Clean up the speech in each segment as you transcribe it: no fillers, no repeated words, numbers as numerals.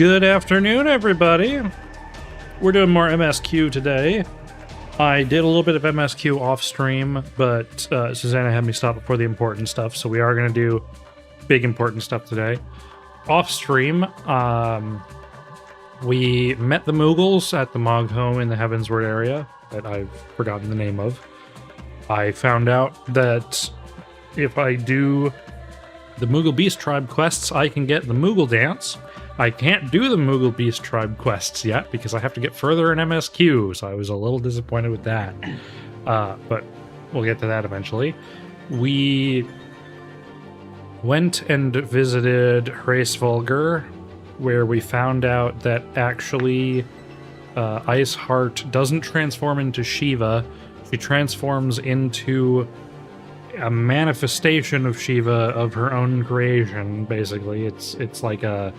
Good afternoon, everybody. We're doing more MSQ today. I did a little bit of MSQ off stream, but Susanna had me stop before the important stuff, so we are going to do big important stuff today. Off stream, we met the Moogles at the Mog home in the Heavensward area that I've forgotten the name of. I found out that if I do the Moogle Beast Tribe quests, I can get the Moogle Dance. I can't do the Moogle Beast Tribe quests yet because I have to get further in MSQ, so I was a little disappointed with that. But we'll get to that eventually. We went and visited Hraesvolgr, where we found out that actually Iceheart doesn't transform into Shiva. She transforms into a manifestation of Shiva of her own creation, basically. It's like a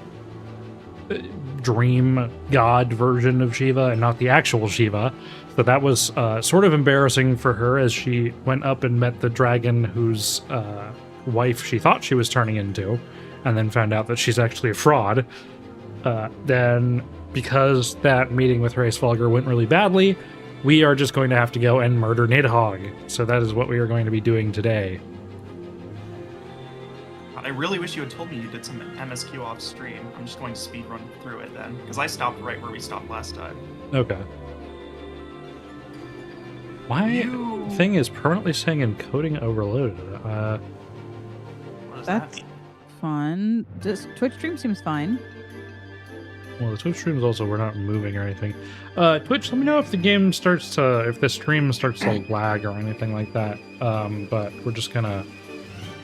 dream god version of Shiva and not the actual Shiva. So that was sort of embarrassing for her as she went up and met the dragon whose wife she thought she was turning into, and then found out that she's actually a fraud. Then, because that meeting with Hraesvolgr went really badly, we are just going to have to go and murder Nidhogg. So that is what we are going to be doing today. I really wish you had told me you did some MSQ off stream. I'm just going to speedrun through it then, because I stopped right where we stopped last time. Okay. My thing is permanently saying encoding overloaded. What does That's that mean? fun. This Twitch stream seems fine. Well, the Twitch stream is also, we're not moving or anything. Twitch, let me know if the game starts to, if the stream starts to lag or anything like that. But we're just gonna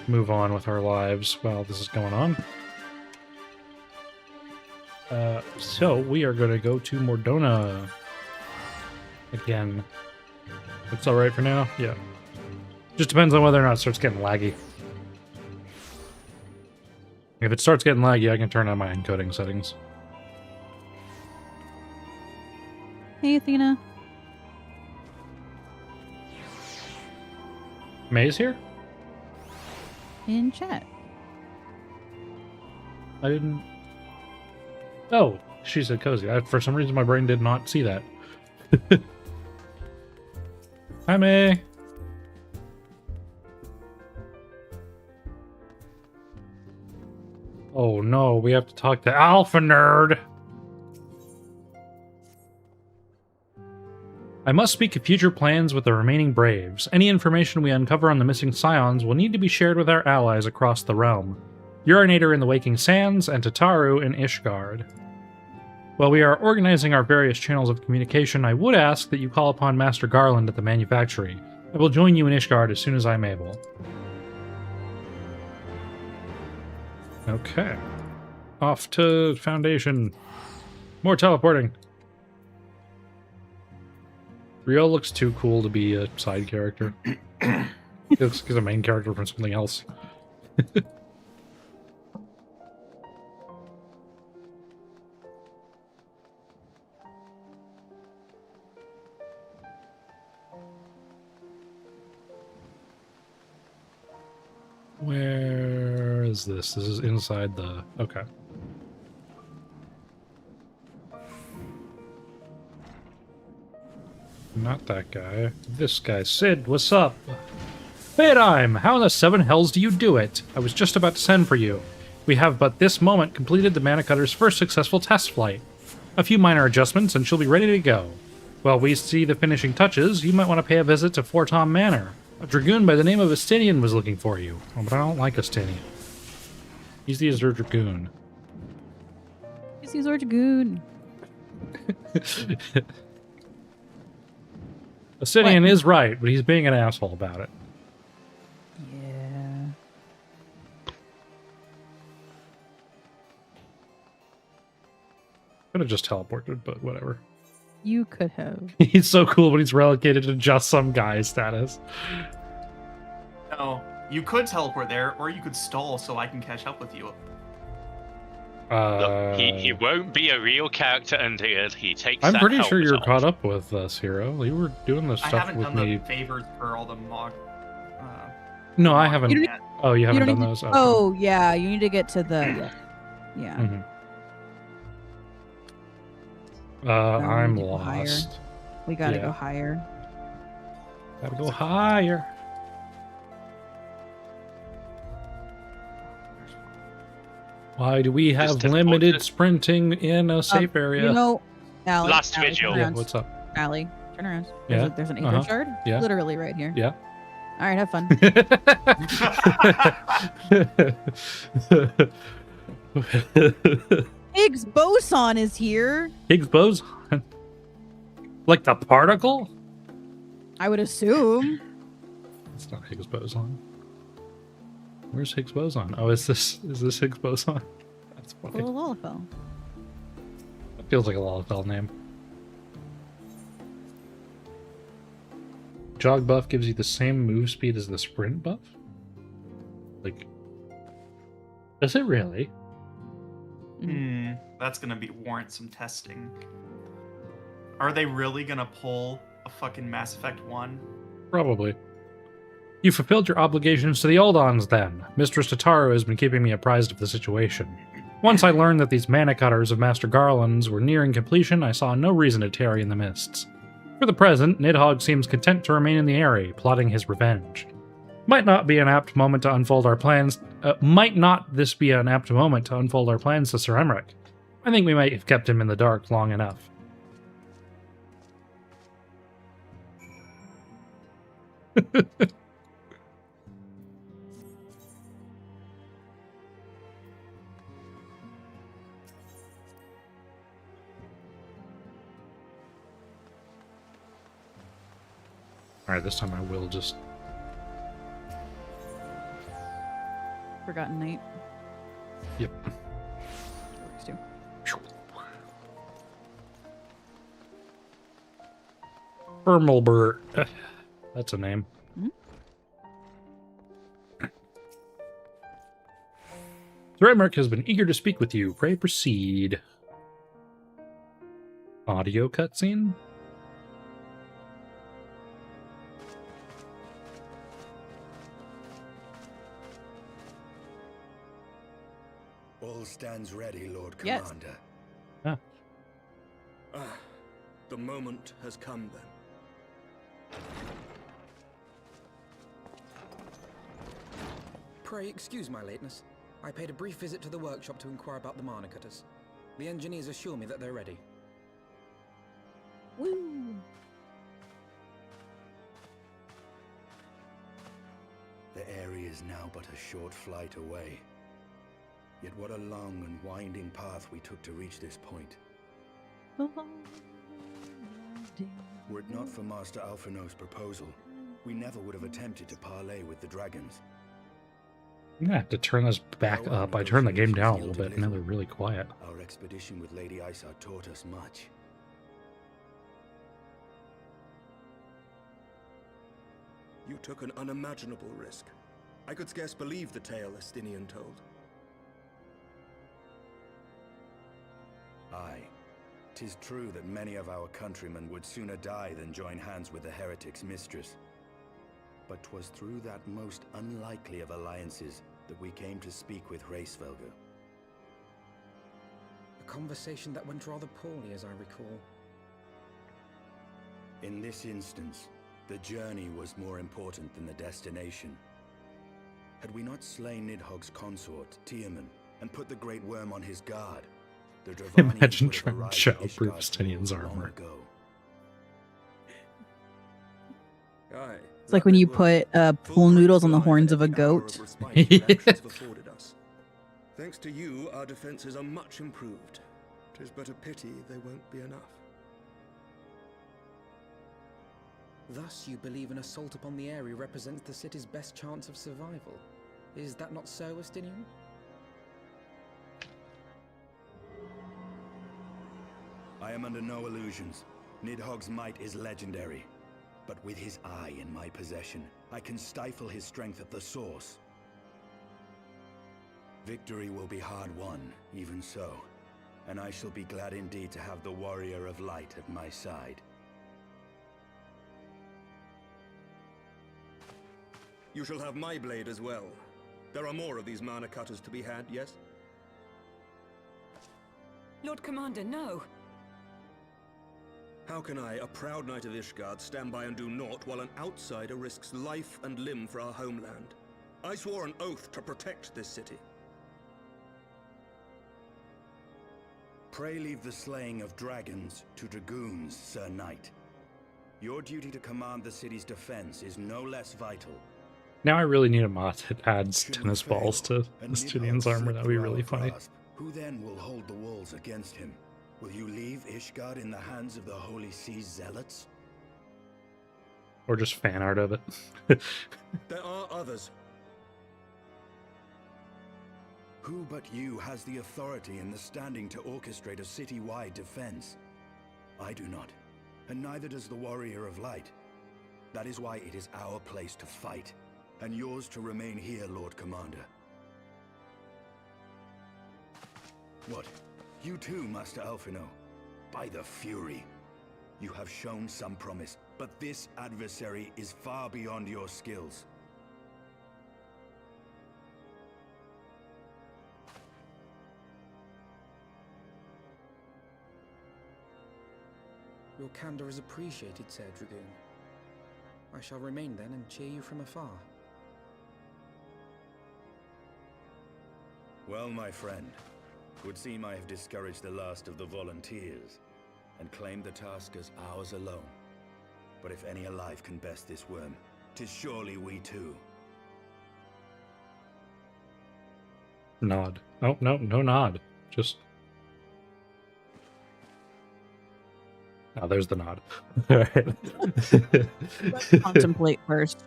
move on with our lives while this is going on. So we are gonna go to Mordona again. It's all right for now? Yeah. Just depends on whether or not it starts getting laggy. If it starts getting laggy, I can turn on my encoding settings. Hey, Athena. May's here? In chat. I didn't... Oh, she said cozy. For some reason, my brain did not see that. Hi, May. Oh no, we have to talk to Alpha Nerd. I must speak of future plans with the remaining Braves. Any information we uncover on the missing Scions will need to be shared with our allies across the realm. Urinator in the Waking Sands and Tataru in Ishgard. While we are organizing our various channels of communication, I would ask that you call upon Master Garland at the manufactory. I will join you in Ishgard as soon as I'm able. Okay. Off to Foundation. More teleporting. Rio looks too cool to be a side character. He looks like he's a main character from something else. Where is this? This is inside the... Okay. Not that guy. This guy. Sid, what's up? Bedime, how in the seven hells do you do it? I was just about to send for you. We have but this moment completed the Manicutter's first successful test flight. A few minor adjustments and she'll be ready to go. While we see the finishing touches, you might want to pay a visit to Fortom Manor. A dragoon by the name of Astinian was looking for you. Oh, but I don't like Astinian. He's the Azure Dragoon. He's the Azure Dragoon. Astinian is right, but he's being an asshole about it. Yeah. Could have just teleported, but whatever. You could have. He's so cool, but he's relegated to just some guy status. No, you could teleport there, or you could stall so I can catch up with you. Look, he won't be a real character until he takes I'm that pretty sure you're helmet caught off. up with us, Hero. You were doing this I stuff haven't with done me. the favors for all the mock. No, I haven't. You yet. Oh, you haven't don't done need those? Okay. Oh, yeah. You need to get to the... Yeah. Mhm. I'm we need to go higher. lost. We gotta Yeah. go higher. Gotta go higher. Why do we have the limited closest- sprinting in a safe area? You know, Allie, Last Allie, vigil. Turn Yeah, around. what's up? Allie, turn around. Yeah, There's an Aether uh-huh, shard. yeah. Literally right here. Yeah. All right, have fun. Higgs boson is here. Higgs boson? Like the particle? I would assume. It's not Higgs boson. Where's Higgs boson? Oh, is this Higgs boson? That's funny. Lolifel. That feels like a Lalafell name. Jog buff gives you the same move speed as the sprint buff? Like, does it really? That's gonna warrant some testing. Are they really gonna pull a fucking Mass Effect 1? Probably. You fulfilled your obligations to the Eldons, then. Mistress Tataru has been keeping me apprised of the situation. Once I learned that these mana cutters of Master Garland's were nearing completion, I saw no reason to tarry in the mists. For the present, Nidhogg seems content to remain in the area, plotting his revenge. Might not be an apt moment to unfold our plans. Might not this be an apt moment to unfold our plans to Sir Emmerich? I think we might have kept him in the dark long enough. Alright, this time I will just... Forgotten Night. Yep. Works too. Ermelbert. That's a name. Mhm. Sir Emmerich has been eager to speak with you. Pray proceed. Audio cutscene? All stands ready, Lord Yes. Commander. Ah. The moment has come then. Pray excuse my lateness. I paid a brief visit to the workshop to inquire about the mana cutters. The engineers assure me that they're ready. Woo! The area is now but a short flight away. Yet what a long and winding path we took to reach this point. Were it not for Master Alphino's proposal, we never would have attempted to parley with the dragons. I'm gonna have to turn this back up. I turned the game down a little bit, and now they're really quiet. Our expedition with Lady Isa taught us much. You took an unimaginable risk. I could scarce believe the tale Estinian told. Aye. 'Tis true that many of our countrymen would sooner die than join hands with the heretic's mistress. But 'twas through that most unlikely of alliances that we came to speak with Hraesvelgr. A conversation that went rather poorly, as I recall. In this instance, the journey was more important than the destination. Had we not slain Nidhogg's consort, Tiaman, and put the Great Worm on his guard, the Dravanians Imagine would have trying to arrived show at Bruce Ishgar's Tinian's walls long armor. ago. Aye. It's like when you put pool noodles on the horns of a goat. Thanks to you, our defenses are much improved. 'Tis but a pity they won't be enough. Thus, you believe an assault upon the area represents the city's best chance of survival. Is that not so, Estinian? I am under no illusions. Nidhogg's might is legendary. But with his eye in my possession, I can stifle his strength at the source. Victory will be hard won, even so. And I shall be glad indeed to have the Warrior of Light at my side. You shall have my blade as well. There are more of these mana cutters to be had, yes? Lord Commander, no. How can I, a proud knight of Ishgard, stand by and do naught while an outsider risks life and limb for our homeland? I swore an oath to protect this city. Pray leave the slaying of dragons to dragoons, Sir Knight. Your duty to command the city's defense is no less vital. Now I really need a mod that adds Should we tennis fail, balls to and Justinian's Nidhogg armor. slip That would be through really our funny. grasp, who then will hold the walls against him? Will you leave Ishgard in the hands of the Holy Sea's zealots? Or just fan art of it. There are others. Who but you has the authority and the standing to orchestrate a city-wide defense? I do not, and neither does the Warrior of Light. That is why it is our place to fight, and yours to remain here, Lord Commander. What? You too, Master Alphino? By the Fury! You have shown some promise, but this adversary is far beyond your skills. Your candor is appreciated, Sir Dragoon. I shall remain then and cheer you from afar. Well, my friend, would seem I have discouraged the last of the volunteers, and claimed the task as ours alone. But if any alive can best this worm, 'tis surely we too. Nod. Oh, no, no nod. Just... Oh, there's the nod. Alright. Let's contemplate first.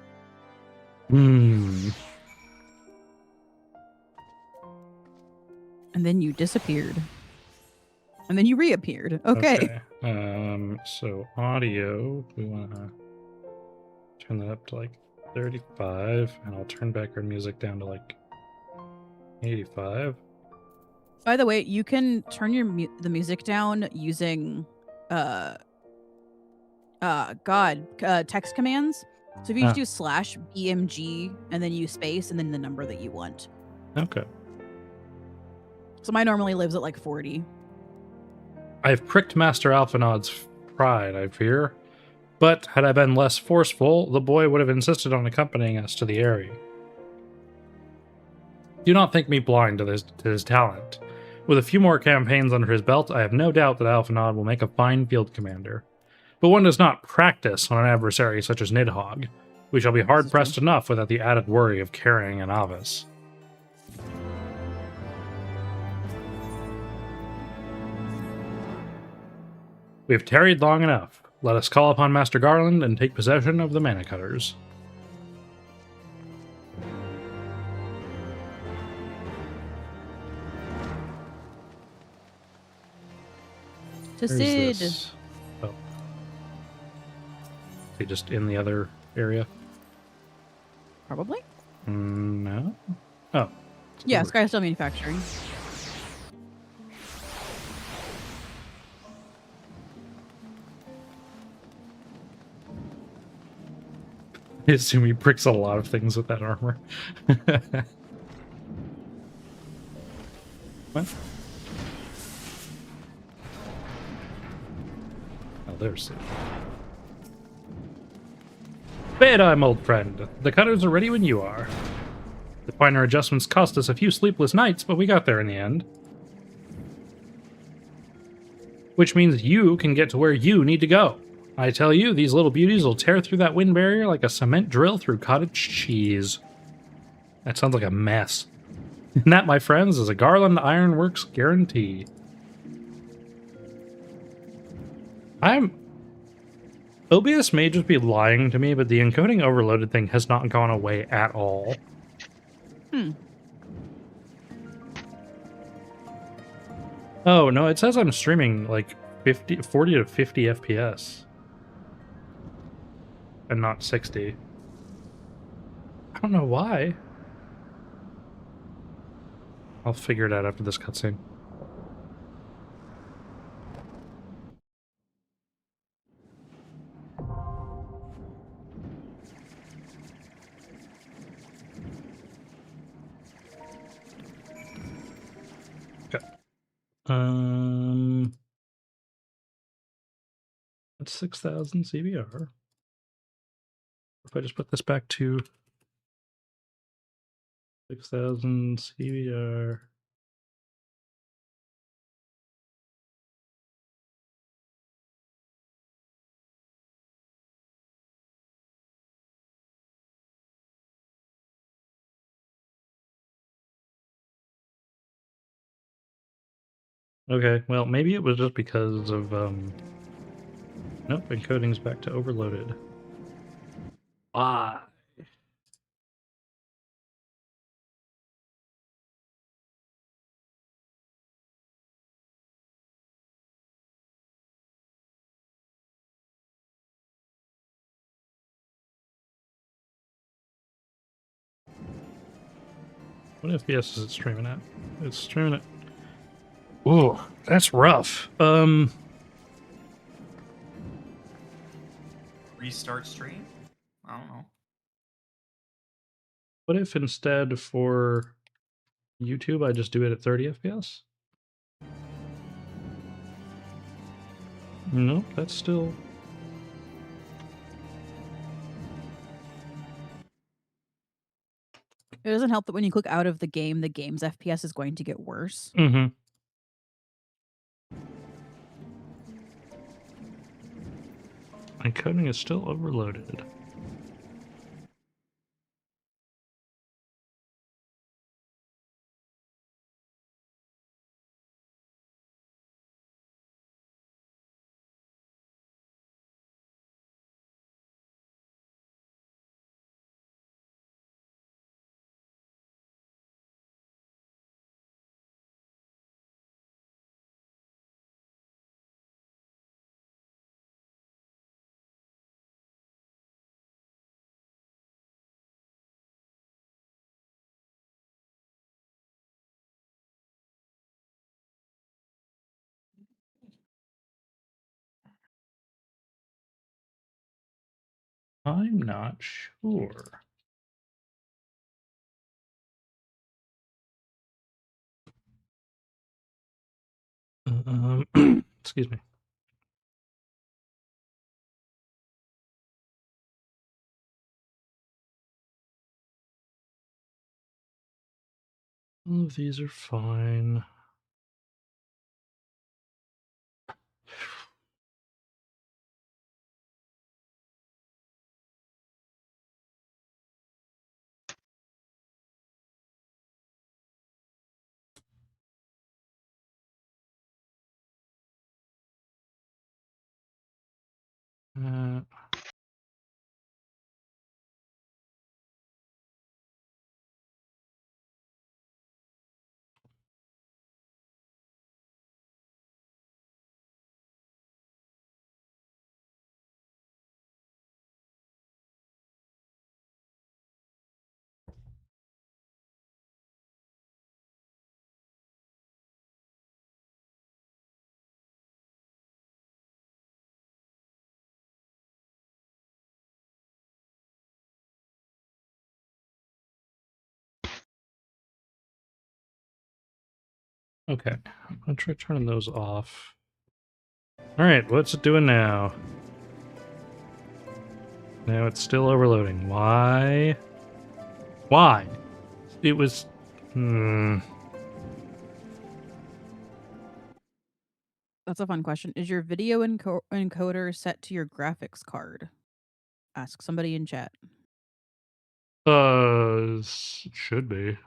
Hmm. And then you disappeared. And then you reappeared. Okay. So audio, we want to turn that up to like 35, and I'll turn back our music down to like 85. By the way, you can turn the music down using text commands. So if you just do /BMG and then use space and then the number that you want. Okay. So mine normally lives at like 40. I've pricked Master Alphanod's pride, I fear. But had I been less forceful, the boy would have insisted on accompanying us to the area. Do not think me blind to his talent. With a few more campaigns under his belt, I have no doubt that Alphanod will make a fine field commander. But one does not practice on an adversary such as Nidhogg. We shall be hard-pressed enough without the added worry of carrying a novice. We have tarried long enough. Let us call upon Master Garland and take possession of the Mana Cutters. To Where's Sid. this? Oh. Is he just in the other area? Probably. No. Oh. Yeah, Sky Steel Manufacturing. I assume he pricks a lot of things with that armor. What? Oh, there's it. Bedtime, old friend. The cutters are ready when you are. The finer adjustments cost us a few sleepless nights, but we got there in the end. Which means you can get to where you need to go. I tell you, these little beauties will tear through that wind barrier like a cement drill through cottage cheese. That sounds like a mess. And that, my friends, is a Garland Ironworks guarantee. OBS may just be lying to me, but the encoding overloaded thing has not gone away at all. Oh, no, it says I'm streaming like 40 to 50 FPS. And not 60. I don't know why. I'll figure it out after this cutscene. Okay. That's 6,000 CBR. If I just put this back to 6,000 CBR. Okay, well, maybe it was just because of, nope, encoding's back to overloaded. Why? What FPS is it streaming at? It's streaming at... Ooh, that's rough. Restart stream? I don't know. What if instead for YouTube I just do it at 30 FPS? Nope, that's still... It doesn't help that when you click out of the game's FPS is going to get worse. Mm-hmm. Encoding is still overloaded. I'm not sure. Excuse me. All of these are fine. Uh, okay, I'm gonna try turning those off. All right, what's it doing now? Now it's still overloading. Why? Why? It was... That's a fun question. Is your video encoder set to your graphics card? Ask somebody in chat. Should be.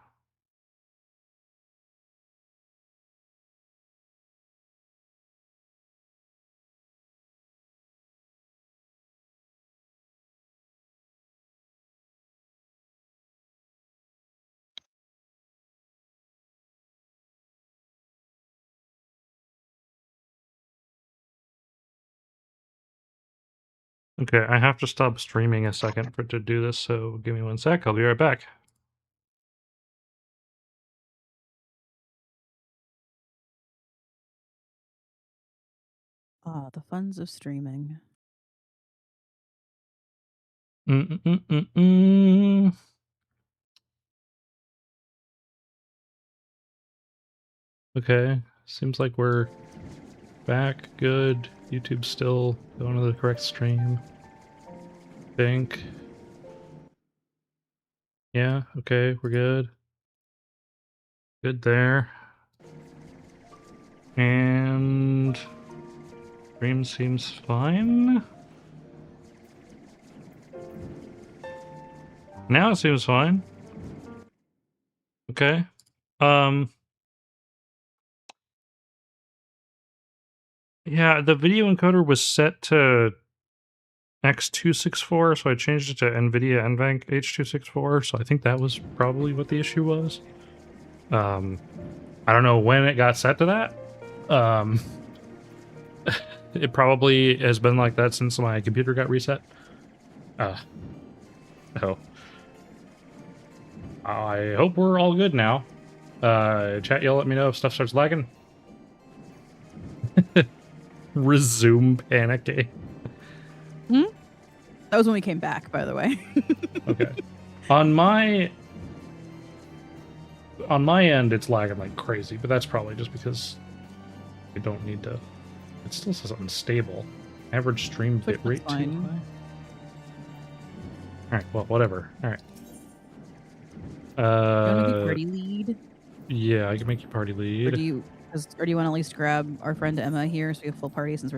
Okay, I have to stop streaming a second for it to do this, so give me 1 sec. I'll be right back. Ah, the funs of streaming. Okay, seems like we're Back, good. YouTube's still going to the correct stream. Think. Yeah, okay, we're good. Good there. And stream seems fine. Now it seems fine. Okay. Yeah, the video encoder was set to X264, so I changed it to NVIDIA NVENC H264, so I think that was probably what the issue was. I don't know when it got set to that. It probably has been like that since my computer got reset. Oh. I hope we're all good now. Chat, you'll let me know if stuff starts lagging. Resume panicking. That was when we came back, by the way. Okay. On my end, it's lagging like crazy, but that's probably just because I don't need to. It still says unstable. Average stream Which bit rate was too fine. high. All right. Well, whatever. All right. You want to be party lead? Yeah, I can make you party Or lead. do you want to at least grab our friend Emma here so we have full party since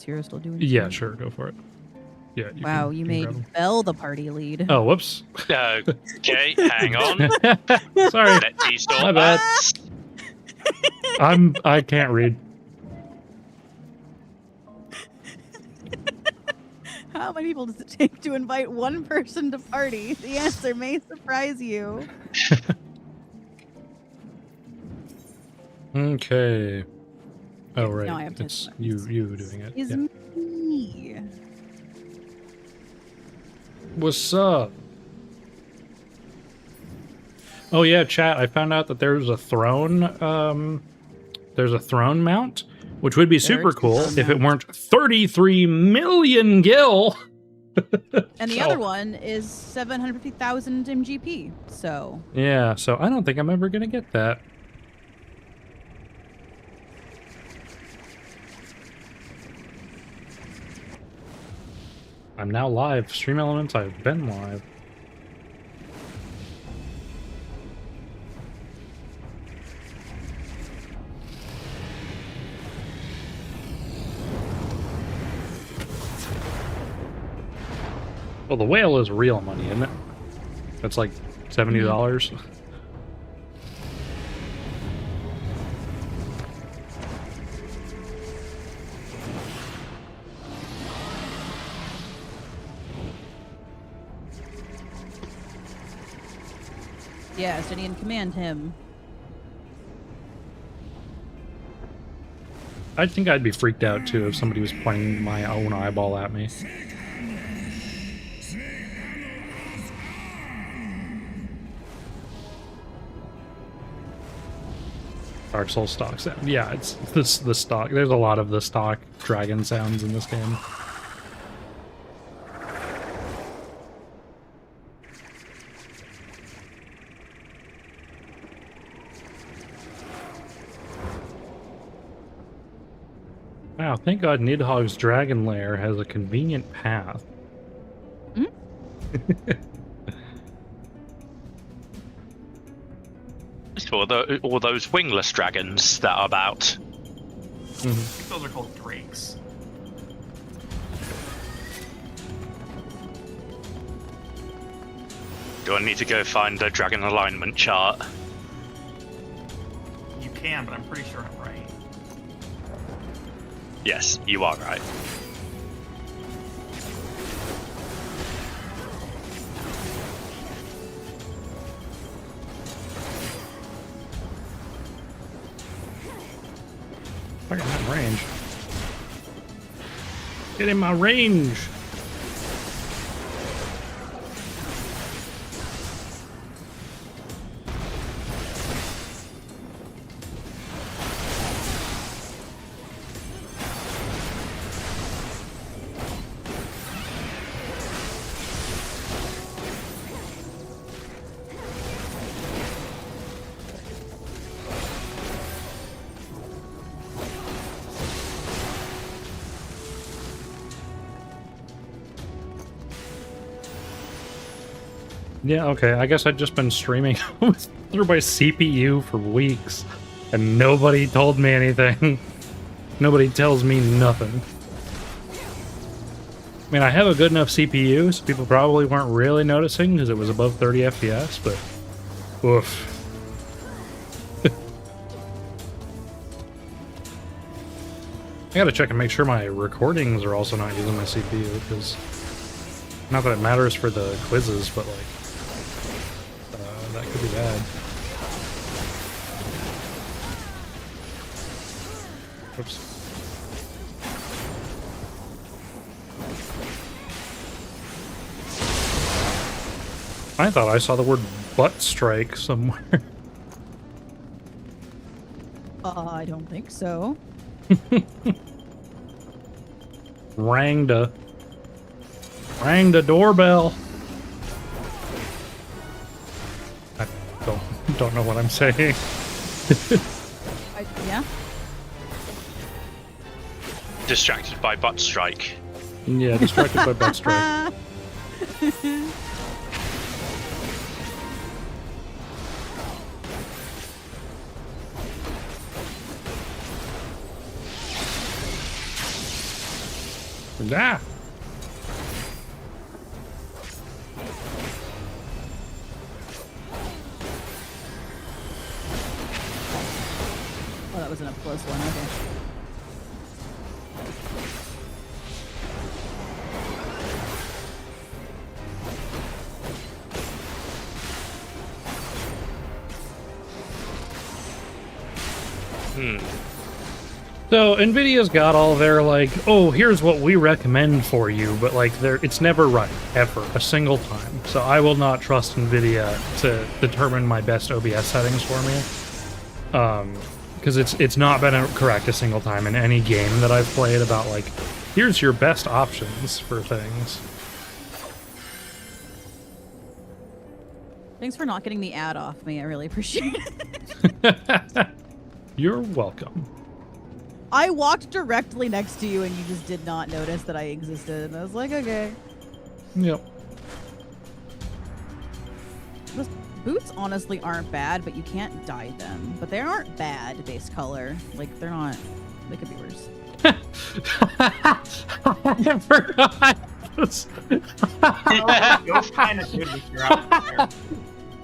Hero's still doing Yeah, stuff? sure, go for it. Yeah. Wow, you can grab made Belle the party lead. Oh, whoops. Okay, hang on. Sorry, Let me sort my bad. that. I can't read. How many people does it take to invite one person to party? The answer may surprise you. Okay. Oh right, Now I have to it's select. you doing it. Is Yeah. me. What's up? Oh yeah, chat. I found out that there's a throne. There's a throne mount, which would be super is a cool throne if it mount. weren't 33 million gil. And the So- other one is 750,000 MGP. So Yeah, so I don't think I'm ever gonna get that. I'm now live. Stream Elements, I've been live. Well, the whale is real money, isn't it? That's like $70. yeah, Sidian, command him. I think I'd be freaked out too if somebody was pointing my own eyeball at me. Dark Souls stock sound. Yeah, it's the stock. There's a lot of the stock dragon sounds in this game. Wow, thank God Nidhogg's dragon lair has a convenient path. All those wingless dragons that are about. I think those are called drakes. Do I need to go find the dragon alignment chart? You can, but I'm pretty sure I'm right. Yes, you are right. Fucking not in range. Get in my range. Yeah, okay. I guess I've just been streaming through my CPU for weeks, and nobody told me anything. Nobody tells me nothing. I mean, I have a good enough CPU, so people probably weren't really noticing because it was above 30 FPS, but oof. I gotta check and make sure my recordings are also not using my CPU, because not that it matters for the quizzes, but like, that could be bad. Oops. I thought I saw the word butt strike somewhere. I don't think so. Rang the doorbell. I don't know what I'm saying. Yeah. Distracted by butt strike. Yeah, distracted by butt strike. Ah! Oh, that was an up close one. Okay. So Nvidia's got all their like, oh, here's what we recommend for you, but like, it's never right ever, a single time. So I will not trust Nvidia to determine my best OBS settings for me, because it's not been correct a single time in any game that I've played about like, here's your best options for things. Thanks for not getting the ad off me. I really appreciate it. You're welcome. I walked directly next to you and you just did not notice that I existed. And I was like, okay. Yep. The boots honestly aren't bad, but you can't dye them. But they aren't bad base color. Like, they're not... They could be worse. I forgot. You're kind of good with your outfit there.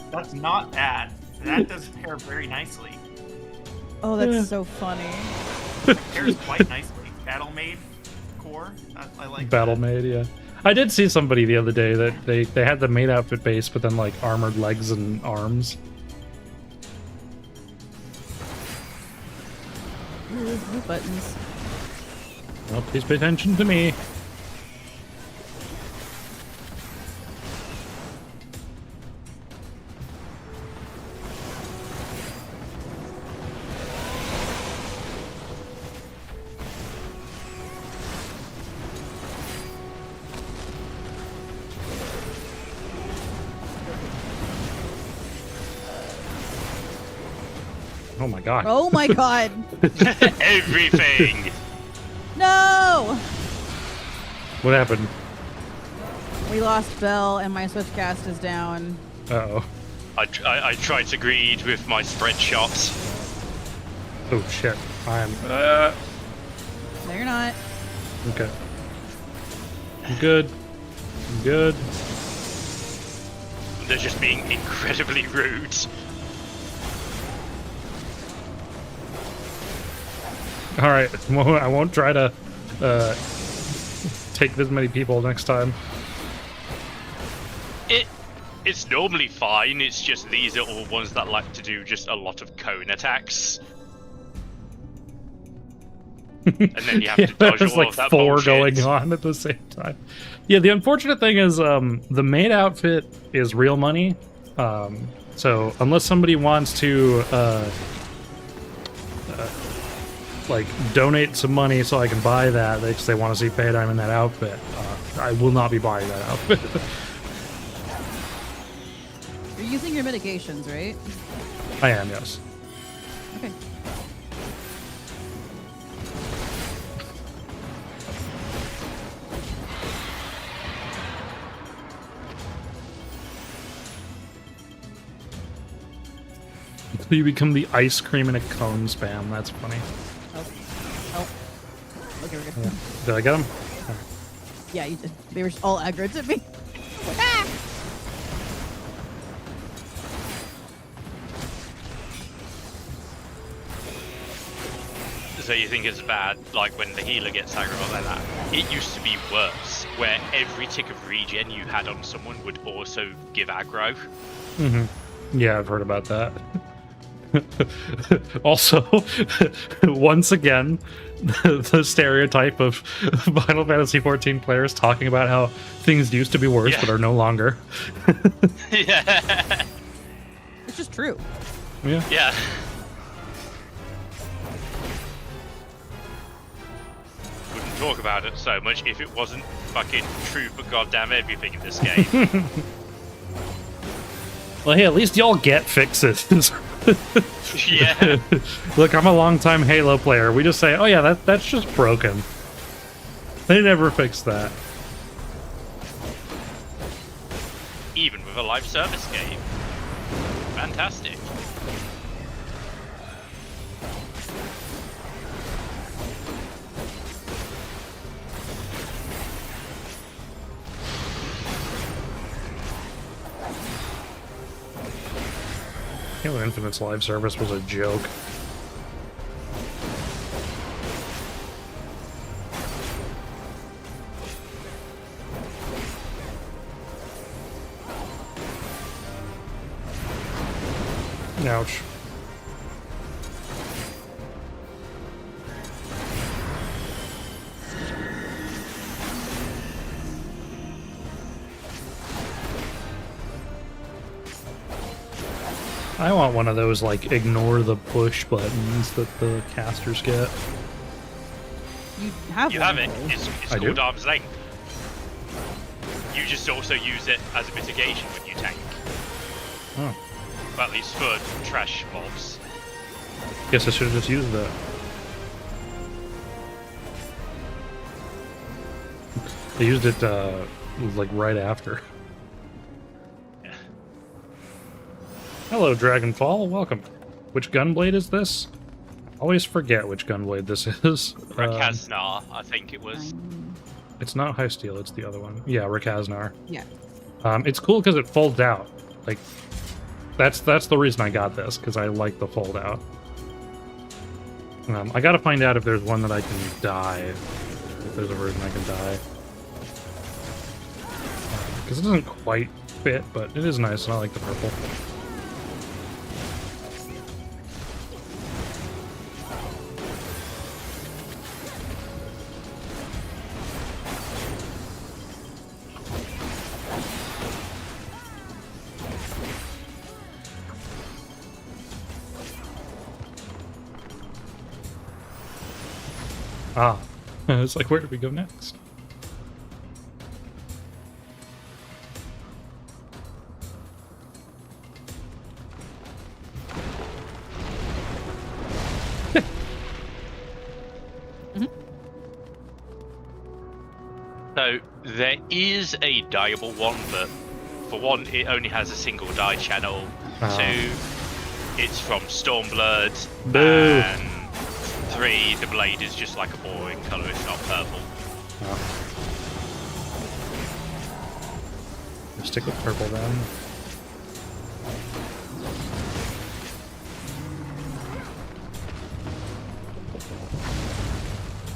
That's not bad. That does pair very nicely. Oh, that's so funny. Pairs quite nicely. Battle Maid core. I like Battle that. Maid, yeah. I did see somebody the other day that they had the maid outfit base, but then like armored legs and arms. Ooh, buttons. Well, please pay attention to me. Oh my god. Oh my god. Everything! No! What happened? We lost Bell and my switch cast is down. Uh-oh. I tried to greed with my spread shots. Oh shit. I'm No, you're not. okay. I'm good. I'm good. They're just being incredibly rude. Alright, I won't try to take this many people next time. It's normally fine, it's just these are all ones that like to do just a lot of cone attacks. And then you have to dodge there's all like of that 4 bullshit. going on at the same time. Yeah, the unfortunate thing is the maid outfit is real money. So unless somebody wants to like donate some money so I can buy that, they want to see Paydime in that outfit, I will not be buying that outfit. You're using your mitigations, right? I am, yes. Okay. You become the ice cream in a cone spam. That's funny. Oh. Okay, we're good. Yeah. Did I get him? Yeah, you did. They were all aggroed at me. Ah! So you think it's bad, like when the healer gets aggro like that? It used to be worse, where every tick of regen you had on someone would also give aggro. Mm-hmm. Yeah, I've heard about that. Also, once again, the stereotype of Final Fantasy XIV players talking about how things used to be worse but are no longer. Yeah. It's just true. Yeah. Yeah. Wouldn't talk about it so much if it wasn't fucking true for goddamn everything in this game. Well, hey, at least y'all get fixes. Yeah. Look, I'm a longtime Halo player. We just say, oh yeah, that's just broken. They never fix that. Even with a live service game. Fantastic. Halo Infinite's live service was a joke. Ouch. I want one of those, like, ignore the push buttons that the casters get. You have You one have of it. those. It's I called do? arm's length. You just also use it as a mitigation when you tank. Oh. Well, at least for trash mobs. Guess I should have just used that. I used it, like, right after. Yeah. Hello, Dragonfall. Welcome. Which gunblade is this? Always forget which gunblade this is. Rakaznar, I think it was. It's not High Steel, it's the other one. Yeah, Rakaznar. Yeah. It's cool because it folds out. Like, that's the reason I got this, because I like the fold out. I gotta find out if there's one that I can dye. If there's a version I can dye. Because it doesn't quite fit, but it is nice, and I like the purple. Ah, it's like, where do we go next? So there is a dyeable one, but for one, it only has a single dye channel. Two, it's from Stormblood. Boo. And three, the blade is just like a boring color. It's not purple. Let's stick with purple then.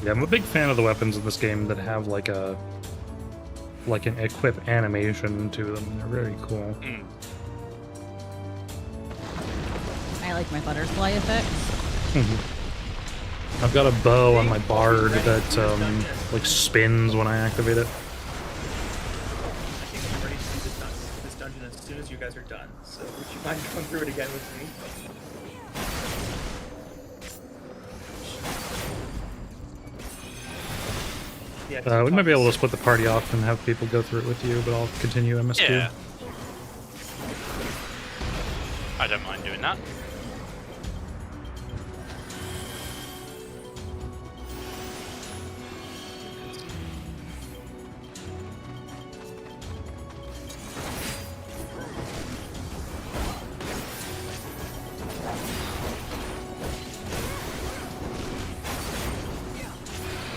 Yeah, I'm a big fan of the weapons in this game that have like an equip animation to them. They're very cool. Mm. I like my butterfly effects. I've got a bow on my bard that like spins when I activate it. I think I'm ready to do this dungeon as soon as you guys are done. So would you mind going through it again with me? Yeah, We might be able to split the party off and have people go through it with you, but I'll continue MSQ. Yeah. I don't mind doing that.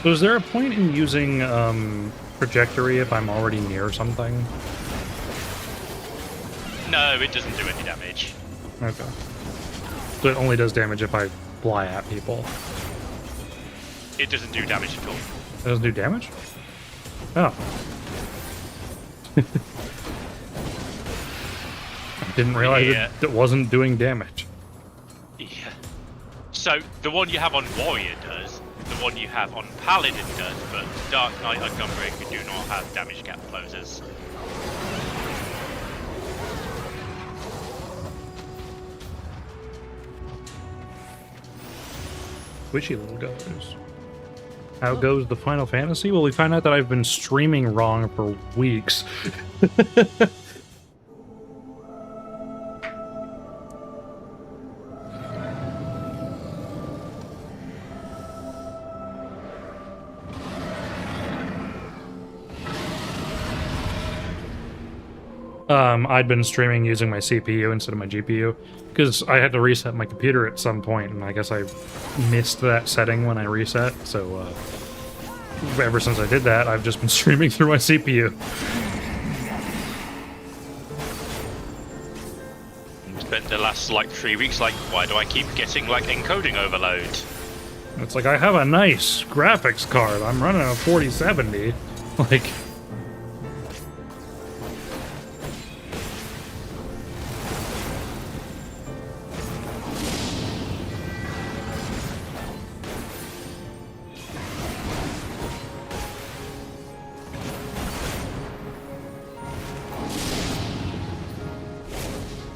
So is there a point in using trajectory if I'm already near something? No, it doesn't do any damage. Okay. So it only does damage if I fly at people. It doesn't do damage at all. It doesn't do damage? Oh. I didn't realize it wasn't doing damage. Yeah. So the one you have on Warrior does, the one you have on Paladin does, but Dark Knight and Gunbreaker do not have damage gap closers. Squishy little guys. How goes the Final Fantasy? Well, we found out that I've been streaming wrong for weeks. I'd been streaming using my CPU instead of my GPU because I had to reset my computer at some point, and I guess I missed that setting when I reset. So ever since I did that, I've just been streaming through my CPU. Spent the last like 3 weeks like, why do I keep getting like encoding overload? It's like I have a nice graphics card. I'm running a 4070. Like.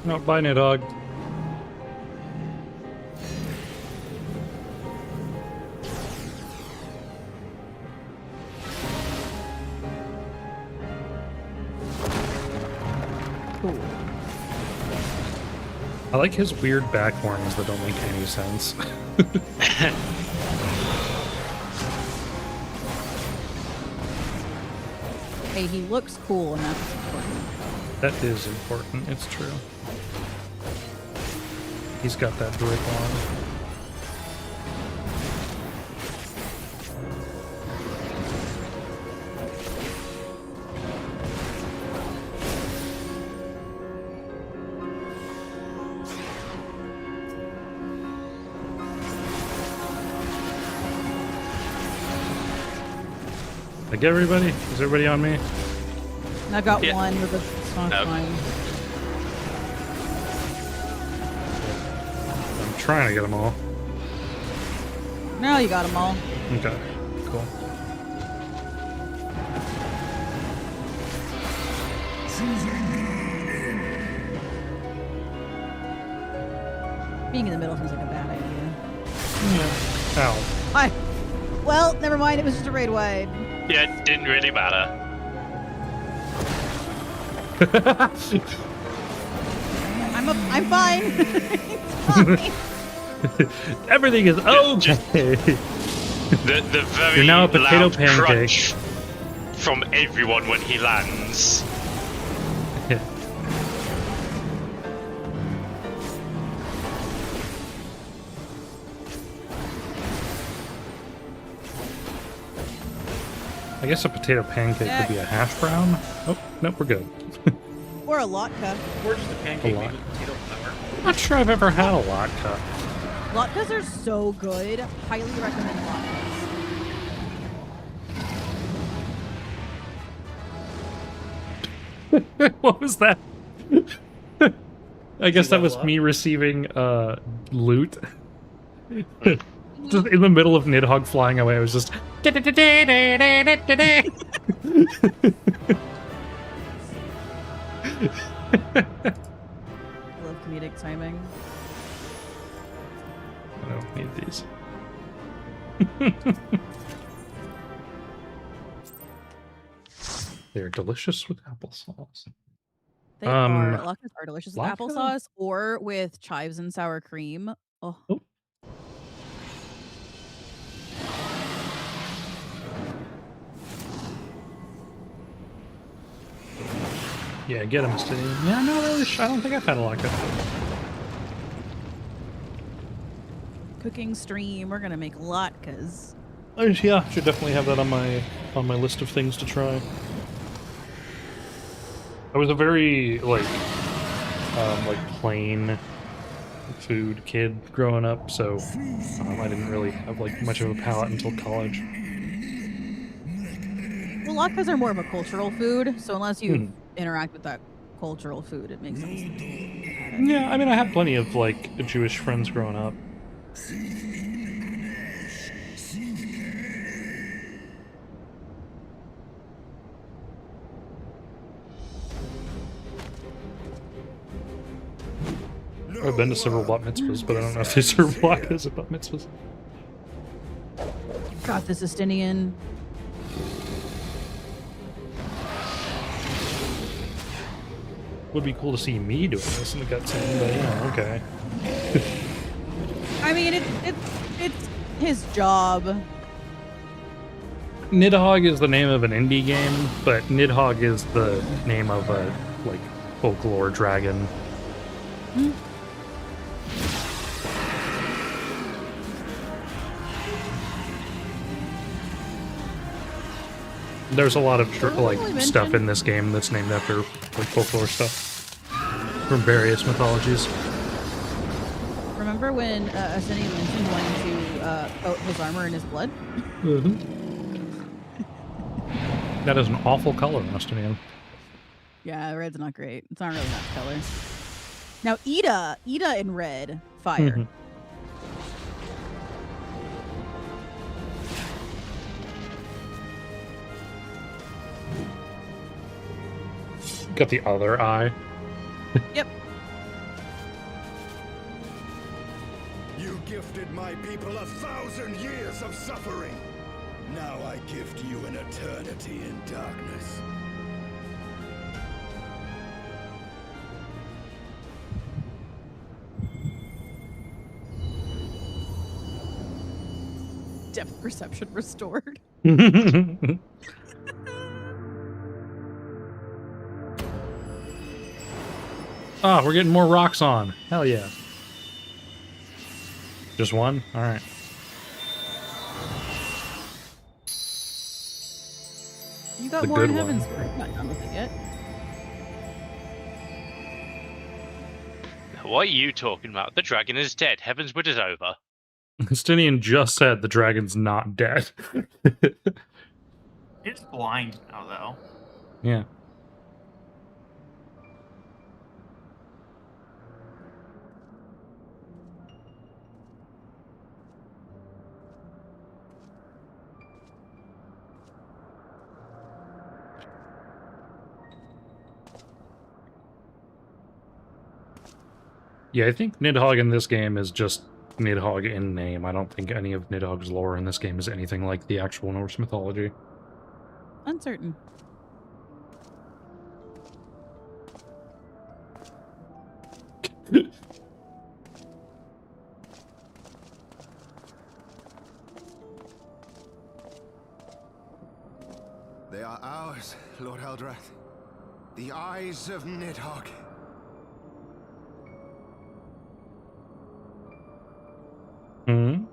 No, bye, Nidhogg. Cool. I like his weird back horns that don't make any sense. Hey, he looks cool, and that's important. That is important, it's true. He's got that drip on. Like everybody? Is everybody on me? I got Yeah. one with a song fine. I'm trying to get them all. Now you got them all. Okay, cool. Being in the middle seems like a bad idea. Ow. Well, never mind. It was just a raid wide. Yeah, it didn't really matter. I'm fine. It's fine. Everything is okay. The very You're now a potato loud pancake. crunch from everyone when he lands. I guess a potato pancake would be a hash brown. Oh, nope, we're good. Or a latke. Or just a pancake A made lot. with potato flour. I'm not sure I've ever had a latke. Latkes are so good. Highly recommend latkes. What was that? I guess that was level up? me receiving loot. Just in the middle of Nidhogg flying away, I was just. I love comedic timing. I don't need these. They're delicious with applesauce. They are. Latkes are delicious with latke? applesauce or with chives and sour cream. Oh. Oh. Yeah, get him, Steve. Yeah, no, really, I don't think I've had a latke. Cooking stream. We're gonna make latkes. Yeah, should definitely have that on my list of things to try. I was a very like plain food kid growing up, so I didn't really have like much of a palate until college. Well, latkes are more of a cultural food, so unless you Mhm. interact with that cultural food, it makes sense that you wouldn't have had it. Yeah, I mean, I had plenty of like Jewish friends growing up. I've been to several bat mitzvahs, but I don't know if they serve latkes at bat mitzvahs. Got the Sistinian. Would be cool to see me doing this in the cutscene, but yeah, okay. I mean, it's his job. Nidhogg is the name of an indie game, but Nidhogg is the name of a like folklore dragon. Hmm. There's a lot of like really stuff mention- in this game that's named after like folklore stuff from various mythologies. Remember when Asini mentioned wanting to coat his armor in his blood? That is an awful color, Mustanian. Yeah, red's not great. It's not really that color. Now, Ida in red, fire. Got the other eye. Yep. You gifted my people 1,000 years of suffering. Now I gift you an eternity in darkness. Depth perception restored. Ah, we're getting more rocks on. Hell yeah. Just one? Alright. You got The more in good one. Heaven's Word. Not done with it yet. What are you talking about? The dragon is dead. Heavensward is over. Stinian just said the dragon's not dead. It's blind now, though. Yeah. Yeah, I think Nidhogg in this game is just Nidhogg in name. I don't think any of Nidhogg's lore in this game is anything like the actual Norse mythology. Uncertain. They are ours, Lord Eldrath. The eyes of Nidhogg. Hmm?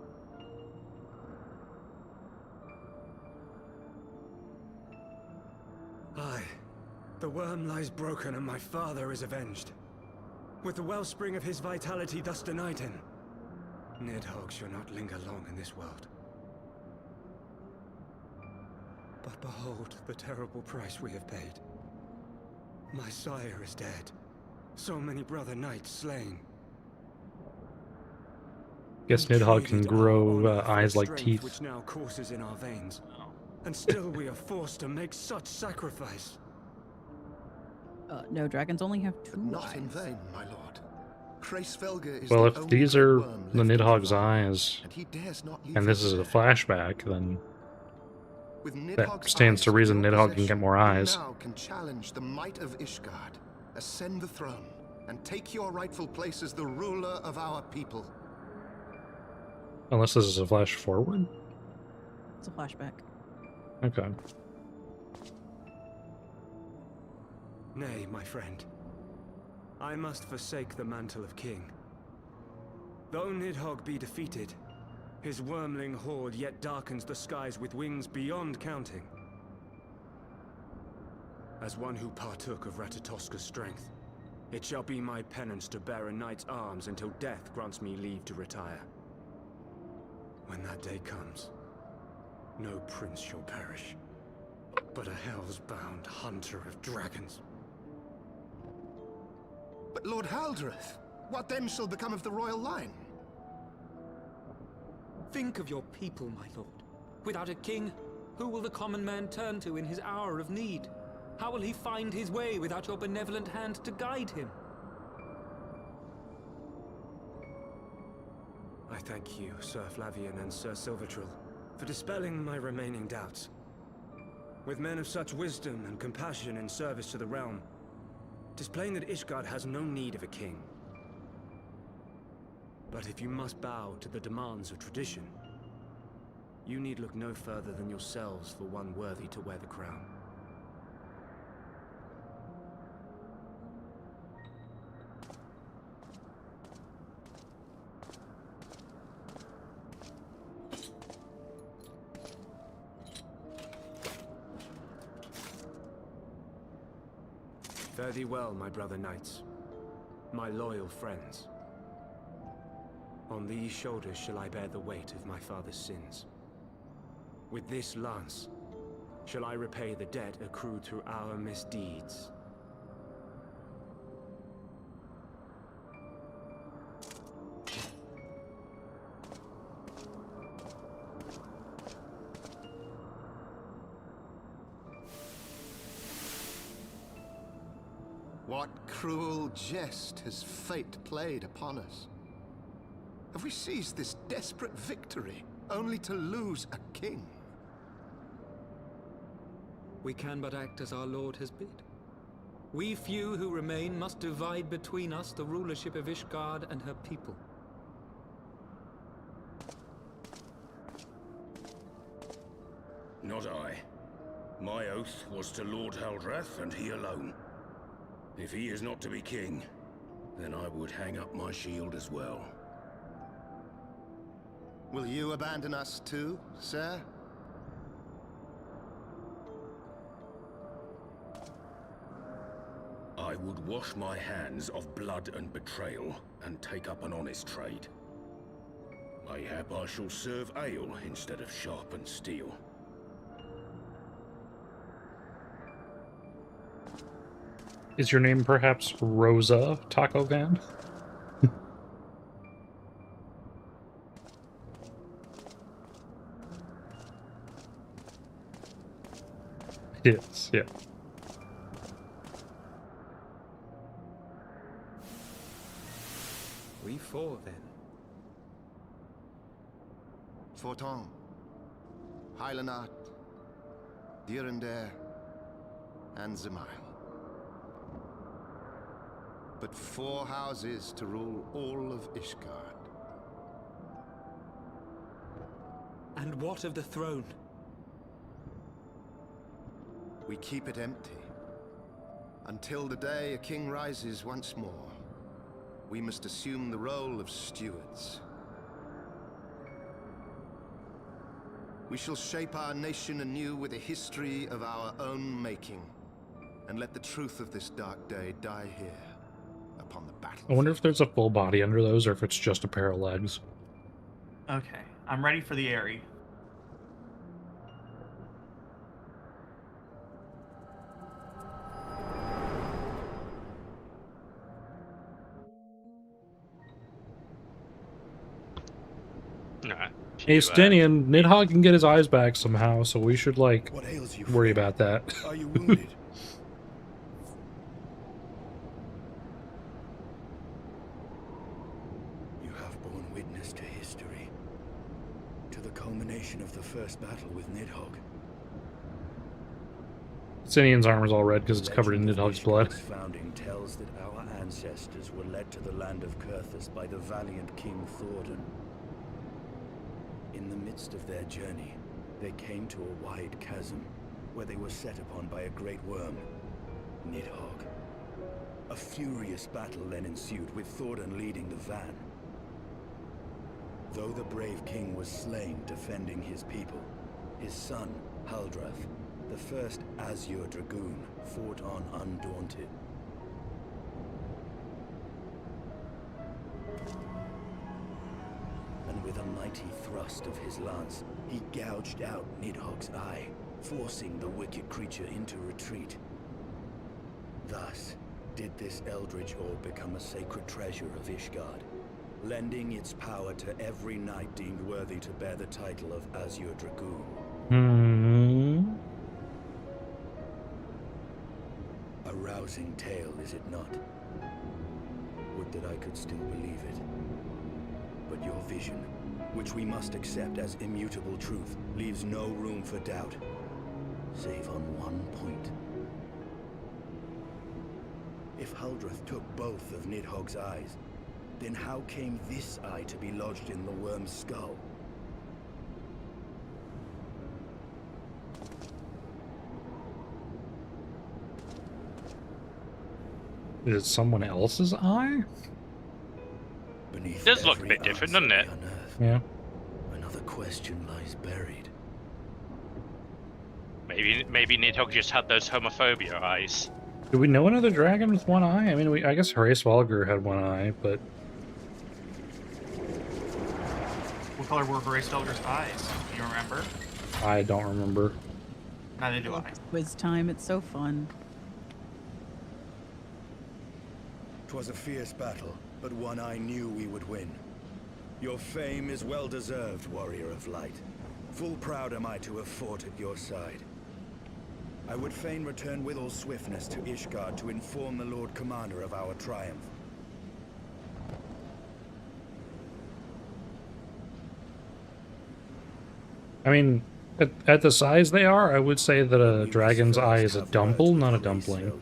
Aye. The worm lies broken and my father is avenged. With the wellspring of his vitality thus denied him, Nidhogg shall not linger long in this world. But behold the terrible price we have paid. My sire is dead. So many brother knights slain. Guess We Nidhogg can traded our grow honor for eyes the like strength teeth. which now courses in our veins. And still we are forced to make such sacrifice. No, dragons only have two Not eyes. in vain, my lord. Hraesvelgr is Well, the if only these great are worm the left in Nidhogg's Travala, eyes, and he dares not leave and this us is a there. flashback, then With that Nidhogg's stands to eyes in reason your Nidhogg can get possession, more you eyes. now can challenge the might of Ishgard, ascend the throne, and take your rightful place as the ruler of our people. Unless this is a flash forward? It's a flashback. Okay. Nay, my friend. I must forsake the mantle of king. Though Nidhogg be defeated, His wormling horde yet darkens the skies with wings beyond counting. As one who partook of Ratatoska's strength, it shall be my penance to bear a knight's arms until death grants me leave to retire. When that day comes, no prince shall perish, but a hell's-bound hunter of dragons. But Lord Haldreth, what then shall become of the royal line? Think of your people, my lord. Without a king, who will the common man turn to in his hour of need? How will he find his way without your benevolent hand to guide him? I thank you, Sir Flavian and Sir Silvertrill, for dispelling my remaining doubts. With men of such wisdom and compassion in service to the realm, it is plain that Ishgard has no need of a king. But if you must bow to the demands of tradition, you need look no further than yourselves for one worthy to wear the crown. Fare thee well, my brother knights, my loyal friends. On these shoulders shall I bear the weight of my father's sins. With this lance shall I repay the debt accrued through our misdeeds. What cruel jest has fate played upon us? Have we seized this desperate victory only to lose a king? We can but act as our lord has bid. We few who remain must divide between us the rulership of Ishgard and her people. Not I. My oath was to Lord Haldreth and he alone. If he is not to be king, then I would hang up my shield as well. Will you abandon us too, sir? I would wash my hands of blood and betrayal and take up an honest trade. Mayhap I shall serve ale instead of sharpened steel. Is your name perhaps Rosa Taco Van? Yes, yeah. We four, then. Forton, Heilenart, Dyrendare, and Zemail. But 4 houses to rule all of Ishgard. And what of the throne? We keep it empty. Until the day a king rises once more, we must assume the role of stewards. We shall shape our nation anew with a history of our own making, and let the truth of this dark day die here, upon the battlefield. I wonder if there's a full body under those, or if it's just a pair of legs. Okay, I'm ready for the Aerie. Nah. Hey, Stinian, Nidhogg can get his eyes back somehow, so we should, like, What ails you, worry friend? about that. Are you wounded? You have borne witness to history, to the culmination of the first battle with Nidhogg. Stinian's armor's all red because it's covered in Legend of Nidhogg's blood. Ishgard's founding tells that our ancestors were led to the land of Kurthus by the valiant King Thordan. In the midst of their journey, they came to a wide chasm, where they were set upon by a great worm, Nidhogg. A furious battle then ensued, with Thordan leading the van. Though the brave king was slain defending his people, his son, Haldrath, the first Azure Dragoon, fought on undaunted. And with a mighty thrust of his lance, he gouged out Nidhogg's eye, forcing the wicked creature into retreat. Thus, did this eldritch orb become a sacred treasure of Ishgard, lending its power to every knight deemed worthy to bear the title of Azure Dragoon. A rousing tale, is it not? Would that I could still believe it. But your vision, which we must accept as immutable truth, leaves no room for doubt, save on one point. If Haldrath took both of Nidhogg's eyes, then how came this eye to be lodged in the worm's skull? Is it someone else's eye? Beneath It does look a every bit different, answer doesn't it? we unearth, Yeah. another question lies buried. Maybe Nidhogg just had those homophobia eyes. Do we know another dragon with one eye? I mean, I guess Hraesvalgr had one eye, but What color were Hraesvalgr's eyes? Do you remember? I don't remember. Neither do I. It's quiz time. It's so fun. 'Twas a fierce battle, but one I knew we would win. Your fame is well deserved, warrior of light. Full proud am I to have fought at your side. I would fain return with all swiftness to Ishgard to inform the Lord Commander of our triumph. I mean, at the size they are, I would say that a dragon's eye is a dumble, not a dumpling.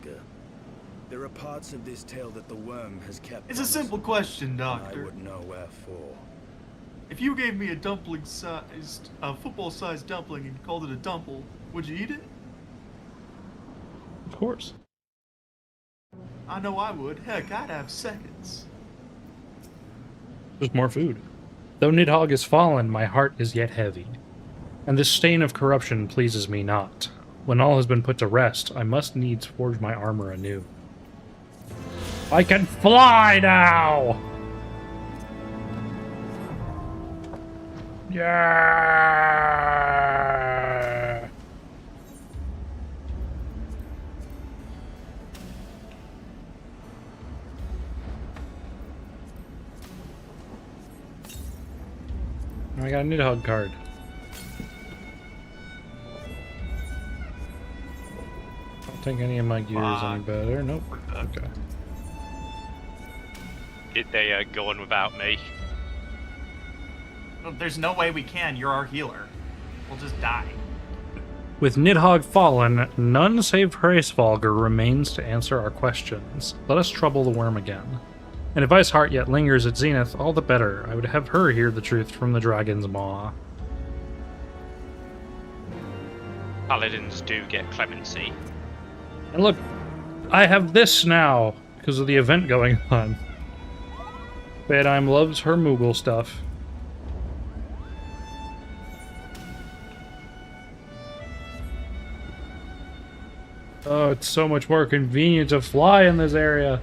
There are parts of this tale that the worm has kept. It's a simple question, and I Doctor. would know wherefore. If you gave me a dumpling-sized, football-sized dumpling and called it a dumple, would you eat it? Of course. I know I would. Heck, I'd have seconds. There's more food. Though Nidhogg is fallen, my heart is yet heavy, and this stain of corruption pleases me not. When all has been put to rest, I must needs forge my armor anew. I can fly now! Yeah! I got a Nidhogg card. Don't think any of my gear is any better. Nope. Okay. Did they go on without me? Well, there's no way we can. You're our healer. We'll just die. With Nidhogg fallen, none save Hraesvalgr remains to answer our questions. Let us trouble the worm again. And if Iceheart yet lingers at Zenith, all the better. I would have her hear the truth from the dragon's maw. Paladins do get clemency. And look, I have this now, because of the event going on. Badheim loves her Moogle stuff. Oh, it's so much more convenient to fly in this area.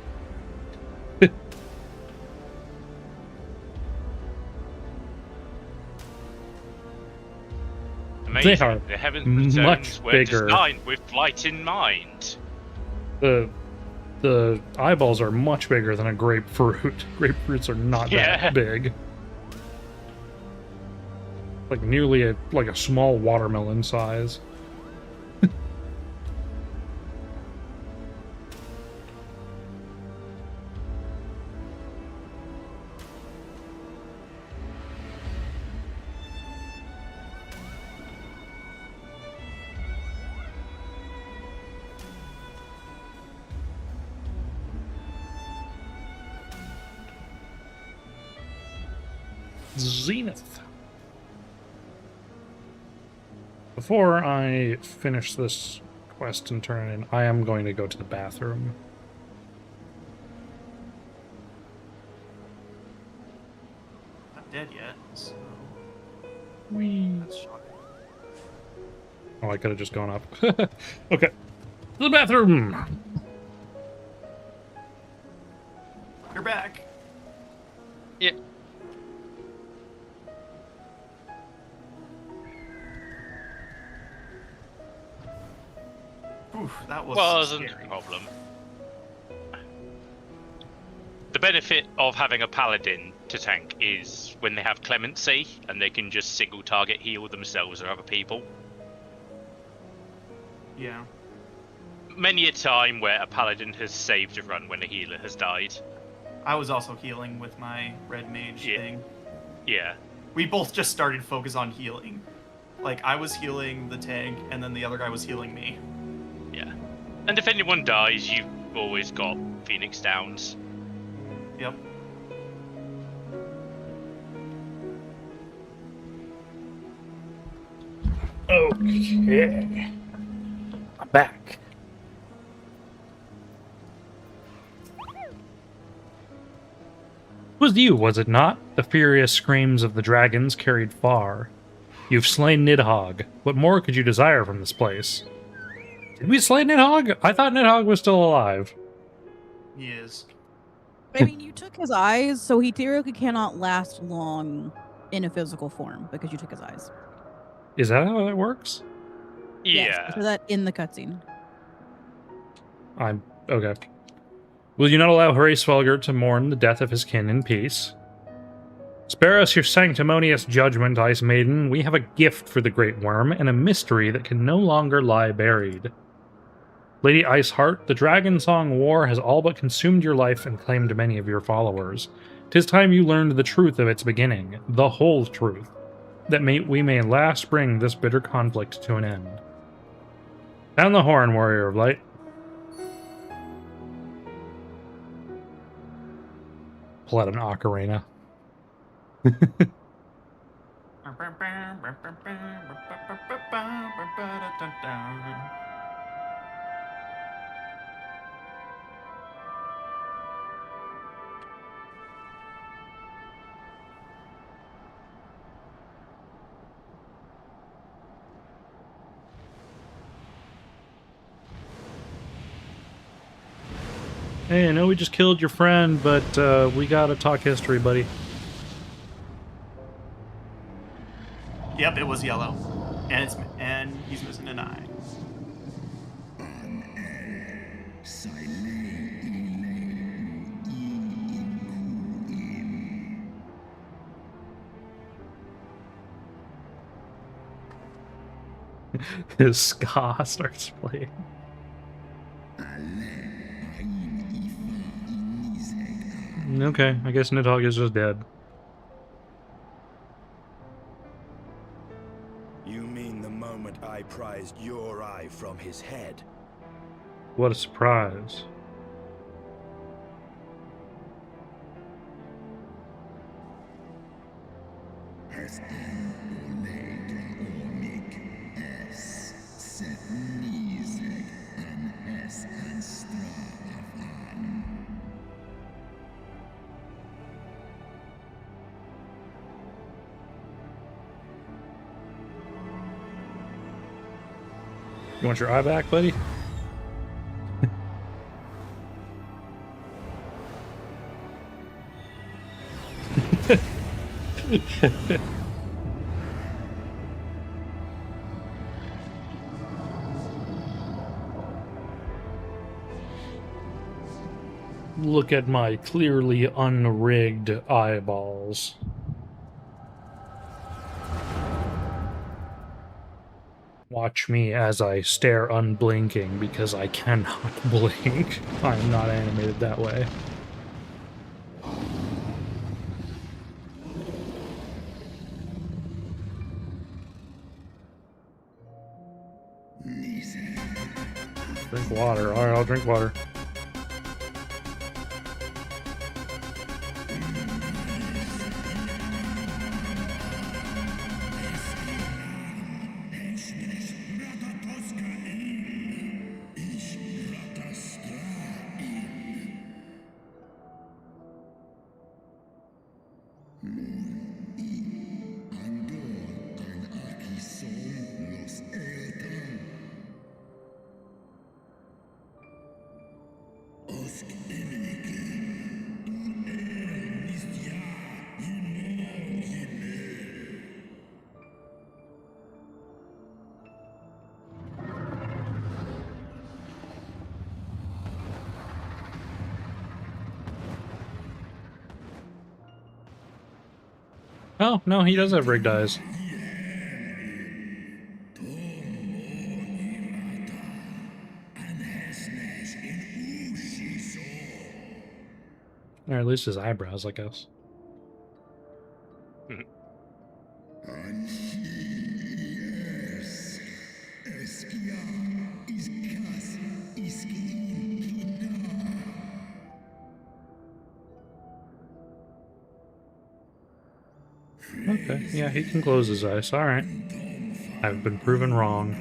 Amazing. They are The heavens much zones were bigger. designed with flight in mind. The eyeballs are much bigger than a grapefruit. Grapefruits are not Yeah. that big. Like nearly a small watermelon size. Zenith. Before I finish this quest and turn it in, I am going to go to the bathroom. dead yet, so Whee. that's shocking. Oh, I could have just gone up. Okay. To the bathroom! You're back. Yeah. Oof, that was Wasn't scary. a problem. The benefit of having a paladin to tank is when they have clemency and they can just single target heal themselves or other people. Yeah. Many a time where a paladin has saved a run when a healer has died. I was also healing with my red mage thing. Yeah. We both just started focus on healing. Like, I was healing the tank, and then the other guy was healing me. Yeah. And if anyone dies, you've always got Phoenix Downs. Yep. Okay. I'm back. It was you, was it not? The furious screams of the dragons carried far. You've slain Nidhogg. What more could you desire from this place? Did we slay Nidhogg? I thought Nidhogg was still alive. He is. I mean, you took his eyes, so he theoretically cannot last long in a physical form because you took his eyes. Is that how that works? Yeah. Yes, so that in the cutscene. I'm okay. Will you not allow Hraesvelgr to mourn the death of his kin in peace? Spare us your sanctimonious judgment, Ice Maiden. We have a gift for the Great Worm and a mystery that can no longer lie buried. Lady Iceheart, the Dragon Song War has all but consumed your life and claimed many of your followers. 'Tis time you learned the truth of its beginning, the whole truth, that we may last bring this bitter conflict to an end. Down the horn, Warrior of Light. Pull out an ocarina. Hey, I know we just killed your friend, but we gotta talk history, buddy. Yep, it was yellow. And he's missing an eye. His ska starts playing. Okay, I guess Nidhogg is just dead. You mean the moment I prized your eye from his head? What a surprise. You want your eye back, buddy? Look at my clearly unrigged eyeballs. Watch me as I stare unblinking because I cannot blink. I am not animated that way. Drink water. Alright, I'll drink water. Oh, no, he does have rigged eyes. Or at least his eyebrows, I guess. Okay, yeah, he can close his eyes. Alright. I've been proven wrong.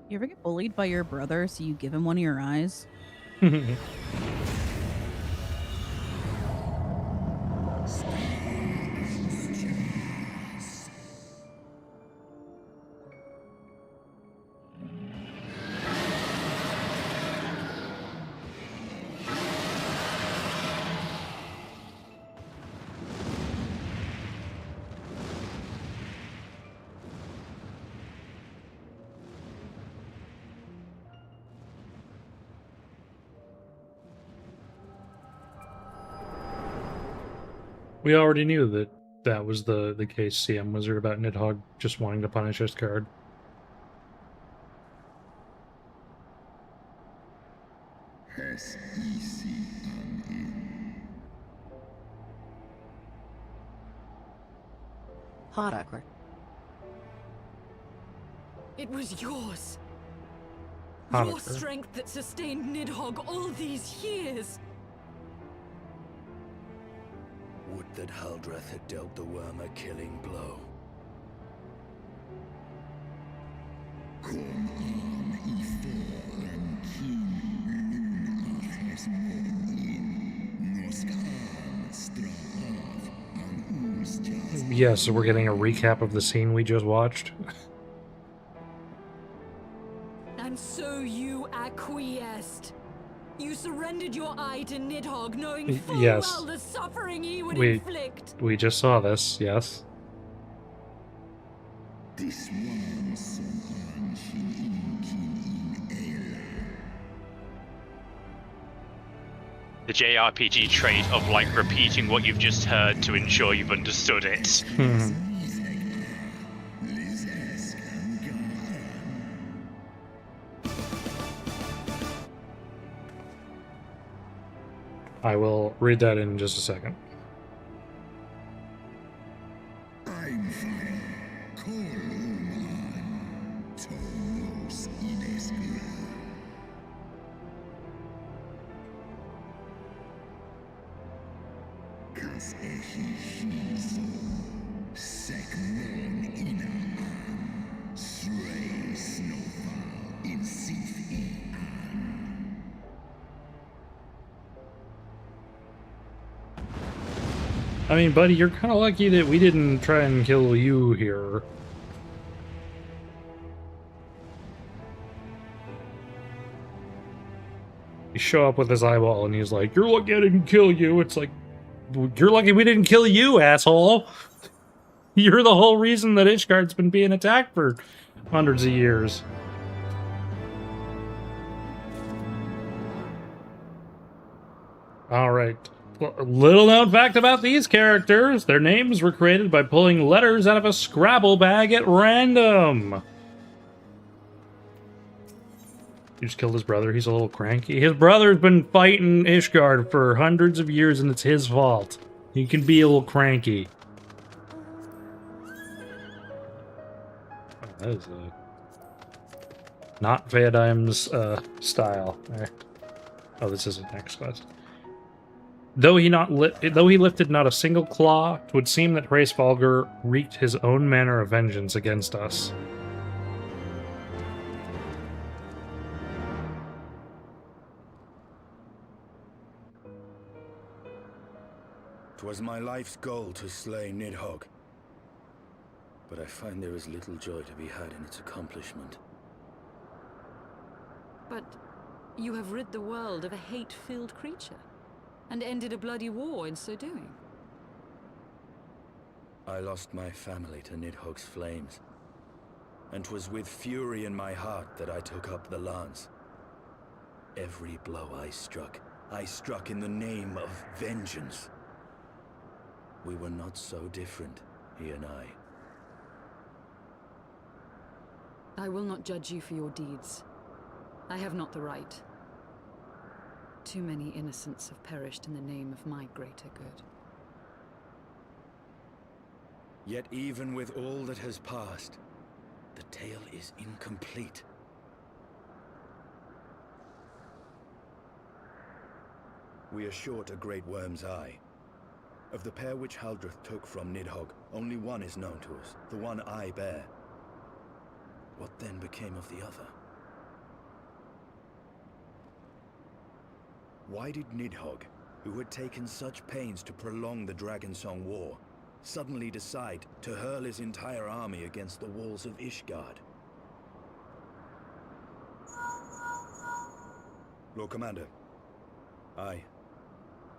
You ever get bullied by your brother, so you give him one of your eyes? We already knew that that was the case CM Wizard about Nidhogg just wanting to punish his card. Hodaker. It was yours. Hodaker. Your strength that sustained Nidhogg all these years. Would that Haldreth had dealt the worm a killing blow. Yeah, so we're getting a recap of the scene we just watched. And so you acquiesced. You surrendered your eye to Nidhogg, knowing full Yes. well the suffering he would We- inflict. We just saw this, yes. The JRPG trait of like repeating what you've just heard to ensure you've understood it. I will read that in just a second. I mean, buddy, you're kind of lucky that we didn't try and kill you here. You show up with his eyeball and he's like, "You're lucky I didn't kill you." It's like, you're lucky we didn't kill you, asshole. You're the whole reason that Ishgard's been being attacked for hundreds of years. Alright. Little known fact about these characters. Their names were created by pulling letters out of a Scrabble bag at random. He just killed his brother. He's a little cranky. His brother's been fighting Ishgard for hundreds of years and it's his fault. He can be a little cranky. Oh, that is a... Not Vadim's style. Oh, this isn't next quest. Though he lifted not a single claw, 'twould seem that Hraesvalgr wreaked his own manner of vengeance against us. 'Twas my life's goal to slay Nidhogg, but I find there is little joy to be had in its accomplishment. But you have rid the world of a hate-filled creature, and ended a bloody war in so doing. I lost my family to Nidhogg's flames, and 'twas with fury in my heart that I took up the lance. Every blow I struck in the name of vengeance. We were not so different, he and I. I will not judge you for your deeds. I have not the right. Too many innocents have perished in the name of my greater good. Yet even with all that has passed, the tale is incomplete. We are short a great worm's eye. Of the pair which Haldreth took from Nidhogg, only one is known to us, the one I bear. What then became of the other? Why did Nidhogg, who had taken such pains to prolong the Dragonsong War, suddenly decide to hurl his entire army against the walls of Ishgard? Lord Commander. Aye.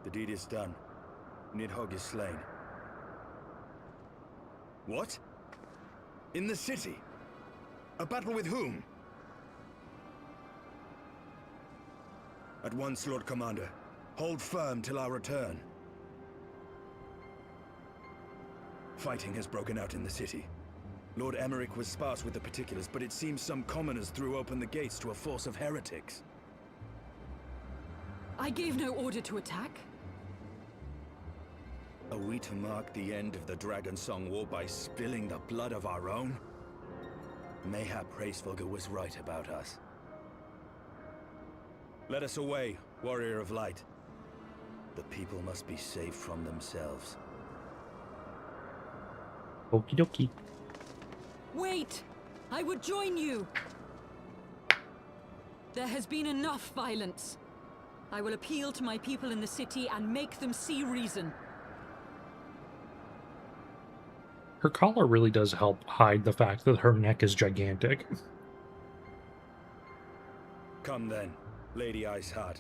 The deed is done. Nidhogg is slain. What? In the city? A battle with whom? At once, Lord Commander. Hold firm till our return. Fighting has broken out in the city. Lord Emmerich was sparse with the particulars, but it seems some commoners threw open the gates to a force of heretics. I gave no order to attack. Are we to mark the end of the Dragonsong War by spilling the blood of our own? Mayhap Hraesvalgr was right about us. Let us away, Warrior of Light. The people must be saved from themselves. Okie dokie. Wait! I would join you! There has been enough violence. I will appeal to my people in the city and make them see reason. Her collar really does help hide the fact that her neck is gigantic. Come then, Lady Iceheart.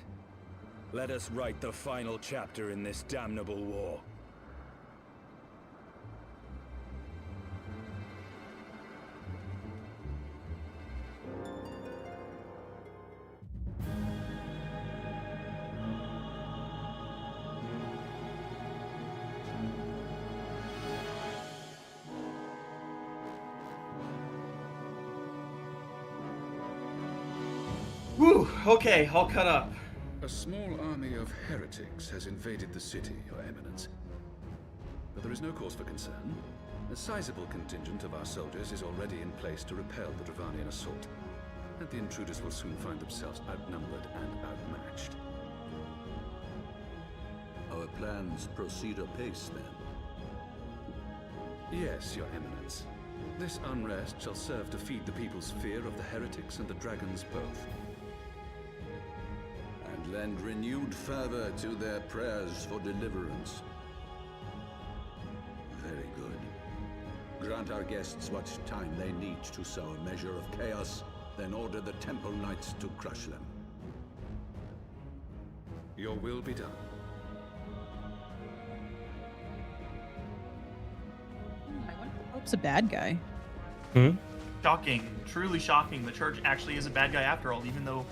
Let us write the final chapter in this damnable war. Whew, okay, all cut up. A small army of heretics has invaded the city, Your Eminence. But there is no cause for concern. A sizable contingent of our soldiers is already in place to repel the Dravanian assault, and the intruders will soon find themselves outnumbered and outmatched. Our plans proceed apace, then? Yes, Your Eminence. This unrest shall serve to feed the people's fear of the heretics and the dragons both. And lend renewed fervor to their prayers for deliverance. Very good. Grant our guests what time they need to sow a measure of chaos, then order the Temple Knights to crush them. Your will be done. I wonder if Pope's a bad guy. Shocking, truly shocking. The church actually is a bad guy after all, even though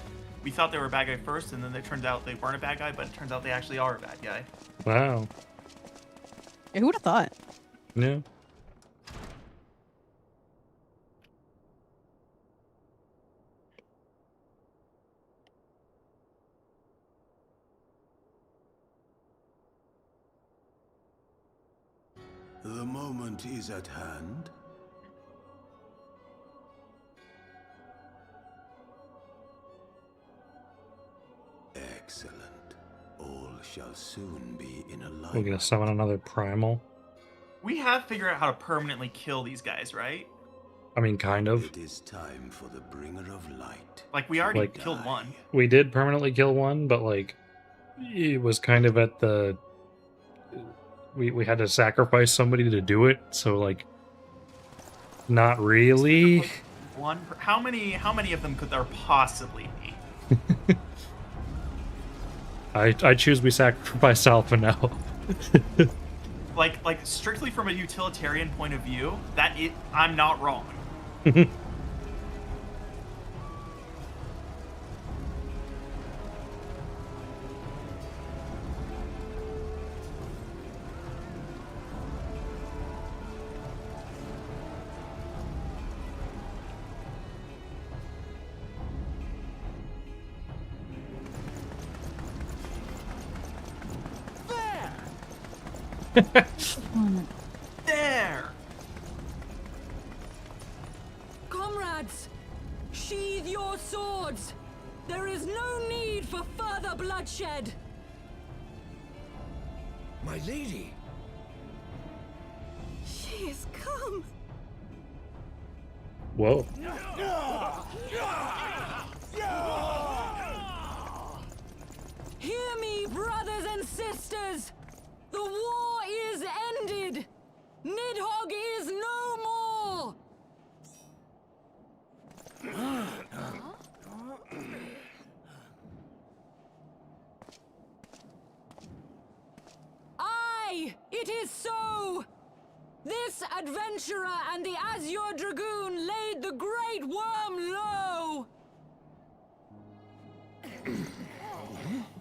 we thought they were a bad guy first, and then it turns out they weren't a bad guy, but it turns out they actually are a bad guy. Wow. Yeah, who would have thought? Yeah. The moment is at hand. Excellent. All shall soon be in alignment. We're gonna summon another primal. We have figured out how to permanently kill these guys, right? I mean, kind of. It is time for the bringer of light. Like, we already Like- killed one. We did permanently kill one, but like, it was kind of at the. We had to sacrifice somebody to do it, so like, not really. One. How many of them could there possibly be? I choose we sacrifice Alpha now. Like strictly from a utilitarian point of view, I'm not wrong. There! Comrades, sheathe your swords. There is no need for further bloodshed. My lady! She is come. Whoa. Hear me, brothers and sisters. The war is ended. Nidhogg is no more. Aye, it is so. This adventurer and the Azure Dragoon laid the great worm low.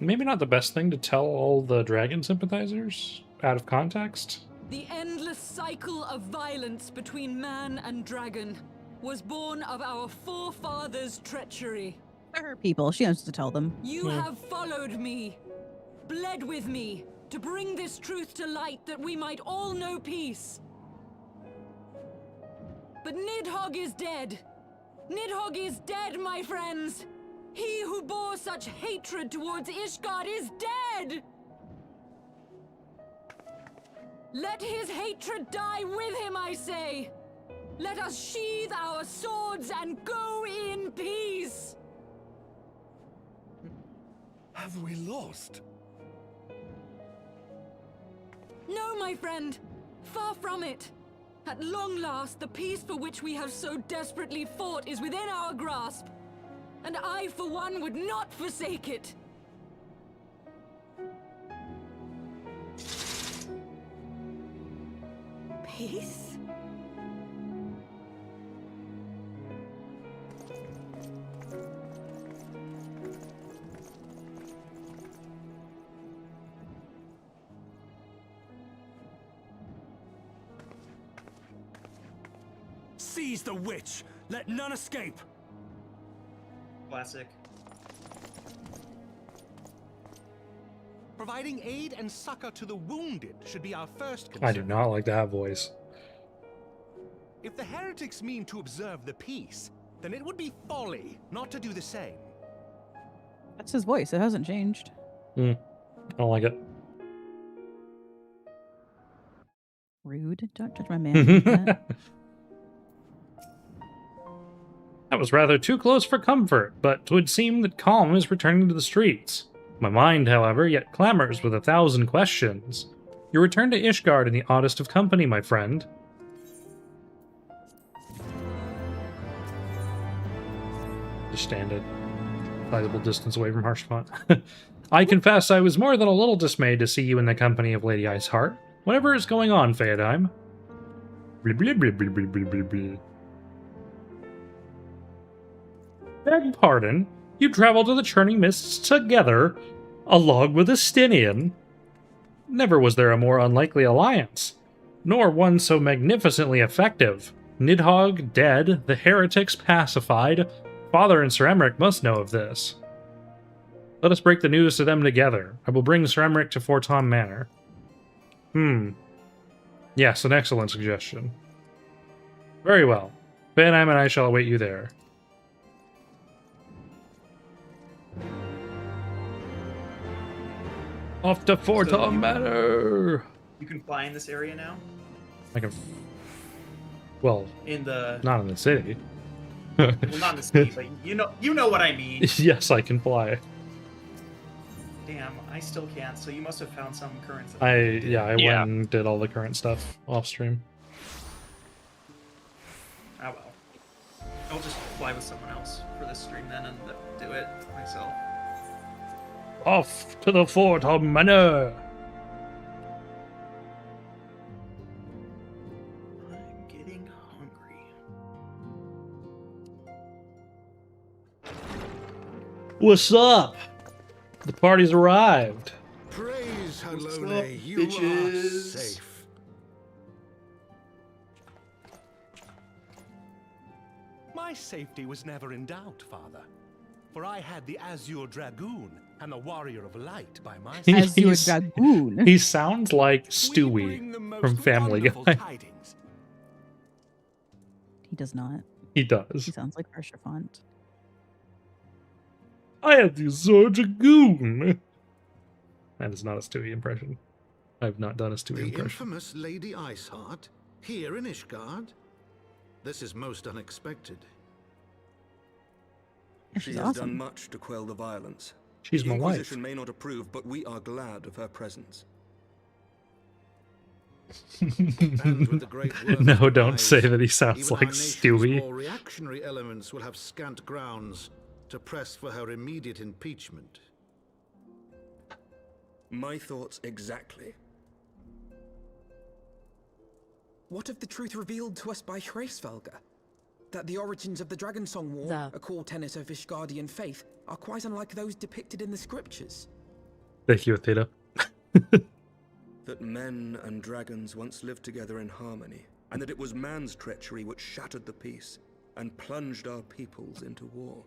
Maybe not the best thing to tell all the dragon sympathizers out of context. The endless cycle of violence between man and dragon was born of our forefathers' treachery. They're her people. She has to tell them. You have followed me, bled with me, to bring this truth to light that we might all know peace. But Nidhogg is dead. Nidhogg is dead, my friends. He who bore such hatred towards Ishgard is dead! Let his hatred die with him, I say! Let us sheathe our swords and go in peace! Have we lost? No, my friend. Far from it. At long last, the peace for which we have so desperately fought is within our grasp. And I, for one, would not forsake it. Peace? Seize the witch! Let none escape! Classic. Providing aid and succor to the wounded should be our first concern. I do not like that voice. If the heretics mean to observe the peace, then it would be folly not to do the same. That's his voice. It hasn't changed. I don't like it. Rude. Don't touch my man. like that. That was rather too close for comfort, but 'twould seem that calm is returning to the streets. My mind, however, yet clamors with 1,000 questions. You return to Ishgard in the oddest of company, my friend. Just stand a sizable distance away from Harshfont. I confess I was more than a little dismayed to see you in the company of Lady Iceheart. Whatever is going on, Theodime? Blah, blah, blah, blah, blah, blah, blah, blah. Beg pardon? You traveled to the Churning Mists together, along with Estinian? Never was there a more unlikely alliance, nor one so magnificently effective. Nidhogg dead, the heretics pacified. Father and Sir Emmerich must know of this. Let us break the news to them together. I will bring Sir Emmerich to Forton Manor. Yes, an excellent suggestion. Very well. Vanheim and I shall await you there. Off to Forton Manor! You can fly in this area now? I can... Well, In the... not in the city. Well, not in the city, but you know what I mean. Yes, I can fly. Damn, I still can't, so you must have found some currency. I went and did all the current stuff off stream. Oh well. I'll just fly with someone else for this stream then and do it myself. Off to the Forton Manor! I'm getting hungry. What's up? The party's arrived. Praise What's Halone, up, you bitches? are safe. My safety was never in doubt, Father. For I had the Azure Dragoon and the Warrior of Light by my side. Azure Dragoon. He sounds like We bring Stewie the most from Family wonderful Guy. tidings. He does not. He does. He sounds like Archifont. I have the Azure Dragoon. That is not a Stewie impression. I've not done a Stewie The impression. infamous Lady Iceheart, here in Ishgard? This is most unexpected. She She's has awesome. done much to quell the violence. She's the my wife. Inquisition may not approve, but we are glad of her presence. And with the great work No, of don't lies, say that he sounds even like our nation's Stewie. more reactionary elements will have scant grounds to press for her immediate impeachment. My thoughts exactly. What of the truth revealed to us by Hraesvelga? That the origins of the Dragon Song War, a core tenet of Ishgardian faith, are quite unlike those depicted in the scriptures. Thank you, Athena. That men and dragons once lived together in harmony, and that it was man's treachery which shattered the peace and plunged our peoples into war.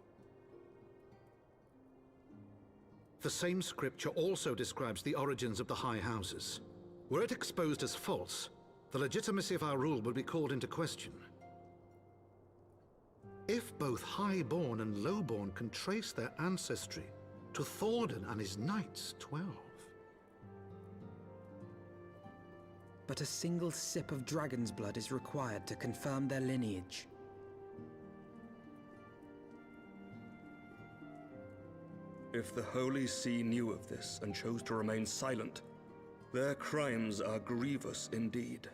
The same scripture also describes the origins of the High Houses. Were it exposed as false, the legitimacy of our rule would be called into question. If both Highborn and Lowborn can trace their ancestry to Thordan and his Knights 12. But a single sip of dragon's blood is required to confirm their lineage. If the Holy See knew of this and chose to remain silent, their crimes are grievous indeed.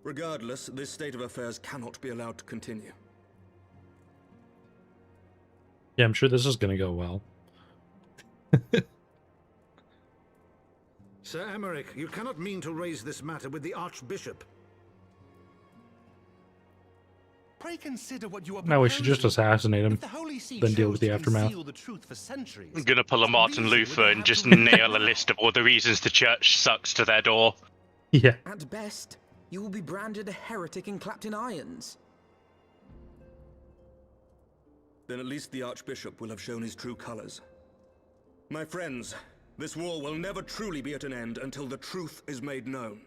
Regardless, this state of affairs cannot be allowed to continue. Yeah, I'm sure this is going to go well. Sir Emmerich, you cannot mean to raise this matter with the Archbishop. Pray consider what you are No, we should just proposing. assassinate him, If the Holy See then deal chose with the to aftermath. conceal the truth for centuries, I'm gonna pull a Martin reason would Luther they and have just to- nail a list of all the reasons the church sucks to their door. Yeah. At best, you will be branded a heretic and clapped in irons. Then at least the Archbishop will have shown his true colors. My friends, this war will never truly be at an end until the truth is made known.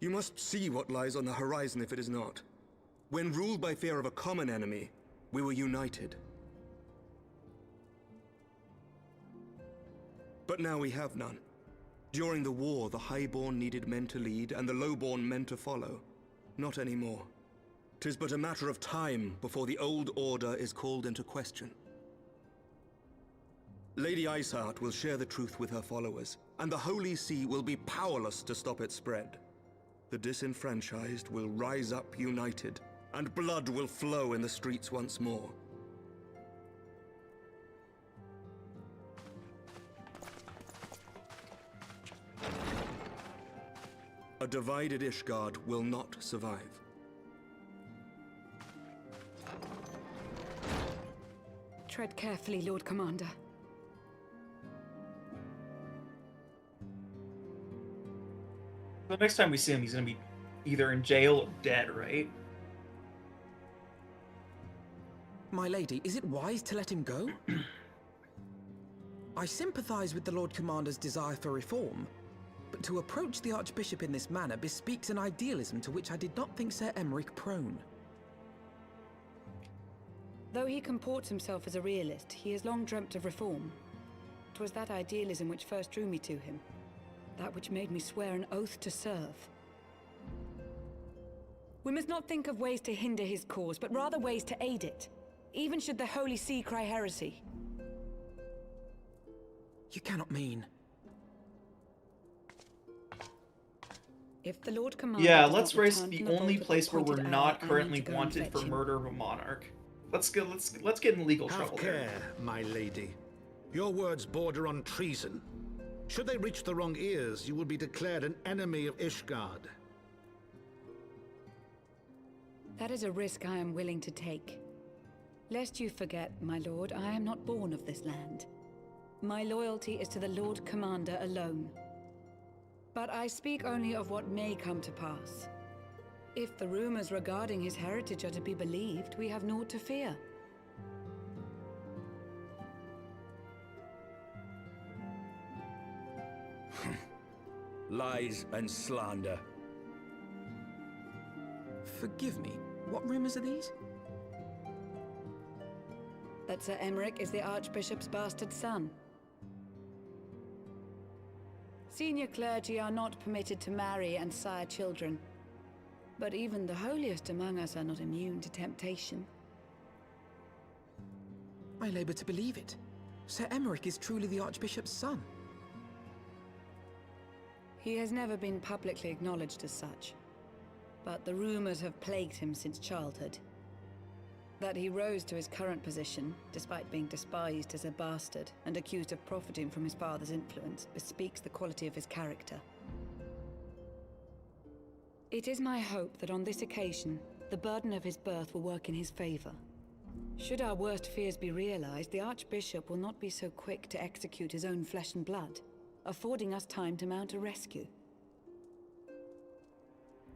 You must see what lies on the horizon if it is not. When ruled by fear of a common enemy, we were united. But now we have none. During the war, the Highborn needed men to lead, and the Lowborn men to follow. Not anymore. 'Tis but a matter of time before the old order is called into question. Lady Iceheart will share the truth with her followers, and the Holy See will be powerless to stop its spread. The disenfranchised will rise up united, and blood will flow in the streets once more. A divided Ishgard will not survive. Tread carefully, Lord Commander. The next time we see him, he's gonna be either in jail or dead, right? My lady, is it wise to let him go? I sympathize with the Lord Commander's desire for reform, but to approach the Archbishop in this manner bespeaks an idealism to which I did not think Sir Emmerich prone. Though he comports himself as a realist, he has long dreamt of reform. it was that idealism which first drew me to him. That which made me swear an oath to serve. We must not think of ways to hinder his cause, but rather ways to aid it. Even should the Holy See cry heresy. You cannot mean... If the Lord Commander Yeah, does let's not race return the from the only vault of place where we're appointed not hour, I currently need to go and wanted fetch for him. murder of a monarch. Let's go. Let's get in legal trouble Have there. care, my lady. Your words border on treason. Should they reach the wrong ears, you will be declared an enemy of Ishgard. That is a risk I am willing to take. Lest you forget, my lord, I am not born of this land. My loyalty is to the Lord Commander alone. But I speak only of what may come to pass. If the rumors regarding his heritage are to be believed, we have naught to fear. Lies and slander. Forgive me, what rumors are these? That Sir Emmerich is the Archbishop's bastard son. Senior clergy are not permitted to marry and sire children. But even the holiest among us are not immune to temptation. I labor to believe it. Sir Emmerich is truly the Archbishop's son. He has never been publicly acknowledged as such. But the rumors have plagued him since childhood. That he rose to his current position, despite being despised as a bastard and accused of profiting from his father's influence, bespeaks the quality of his character. It is my hope that on this occasion, the burden of his birth will work in his favor. Should our worst fears be realized, the Archbishop will not be so quick to execute his own flesh and blood, affording us time to mount a rescue.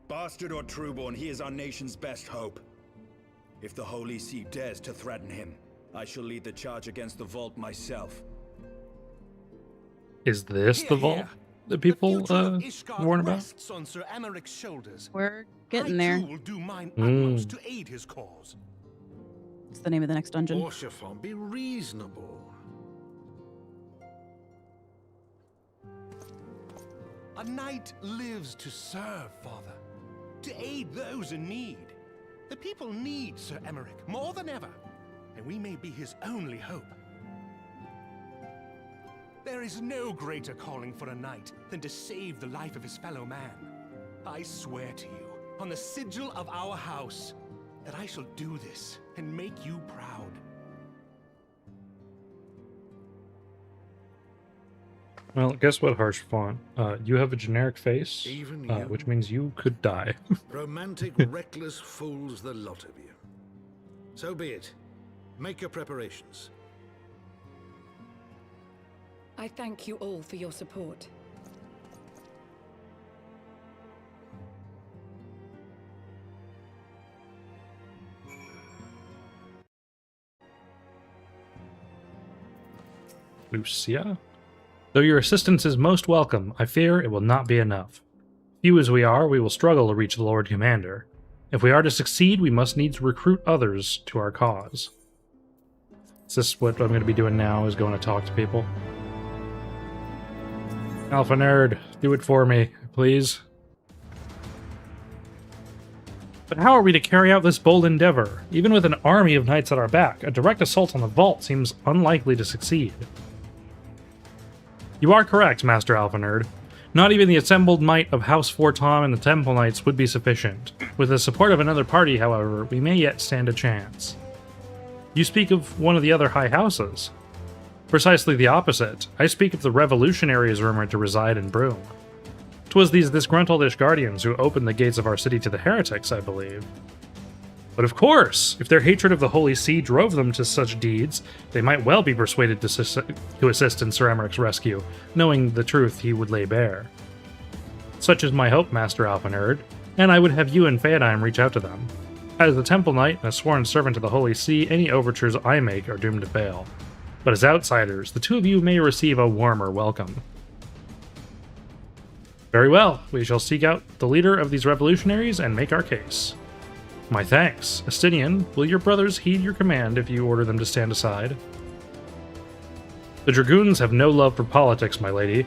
Bastard or trueborn, he is our nation's best hope. If the Holy See dares to threaten him, I shall lead the charge against the vault myself. Is this the vault that people warn about? Rests on Sir Emmerich's shoulders. We're getting there. I too will do mine utmost to aid his cause. It's the name of the next dungeon. Orshafon, be reasonable. A knight lives to serve, Father. To aid those in need. The people need Sir Emmerich more than ever, and we may be his only hope. There is no greater calling for a knight than to save the life of his fellow man. I swear to you, on the sigil of our house, that I shall do this and make you proud. Well, guess what, Harsh Font? You have a generic face, Even you? which means you could die. Romantic, reckless fools, the lot of you. So be it. Make your preparations. I thank you all for your support. Lucia? Though your assistance is most welcome, I fear it will not be enough. Few as we are, we will struggle to reach the Lord Commander. If we are to succeed, we must needs recruit others to our cause. Is this what I'm going to be doing now, is going to talk to people? Alpha Nerd, do it for me, please. But how are we to carry out this bold endeavor? Even with an army of knights at our back, a direct assault on the vault seems unlikely to succeed. You are correct, Master Alpha Nerd. Not even the assembled might of House Fortom and the Temple Knights would be sufficient. With the support of another party, however, we may yet stand a chance. You speak of one of the other high houses. Precisely the opposite. I speak of the revolutionaries rumored to reside in Broome. 'Twas these disgruntled Ishgardians who opened the gates of our city to the heretics, I believe. But of course, if their hatred of the Holy See drove them to such deeds, they might well be persuaded to assist in Sir Emmerich's rescue, knowing the truth he would lay bare. Such is my hope, Master Alpha Nerd, and I would have you and Phaedime reach out to them. As the Temple Knight and a sworn servant of the Holy See, any overtures I make are doomed to fail. But as outsiders, the two of you may receive a warmer welcome. Very well, we shall seek out the leader of these revolutionaries and make our case. My thanks. Estinian, will your brothers heed your command if you order them to stand aside? The Dragoons have no love for politics, my lady.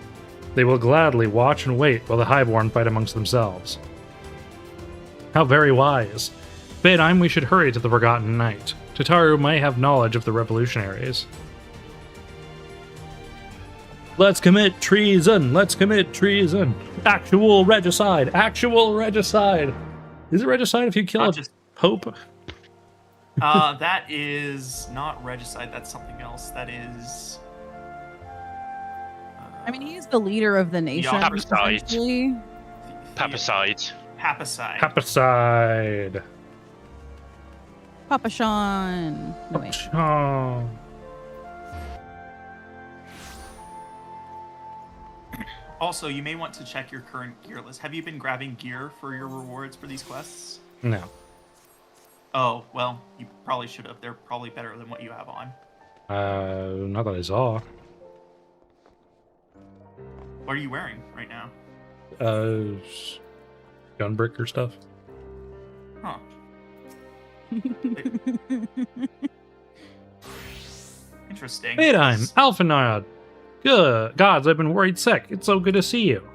They will gladly watch and wait while the Highborn fight amongst themselves. How very wise. Bedtime, we should hurry to the Forgotten Night. Tataru may have knowledge of the revolutionaries. Let's commit treason! Let's commit treason! Actual regicide! Actual regicide! Is it regicide if you kill a pope? That is not regicide, that's something else. That is... I mean, he's the leader of the nation. essentially. Papicide. Papicide. Papicide. Papa Sean. No, wait. Sean. Also, you may want to check your current gear list. Have you been grabbing gear for your rewards for these quests? No. Oh, well, you probably should have. They're probably better than what you have on. Not that I saw. What are you wearing right now? Gunbreaker stuff. Huh. Interesting. Bedtime, Alphanod. Good gods, I've been worried sick. It's so good to see you.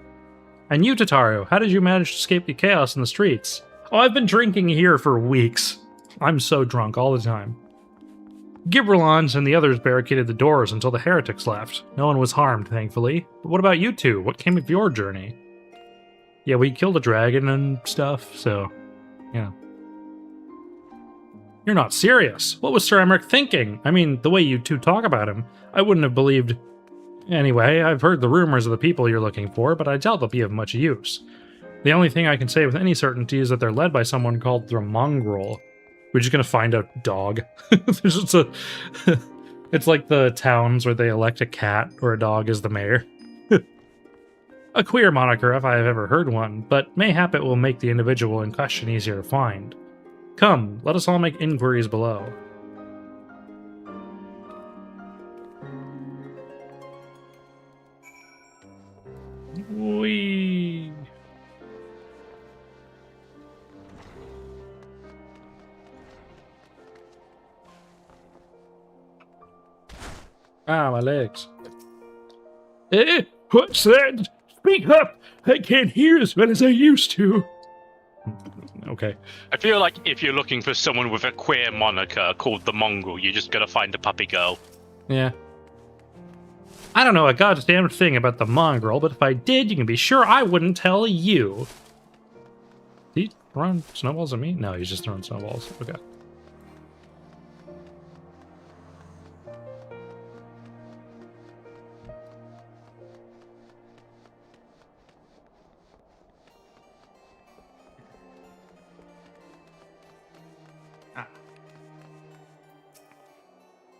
And you, Tataru, how did you manage to escape the chaos in the streets? Oh, I've been drinking here for weeks. I'm so drunk all the time. Gibralons and the others barricaded the doors until the heretics left. No one was harmed, thankfully. But what about you two? What came of your journey? Yeah, we killed a dragon and stuff, so... yeah. You're not serious. What was Sir Emmerich thinking? I mean, the way you two talk about him, I wouldn't have believed... Anyway, I've heard the rumors of the people you're looking for, but I doubt they'll be of much use. The only thing I can say with any certainty is that they're led by someone called the Mongrel. We're just gonna find a dog. There's just a... It's like the towns where they elect a cat or a dog as the mayor. A queer moniker if I have ever heard one, but mayhap it will make the individual in question easier to find. Come, let us all make inquiries below. Whee! Ah, my legs. Eh? What's that? Speak up! I can't hear as well as I used to. Okay. I feel like if you're looking for someone with a queer moniker called the Mongrel, you're just gonna find a puppy girl. Yeah. I don't know a goddamn thing about the Mongrel, but if I did, you can be sure I wouldn't tell you. Did he throw snowballs at me? No, he's just throwing snowballs. Okay.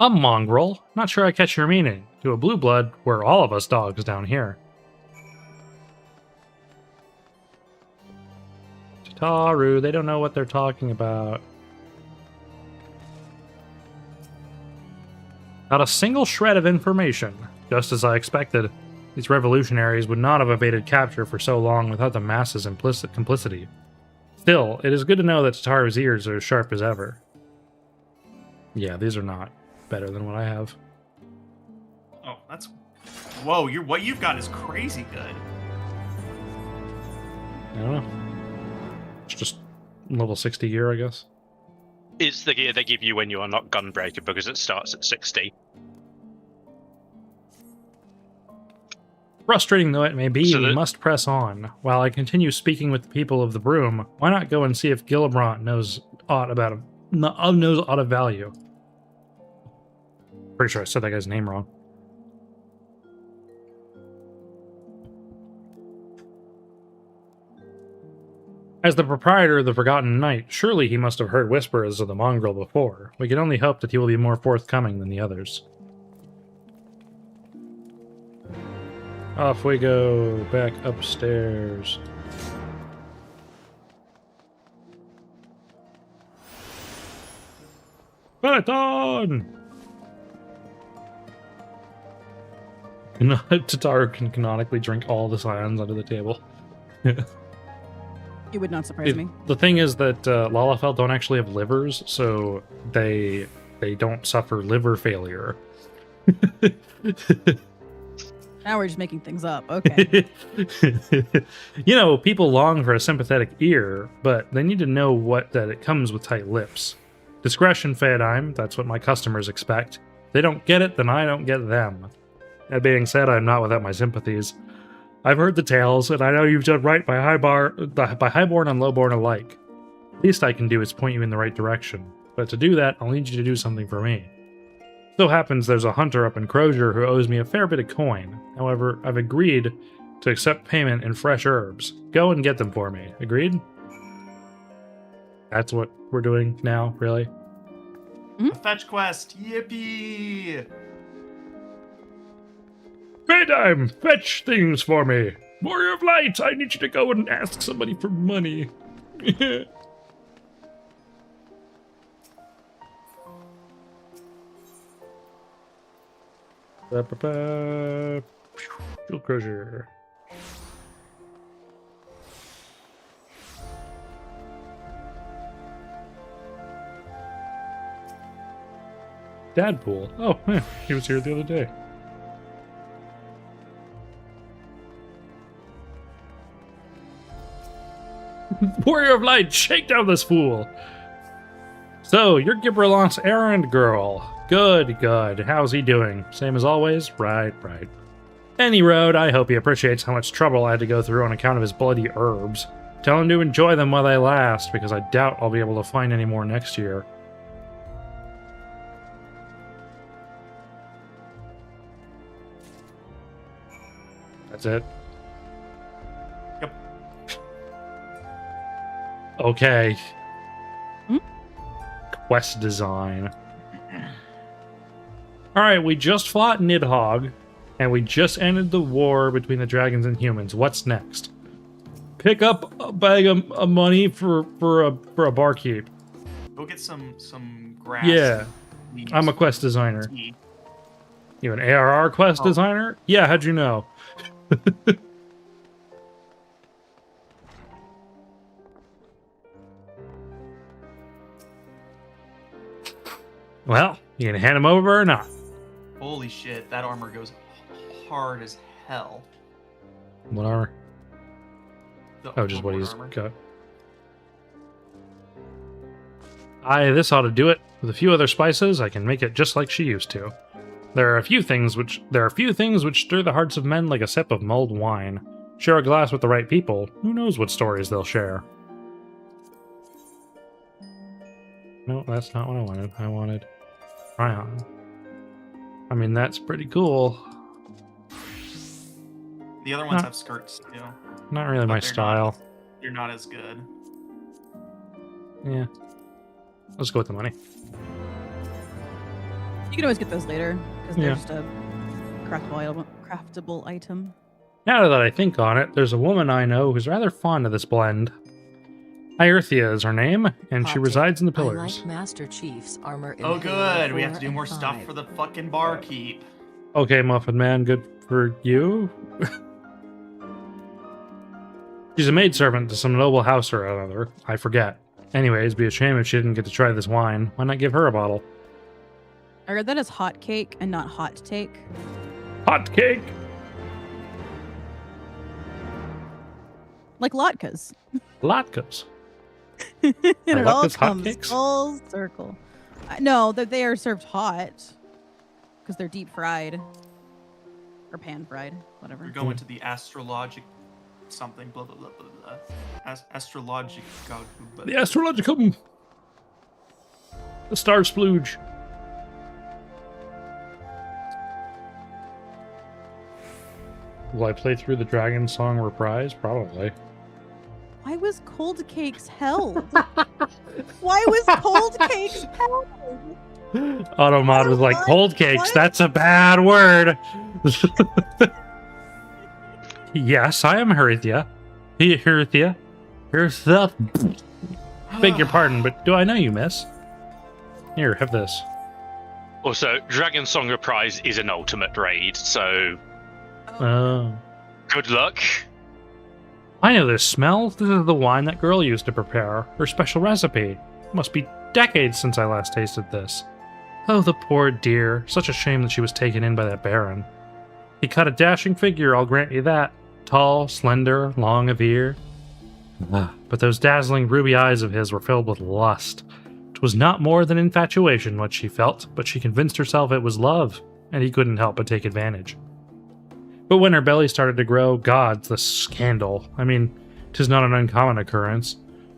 A mongrel? Not sure I catch your meaning. To a blue blood, we're all of us dogs down here. Tataru, they don't know what they're talking about. Not a single shred of information. Just as I expected. These revolutionaries would not have evaded capture for so long without the masses' implicit complicity. Still, it is good to know that Tataru's ears are as sharp as ever. Yeah, these are not better than what I have. Oh, that's... Whoa, what you've got is crazy good. I don't know. It's just level 60 gear, I guess. It's the gear they give you when you unlock Gunbreaker because it starts at 60. Frustrating though it may be, So we must press on. While I continue speaking with the people of the Broom, why not go and see if Gillibrand knows aught about him? Knows aught of value. Pretty sure I said that guy's name wrong. As the proprietor of the Forgotten Night, surely he must have heard whispers of the mongrel before. We can only hope that he will be more forthcoming than the others. Off we go, back upstairs. Marathon! Tataru can canonically drink all the scions under the table. It would not surprise me. The thing is that Lalafell don't actually have livers, so they don't suffer liver failure. Now we're just making things up. Okay. You know, people long for a sympathetic ear, but they need to know that it comes with tight lips. Discretion, Feodime, that's what my customers expect. If they don't get it, then I don't get them. That being said, I'm not without my sympathies. I've heard the tales, and I know you've done right by highborn and lowborn alike. Least I can do is point you in the right direction, but to do that, I'll need you to do something for me. So happens there's a hunter up in Crozier who owes me a fair bit of coin. However, I've agreed to accept payment in fresh herbs. Go and get them for me. Agreed? That's what we're doing now, really? A fetch quest. Yippee! Feodime, fetch things for me. Warrior of Light, I need you to go and ask somebody for money. Jill Crozier. Dadpool. Oh, yeah, he was here the other day. Warrior of Light, shake down this fool! So, you're Gibralant's errand girl. Good, good. How's he doing? Same as always? Right. Any road, I hope he appreciates how much trouble I had to go through on account of his bloody herbs. Tell him to enjoy them while they last, because I doubt I'll be able to find any more next year. That's it? Yep. Okay. Quest design. Alright, we just fought Nidhogg, and we just ended the war between the dragons and humans. What's next? Pick up a bag of money for a barkeep. Go get some grass. Yeah. I'm a quest designer. You an ARR quest designer? Yeah, how'd you know? Well, you gonna hand him over or not? Holy shit, that armor goes hard as hell. What armor? The just what he's armor. got. This ought to do it. With a few other spices, I can make it just like she used to. There are a few things which stir the hearts of men like a sip of mulled wine. Share a glass with the right people, who knows what stories they'll share. No, that's not what I wanted. I wanted Tryon. I mean, that's pretty cool. The other ones have skirts too. Not really my style. They're not as good. Yeah. Let's go with the money. You can always get those later, because they're Yeah. just a craftable item. Now that I think on it, there's a woman I know who's rather fond of this blend. Iarthia is her name, and she resides in the Pillars. I like Master Chief's armor. Oh, good. We have to do more stuff for the fucking barkeep. Okay, Muffin Man, good for you. She's a maidservant to some noble house or another. I forget. Anyways, it'd be a shame if she didn't get to try this wine. Why not give her a bottle? I read that as hot cake and not hot take. Hot cake! Like latkes. Latkes. And it all latkes comes hotcakes? full circle. No, that they are served hot. Because they're deep fried. Or pan fried. Whatever. We're going to the astrologic something, blah, blah, blah, blah, blah. Astrologic. The Astrologicum! The Star Splooge. Will I play through the Dragon Song Reprise? Probably. Why was cold cakes held? Why was cold cakes held? Automod was like, cold cakes, that's a bad word. Yes, I am Herithia. Herithia. Beg your pardon, but do I know you, miss? Here, have this. Also, Dragon Song Reprise is an ultimate raid, so Oh. good luck. I know this smell. This is the wine that girl used to prepare. Her special recipe. Must be decades since I last tasted this. Oh, the poor dear. Such a shame that she was taken in by that baron. He cut a dashing figure, I'll grant you that. Tall, slender, long of ear. But those dazzling ruby eyes of his were filled with lust. 'Twas not more than infatuation what she felt, but she convinced herself it was love, and he couldn't help but take advantage. But when her belly started to grow, gods, the scandal. I mean, 'tis not an uncommon occurrence,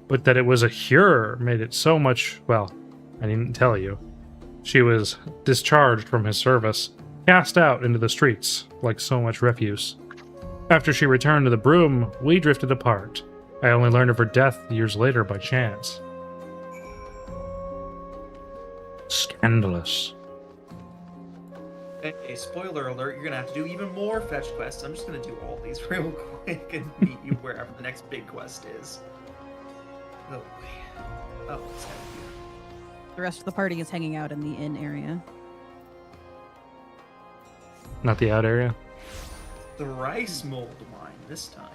but that it was a Hure made it so much, well, I needn't tell you. She was discharged from his service, cast out into the streets like so much refuse. After she returned to the broom, we drifted apart. I only learned of her death years later by chance. Scandalous. Okay, spoiler alert, you're gonna have to do even more fetch quests. I'm just gonna do all these real quick and meet you wherever the next big quest is. Oh, it's gotta be. The rest of the party is hanging out in the inn area. Not the out area? The rice mold mine this time.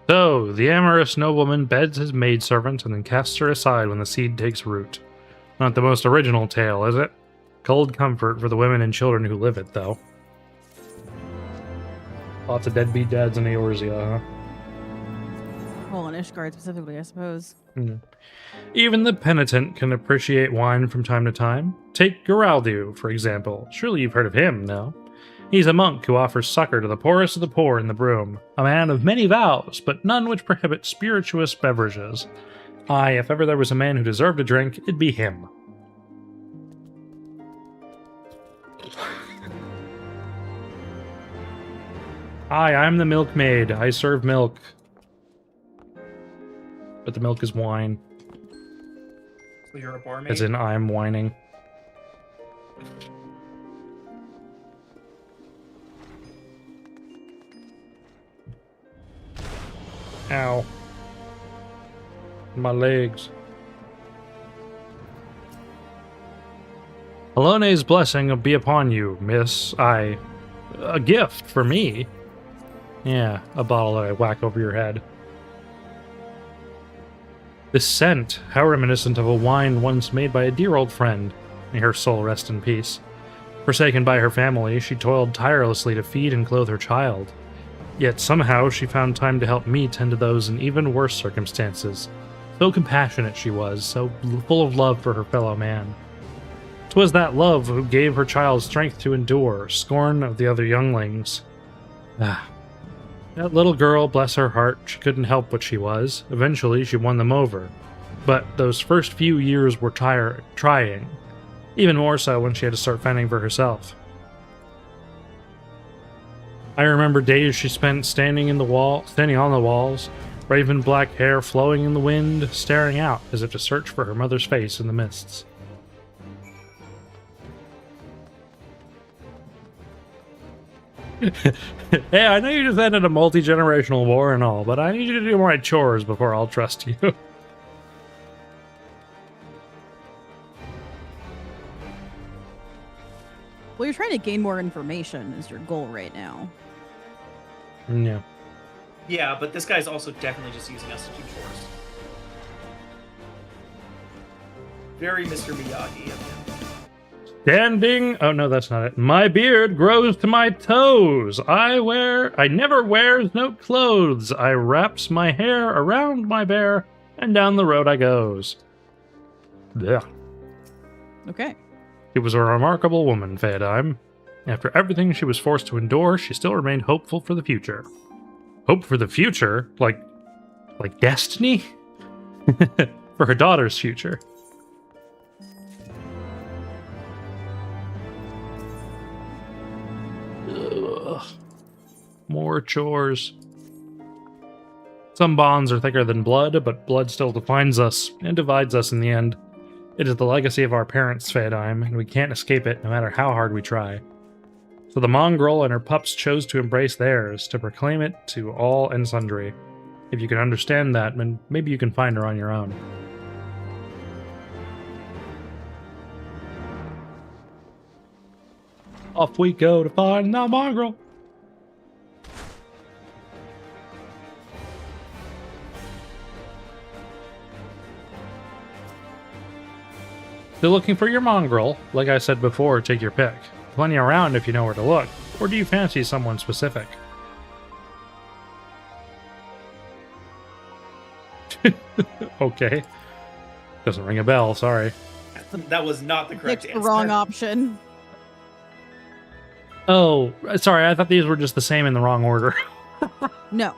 So, the amorous nobleman beds his maidservant and then casts her aside when the seed takes root. Not the most original tale, is it? Cold comfort for the women and children who live it, though. Lots of deadbeat dads in Eorzea, huh? Well, in Ishgard specifically, I suppose. Even the penitent can appreciate wine from time to time. Take Geraldu, for example. Surely you've heard of him, no? He's a monk who offers succor to the poorest of the poor in the broom. A man of many vows, but none which prohibit spirituous beverages. Aye, if ever there was a man who deserved a drink, it'd be him. Hi, I'm the milkmaid. I serve milk. But the milk is wine. So you're a barmaid? As in, I'm whining. Ow. My legs. Alone's blessing be upon you, miss. A gift for me. Yeah, a bottle that I whack over your head. This scent, how reminiscent of a wine once made by a dear old friend. May her soul rest in peace. Forsaken by her family, she toiled tirelessly to feed and clothe her child. Yet somehow she found time to help me tend to those in even worse circumstances. So compassionate she was, so full of love for her fellow man. 'Twas that love who gave her child strength to endure, scorn of the other younglings. That little girl, bless her heart, she couldn't help what she was. Eventually she won them over. But those first few years were trying. Even more so when she had to start fending for herself. I remember days she spent standing on the walls, raven black hair flowing in the wind, staring out as if to search for her mother's face in the mists. Hey, I know you just ended a multi-generational war and all, but I need you to do my chores before I'll trust you. Well, you're trying to gain more information is your goal right now. Yeah. Yeah, but this guy's also definitely just using us to do chores. Very Mr. Miyagi of him. Standing... Oh, no, that's not it. My beard grows to my toes. I never wears no clothes. I wraps my hair around my bear, and down the road I goes. Yeah. Okay. She was a remarkable woman, Feodime. After everything she was forced to endure, she still remained hopeful for the future. Hope for the future? Like destiny? For her daughter's future. Ugh. More chores. Some bonds are thicker than blood, but blood still defines us and divides us in the end. It is the legacy of our parents, Feodime, and we can't escape it no matter how hard we try. So the mongrel and her pups chose to embrace theirs, to proclaim it to all and sundry. If you can understand that, then maybe you can find her on your own. Off we go to find the mongrel. Still looking for your mongrel? Like I said before, take your pick. Plenty around if you know where to look. Or do you fancy someone specific? Okay. Doesn't ring a bell, sorry. That was not the correct Picked answer. the wrong option. Oh, sorry, I thought these were just the same in the wrong order. No.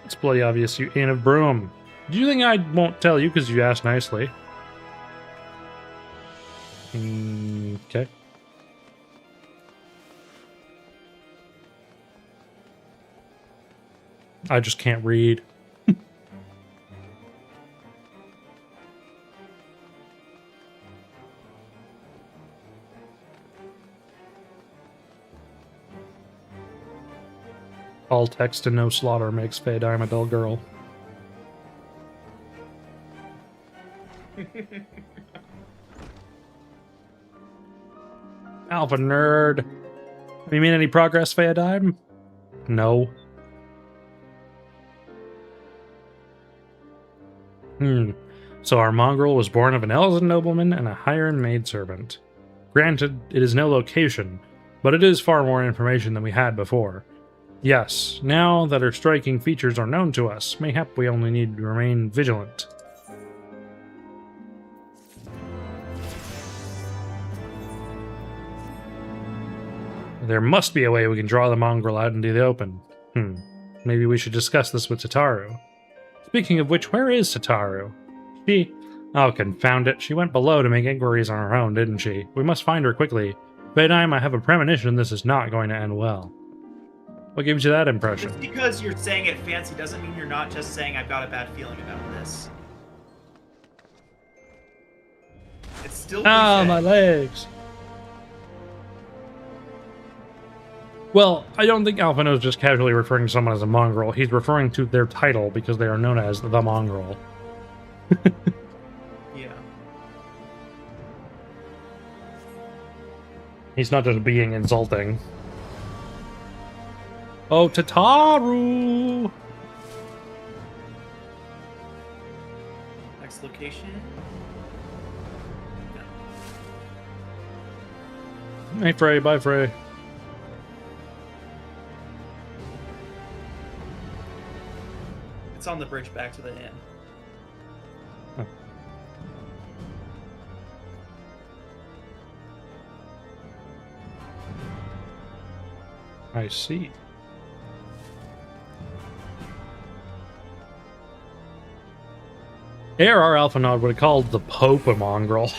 It's bloody obvious, you ain't of broom. Do you think I won't tell you because you asked nicely? Okay. I just can't read. All text and no slaughter makes Faye Dime a dull girl. Alpha nerd. Have you made any progress, Faye Dime? No. So our mongrel was born of an Elzen nobleman and a hired maidservant. Granted, it is no location, but it is far more information than we had before. Yes, now that her striking features are known to us, mayhap we only need to remain vigilant. There must be a way we can draw the mongrel out into the open. Maybe we should discuss this with Tataru. Speaking of which, where is Tataru? Oh, confound it. She went below to make inquiries on her own, didn't she? We must find her quickly. Bedtime, I have a premonition this is not going to end well. What gives you that impression? Just because you're saying it fancy doesn't mean you're not just saying I've got a bad feeling about this. It's still Ah, my legs! Well, I don't think Alphino is just casually referring to someone as a mongrel. He's referring to their title because they are known as the mongrel. Yeah. He's not just being insulting. Oh, Tataru! Next location. Hey, Frey. Bye, Frey. It's on the bridge back to the inn. Oh. I see. Here, our Alphanod would have called the Pope a mongrel.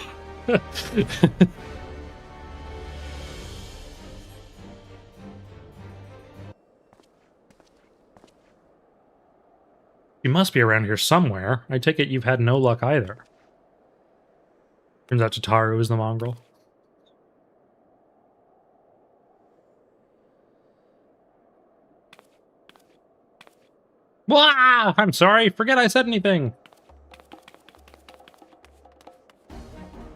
You must be around here somewhere. I take it you've had no luck either. Turns out Tataru is the mongrel. Wah! I'm sorry. Forget I said anything.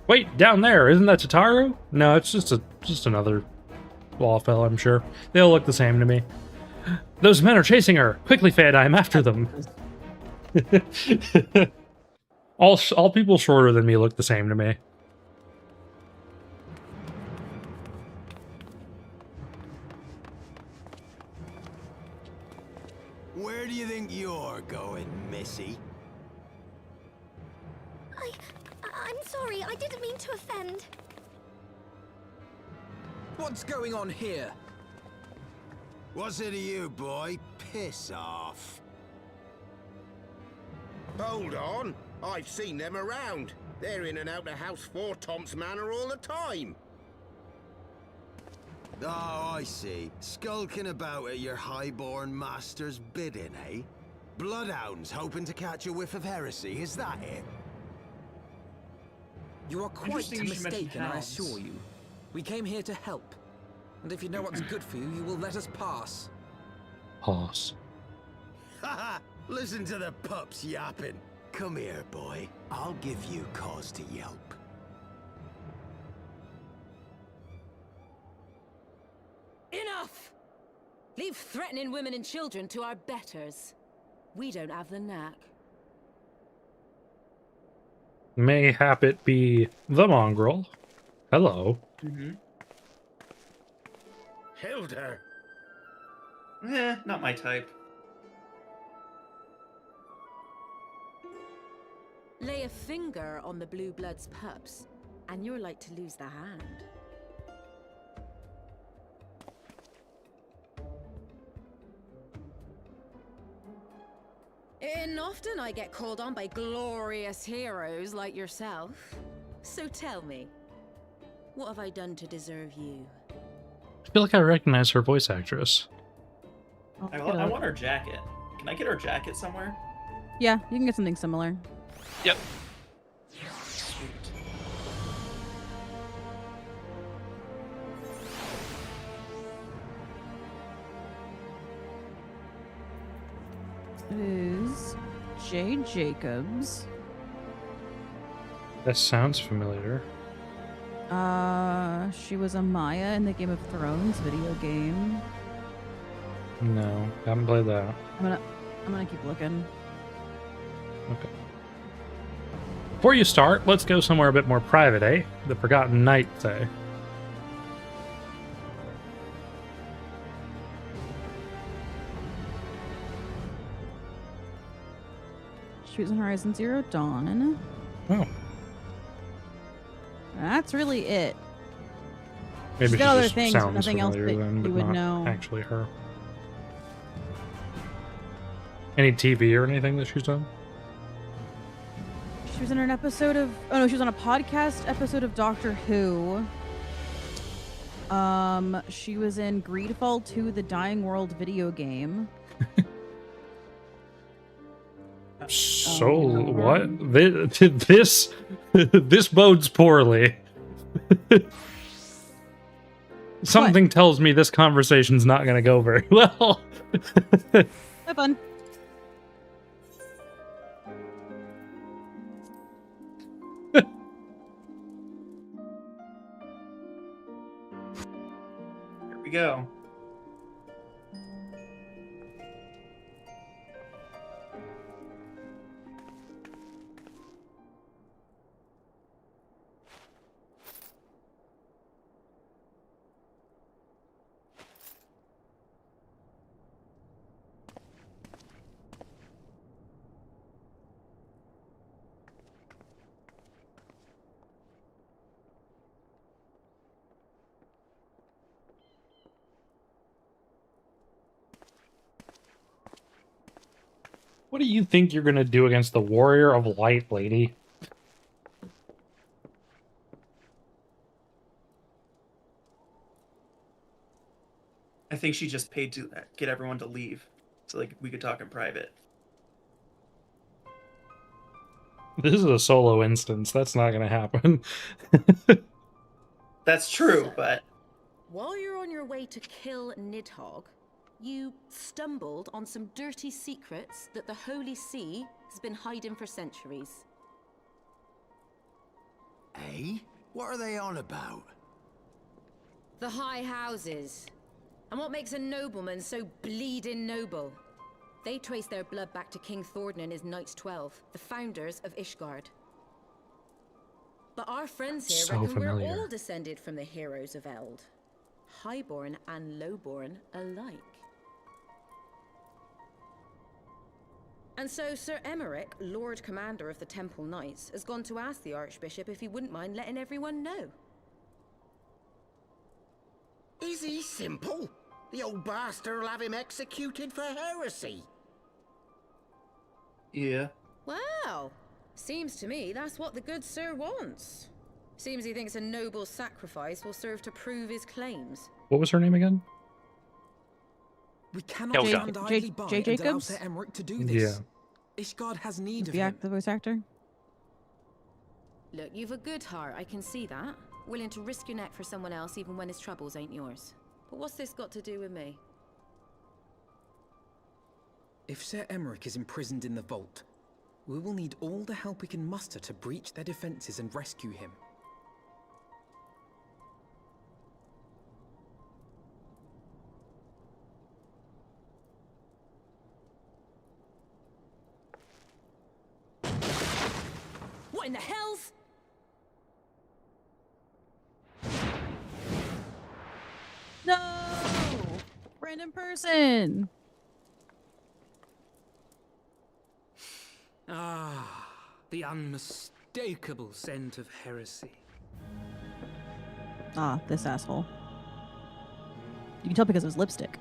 Wait, down there. Isn't that Tataru? No, it's just another wallfell, I'm sure. They all look the same to me. Those men are chasing her. Quickly, Fad, I'm after them. all people shorter than me look the same to me. Where do you think you're going, Missy? I'm sorry, I didn't mean to offend. What's going on here? What's it to you, boy? Piss off. Hold on. I've seen them around. They're in and out of House 4 Tom's Manor all the time. Oh, I see. Skulking about at your highborn master's bidding, eh? Bloodhounds hoping to catch a whiff of heresy, is that it? You are quite mistaken, I assure you. We came here to help. And if you know what's good for you, you will let us pass. Pass. Haha! Listen to the pups yapping. Come here, boy. I'll give you cause to yelp. Enough! Leave threatening women and children to our betters. We don't have the knack. Mayhap it be the mongrel. Hello. Mm-hmm. Hilda! Not my type. Lay a finger on the blue blood's pups, and you're like to lose the hand. And often I get called on by glorious heroes like yourself. So tell me, what have I done to deserve you? I feel like I recognize her voice actress. I want her jacket. Can I get her jacket somewhere? Yeah, you can get something similar. Yep. Sweet. It is Jay Jacobs. That sounds familiar. She was a Maya in the Game of Thrones video game. No, haven't played that. I'm gonna keep looking. Okay. Before you start, let's go somewhere a bit more private, eh? The Forgotten Knights, eh? She was in Horizon Zero Dawn. Oh. That's really it. Maybe She's she got other just things, but sounds nothing else familiar that then, you but would not know. actually her. Any TV or anything that she's done? She was in an episode of... Oh, no, she was on a podcast episode of Doctor Who. She was in Greedfall 2, the Dying World video game. So, what? This bodes poorly. Something tells me this conversation's not going to go very well. Have fun. Here we go. What do you think you're going to do against the Warrior of Light, lady? I think she just paid to get everyone to leave, so like we could talk in private. This is a solo instance. That's not going to happen. That's true, but While you're on your way to kill Nidhogg, you stumbled on some dirty secrets that the Holy See has been hiding for centuries. Eh? What are they on about? The High Houses. And what makes a nobleman so bleeding noble? They trace their blood back to King Thornton and his Knights 12, the founders of Ishgard. But our friends here So reckon familiar. we're all descended from the heroes of Eld. Highborn and lowborn alike. And so Sir Emmerich, Lord Commander of the Temple Knights, has gone to ask the Archbishop if he wouldn't mind letting everyone know. Is he simple? The old bastard will have him executed for heresy. yeah. Well, seems to me that's what the good sir wants. Seems he thinks a noble sacrifice will serve to prove his claims. What was her name again? We cannot Helga. stand idly by Jay and allow Jacobs? Sir Emmerich to do this. Yeah. Ishgard has need of The him. the voice actor. Look, you've a good heart, I can see that. Willing to risk your neck for someone else even when his troubles ain't yours. But what's this got to do with me? If Sir Emmerich is imprisoned in the vault, we will need all the help we can muster to breach their defenses and rescue him. in the hells? No! Random person! Ah, the unmistakable scent of heresy. Ah, this asshole. You can tell because of his lipstick.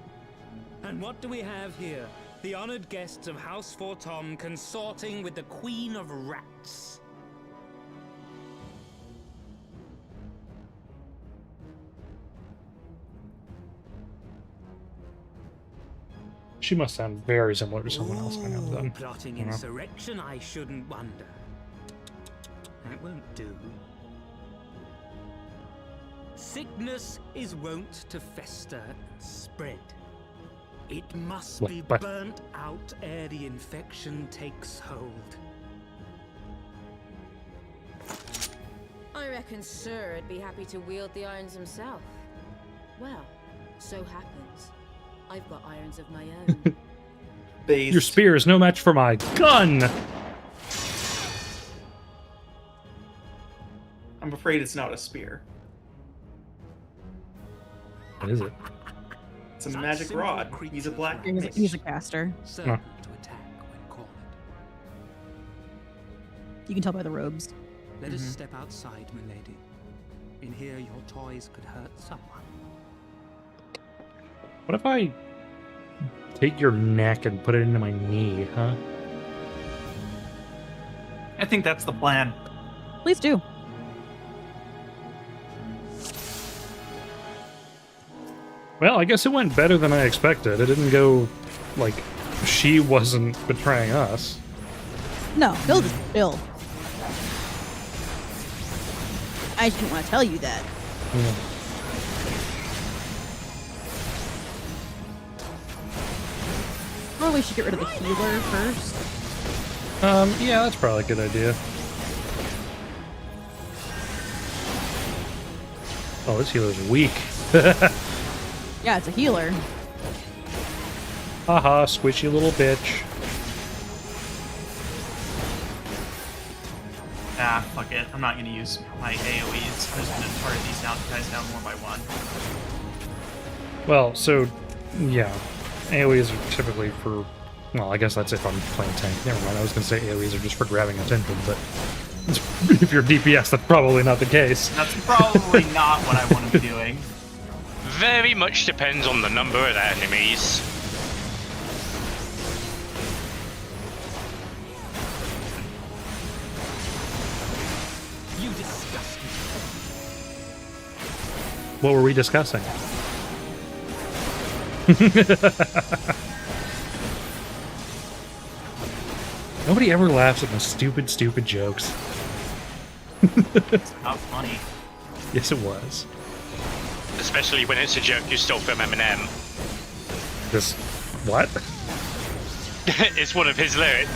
And what do we have here? The honored guests of House Fortom consorting with the Queen of Rats. She must sound very similar to someone else I know then. Plotting You know? insurrection, I shouldn't wonder. That won't do. Sickness is wont to fester and spread. It must What? be What? burnt out ere the infection takes hold. I reckon Sir'd be happy to wield the irons himself. Well, so happens I've got irons of my own. Your spear is no match for my gun! I'm afraid it's not a spear. What is it? It's a magic rod. He's a black He's a caster. Huh. You can tell by the robes. Let us step outside, milady. In here, your toys could hurt someone. What if I take your neck and put it into my knee, huh? I think that's the plan. Please do. Well, I guess it went better than I expected. It didn't go like she wasn't betraying us. No, Bill is Bill. I just didn't want to tell you that. Yeah. Probably should get rid of the healer first. Yeah, that's probably a good idea. Oh, this healer's weak. Yeah, it's a healer. Haha, squishy little bitch. Ah, fuck it. I'm not gonna use my AoEs. I'm just gonna target these guys down one by one. Well, so, yeah. AoEs are typically for... Well, I guess that's if I'm playing tank. Never mind, I was going to say AoEs are just for grabbing attention, but... if you're DPS, that's probably not the case. That's probably not what I want to be doing. Very much depends on the number of enemies. You disgust me. What were we discussing? Nobody ever laughs at my stupid, stupid jokes. It's not funny. Yes, it was. Especially when it's a joke you stole from Eminem. This... what? It's one of his lyrics.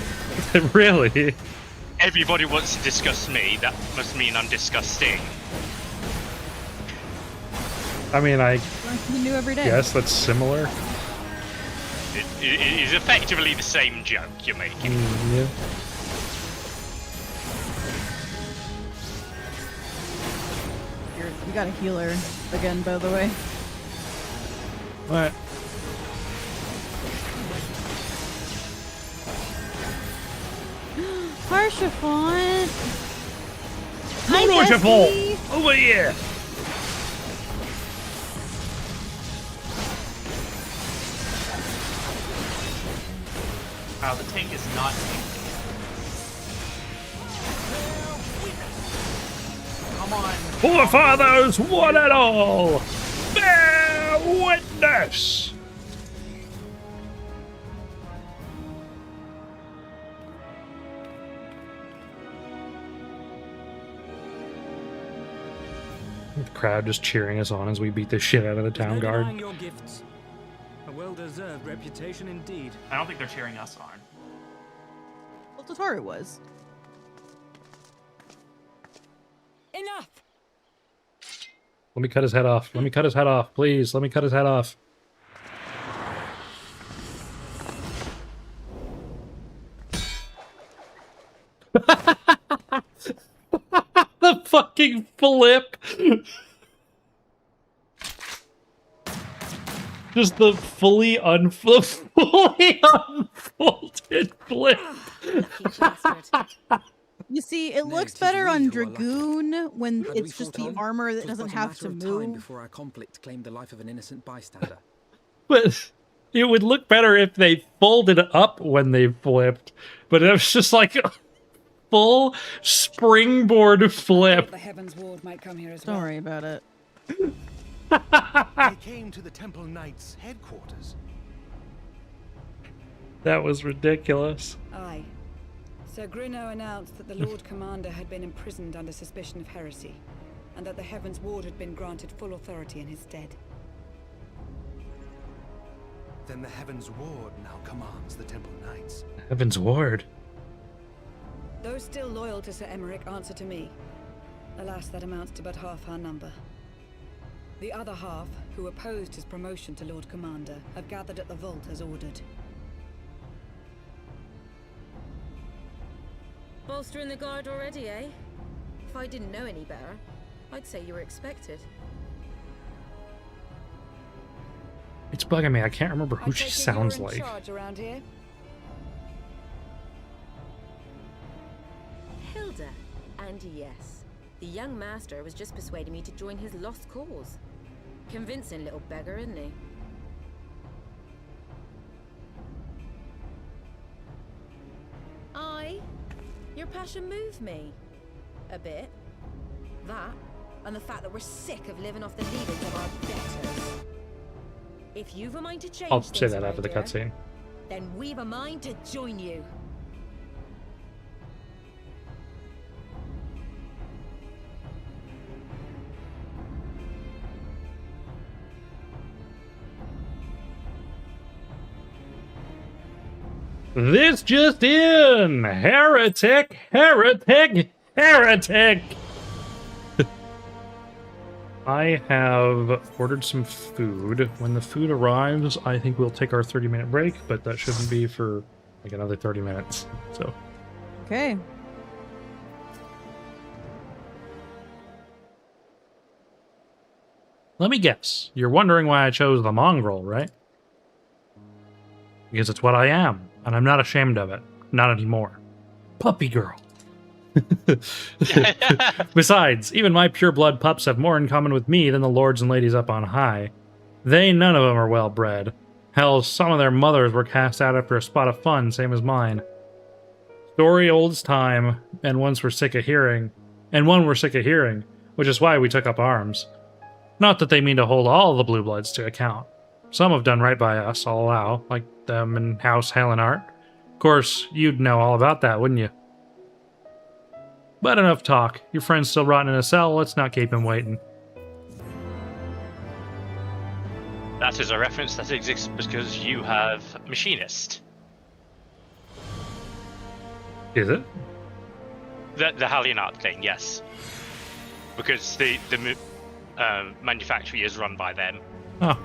Really? Everybody wants to discuss me, that must mean I'm disgusting. I mean, I Learn something new every day. guess that's similar. It is effectively the same joke you're making. Yeah. You got a healer again, by the way. What? Harshafont! No, Harshafont! Over here! Wow, the tank is not tanking. Come on. Forefathers, one and all! Bear witness! The crowd just cheering us on as we beat the shit out of the town guard. Denying your gifts. A well-deserved reputation indeed. I don't think they're cheering us on. Well, Totoro was. Enough! Let me cut his head off. Let me cut his head off, please. Let me cut his head off. fucking flip. Just the fully unfolded flip. You see, it looks better on Dragoon when it's just the armor that doesn't have to move. Before our conflict claimed the life of an innocent bystander. But it would look better if they folded up when they flipped. But it was just like a full springboard flip. The Heavens Ward might come here as Don't worry about it. They came to the Temple Knights' headquarters. That was ridiculous. Aye. Sir Gruno announced that the Lord Commander had been imprisoned under suspicion of heresy, and that the Heavens Ward had been granted full authority in his stead. Then the Heavens Ward now commands the Temple Knights. Heavens Ward. Those still loyal to Sir Emmerich answer to me. Alas, that amounts to but half our number. The other half, who opposed his promotion to Lord Commander, have gathered at the vault as ordered. Bolstering the guard already, eh? If I didn't know any better, I'd say you were expected. It's bugging me. I can't remember who she sounds like. Charge around here? Hilda. And yes, the young master was just persuading me to join his lost cause. Convincing little beggar, isn't he? Your passion moved me. A bit. That, and the fact that we're sick of living off the leavings of our betters. If you've a mind to change I'll say things that around after the here, cutscene. then we've a mind to join you. This just in! Heretic! Heretic! Heretic! I have ordered some food. When the food arrives, I think we'll take our 30-minute break, but that shouldn't be for like another 30 minutes. So. Okay. Let me guess. You're wondering why I chose the mongrel, right? Because it's what I am, and I'm not ashamed of it. Not anymore. Puppy girl. Besides, even my pure-blood pups have more in common with me than the lords and ladies up on high. None of them are well-bred. Hell, some of their mothers were cast out after a spot of fun, same as mine. Story old as time, and one we're sick of hearing, which is why we took up arms. Not that they mean to hold all the blue bloods to account. Some have done right by us, I'll allow, like them in House Helenart. Of course, you'd know all about that, wouldn't you? But enough talk. Your friend's still rotting in a cell, let's not keep him waiting. That is a reference that exists because you have Machinist. Is it? The Helenart thing, yes. Because the manufacturing is run by them. Oh.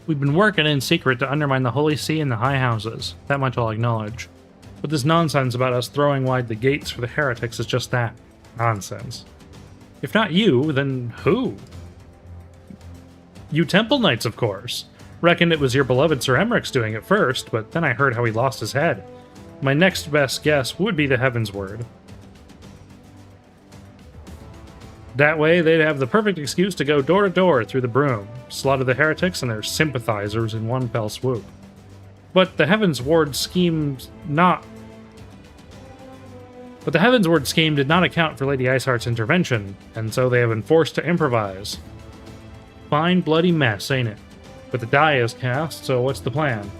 We've been working in secret to undermine the Holy See and the High Houses. That much I'll acknowledge. But this nonsense about us throwing wide the gates for the heretics is just that. Nonsense. If not you, then who? You Temple Knights, of course. Reckoned it was your beloved Sir Emmerich's doing it first, but then I heard how he lost his head. My next best guess would be the Heavens Word. That way, they'd have the perfect excuse to go door to door through the broom, slaughter the heretics and their sympathizers in one fell swoop. But the Heavens Ward scheme did not account for Lady Iceheart's intervention, and so they have been forced to improvise. Fine bloody mess, ain't it? But the die is cast, so what's the plan?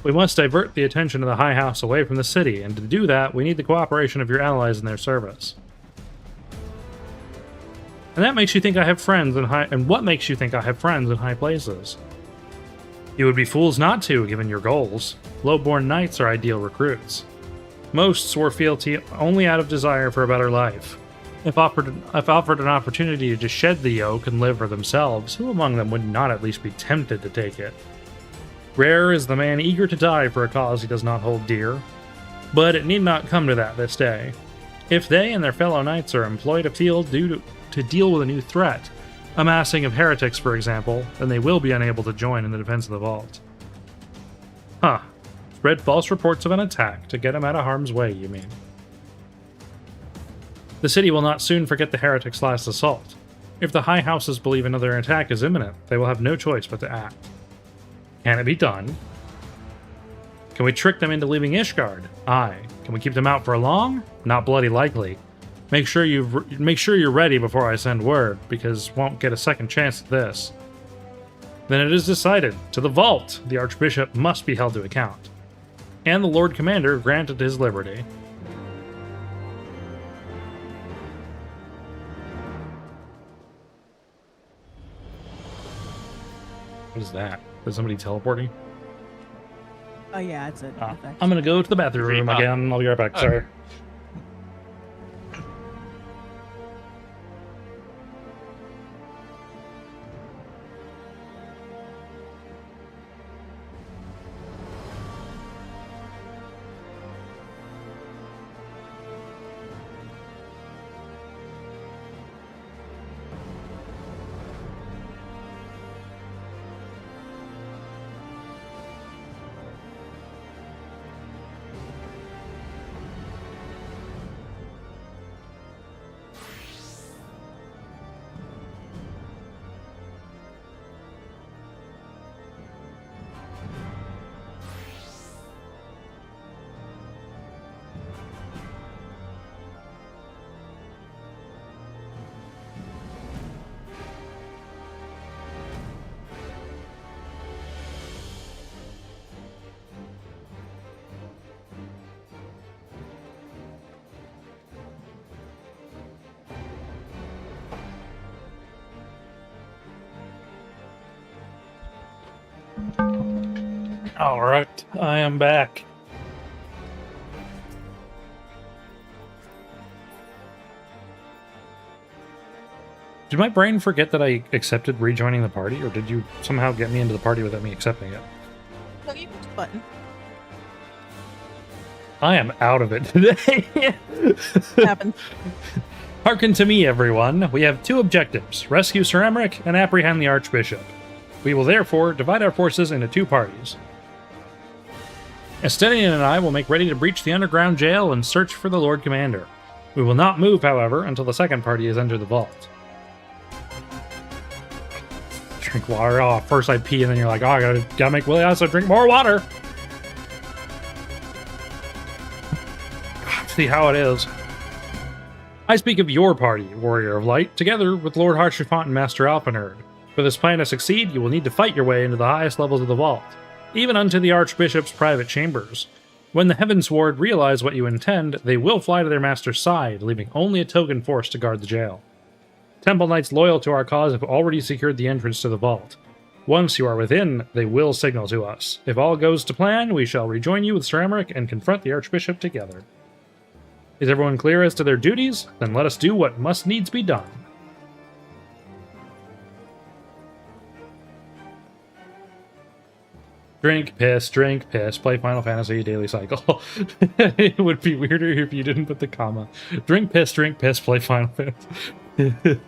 We must divert the attention of the High House away from the city, and to do that, we need the cooperation of your allies in their service. And that makes you think I have friends in high... And what makes you think I have friends in high places? You would be fools not to, given your goals. Low-born knights are ideal recruits. Most swore fealty only out of desire for a better life. If offered an opportunity to shed the yoke and live for themselves, who among them would not at least be tempted to take it? Rare is the man eager to die for a cause he does not hold dear, but it need not come to that this day. If they and their fellow knights are employed afield to deal with a new threat, a massing of heretics, for example, then they will be unable to join in the defense of the vault. Huh. Spread false reports of an attack to get him out of harm's way, you mean? The city will not soon forget the heretics' last assault. If the high houses believe another attack is imminent, they will have no choice but to act. Can it be done? Can we trick them into leaving Ishgard? Aye. Can we keep them out for long? Not bloody likely. Make sure you're ready before I send word, because won't get a second chance at this. Then it is decided. To the vault! The Archbishop must be held to account. And the Lord Commander granted his liberty. What is that? Is somebody teleporting? Oh yeah, it's a effect. I'm gonna go to the bathroom again. I'll be right back. Sorry. Alright, I am back. Did my brain forget that I accepted rejoining the party, or did you somehow get me into the party without me accepting it? No, you pushed the button. I am out of it today. Happened. Hearken to me, everyone. We have two objectives: rescue Sir Emmerich and apprehend the Archbishop. We will therefore divide our forces into two parties. Estinian and I will make ready to breach the underground jail and search for the Lord Commander. We will not move, however, until the second party has entered the vault. Drink water. Oh, first I pee, and then you're like, oh, I gotta make Willie also drink more water. See how it is. I speak of your party, Warrior of Light, together with Lord Harshafont and Master Alpenerd. For this plan to succeed, you will need to fight your way into the highest levels of the vault, even unto the Archbishop's private chambers. When the Heavensward realize what you intend, they will fly to their master's side, leaving only a token force to guard the jail. Temple Knights loyal to our cause have already secured the entrance to the vault. Once you are within, they will signal to us. If all goes to plan, we shall rejoin you with Sir Emmerich and confront the Archbishop together. Is everyone clear as to their duties? Then let us do what must needs be done. Drink, piss, play Final Fantasy daily cycle. It would be weirder if you didn't put the comma. Drink, piss, play Final Fantasy.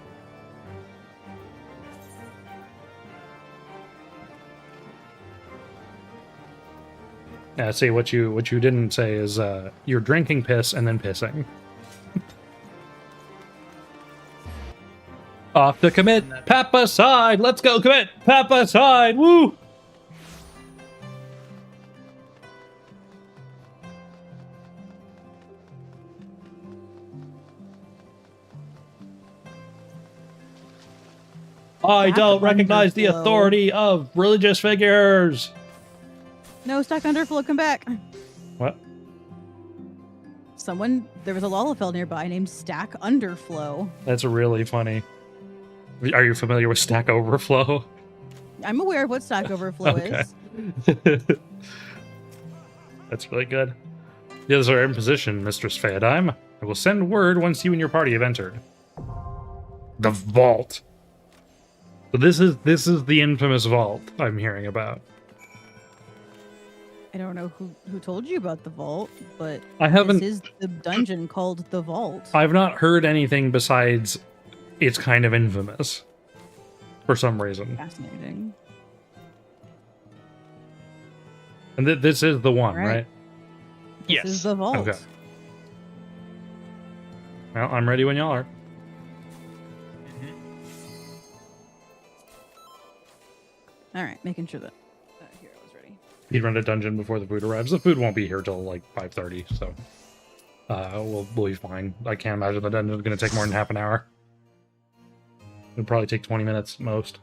Yeah, see, what you didn't say is you're drinking piss and then pissing. Off to commit! Papa side! Let's go commit! Papa side! Woo! I don't recognize the authority of religious figures! No, Stack Underflow, come back. What? There was a Lalafell nearby named Stack Underflow. That's really funny. Are you familiar with Stack Overflow? I'm aware of what Stack Overflow is. That's really good. The others are in position, Mistress Feodime. I will send word once you and your party have entered. The vault. So this is the infamous vault I'm hearing about. I don't know who told you about the vault, but I haven't. This is the dungeon called the vault. I've not heard anything besides it's kind of infamous for some reason. Fascinating. And this is the one, right? This is the vault. Okay. Well, I'm ready when y'all are. All right, making sure that Hero is ready. He'd run a dungeon before the food arrives. The food won't be here till like 5:30, so we'll be fine. I can't imagine the dungeon's going to take more than half an hour. It'll probably take 20 minutes at most.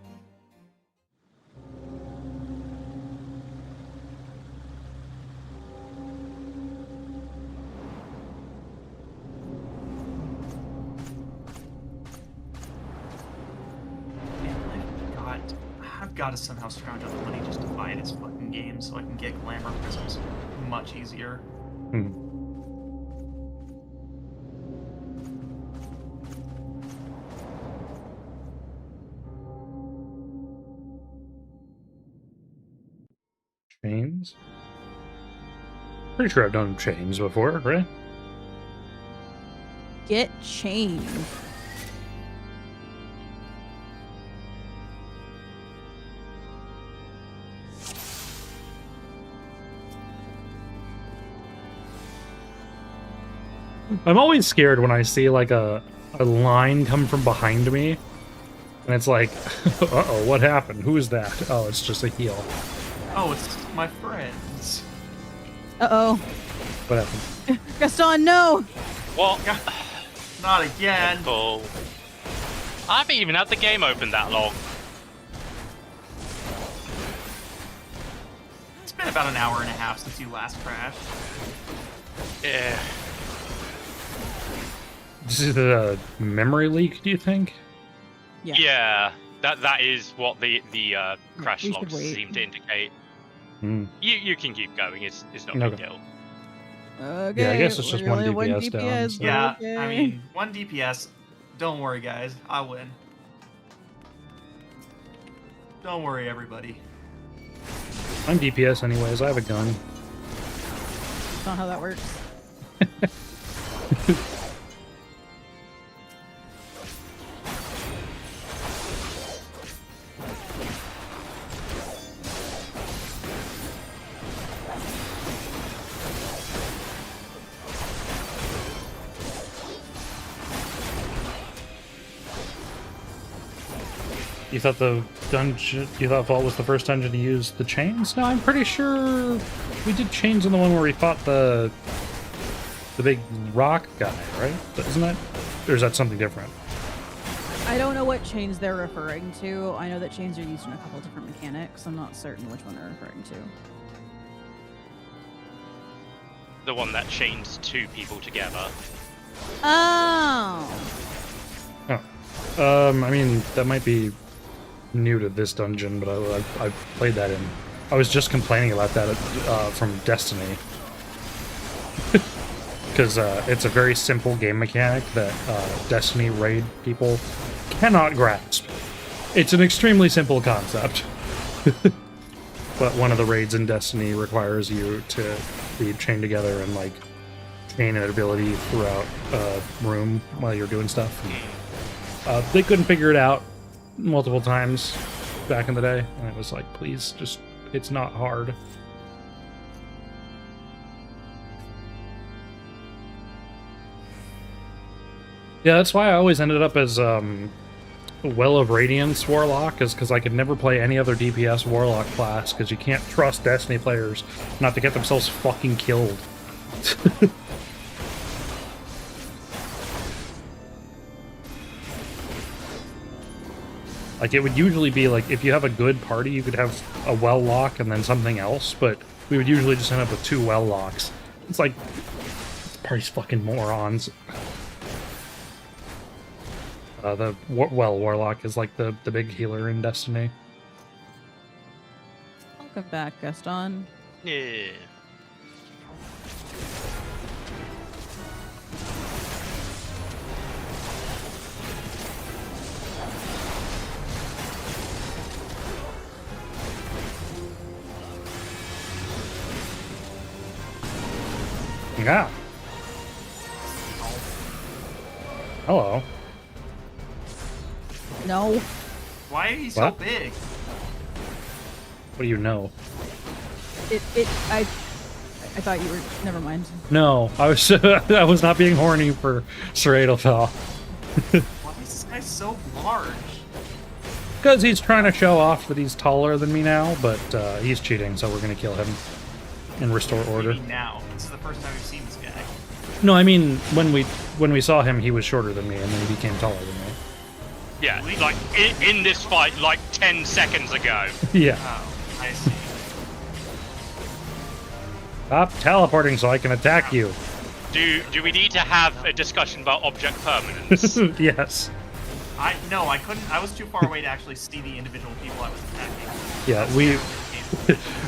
I've got to somehow scrounge up money just to buy this fucking game so I can get glamour prisms much easier. Chains? Pretty sure I've done chains before, right? Get chained. I'm always scared when I see like a line come from behind me, and it's like, uh-oh, what happened? Who is that? Oh, it's just a heal. Oh, it's my friends. Uh-oh. What happened? Gaston, no! What? Not again. Cool. I haven't even had the game open that long. It's been about an hour and a half since you last crashed. Yeah. This is a memory leak, do you think? Yeah. That is what the crash We should logs wait. seem to indicate. Hmm. You can keep going. It's not a big Okay. deal. Okay, Yeah, I guess it's just we're one only DPS down, so- Yeah, okay. I mean, 1 DPS. Don't worry, guys. I win. Don't worry, everybody. I'm DPS anyways, I have a gun. That's not how that works. You thought the dungeon, you thought Vault was the first dungeon to use the chains? No, I'm pretty sure we did chains in the one where we fought the big rock guy, right? Isn't that, or is that something different? I don't know what chains they're referring to. I know that chains are used in a couple different mechanics. I'm not certain which one they're referring to. The one that chains 2 people together. Oh! Oh. I mean, that might be new to this dungeon, but I've played that in. I was just complaining about that from Destiny. Because it's a very simple game mechanic that Destiny raid people cannot grasp. It's an extremely simple concept. But one of the raids in Destiny requires you to be chained together and like chain an ability throughout a room while you're doing stuff. And, they couldn't figure it out multiple times back in the day, and it was like, please, just, it's not hard. Yeah, that's why I always ended up as Well of Radiance Warlock, is because I could never play any other DPS Warlock class, because you can't trust Destiny players not to get themselves fucking killed. Like, it would usually be like, if you have a good party, you could have a well lock and then something else, but we would usually just end up with 2 well locks. It's like, this party's fucking morons. The Warlock is like the big healer in Destiny. Welcome back, Gaston. Yeah. Yeah. Hello. No. Why are you so What? big? What do you know? I thought you were. Never mind. No, I was I was not being horny for Sir Adelfell. Why is this guy so large? Because he's trying to show off that he's taller than me now, but he's cheating, so we're gonna kill him and restore order. Maybe now. This is the first time we've seen this guy. No, I mean when we saw him, he was shorter than me, and then he became taller than me. Yeah, like in this fight, like 10 seconds ago. Yeah. Oh, I see. Stop teleporting so I can attack you. Do we need to have a discussion about object permanence? Yes. No, I couldn't. I was too far away to actually see the individual people I was attacking. Yeah,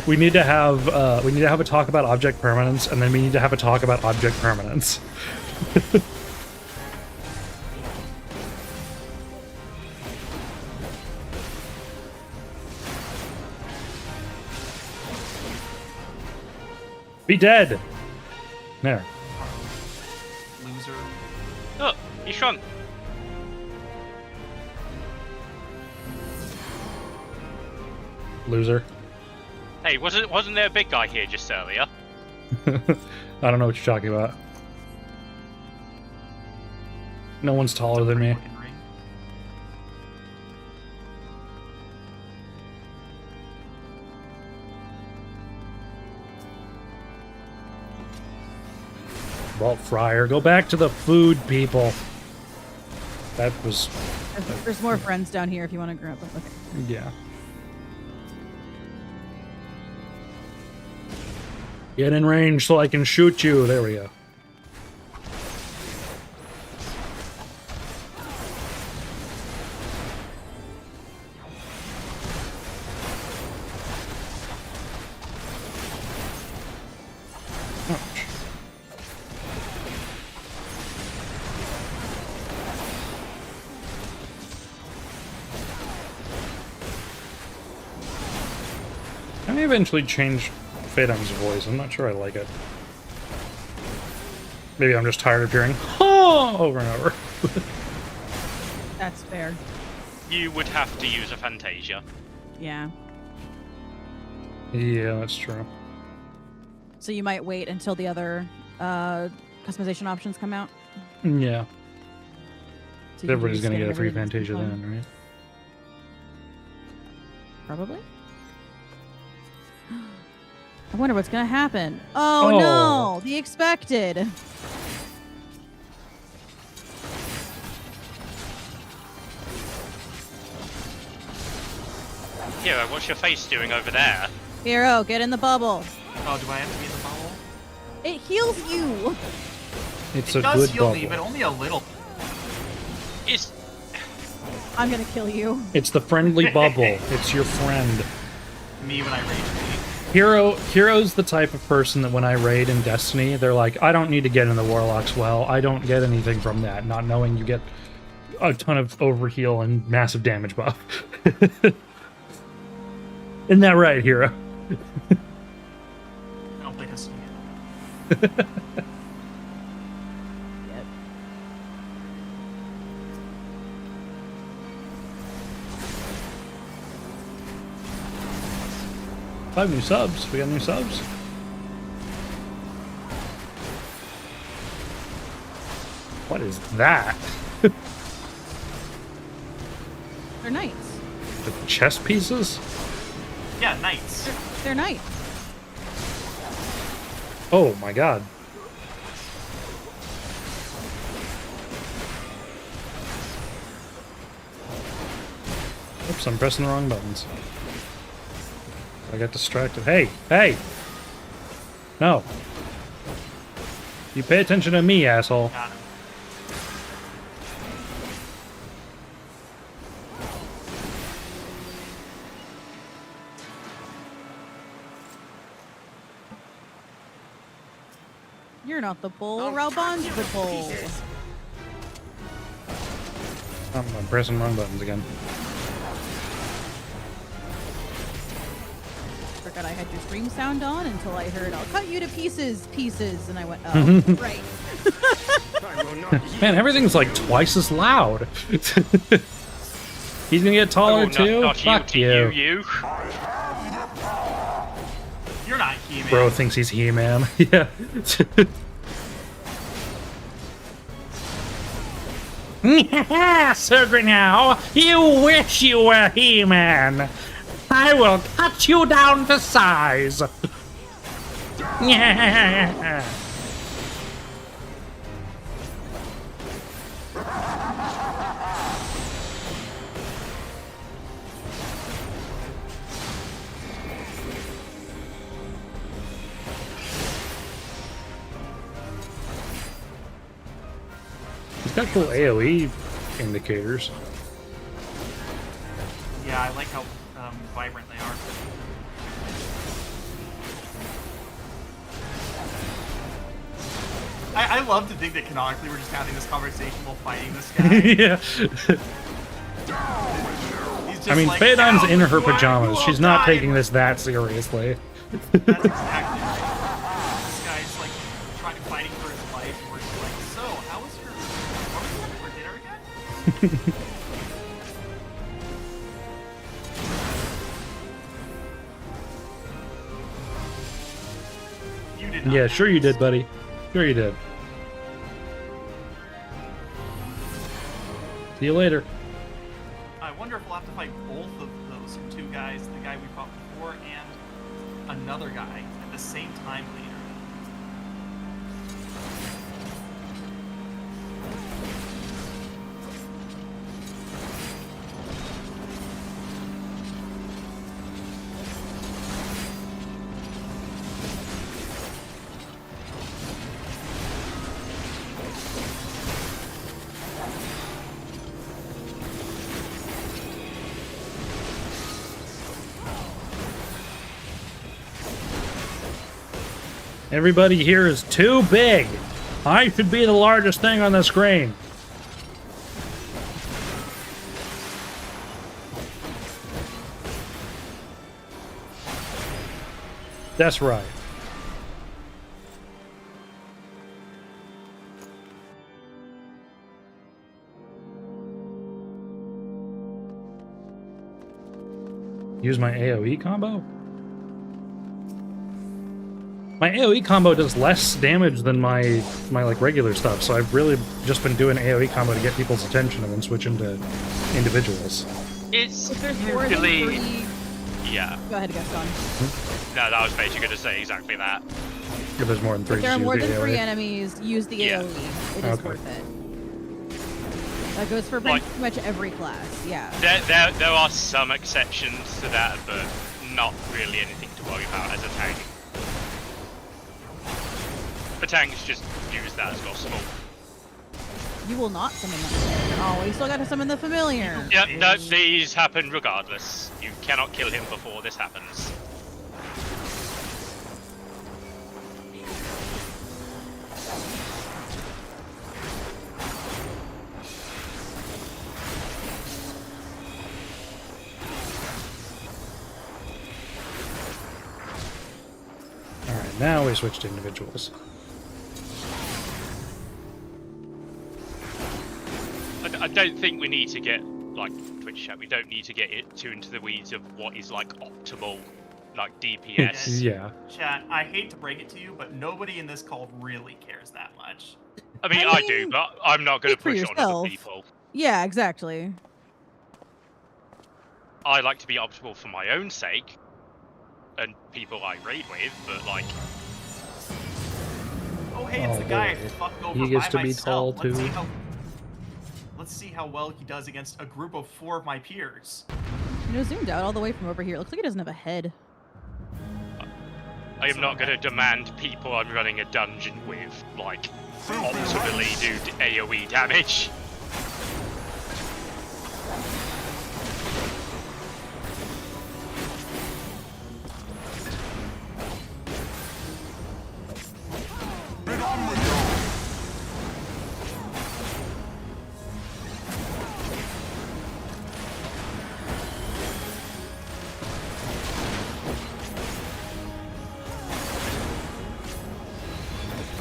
we need to have a talk about object permanence, and then we need to have a talk about object permanence. Be dead. There. Loser. Oh, he shrunk. Loser. Hey, wasn't there a big guy here just earlier? I don't know what you're talking about. No one's taller than me. Walt Fryer, go back to the food, people. That was... There's more friends down here if you want to grab them. Okay. Yeah. Get in range so I can shoot you. There we go. I may eventually change Fatum's voice. I'm not sure I like it. Maybe I'm just tired of hearing "oh" over and over. That's fair. You would have to use a Fantasia. Yeah. Yeah, that's true. So you might wait until the other customization options come out. Yeah. So you can Everybody's just gonna get a free everything Fantasia that's then, right? Probably. I wonder what's gonna happen. Oh, Oh. no! The expected. Hero, what's your face doing over there? Hero, get in the bubble. Oh, do I have to be in the bubble? It heals you. It's It a does good heal bubble. me, but only a little. It's... I'm gonna kill you. It's the friendly bubble. It's your friend. Me when I rage me. Hero's the type of person that when I raid in Destiny, they're like, I don't need to get in the Warlock's well. I don't get anything from that. Not knowing you get a ton of overheal and massive damage buff. Isn't that right, Hero? I don't play Destiny. Five new subs. We got new subs. What is that? They're knights. The chess pieces? Yeah, knights. They're knights. Oh my god. Oops, I'm pressing the wrong buttons. I got distracted. Hey! Hey! No. You pay attention to me, asshole. Got him. You're not the bull. Raubon's the bull. I'm pressing wrong buttons again. forgot I had your stream sound on until I heard, "I'll cut you to pieces, pieces," and I went, "Oh, right." Man, everything's like twice as loud. He's gonna get taller too? Not Fuck you. you. You're not He-Man. Bro thinks he's He-Man. Yeah. Surgery now. You wish you were He-Man. I will cut you down to size. He's got cool AoE indicators. Yeah, I like how vibrant they are. I love to think that canonically we're just having this conversation while fighting this guy. Yeah. He's I mean, like, Phaeton's "No, in her you are- pajamas. you She's will not die." taking this that seriously. That's exactly right. This guy's like trying to fighting for his life, and we're just like, "So, how was your? What was you having for dinner again?" You did not. Yeah, sure you did, buddy. Sure you did. See you later. I wonder if we'll have to fight both of those two guys, the guy we fought before and another guy at the same time later. Everybody here is too big. I should be the largest thing on the screen. That's right. Use my AoE combo? My AoE combo does less damage than my like regular stuff, so I've really just been doing AoE combo to get people's attention and then switch into individuals. It's If there's more than usually... 3... Yeah. Go ahead, Gaston. No, that was basically going to say exactly that. If there's more than 3, If there are just more use than the 3 AoE. enemies, use the Yeah. AoE. It is Okay. worth it. That goes for Like- pretty much every class, yeah. There are some exceptions to that, but not really anything to worry about as a tank. For tanks, just use that as gospel. You will not summon that. Oh, we still got to summon the familiar. Yep, no, these happen regardless. You cannot kill him before this happens. Alright, now we switch to individuals. I don't think we need to get, like, Twitch chat, we don't need to get it too into the weeds of what is, like, optimal, like, DPS. Yeah. Chat, I hate to break it to you, but nobody in this call really cares that much. I mean, I do, but I'm not going to Speak for push it on other yourself. people. Yeah, exactly. I like to be optimal for my own sake, and people I raid with, but, like... Oh, hey, it's Oh, the guy I boy. fucked over He gets by to be myself. tall, too. Let's see how well he does against a group of 4 of my peers. You know, zoomed out all the way from over here. It looks like he doesn't have a head. I am not going to demand people I'm running a dungeon with, like, optimally do AoE damage.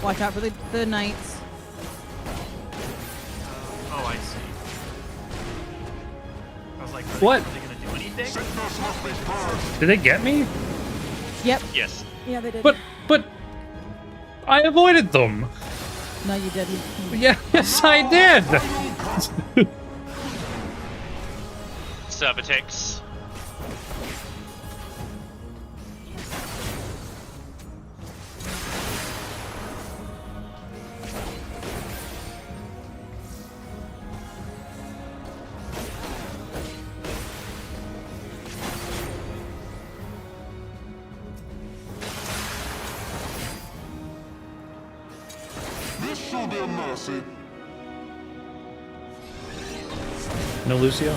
Watch out for the knights. Oh, I see. I was like, What? Are they gonna do anything? Did they get me? Yep. Yes. Yeah, they did. But I avoided them. No, you didn't. Yeah, yes, I did. Cervatix. This shall be a mercy. No Lucio?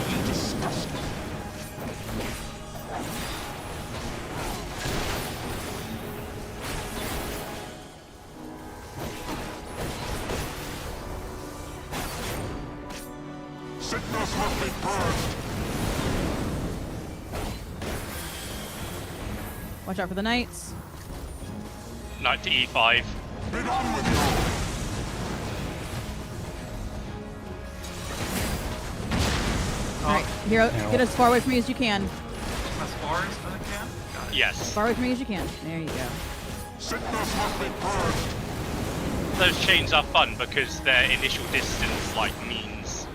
Sickness must be purged. Watch out for the knights. Knight to E5. Be done with you. Alright, hero, get as far away from me as you can. As far as I can? Got it. Yes. As far away from me as you can. There you go. Sickness must be purged. Those chains are fun because their initial distance means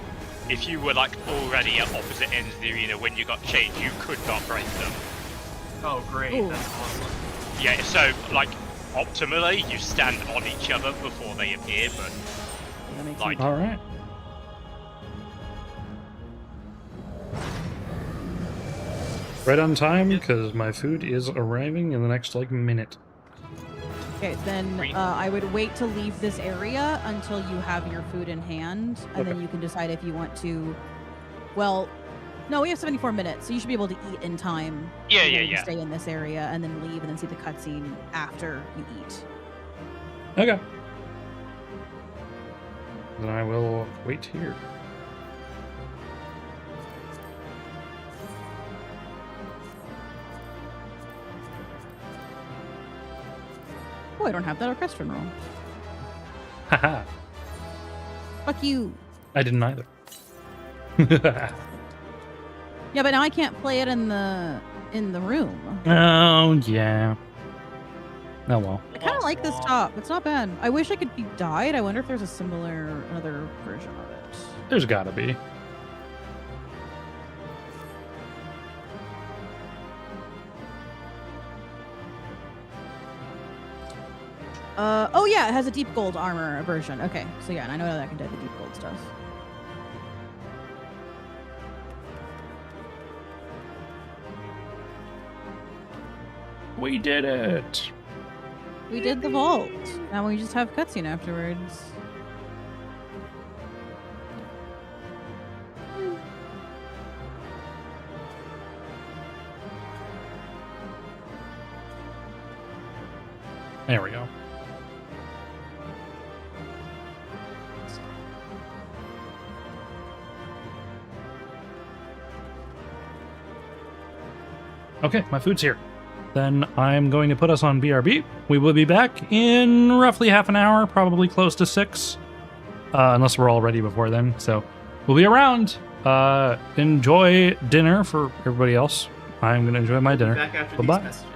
if you were already at opposite ends of the arena when you got chained, you could not break them. Oh, great. Ooh. That's awesome. Yeah, so optimally you stand on each other before they appear, but That makes like All right. Right on time, because my food is arriving in the next minute. Okay, then I would wait to leave this area until you have your food in hand, and then you can decide if you want to. Well, no, we have 74 minutes, so you should be able to eat in time. Yeah, and yeah, then yeah. Stay in this area and then leave, and then see the cutscene after you eat. Okay. Then I will wait here. Oh, I don't have that orchestral roll. Haha. Fuck you. I didn't either. Yeah, but now I can't play it in the room. Oh, yeah. Oh, well. I kind of like this top. It's not bad. I wish I could be dyed. I wonder if there's another version of it. There's gotta be. Oh yeah, it has a deep gold armor version. Okay, so yeah, and I know that I can do the deep gold stuff. We did it! We did the vault. Now we just have cutscene afterwards. There we go. Okay, my food's here. Then I'm going to put us on BRB. We will be back in roughly half an hour, probably close to 6. Unless we're all ready before then. So we'll be around. Enjoy dinner for everybody else. I'm going to enjoy my dinner. Back after Bye-bye. these messages.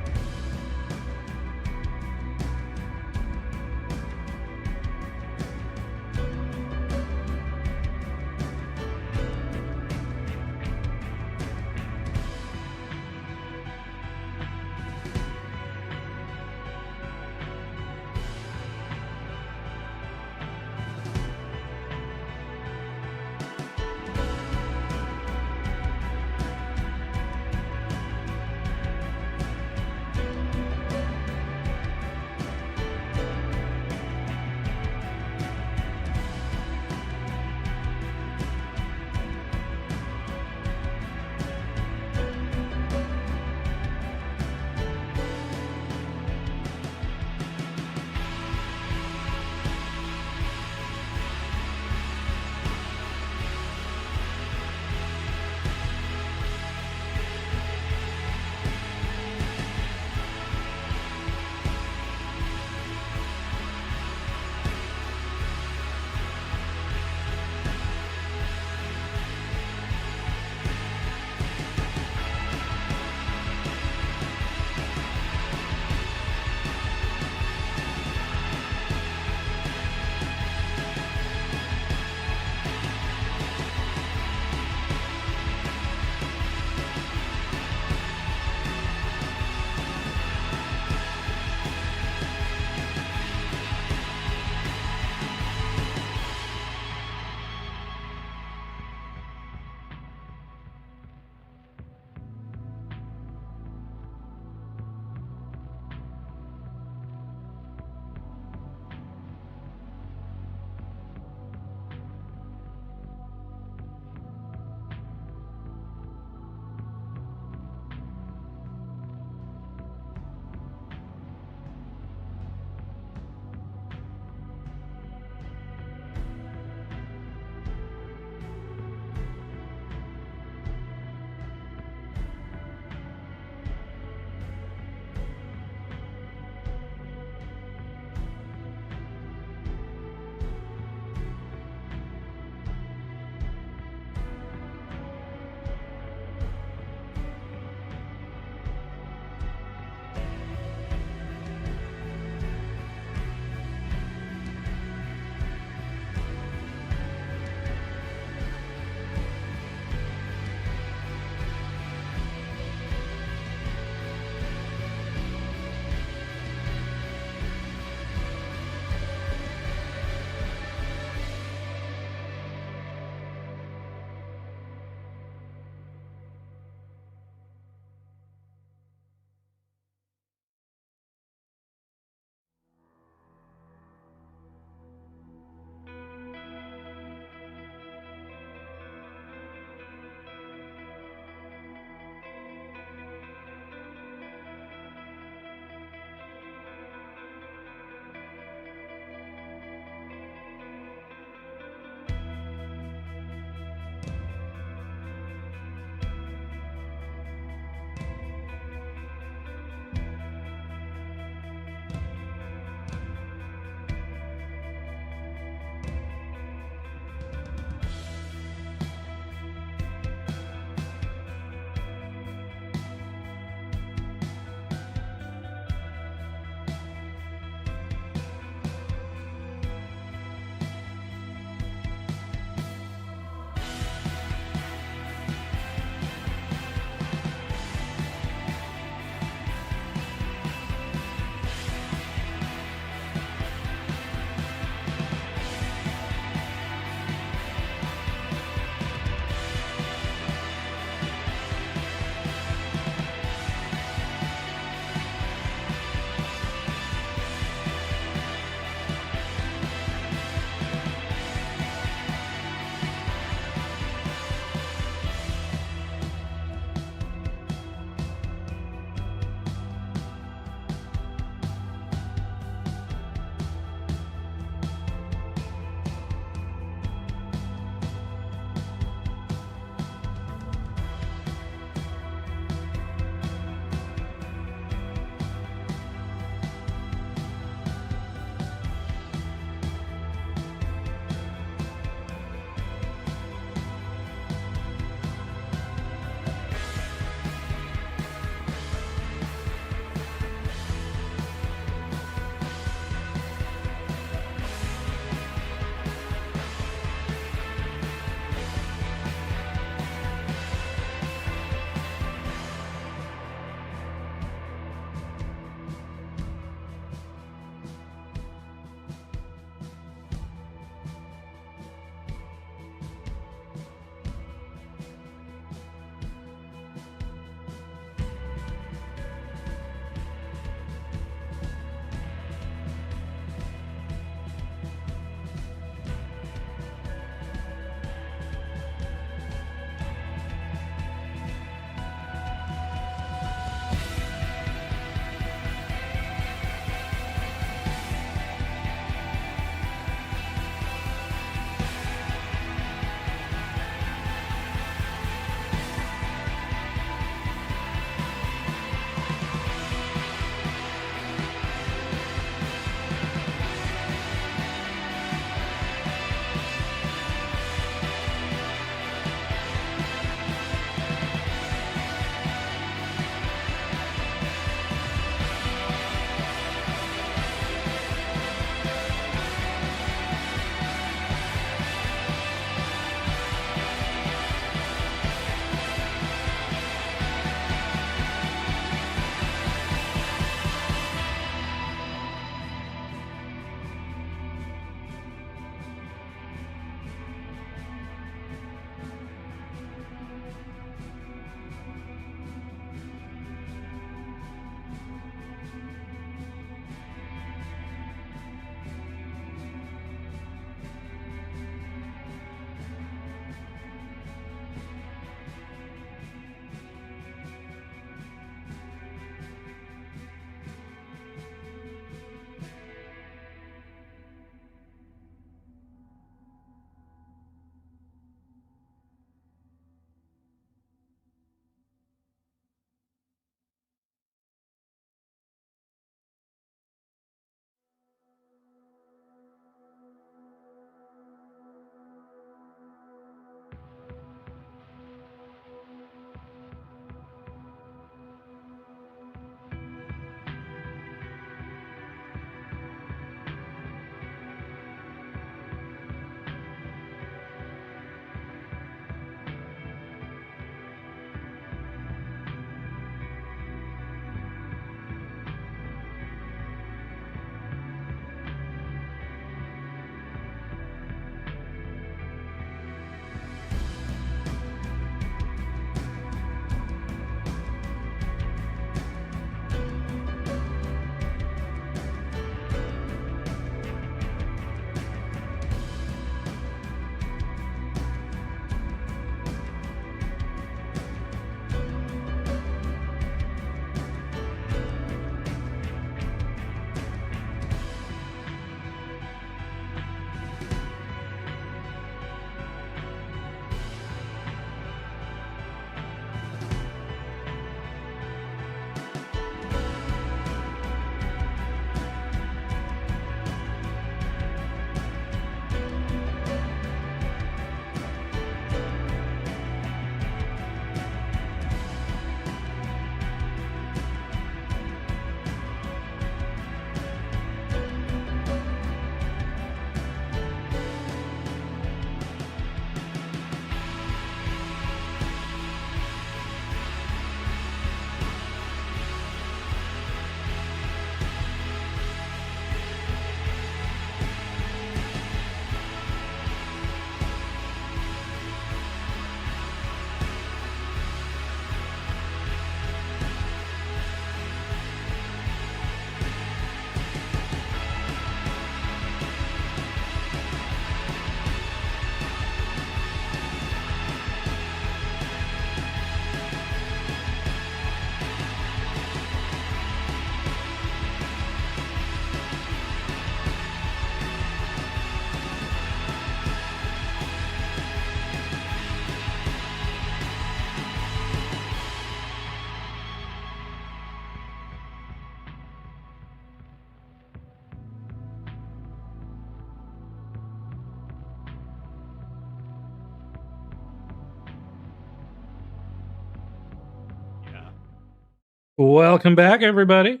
Welcome back, everybody.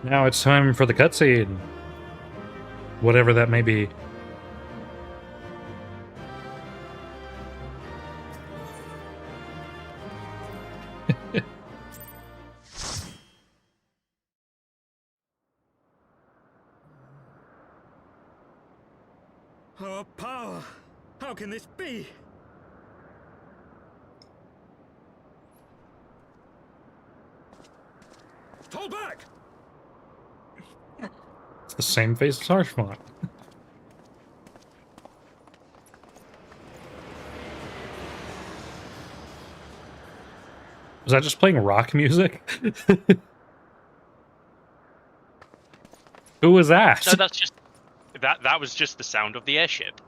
Now it's time for the cutscene. Whatever that may be. Our power! How can this be? Fall back! It's the same face as Harshmont. Was that just playing rock music? Who was that? No, that's just that was just the sound of the airship.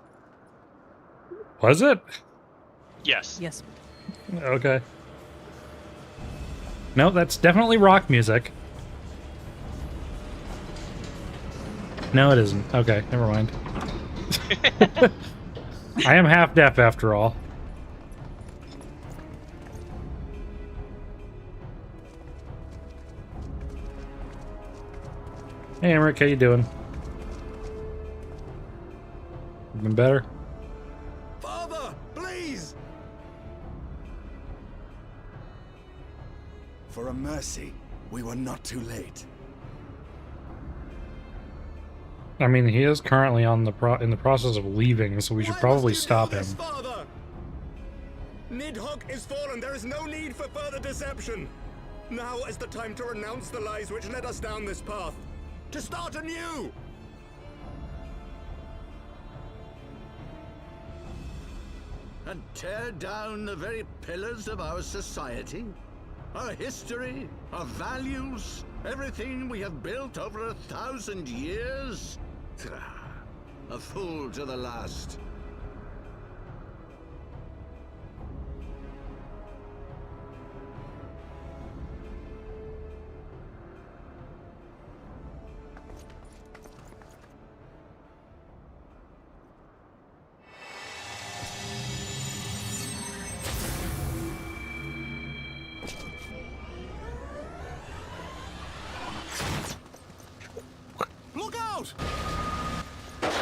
Was it? Yes. Yes. Okay. No, that's definitely rock music. No, it isn't. Okay, never mind. I am half deaf after all. Hey, Emmerich, how you doing? Been better? Father, please! For a mercy, we were not too late. I mean, he is currently on the in the process of leaving, so we should probably stop him. Father! Nidhogg is fallen. There is no need for further deception. Now is the time to renounce the lies which led us down this path. To start anew! And tear down the very pillars of our society? Our history, our values, everything we have built over 1,000 years? A fool to the last. Look out!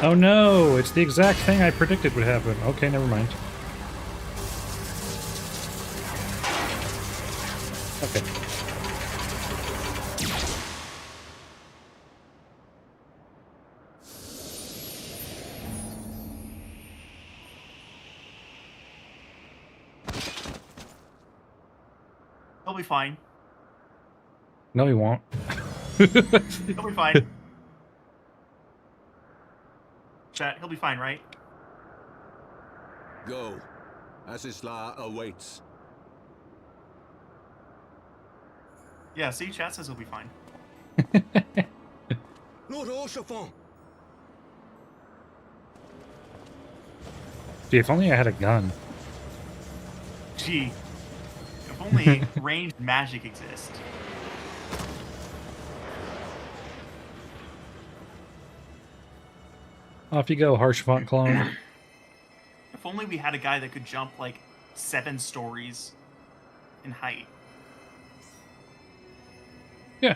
Oh no, it's the exact thing I predicted would happen. Okay, never mind. Okay. He'll be fine. No, he won't. He'll be fine. Chat, he'll be fine, right? Go. Asisla awaits. Yeah, see, chat says he'll be fine. Lord Orchefort! Gee, if only I had a gun. Gee, if only ranged magic exists. Off you go, Harshfont clone. If only we had a guy that could jump like 7 stories in height. Yeah.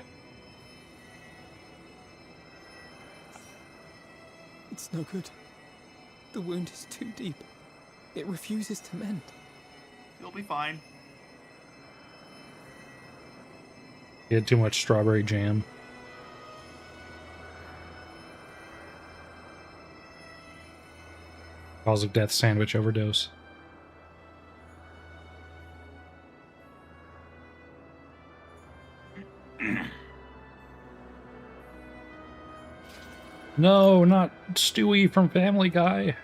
It's no good. The wound is too deep. It refuses to mend. He'll be fine. He had too much strawberry jam. Cause of death sandwich overdose. No, not Stewie from Family Guy.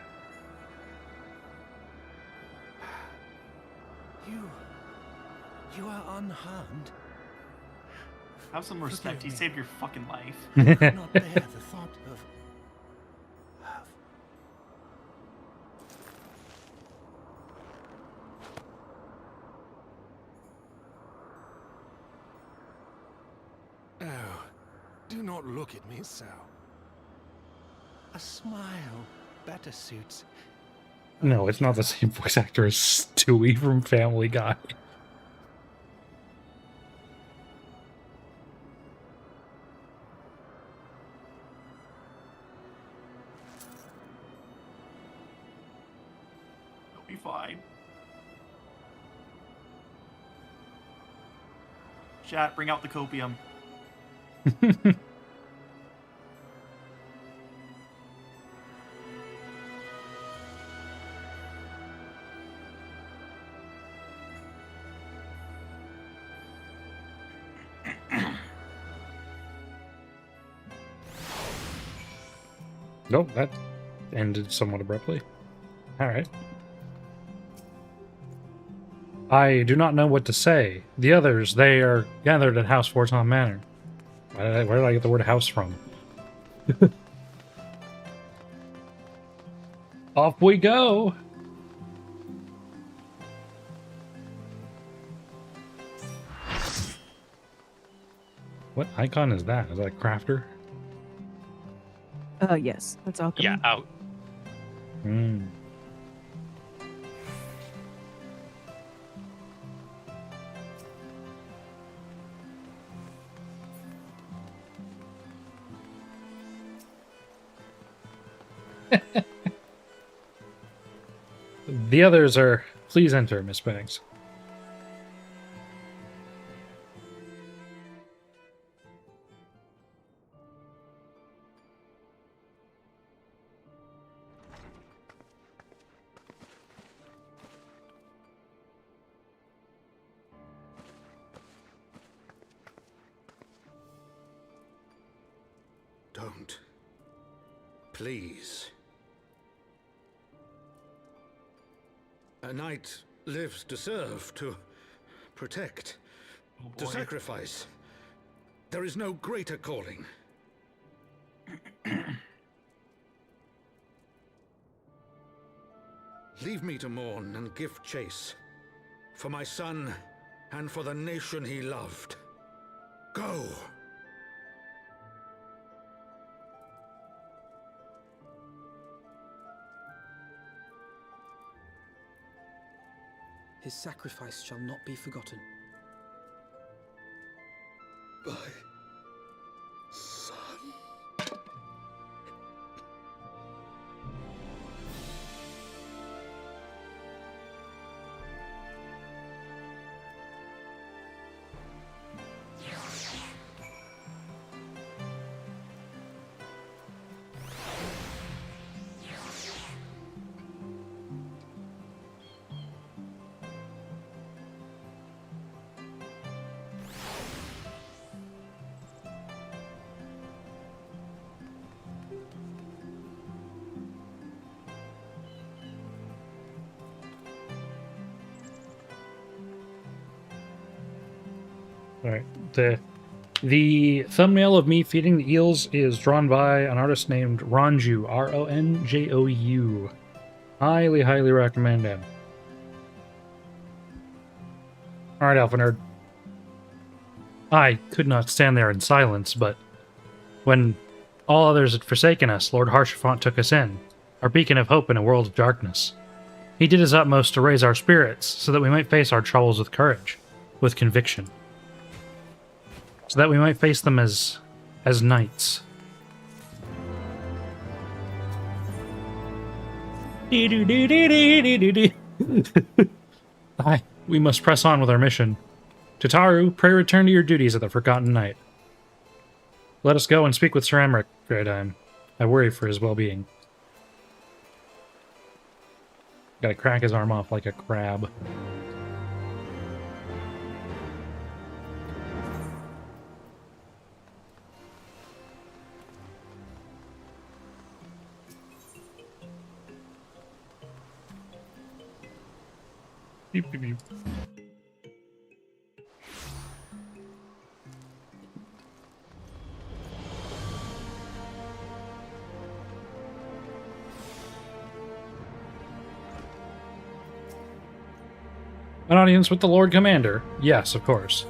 You are unharmed. Have some respect. He saved your fucking life. I could not bear the thought of... Oh, do not look at me so. A smile better suits. No, it's not the same voice actor as Stewie from Family Guy. be fine. Chat, bring out the copium. Nope, that ended somewhat abruptly. Alright. I do not know what to say. The others, they are gathered at House Forton Manor. Where did I get the word house from? Off we go! What icon is that? Is that a crafter? Yes, that's alchemy. Yeah, out. Hmm. The others are... Please enter, Miss Banks. Don't. Please. A knight lives to serve, to protect, to sacrifice. There is no greater calling. Leave me to mourn and give chase. For my son, and for the nation he loved. Go! His sacrifice shall not be forgotten. My son. Alright, the thumbnail of me feeding the eels is drawn by an artist named Ronju, R-O-N-J-O-U. Highly, highly recommend him. Alright, Alpha Nerd. I could not stand there in silence, but when all others had forsaken us, Lord Harshafont took us in, our beacon of hope in a world of darkness. He did his utmost to raise our spirits, so that we might face our troubles with courage, with conviction. So that we might face them as knights. Aye, we must press on with our mission. Tataru, pray return to your duties at the Forgotten Knight. Let us go and speak with Sir Emmerich, Faradine. I worry for his well-being. Gotta crack his arm off like a crab. Beep, beep, beep. An audience with the Lord Commander? Yes, of course.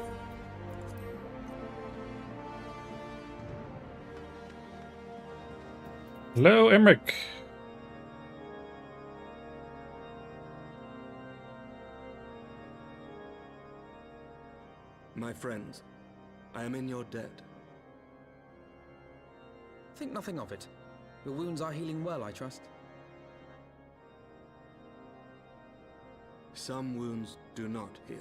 Hello, Emmerich. My friends, I am in your debt. Think nothing of it. Your wounds are healing well, I trust. Some wounds do not heal.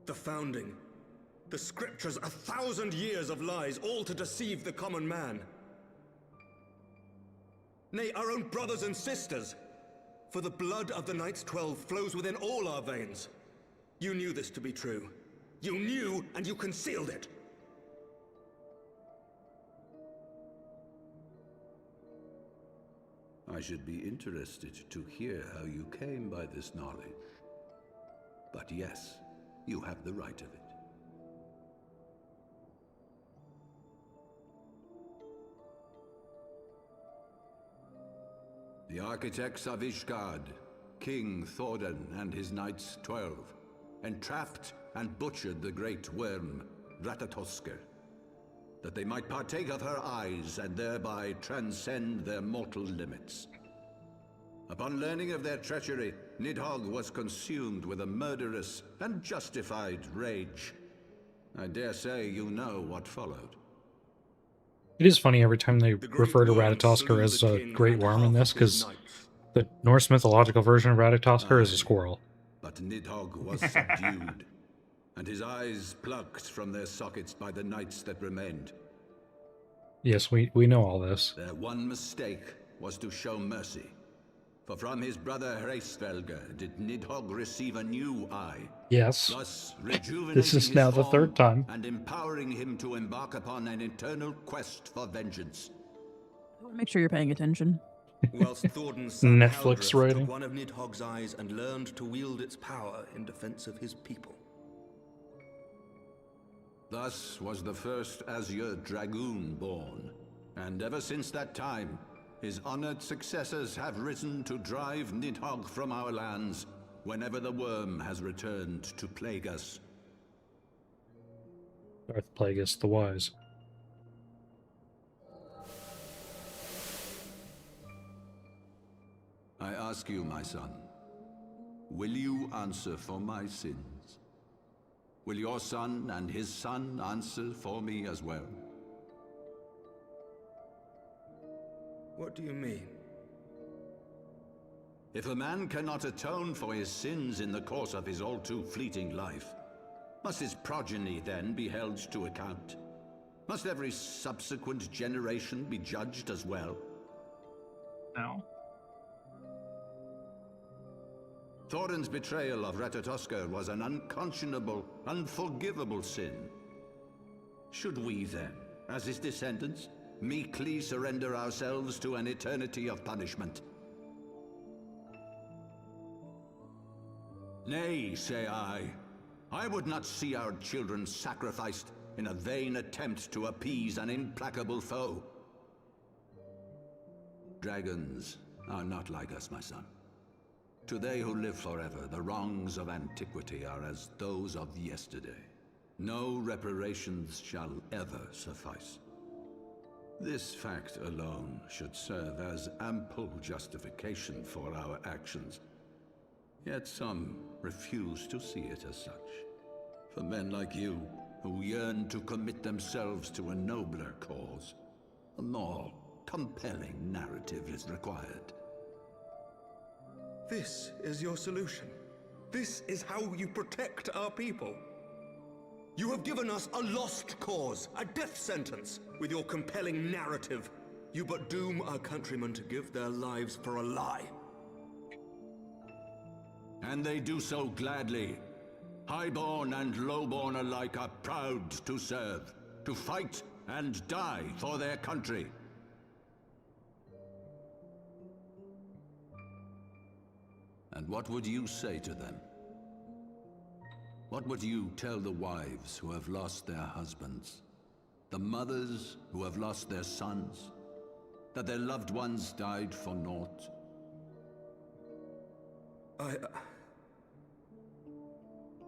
The Founding. The Scriptures, 1,000 years of lies, all to deceive the common man. Nay, our own brothers and sisters. For the blood of the Knights 12 flows within all our veins. You knew this to be true. You knew, and you concealed it. I should be interested to hear how you came by this knowledge. But yes, you have the right of it. The architects of Ishgard, King Thordan and his Knights 12, entrapped and butchered the great worm, Ratatoskr, that they might partake of her eyes and thereby transcend their mortal limits. Upon learning of their treachery, Nidhogg was consumed with a murderous and justified rage. I dare say you know what followed. It is funny every time they refer to Ratatoskr as a great worm in this, because the Norse mythological version of Ratatoskr is a squirrel. But Nidhogg was subdued, and his eyes plucked from their sockets by the knights that remained. Yes, we know all this. Their one mistake was to show mercy. For from his brother Hreysvelgr did Nidhogg receive a new eye. Yes. Thus rejuvenating This is now the third time. and empowering him to embark upon an eternal quest for vengeance. Make sure you're paying attention. Whilst Thordan's son Netflix Haldreth rating. took one of Nidhogg's eyes and learned to wield its power in defense of his people. Thus was the first Azure Dragoon born, and ever since that time, his honored successors have risen to drive Nidhogg from our lands whenever the worm has returned to plague us. Darth Plagueis the Wise. I ask you, my son, will you answer for my sins? Will your son and his son answer for me as well? What do you mean? If a man cannot atone for his sins in the course of his all too fleeting life, must his progeny then be held to account? Must every subsequent generation be judged as well? No. Thorin's betrayal of Ratatoskr was an unconscionable, unforgivable sin. Should we then, as his descendants, meekly surrender ourselves to an eternity of punishment? Nay, say I. I would not see our children sacrificed in a vain attempt to appease an implacable foe. Dragons are not like us, my son. To they who live forever, the wrongs of antiquity are as those of yesterday. No reparations shall ever suffice. This fact alone should serve as ample justification for our actions. Yet some refuse to see it as such. For men like you, who yearn to commit themselves to a nobler cause, a more compelling narrative is required. This is your solution. This is how you protect our people. You have given us a lost cause, a death sentence. With your compelling narrative, you but doom our countrymen to give their lives for a lie. And they do so gladly. Highborn and lowborn alike are proud to serve, to fight and die for their country. And what would you say to them? What would you tell the wives who have lost their husbands? The mothers who have lost their sons? That their loved ones died for naught?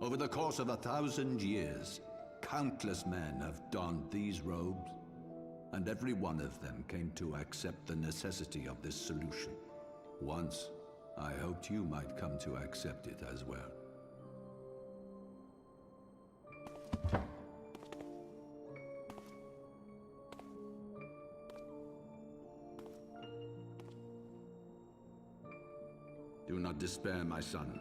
Over the course of 1,000 years, countless men have donned these robes, and every one of them came to accept the necessity of this solution. Once, I hoped you might come to accept it as well. Do not despair, my son.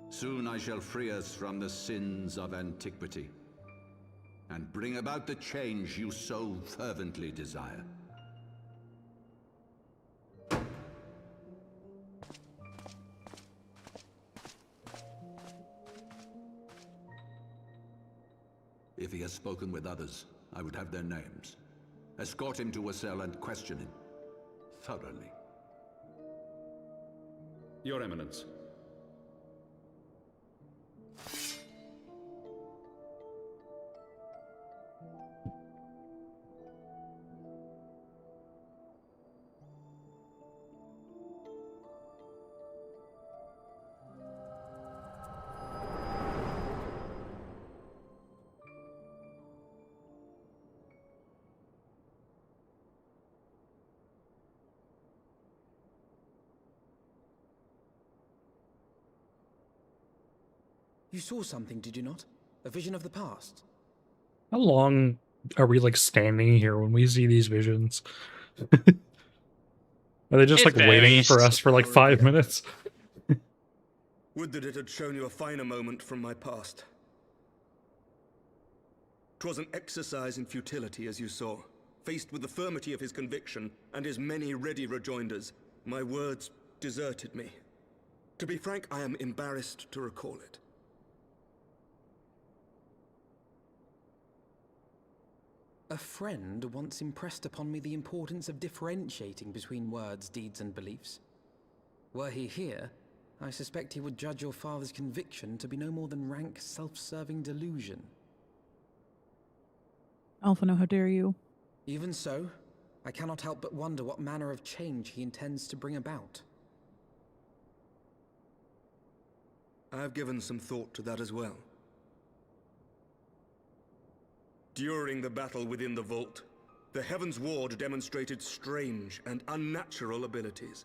Soon I shall free us from the sins of antiquity, and bring about the change you so fervently desire. If he has spoken with others, I would have their names. Escort him to a cell and question him thoroughly. Your Eminence. You saw something, did you not? A vision of the past? How long are we like standing here when we see these visions? Are they just It like waiting varies. for us for like 5 minutes? Would that it had shown you a finer moment from my past. 'Twas an exercise in futility, as you saw. Faced with the firmity of his conviction and his many ready rejoinders, my words deserted me. To be frank, I am embarrassed to recall it. A friend once impressed upon me the importance of differentiating between words, deeds, and beliefs. Were he here, I suspect he would judge your father's conviction to be no more than rank, self-serving delusion. Alphino, how dare you? Even so, I cannot help but wonder what manner of change he intends to bring about. I have given some thought to that as well. During the battle within the vault, the Heaven's Ward demonstrated strange and unnatural abilities.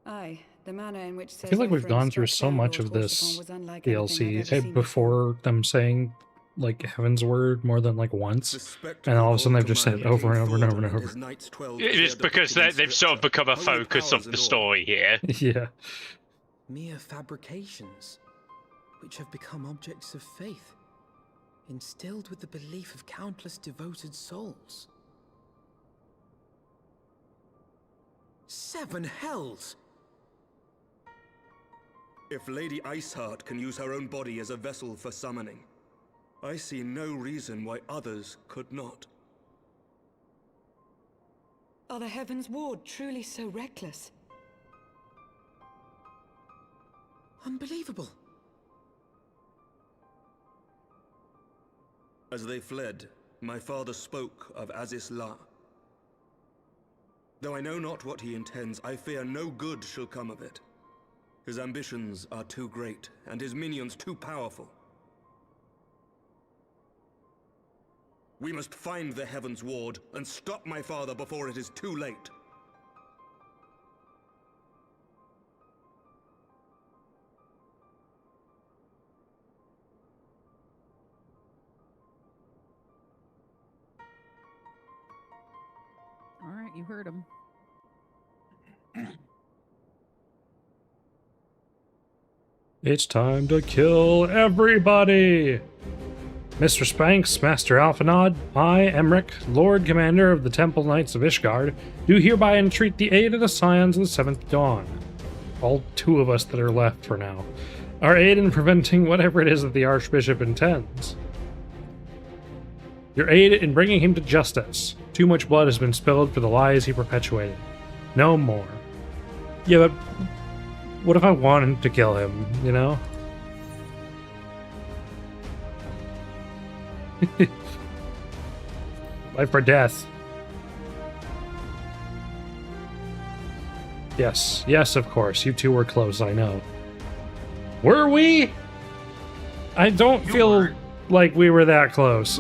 Aye, the manner in which I feel like we've gone through so much of this DLC before them saying like Heaven's Word more than like once, and all of a sudden they've just said it over and over and over and over. It is because they've sort of become a focus of the story here. Yeah. Mere fabrications, which have become objects of faith, instilled with the belief of countless devoted souls. 7 hells! If Lady Iceheart can use her own body as a vessel for summoning, I see no reason why others could not. Are the Heaven's Ward truly so reckless? Unbelievable. As they fled, my father spoke of Aziz La. Though I know not what he intends, I fear no good shall come of it. His ambitions are too great, and his minions too powerful. We must find the Heaven's Ward and stop my father before it is too late. All right, you heard him. It's time to kill everybody! Mr. Spanks, Master Alphanod, I, Emmerich, Lord Commander of the Temple Knights of Ishgard, do hereby entreat the aid of the Scions of the Seventh Dawn. All 2 of us that are left for now. Our aid in preventing whatever it is that the Archbishop intends. Your aid in bringing him to justice. Too much blood has been spilled for the lies he perpetuated. No more. Yeah, but what if I wanted to kill him, you know? Life or death. Yes, yes, of course. You 2 were close, I know. Were we? I don't feel like we were that close.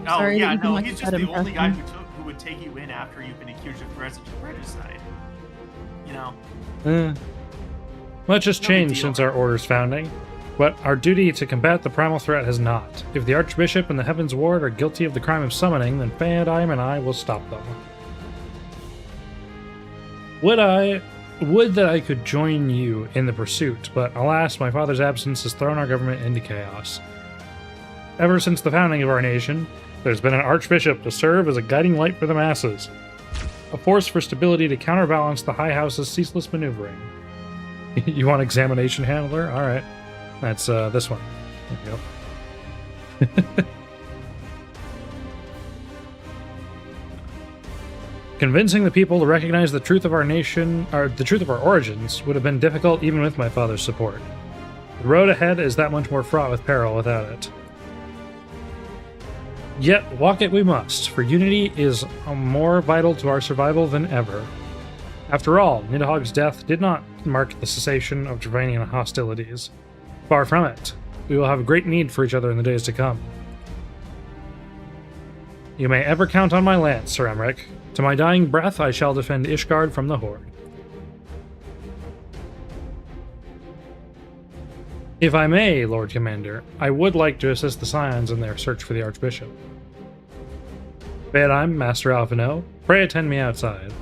Oh, yeah, no, he's just the only guy who would take you in after you've been accused of regicide. You know? Much has No big changed deal. since our order's founding, but our duty to combat the primal threat has not. If the Archbishop and the Heavens Ward are guilty of the crime of summoning, then Fandime and I will stop them. Would that I could join you in the pursuit, but alas, my father's absence has thrown our government into chaos. Ever since the founding of our nation, there's been an Archbishop to serve as a guiding light for the masses, a force for stability to counterbalance the High House's ceaseless maneuvering. You want examination handler? Alright. That's this one. There you go. Convincing the people to recognize the truth of our nation, or the truth of our origins, would have been difficult even with my father's support. The road ahead is that much more fraught with peril without it. Yet, walk it we must, for unity is more vital to our survival than ever. After all, Nidhogg's death did not mark the cessation of Dravanian hostilities. Far from it. We will have great need for each other in the days to come. You may ever count on my lance, Sir Emmerich. To my dying breath, I shall defend Ishgard from the Horde. If I may, Lord Commander, I would like to assist the Scions in their search for the Archbishop. Fandime, Master Alphino, pray attend me outside.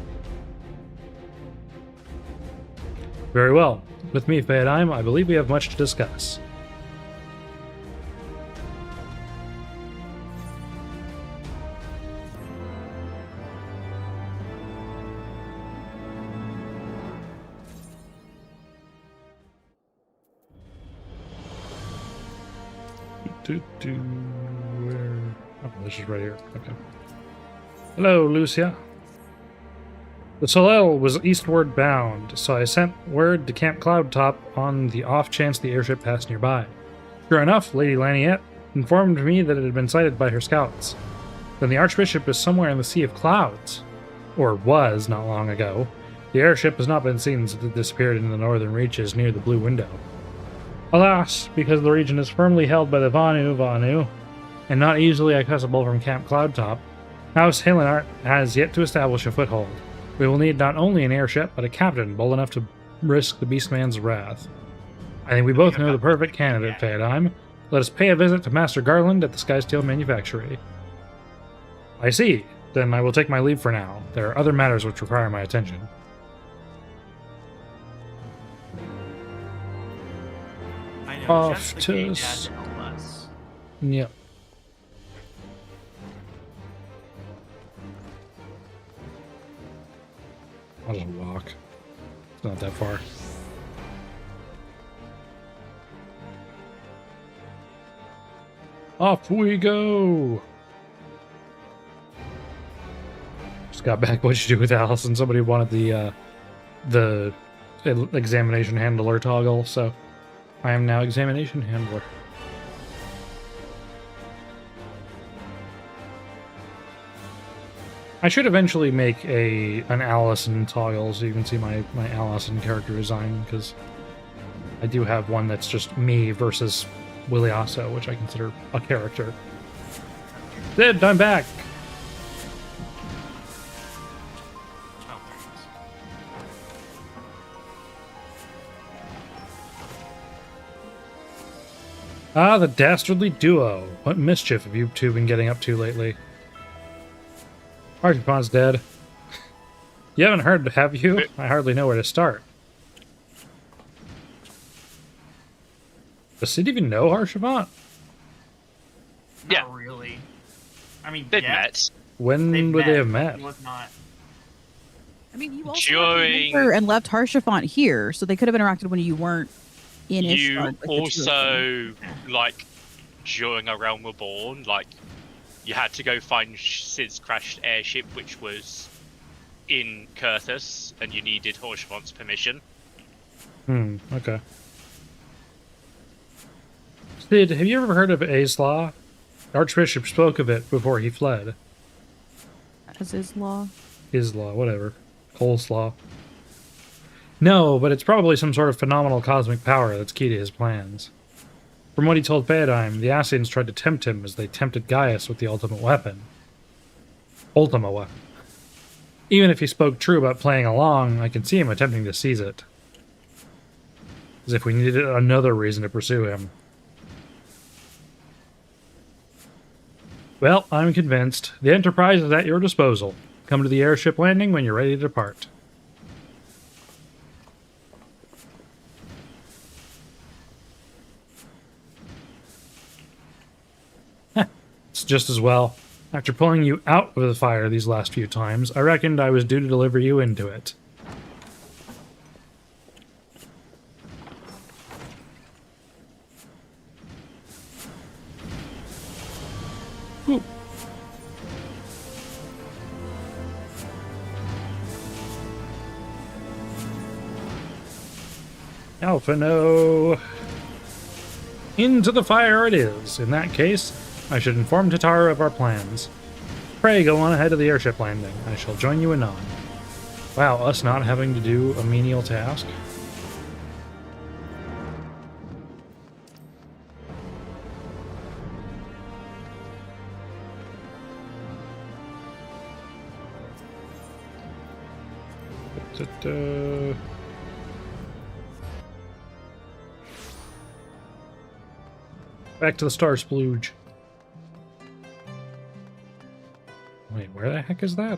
Very well. With me, Fandime, I believe we have much to discuss. Where? Oh, this is right here. Okay. Hello, Lucia. The Soleil was eastward bound, so I sent word to Camp Cloudtop on the off chance the airship passed nearby. Sure enough, Lady Laniette informed me that it had been sighted by her scouts. Then the Archbishop is somewhere in the Sea of Clouds. Or was not long ago. The airship has not been seen since it disappeared in the northern reaches near the Blue Window. Alas, because the region is firmly held by the Vanu, and not easily accessible from Camp Cloudtop, House Halenart has yet to establish a foothold. We will need not only an airship, but a captain bold enough to risk the Beastman's wrath. I think we both know the perfect candidate, Fandime. Let us pay a visit to Master Garland at the Skysteel Manufactory. I see. Then I will take my leave for now. There are other matters which require my attention. Off to... Yep. I'll just walk. It's not that far. Off we go! Just got back. What'd you do with Allison? Somebody wanted the examination handler toggle, so I am now examination handler. I should eventually make an Allison toggle so you can see my Allison character design, because I do have one that's just me versus Williasso, which I consider a character. Sid, I'm back! Ah, the dastardly duo. What mischief have you two been getting up to lately? Harshapon's dead. You haven't heard, have you? I hardly know where to start. Does Sid even know Harshapon? Not really. I mean, They've met. When would they have met? He was not. I mean, you also and left Harshapon here, so they could have interacted when you weren't in You Ishgard, like also, like, during A Realm Reborn, like, you had to go find Sid's crashed airship, which was in Kurthus, and you needed Harshapon's permission. Okay. Sid, have you ever heard of Aslaw? Archbishop spoke of it before he fled. As Islaw? Islaw, whatever. Coleslaw. No, but it's probably some sort of phenomenal cosmic power that's key to his plans. From what he told Fandime, the Ascians tried to tempt him as they tempted Gaius with the ultimate weapon. Ultima. Even if he spoke true about playing along, I can see him attempting to seize it. As if we needed another reason to pursue him. Well, I'm convinced. The Enterprise is at your disposal. Come to the airship landing when you're ready to depart. It's just as well. After pulling you out of the fire these last few times, I reckoned I was due to deliver you into it. Ooh. Alpha, no. Into the fire it is. In that case, I should inform Tataru of our plans. Pray go on ahead of the airship landing. I shall join you anon. Wow, us not having to do a menial task? Back to the Star Splooge. Wait, where the heck is that?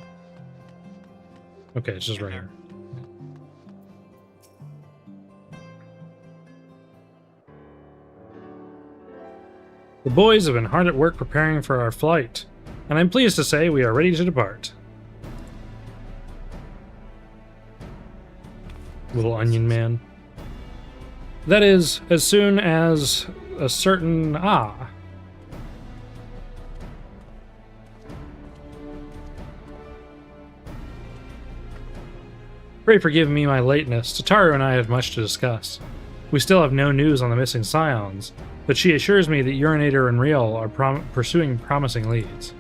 Okay, it's just right here. The boys have been hard at work preparing for our flight, and I'm pleased to say we are ready to depart. Little onion man. That is, as soon as a certain... Pray forgive me my lateness. Tataru and I have much to discuss. We still have no news on the missing scions, but she assures me that Urinator and Real are pursuing promising leads.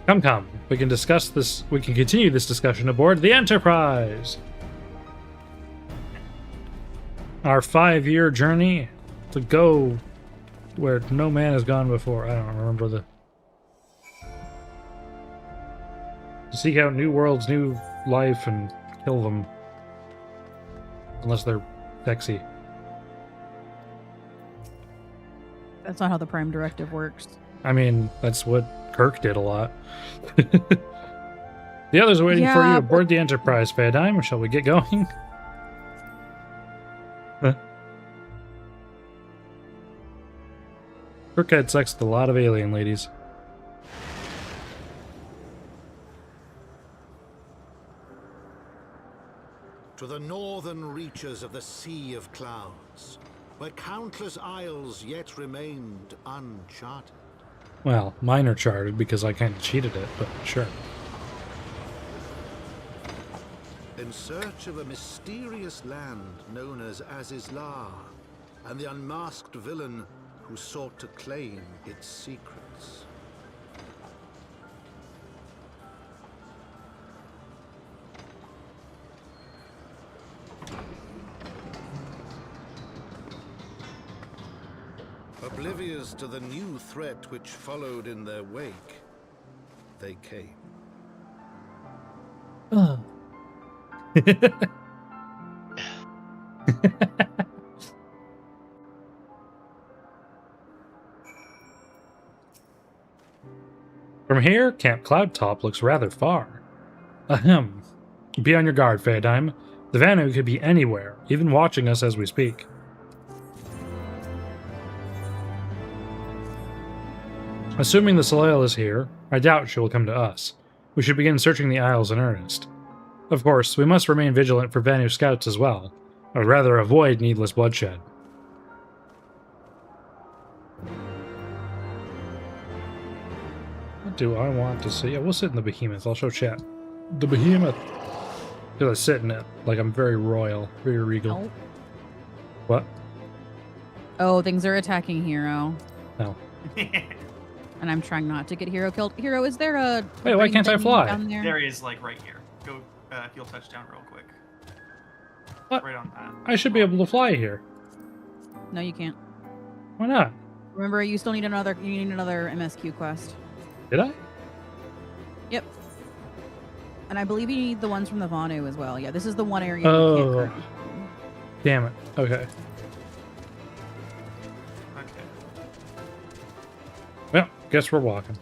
Come. We can discuss this. We can continue this discussion aboard the Enterprise. Our 5-year journey to go where no man has gone before. I don't remember the... To seek out new worlds, new life, and kill them. Unless they're sexy. That's not how the Prime Directive works. I mean, that's what Kirk did a lot. The others are waiting for you aboard the Enterprise, Fadime. Shall we get going? Huh? Kirk had sex with a lot of alien ladies. To the northern reaches of the Sea of Clouds, where countless isles yet remained uncharted. Well, mine are charted because I kind of cheated it, but sure. In search of a mysterious land known as Azizlar, and the unmasked villain who sought to claim its secrets. Oblivious to the new threat which followed in their wake, they came. Oh. From here, Camp Cloudtop looks rather far. Ahem. Be on your guard, Fadime. The Vanu could be anywhere, even watching us as we speak. Assuming the Soleil is here, I doubt she will come to us. We should begin searching the Isles in earnest. Of course, we must remain vigilant for Vanu scouts as well. I would rather avoid needless bloodshed. What do I want to see? Yeah, we'll sit in the Behemoth. I'll show chat. The Behemoth. Because I sit in it like I'm very royal, very regal. Oh. What? Oh, things are attacking Hero. No. And I'm trying not to get Hero killed. Hero, is there a... Wait, why can't I fly? Down there? There is, like, right here. Go, if you'll touch down real quick. What? Right on that. I should be able to fly here. No, you can't. Why not? Remember, you still need another... You need another MSQ quest. Did I? Yep. And I believe you need the ones from the Vanu as well. Yeah, this is the one area you Oh. can't currently. Damn it. Okay. Okay. Well, guess we're walking.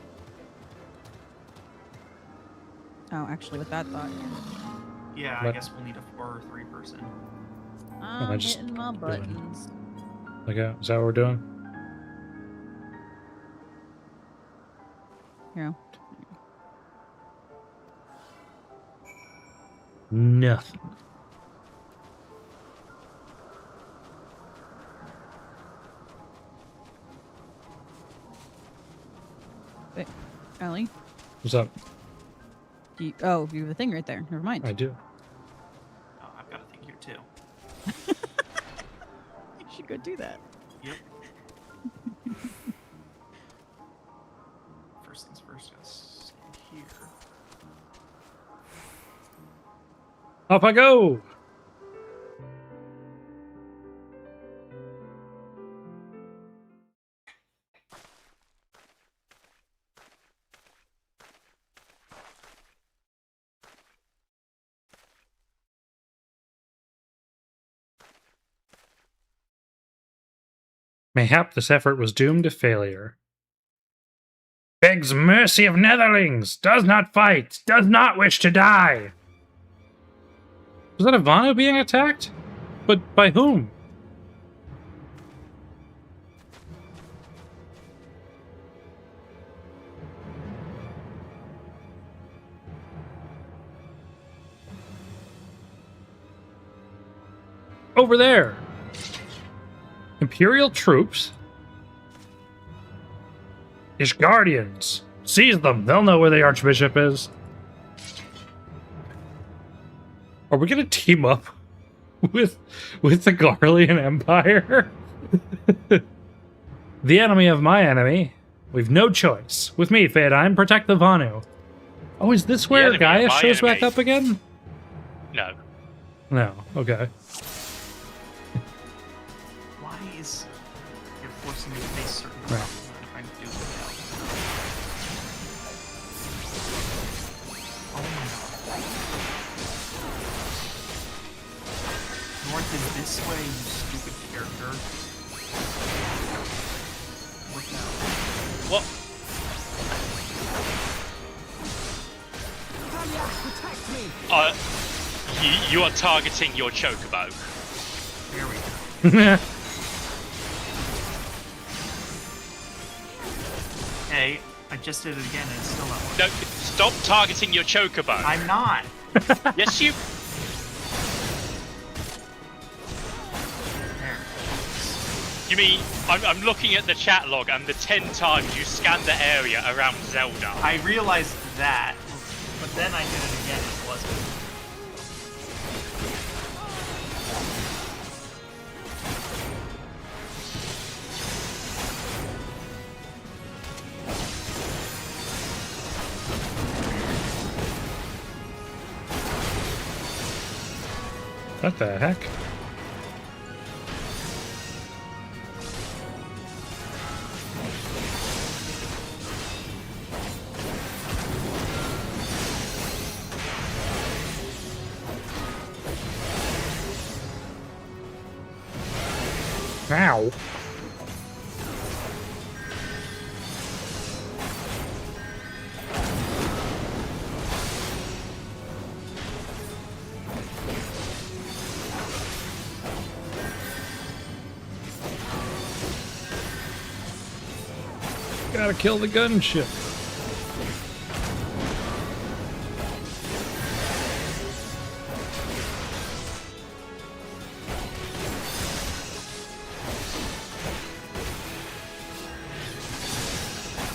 Oh, actually, with that thought. Yeah, I What? guess we'll need a 4 or 3 person. I'm I just hitting my doing it. buttons. Okay, is that what we're doing? Yeah. Nothing. Wait, Ellie? What's up? You have a thing right there. Never mind. I do. Oh, I've got a thing here too. You should go do that. Yep. First things first, gotta stand here. Off I go! Mayhap this effort was doomed to failure. Begs mercy of Netherlings, does not fight, does not wish to die. Was that a Vanu being attacked? But by whom? Over there. Imperial troops? Ishgardians. Seize them. They'll know where the Archbishop is. Are we going to team up with the Garlean Empire? The enemy of my enemy. We've no choice. With me, Phaedine, protect the Vanu. Oh, is this where enemy of Gaia my shows back enemy. up again? No. No. Okay. Why is it forcing me to face certain Right. problems I'm trying to do without? Oh my god. North is this way, you stupid character. Look out. What? Protect me! You are targeting your chocobo. There we go. Hey, I just did it again and it's still not working. No, stop targeting your chocobo. I'm not. Yes, you. There. You mean I'm looking at the chat log and the 10 times you scanned the area around Zelda. I realized that, but then I did it again and it wasn't. What the heck? Ow. Gotta kill the gunship.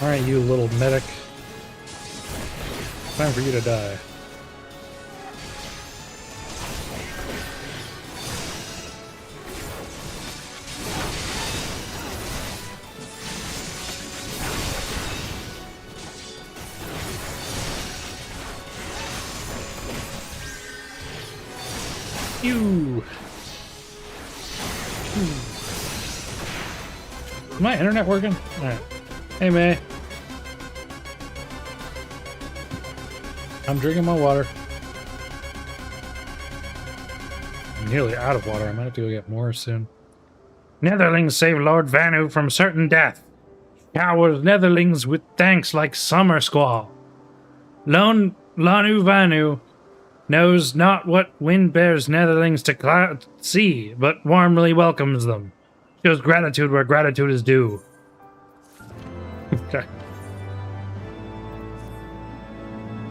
Alright, you little medic. Time for you to die. You. Is my internet working? Alright. Hey, May. I'm drinking my water. I'm nearly out of water. I might have to go get more soon. Netherlings save Lord Vanu from certain death. Showers Netherlings with thanks like summer squall. Lanu Vanu knows not what wind bears Netherlings to sea, but warmly welcomes them. Shows gratitude where gratitude is due. Okay.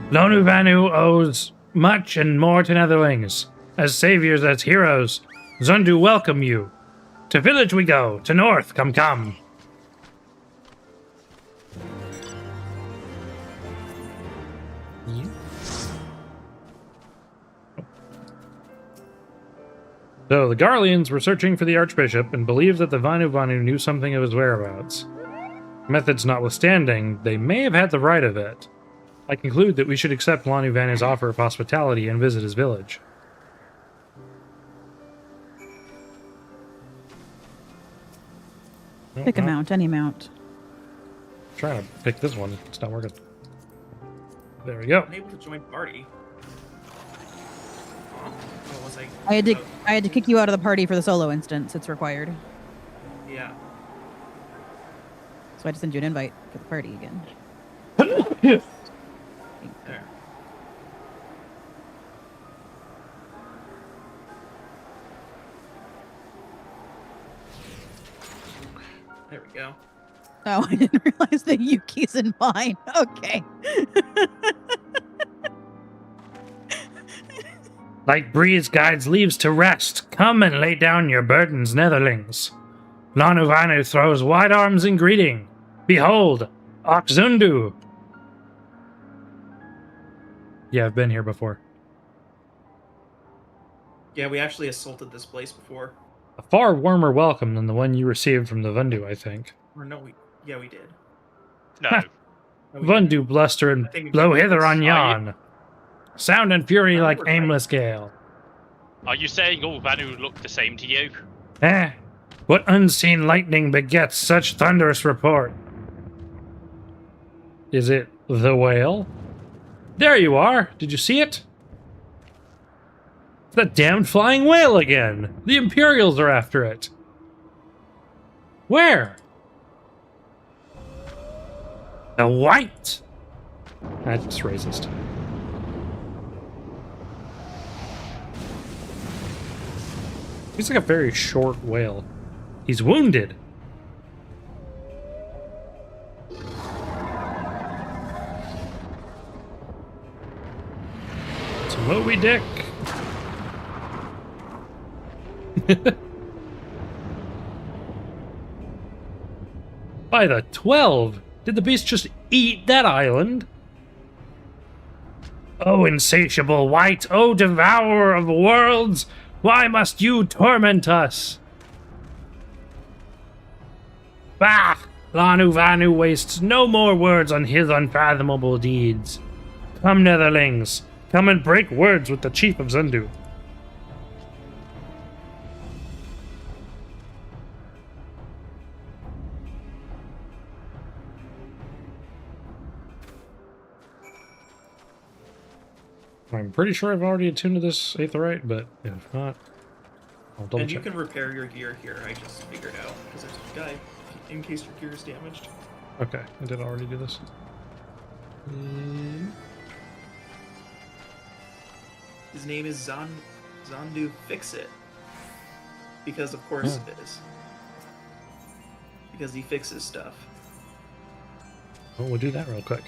Lanu Vanu owes much and more to Netherlings. As saviors, as heroes, Zundu welcome you. To village we go, to north, come. So, the Garleans were searching for the Archbishop and believed that the Vanu knew something of his whereabouts. Methods notwithstanding, they may have had the right of it. I conclude that we should accept Lanu Vanu's offer of hospitality and visit his village. Pick a mount, any mount. Trying to pick this one. It's not working. There we go. Unable to join party. Oh, was I had to kick you out of the party for the solo instance. It's required. Yeah. So I had to send you an invite for the party again. There. There we go. Oh, I didn't realize that Yuki's in mine. Okay. Like breeze guides leaves to rest, come and lay down your burdens, Netherlings. Lanu Vanu throws wide arms in greeting. Behold, Oxundu. Yeah, I've been here before. Yeah, we actually assaulted this place before. A far warmer welcome than the one you received from the Vundu, I think. Or no, we did. No. Vundu bluster and blow hither on yon. Sound and fury like aimless gale. Are you saying all Vanu look the same to you? What unseen lightning begets such thunderous report? Is it the whale? There you are! Did you see it? It's that damn flying whale again! The Imperials are after it! Where? The white! That's just racist. He's like a very short whale. He's wounded. It's Moby Dick. By the 12! Did the beast just eat that island? Oh, insatiable wight! Oh, devourer of worlds! Why must you torment us? Bah! Lanu Vanu wastes no more words on his unfathomable deeds. Come, Netherlings, come and break words with the chief of Zundu. I'm pretty sure I've already attuned to this Aetheryte, but if not, I'll double And check. you can repair your gear here, I just figured out, because there's a guy in case your gear is damaged. Okay, I did already do this. His name is Zondu Fix-It. Because of course it is. Because he fixes stuff. Well, we'll do that real quick.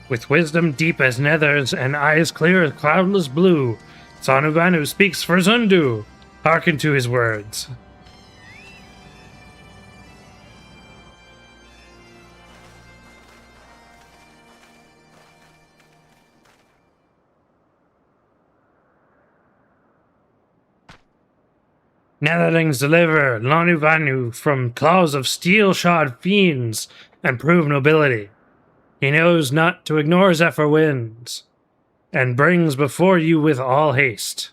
With wisdom deep as nethers and eyes clear as cloudless blue, Lanu Vanu speaks for Zundu. Hearken to his words. Netherlings deliver Lanu Vanu from claws of steel-shod fiends and prove nobility. He knows not to ignore Zephyr winds, and brings before you with all haste.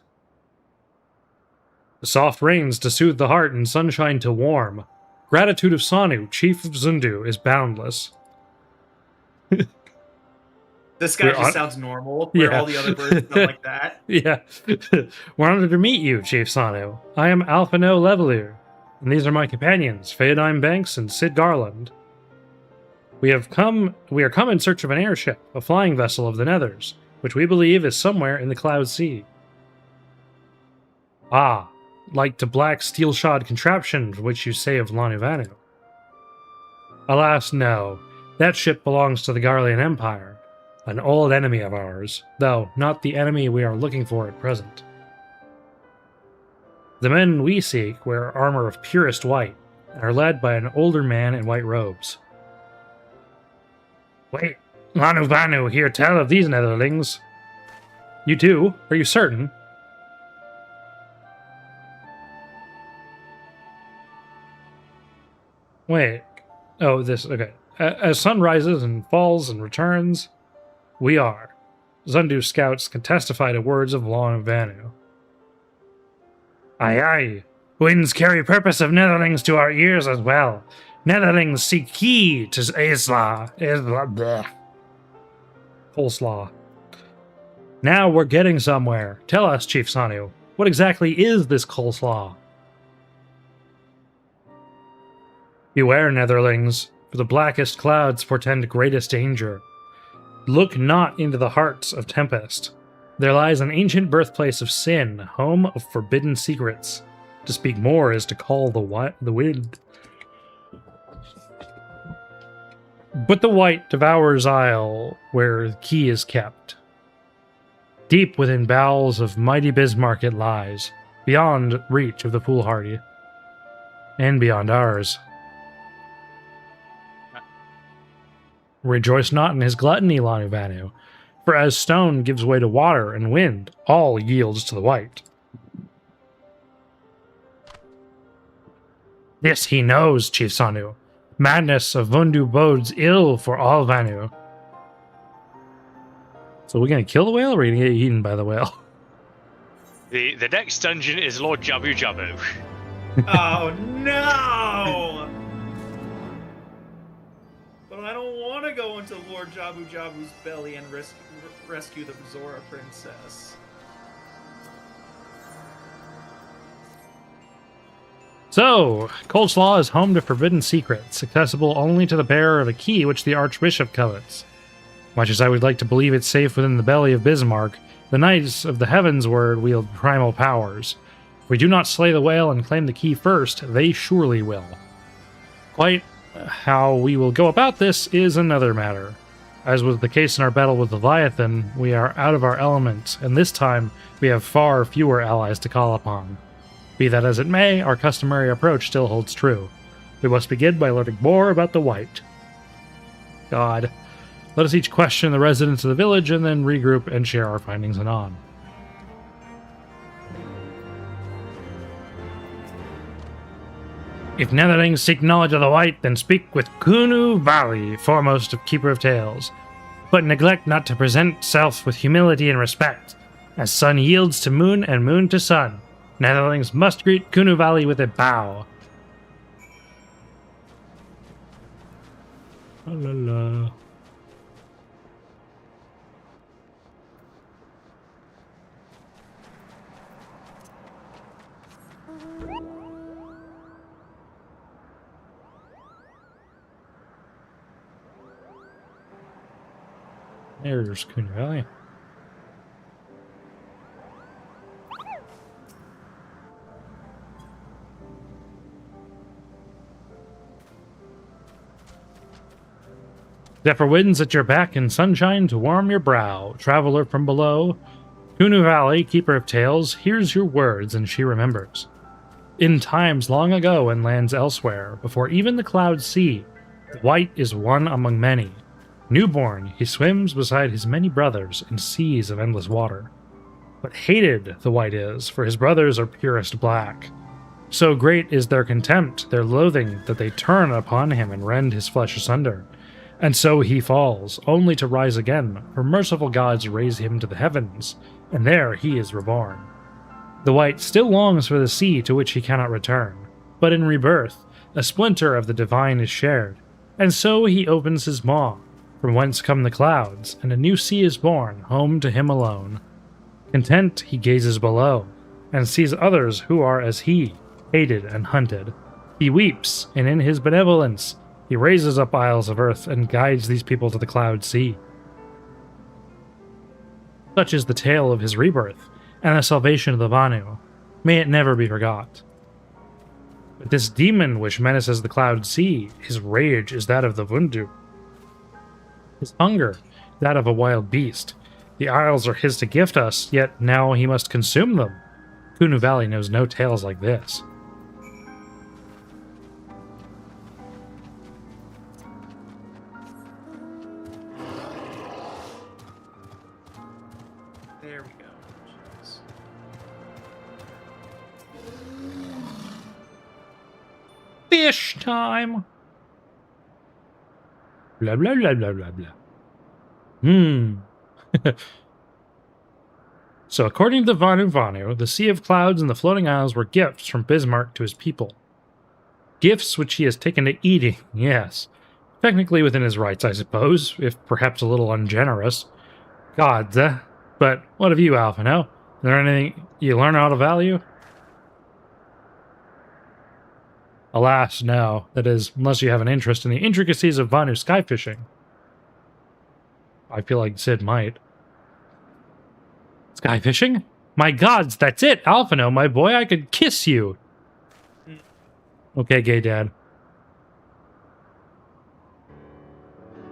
The soft rains to soothe the heart and sunshine to warm. Gratitude of Sanu, chief of Zundu, is boundless. This guy just sounds normal, where all the other birds sound like that. Yeah. We're honored to meet you, Chief Sanu. I am Alphino Levelier, and these are my companions, Phaedine Banks and Sid Garland. We are come in search of an airship, a flying vessel of the Nethers, which we believe is somewhere in the Cloud Sea. Ah, like the black steel-shod contraption which you say of Lanuvanu. Alas, no. That ship belongs to the Garlean Empire, an old enemy of ours, though not the enemy we are looking for at present. The men we seek wear armor of purest white, and are led by an older man in white robes. Wait, Lanuvanu hear tell of these netherlings. You too? Are you certain? Wait. Oh, this, okay. As sun rises and falls and returns, we are. Zundu scouts can testify to words of Lanuvanu. Aye, aye. Winds carry purpose of netherlings to our ears as well. Netherlings seek key to Isla. Bleh. Coleslaw. Now we're getting somewhere. Tell us, Chief Sanu, what exactly is this coleslaw? Beware, netherlings, for the blackest clouds portend greatest danger. Look not into the hearts of tempest. There lies an ancient birthplace of sin, home of forbidden secrets. To speak more is to call the wind. But the white devours isle where the key is kept. Deep within bowels of mighty Bismarck it lies, beyond reach of the foolhardy, and beyond ours. Rejoice not in his gluttony, Lanuvanu, for as stone gives way to water and wind, all yields to the white. This he knows, Chief Sanu. Madness of Vundu bodes ill for all Vanu. So we're gonna kill the whale, or we're gonna get eaten by the whale? The next dungeon is Lord Jabu Jabu. Oh no! But I don't want to go into Lord Jabu Jabu's belly and rescue the Zora princess. So, Coleslaw is home to forbidden secrets, accessible only to the bearer of a key which the Archbishop covets. Much as I would like to believe it's safe within the belly of Bismarck, the Knights of the Heavensward wield primal powers. If we do not slay the whale and claim the key first, they surely will. Quite how we will go about this is another matter. As was the case in our battle with Leviathan, we are out of our element, and this time we have far fewer allies to call upon. Be that as it may, our customary approach still holds true. We must begin by learning more about the white. God. Let us each question the residents of the village and then regroup and share our findings anon. If netherlings seek knowledge of the white, then speak with Kunu Valley, foremost of Keeper of Tales. But neglect not to present self with humility and respect. As sun yields to moon and moon to sun, netherlings must greet Kunu Valley with a bow. La la la. There's Kunu Valley. Zephyr winds at your back and sunshine to warm your brow. Traveler from below, Kunu Valley, Keeper of Tales, hears your words and she remembers. In times long ago and lands elsewhere, before even the clouds see, the white is one among many. Newborn, he swims beside his many brothers in seas of endless water. But hated the white is, for his brothers are purest black. So great is their contempt, their loathing, that they turn upon him and rend his flesh asunder. And so he falls, only to rise again, for merciful gods raise him to the heavens, and there he is reborn. The wight still longs for the sea to which he cannot return, but in rebirth, a splinter of the divine is shared, and so he opens his maw, from whence come the clouds, and a new sea is born, home to him alone. Content he gazes below, and sees others who are as he, hated and hunted. He weeps, and in his benevolence, he raises up isles of earth and guides these people to the cloud sea. Such is the tale of his rebirth, and the salvation of the Vanu. May it never be forgot. But this demon which menaces the cloud sea, his rage is that of the Vundu. His hunger, that of a wild beast. The isles are his to gift us, yet now he must consume them. Kunu Valley knows no tales like this. There we go. Jeez. Fish time! Blah blah blah blah blah blah. So according to the Vanu Vanu, the Sea of Clouds and the Floating Isles were gifts from Bismarck to his people. Gifts which he has taken to eating, yes. Technically within his rights, I suppose, if perhaps a little ungenerous. Gods, eh? But what of you, Alphino? Is there anything you learn out of value? Alas, no. That is, unless you have an interest in the intricacies of Vanu sky fishing. I feel like Sid might. Sky fishing? My gods, that's it, Alphino, my boy, I could kiss you. Okay, gay dad.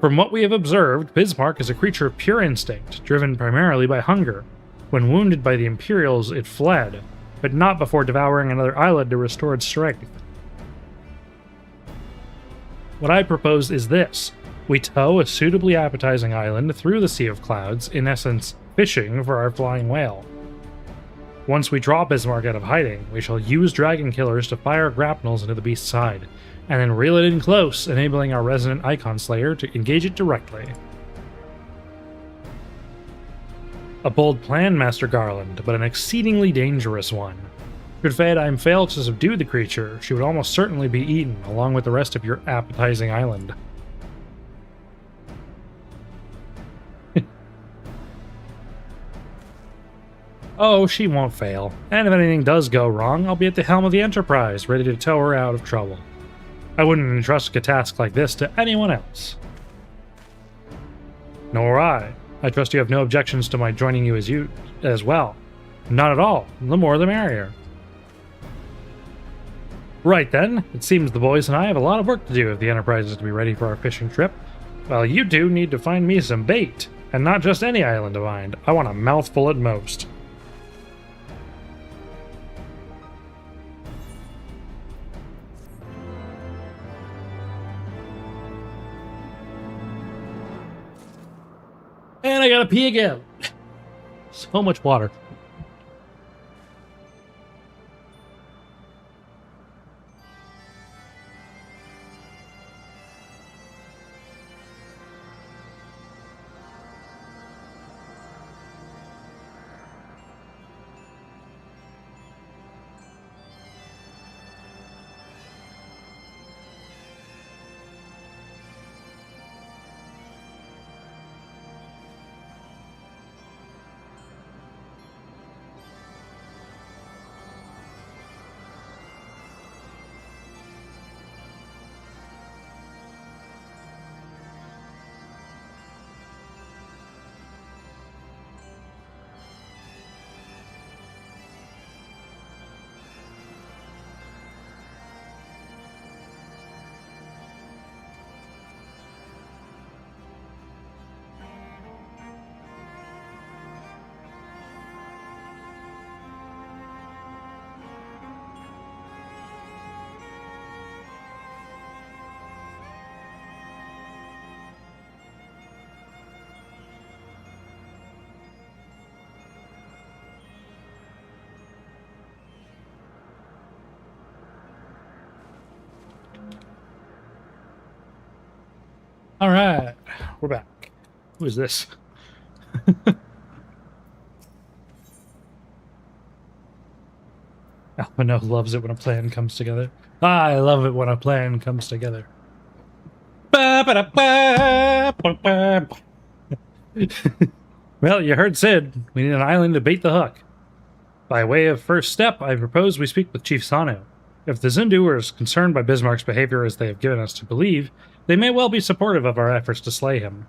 From what we have observed, Bismarck is a creature of pure instinct, driven primarily by hunger. When wounded by the Imperials, it fled, but not before devouring another island to restore its strength. What I propose is this. We tow a suitably appetizing island through the Sea of Clouds, in essence, fishing for our flying whale. Once we draw Bismarck out of hiding, we shall use dragon killers to fire grapnels into the beast's side, and then reel it in close, enabling our resident Icon Slayer to engage it directly. A bold plan, Master Garland, but an exceedingly dangerous one. Should Phaedime fail to subdue the creature, she would almost certainly be eaten, along with the rest of your appetizing island. Oh, she won't fail, and if anything does go wrong, I'll be at the helm of the Enterprise, ready to tow her out of trouble. I wouldn't entrust a task like this to anyone else. Nor I. I trust you have no objections to my joining you as well. Not at all. The more the merrier. Right then, it seems the boys and I have a lot of work to do if the Enterprise is to be ready for our fishing trip. Well, you two need to find me some bait, and not just any island to find. I want a mouthful at most. And I gotta pee again. So much water. All right, we're back. Who is this? Albino loves it when a plan comes together. I love it when a plan comes together. Well, you heard Sid. We need an island to bait the hook. By way of first step, I propose we speak with Chief Sanu. If the Zindu are as concerned by Bismarck's behavior as they have given us to believe, they may well be supportive of our efforts to slay him.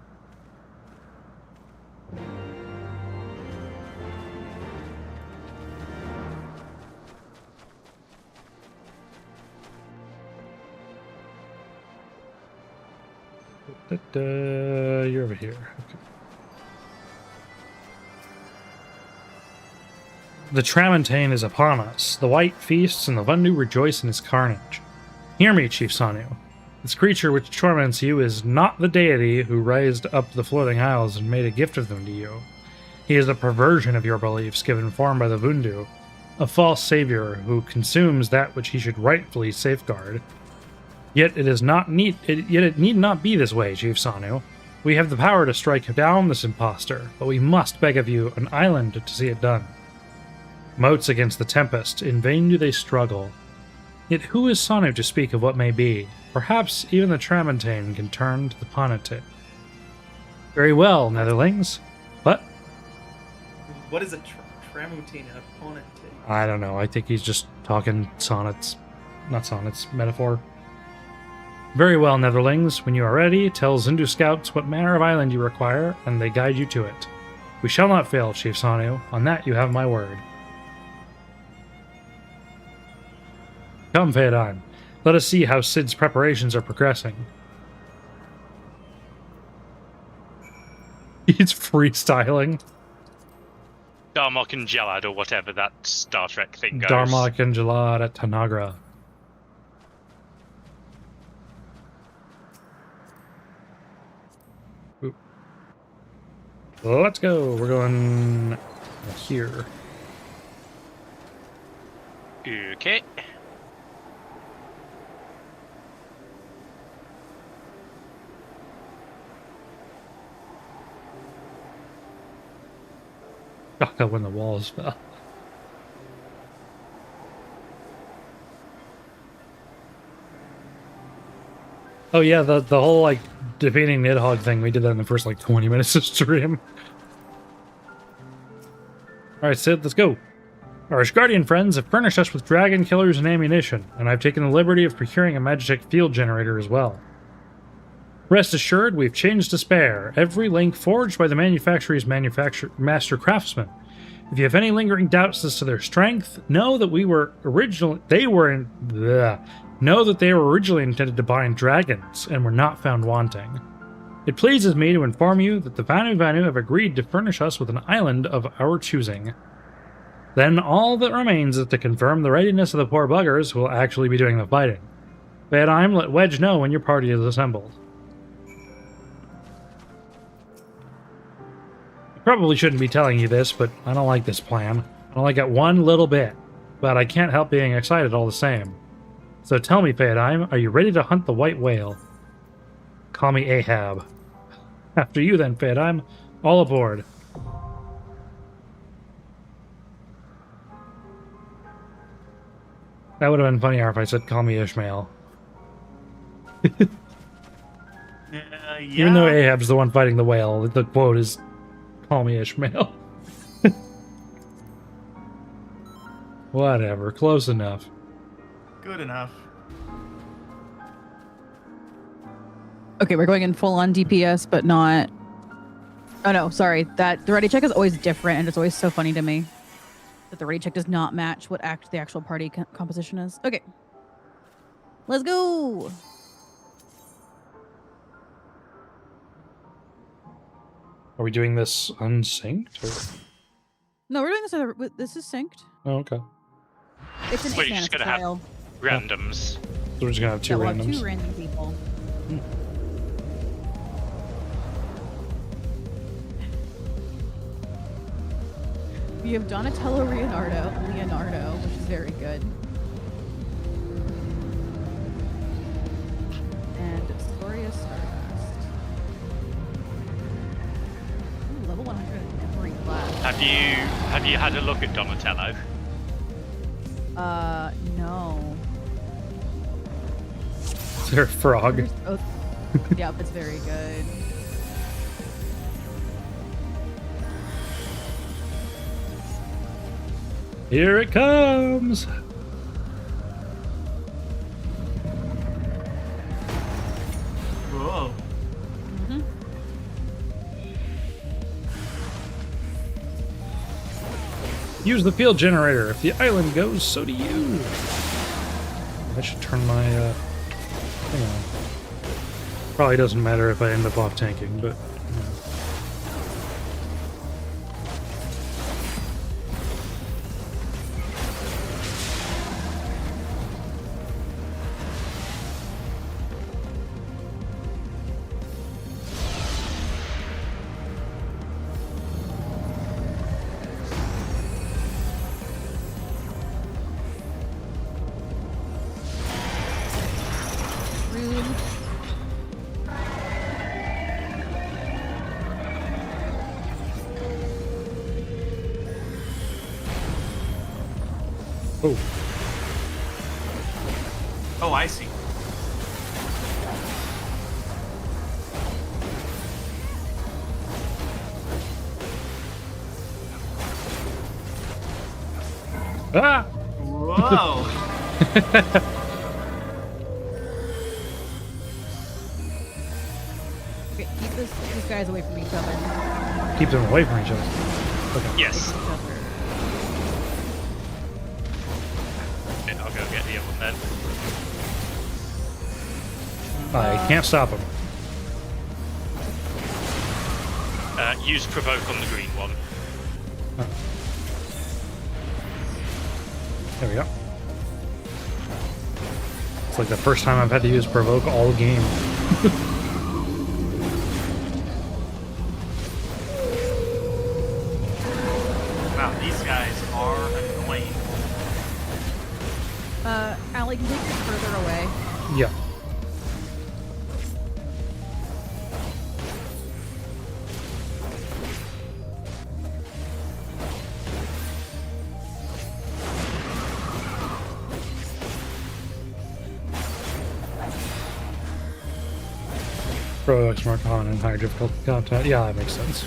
You're over here. Okay. The Tramontane is upon us. The White feasts and the Vundu rejoice in his carnage. Hear me, Chief Sanu. This creature which torments you is not the deity who raised up the floating isles and made a gift of them to you. He is a perversion of your beliefs given form by the Vundu, a false savior who consumes that which he should rightfully safeguard. Yet it need not be this way, Chief Sanu. We have the power to strike down this impostor, but we must beg of you an island to see it done. Moats against the tempest, in vain do they struggle. Yet who is Sanu to speak of what may be? Perhaps even the Tramontane can turn to the Ponente. Very well, Netherlings. What? What is a Tramontane and a Ponente? I don't know. I think he's just talking sonnets. Not sonnets, metaphor. Very well, Netherlings. When you are ready, tell Zindu scouts what manner of island you require, and they guide you to it. We shall not fail, Chief Sanu. On that you have my word. Come, Phaedon. Let us see how Sid's preparations are progressing. He's freestyling. Darmok and Jalad, or whatever that Star Trek thing goes. Darmok and Jalad at Tanagra. Oop. Let's go. We're going here. Okay. Shaka when the walls fell. Oh yeah, the whole like defeating Nidhogg thing, we did that in the first like 20 minutes of stream. Alright, Sid, let's go. Our Ashgardian friends have furnished us with dragon killers and ammunition, and I've taken the liberty of procuring a Magitek field generator as well. Rest assured, we've changed to spare, every link forged by the manufacturer's master craftsman. If you have any lingering doubts as to their strength, know that they were originally intended to bind dragons, and were not found wanting. It pleases me to inform you that the Vanu have agreed to furnish us with an island of our choosing. Then all that remains is to confirm the readiness of the poor buggers who will actually be doing the fighting. Badheim, let Wedge know when your party is assembled. Probably shouldn't be telling you this, but I don't like this plan. I don't like it one little bit, but I can't help being excited all the same. So tell me, Badheim, are you ready to hunt the white whale? Call me Ahab. After you then, Badheim. All aboard. That would have been funnier if I said, call me Ishmael. Yeah. Even though Ahab's the one fighting the whale, the quote is, call me Ishmael. Whatever, close enough. Good enough. Okay, we're going in full on DPS, but not... Oh no, sorry. The ready check is always different, and it's always so funny to me that the ready check does not match what the actual party composition is. Okay. Let's go! Are we doing this unsynced? Or? No, we're doing this. This is synced. Oh, okay. It's an We're just gonna have randoms. So we're just gonna have two randoms. We'll have two random people. We have Donatello Leonardo, which is very good. And Soria Stardust. Have you had a look at Donatello? No. Is there a frog? Oh, yep, it's very good. Here it comes. Whoa. Use the field generator. If the island goes, so do you. I should turn my thing on. Probably doesn't matter if I end up off tanking, but Oh, I see. ah! Whoa. Okay, keep these guys away from each other. Keep them away from each other. Okay. Yes. Okay, I'll go get the other one then. I can't stop them. Use provoke on the green one. Oh. There we go. It's like the first time I've had to use provoke all game. Wow, these guys are annoying. Allie, can you take this further away? Yeah. Provoke's more common in higher difficulty content. Yeah, that makes sense.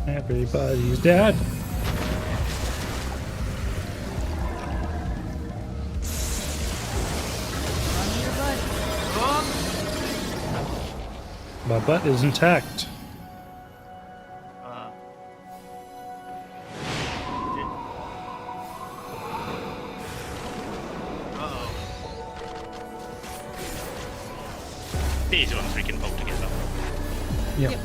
Everybody's dead. My butt is intact. These ones we can pull together. Yep.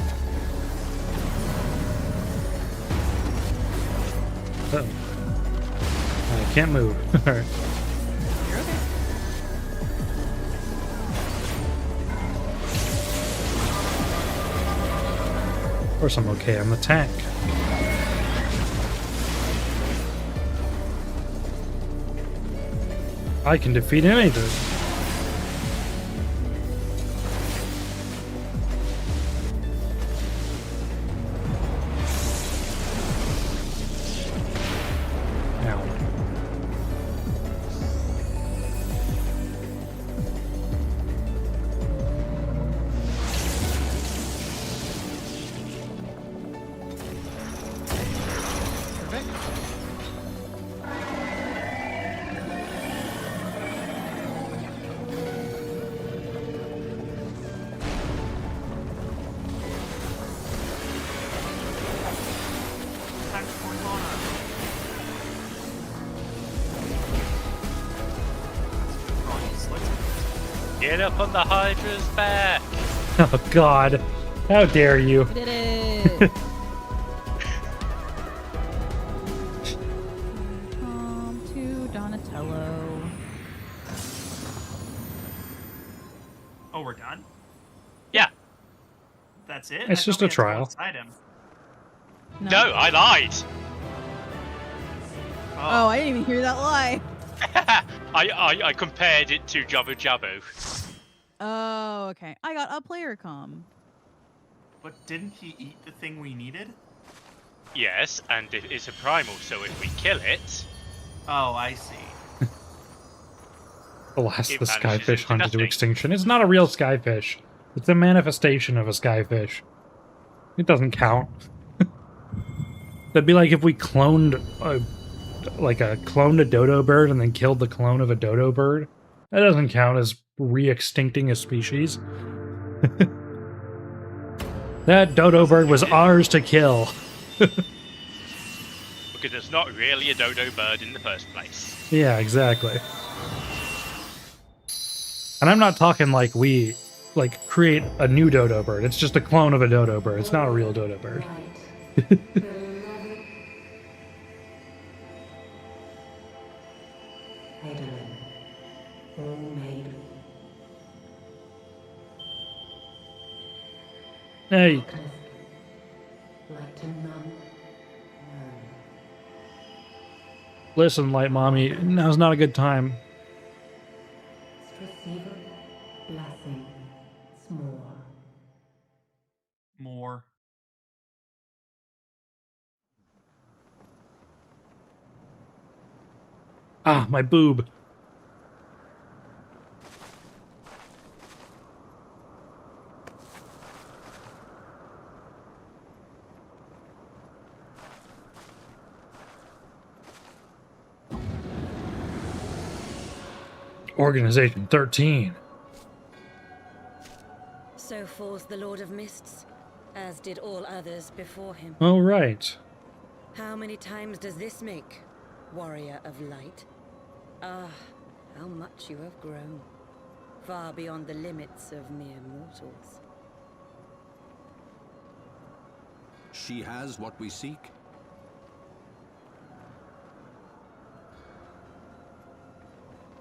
Uh-oh. I can't move. Alright. You're okay. Of course I'm okay, I'm a tank. I can defeat anything. Get up on the Hydra's back! Oh god. How dare you? We did it! Oh, we're done? Yeah. That's it? It's I just thought we a had to go trial. inside him. No, I lied. Oh, I didn't even hear that lie. I compared it to Jabu Jabu. Oh, okay. I got a player comm. But didn't he eat the thing we needed? Yes, and it's a primal, so if we kill it... Oh, I see. Alas, It the vanishes skyfish into hunted to nothing. extinction. It's not a real skyfish. It's a manifestation of a skyfish. It doesn't count. That'd be like if we cloned a dodo bird and then killed the clone of a dodo bird. That doesn't count as re-extincting a species. That dodo bird was ours to kill. Because it's not really a dodo bird in the first place. Yeah, exactly. And I'm not talking like we create a new dodo bird. It's just a clone of a dodo bird. It's not a real dodo bird. Hey. Listen, Light Mommy, now's not a good time. More. Ah, my boob. Organization 13. So falls the Lord of Mists, as did all others before him. Oh, right. How many times does this make, warrior of light? Ah, how much you have grown, far beyond the limits of mere mortals. She has what we seek.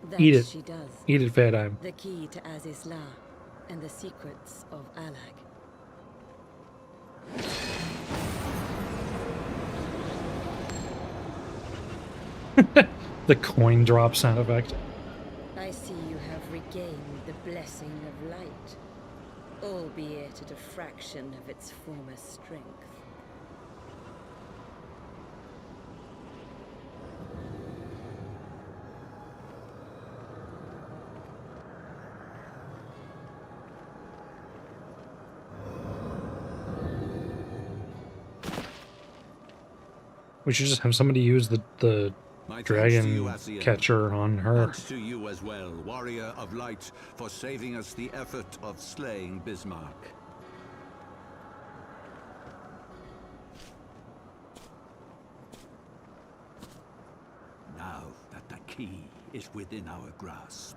That Eat it. she does. Eat it, Fadime. The key to Azizla and the secrets of Alag. The coin drop sound effect. I see you have regained the blessing of light, albeit at a fraction of its former strength. We should just have somebody use the My thanks to dragon you, Asian. catcher on her. Thanks to you as well, warrior of light, for saving us the effort of slaying Bismarck. Now that the key is within our grasp,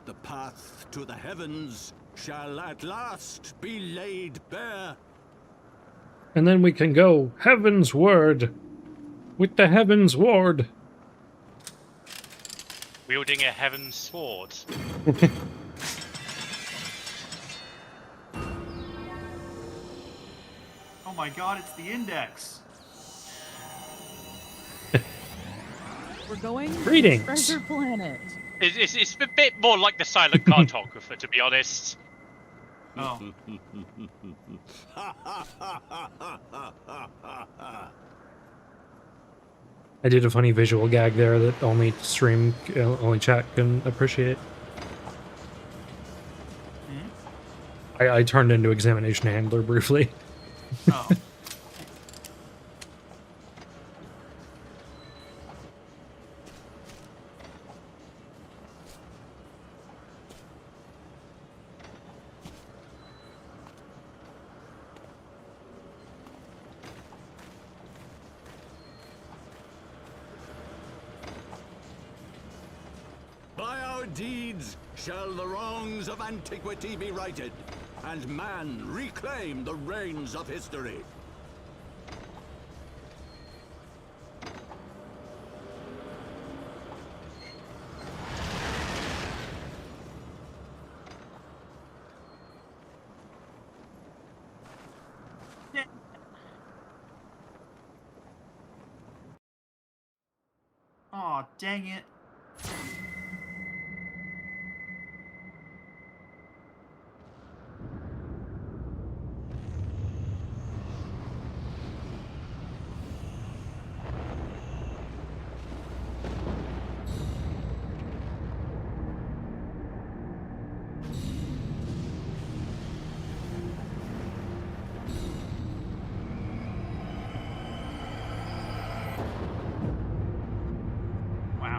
the path to the heavens shall at last be laid bare. And then we can go Heaven's Word with the Heaven's Ward. Wielding a heaven sword. Oh my god, it's the index. We're going Greetings. to Treasure Planet. It's a bit more like the silent cartographer, to be honest. Oh. I did a funny visual gag there that only chat can appreciate. I turned into examination handler briefly. Oh. By our deeds shall the wrongs of antiquity be righted, and man reclaim the reins of history. Dang it.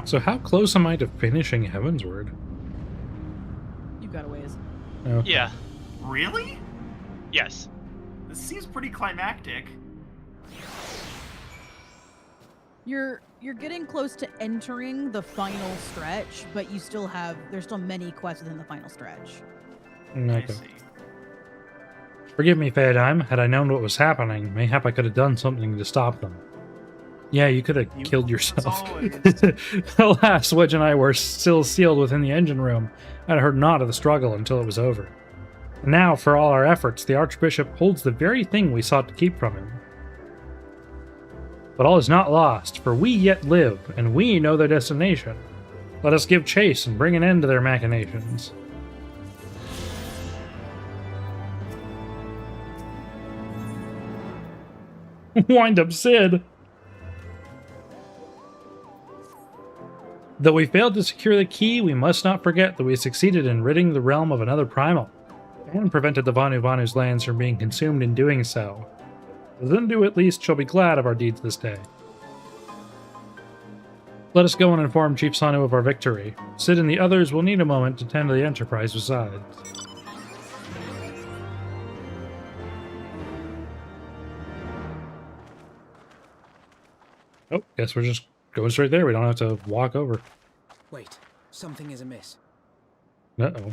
So how close am I to finishing Heavensward? You've got a ways. Oh. Yeah. Really? Yes. This seems pretty climactic. You're getting close to entering the final stretch, but you still have there's still many quests within the final stretch. Okay. Forgive me, Faedheim. Had I known what was happening, mayhap I could have done something to stop them. Yeah, you could have killed yourself. Alas, Wedge and I were still sealed within the engine room, and I heard naught of the struggle until it was over. And now, for all our efforts, the Archbishop holds the very thing we sought to keep from him. But all is not lost, for we yet live, and we know their destination. Let us give chase and bring an end to their machinations. Wind up Sid! Though we failed to secure the key, we must not forget that we succeeded in ridding the realm of another primal, and prevented the Vanu Vanu's lands from being consumed in doing so. The Zundu at least shall be glad of our deeds this day. Let us go and inform Chief Sanu of our victory. Sid and the others will need a moment to tend to the Enterprise besides. Oh, guess we're just going straight there. We don't have to walk over. Wait, something is amiss. Uh-oh.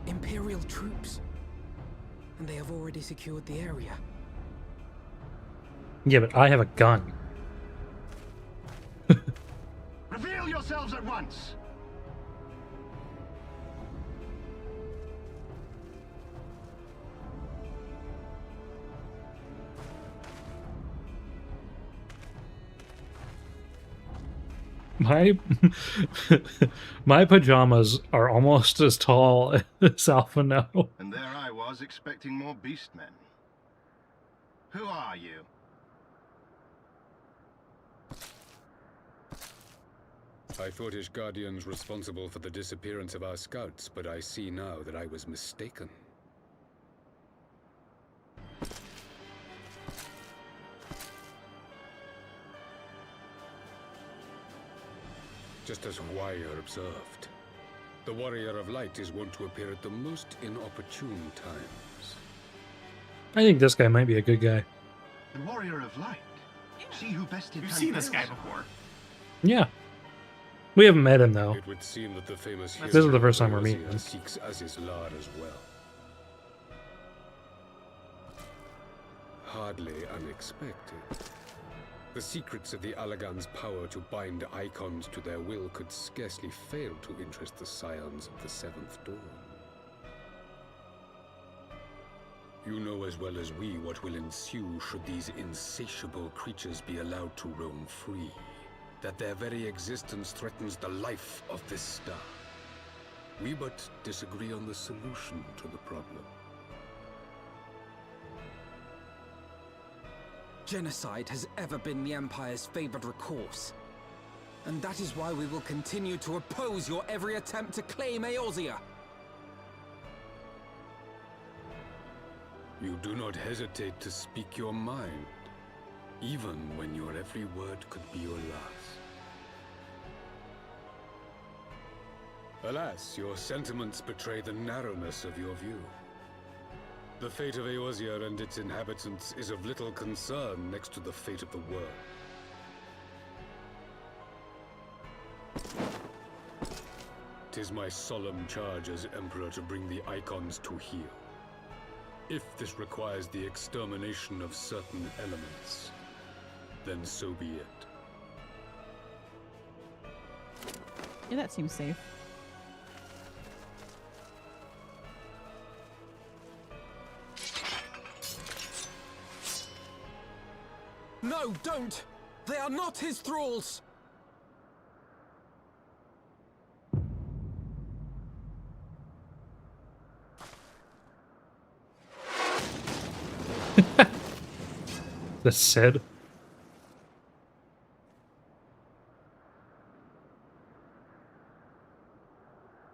Imperial troops. And they have already secured the area. Yeah, but I have a gun. Reveal yourselves at once! My pajamas are almost as tall as Alphino. And there I was expecting more beastmen. Who are you? I thought Ishgardians responsible for the disappearance of our scouts, but I see now that I was mistaken. Just as Wire observed, the Warrior of Light is wont to appear at the most inopportune times. I think this guy might be a good guy. The Warrior of Light? See who bested We've seen this guy before. Yeah. We haven't met him, though. It would seem that the famous This is the first time we're meeting him. seeks Azizlar as well. Hardly unexpected. The secrets of the Allagan's power to bind icons to their will could scarcely fail to interest the scions of the Seventh Dawn. You know as well as we what will ensue should these insatiable creatures be allowed to roam free. That their very existence threatens the life of this star. We but disagree on the solution to the problem. Genocide has ever been the Empire's favored recourse. And that is why we will continue to oppose your every attempt to claim Eorzea. You do not hesitate to speak your mind, even when your every word could be your last. Alas, your sentiments betray the narrowness of your view. The fate of Eorzea and its inhabitants is of little concern next to the fate of the world. "'Tis my solemn charge as Emperor to bring the icons to heel. If this requires the extermination of certain elements, then so be it. Yeah, that seems safe. No, don't! They are not his thralls! The Sid.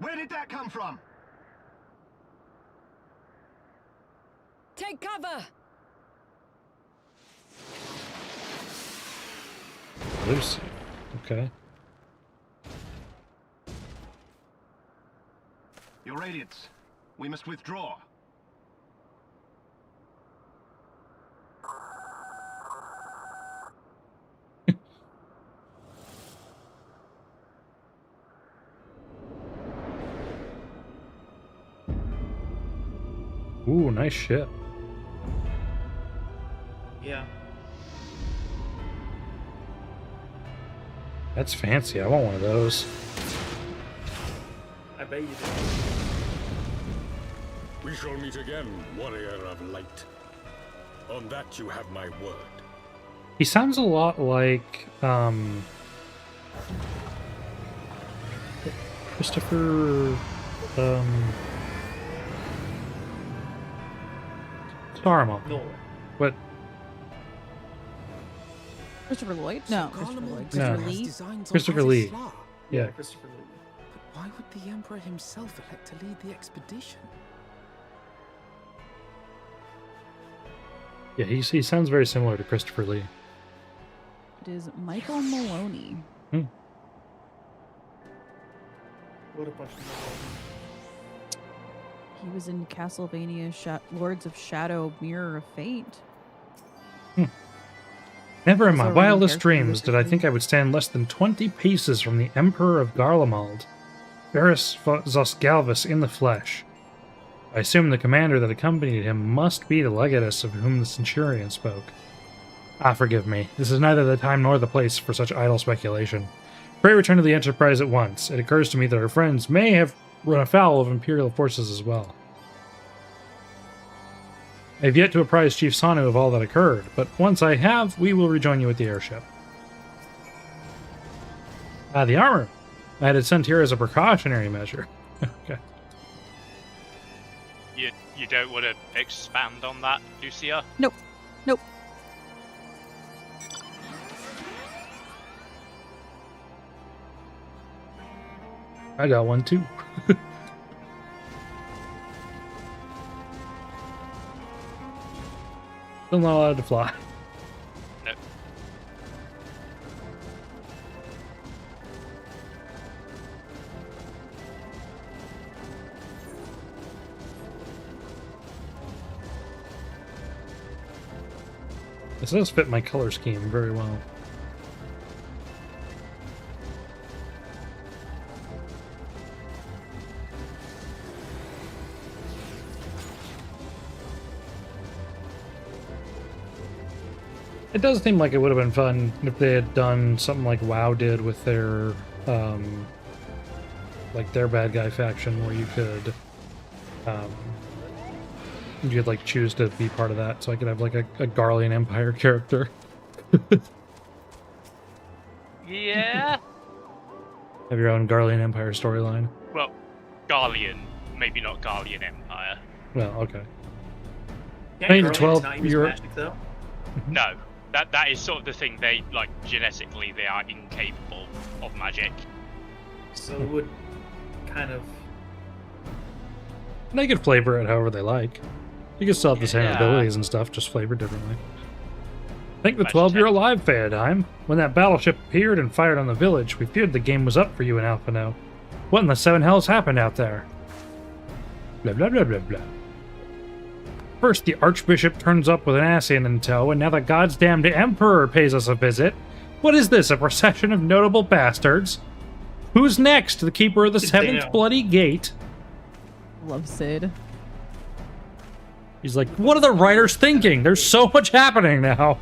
Where did that come from? Take cover! Lucy. Okay. Your Radiance, we must withdraw. Ooh, nice ship. Yeah. That's fancy. I want one of those. I bet you do. We shall meet again, warrior of light. On that you have my word. He sounds a lot like Christopher Starma. No. What? Christopher Lloyd? No, Christopher Lloyd. No. Christopher Lee? Christopher Lee. Yeah. Christopher Lee. But why would the Emperor himself elect to lead the expedition? Yeah, he sounds very similar to Christopher Lee. It is Michael Maloney. Hmm. What a bunch of He was in Castlevania Lords of Shadow Mirror of Fate. Never in my Also, wildest character dreams did I think I would stand less than 20 paces from the Emperor of Garlemald, Varus Zosgalvis in the flesh. I assume the commander that accompanied him must be the legatus of whom the centurion spoke. Ah, forgive me. This is neither the time nor the place for such idle speculation. Pray return to the Enterprise at once. It occurs to me that our friends may have run afoul of Imperial forces as well. I have yet to apprise Chief Sanu of all that occurred, but once I have, we will rejoin you at the airship. Ah, the armor. I had it sent here as a precautionary measure. Okay. You don't want to expand on that, Lucia? Nope. Nope. I got one too. Still not allowed to fly. No. This does fit my color scheme very well. It does seem like it would have been fun if they had done something like WoW did with their, like their bad guy faction, where you could like choose to be part of that, so I could have like a Garlean Empire character. Yeah. Have your own Garlean Empire storyline. Well, Garlean, maybe not Garlean Empire. Well, okay. Yeah, I mean, Garlean's 12. not use You're magic, though. No, that is sort of the thing. They like genetically they are incapable of magic. So it would kind of. They could flavor it however they like. You can still have the same abilities and stuff, just flavored differently. Thank the 12 you're alive, Feodime. When that battleship appeared and fired on the village, we feared the game was up for you in Alphino. What in the seven hells happened out there? Blah blah blah blah blah. First, the Archbishop turns up with an Ascian in tow, and now the goddamned Emperor pays us a visit. What is this, a procession of notable bastards? Who's next? The Keeper of the Seventh Bloody Gate? Love Sid. He's like, what are the writers thinking? There's so much happening now.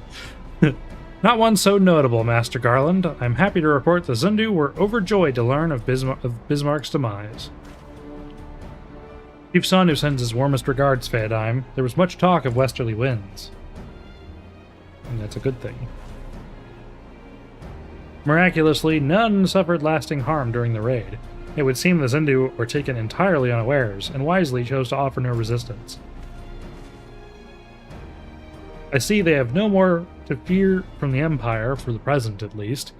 Not one so notable, Master Garland. I'm happy to report the Zundu were overjoyed to learn of Bismarck's demise. Chief Sandu sends his warmest regards, Feodime. There was much talk of westerly winds. And that's a good thing. Miraculously, none suffered lasting harm during the raid. It would seem the Zundu were taken entirely unawares, and wisely chose to offer no resistance. I see they have no more to fear from the Empire, for the present at least.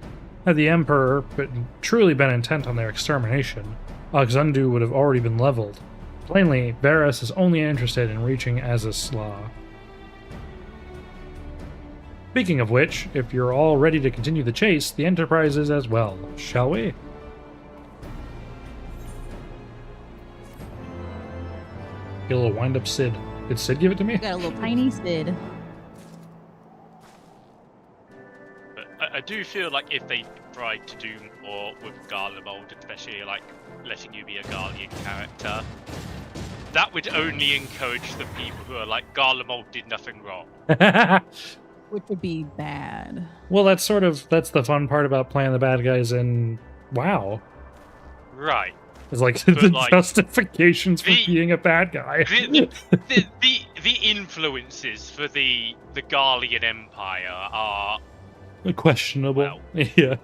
Had the Emperor truly been intent on their extermination, Zundu would have already been leveled. Plainly, Varus is only interested in reaching Azazla. Speaking of which, if you're all ready to continue the chase, the Enterprise is as well, shall we? Get a little wind-up Sid. Did Sid give it to me? Got a little tiny Sid. But I do feel like if they tried to do more with Garlemald, especially like letting you be a Garlean character, that would only encourage the people who are like, Garlemald did nothing wrong. Which would be bad. Well, that's the fun part about playing the bad guys in WoW. Right. It's like But, the like, justifications for being a bad guy. The influences for the Garlean Empire are Questionable. Well. Yeah.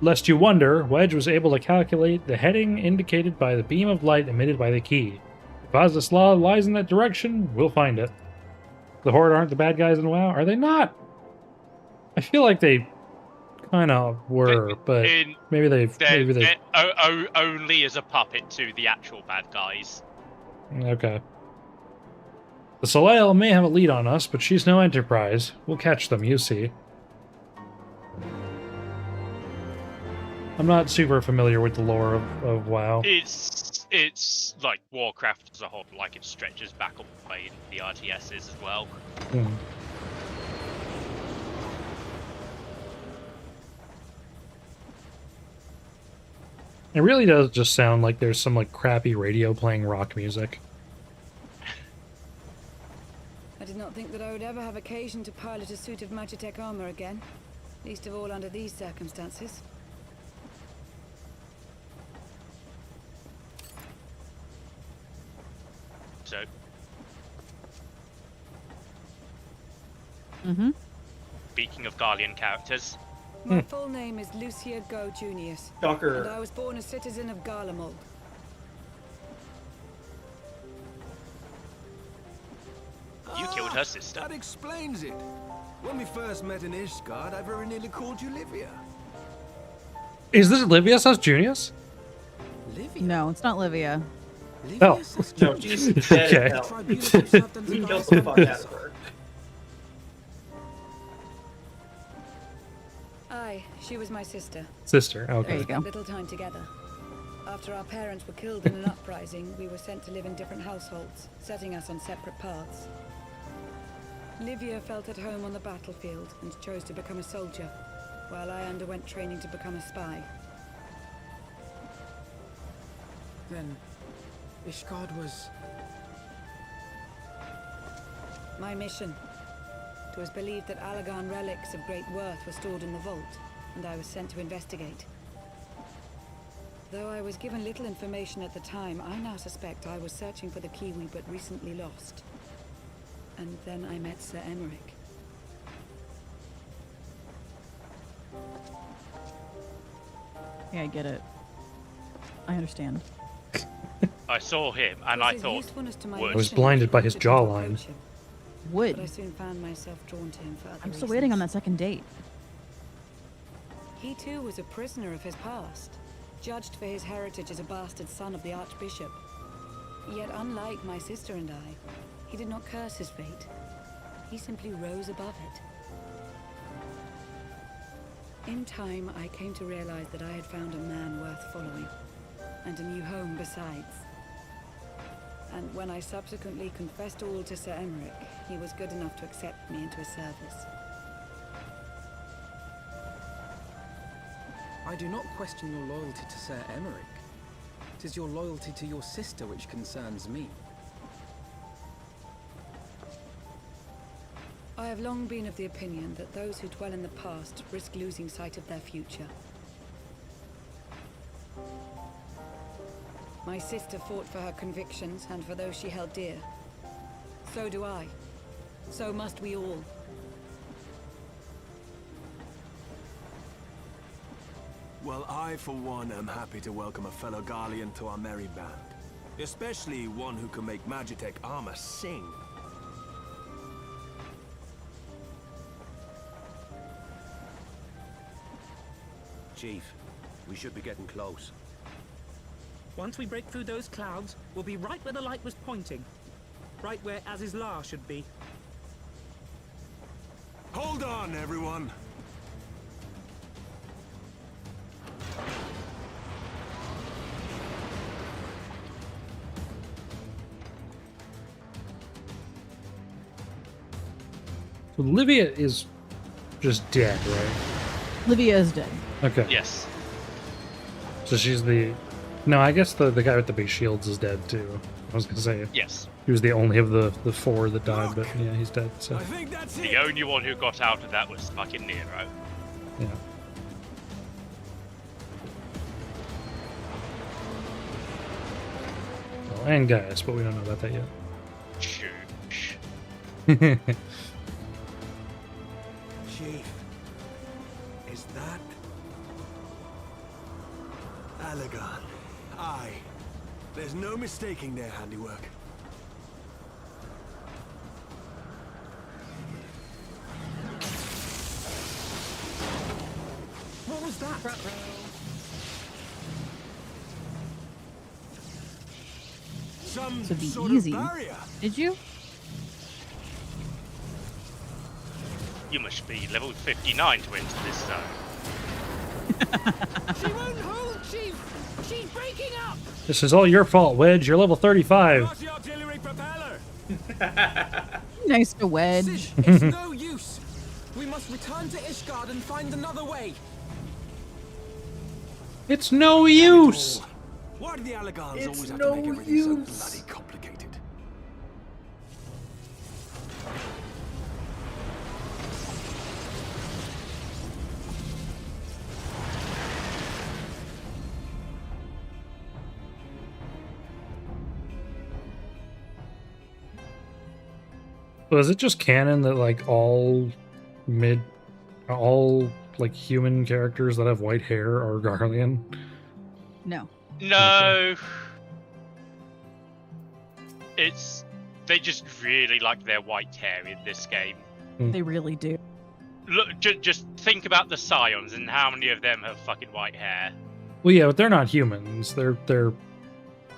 Lest you wonder, Wedge was able to calculate the heading indicated by the beam of light emitted by the key. If Azazla lies in that direction, we'll find it. The Horde aren't the bad guys in WoW, are they not? I feel like they kind of were, but maybe they've only as a puppet to the actual bad guys. Okay. The Soleil may have a lead on us, but she's no Enterprise. We'll catch them, you see. I'm not super familiar with the lore of WoW. It's like Warcraft as a whole, like it stretches back all the way in the RTSs as well. It really does just sound like there's some like crappy radio playing rock music. I did not think that I would ever have occasion to pilot a suit of Magitech armor again, least of all under these circumstances. So. Speaking of Garlean characters. My full name is Lucia Go Junius. Shocker. And I was born a citizen of Garlemald. You killed her sister. That explains it. When we first met in Ishgard, I very nearly called you Livia. Is this Livia Sus Junius? Livia? No, it's not Livia. Oh. No, she's dead. Okay. We killed the fuck out of her. Aye, she was my sister. Sister, okay. There you go. Little time together. After our parents were killed in an uprising, we were sent to live in different households, setting us on separate paths. Livia felt at home on the battlefield and chose to become a soldier, while I underwent training to become a spy. Then, Ishgard was... My mission. It was believed that Allagan relics of great worth were stored in the vault, and I was sent to investigate. Though I was given little information at the time, I now suspect I was searching for the key we but recently lost. And then I met Sir Emeric. Yeah, I get it. I understand. I saw him and I thought, I was blinded by his jawline. Would. But I soon found myself drawn to him for other I'm still reasons. waiting on that second date. He too was a prisoner of his past, judged for his heritage as a bastard son of the Archbishop. Yet unlike my sister and I, he did not curse his fate. He simply rose above it. In time, I came to realize that I had found a man worth following, and a new home besides. And when I subsequently confessed all to Sir Emeric, he was good enough to accept me into his service. I do not question your loyalty to Sir Emeric. 'Tis your loyalty to your sister which concerns me. I have long been of the opinion that those who dwell in the past risk losing sight of their future. My sister fought for her convictions and for those she held dear. So do I. So must we all. Well, I, for one, am happy to welcome a fellow Garlean to our merry band. Especially one who can make Magitech armor sing. Chief, we should be getting close. Once we break through those clouds, we'll be right where the light was pointing. Right where Azizlar should be. Hold on, everyone! So Livia is just dead, right? Livia is dead. Okay. Yes. So she's the... No, I guess the guy with the big shields is dead too. I was gonna say. Yes. He was the only of the four that died, but yeah, he's dead, so... I think that's The only one who got out of that was fucking Nero. Yeah. Well, and Gaius, but we don't know about that yet. Shoosh. Chief, is that... Alagon? Aye. There's no mistaking their handiwork. What was that? Some To be sort easy. of barrier. Did you? You must be level 59 to enter this zone. She won't hold, Chief! She's breaking up! This is all your fault, Wedge. You're level 35. Cross the artillery propeller! Nice to Wedge. It's no use. We must return to Ishgard and find another way. It's no use! Why do the Alagons It's always have no to make everything use. so bloody complicated? So is it just canon that like all like human characters that have white hair are Garlean? No. No. It's... They just really like their white hair in this game. They really do. Look, just think about the Scions and how many of them have fucking white hair. Well, yeah, but they're not humans. They're.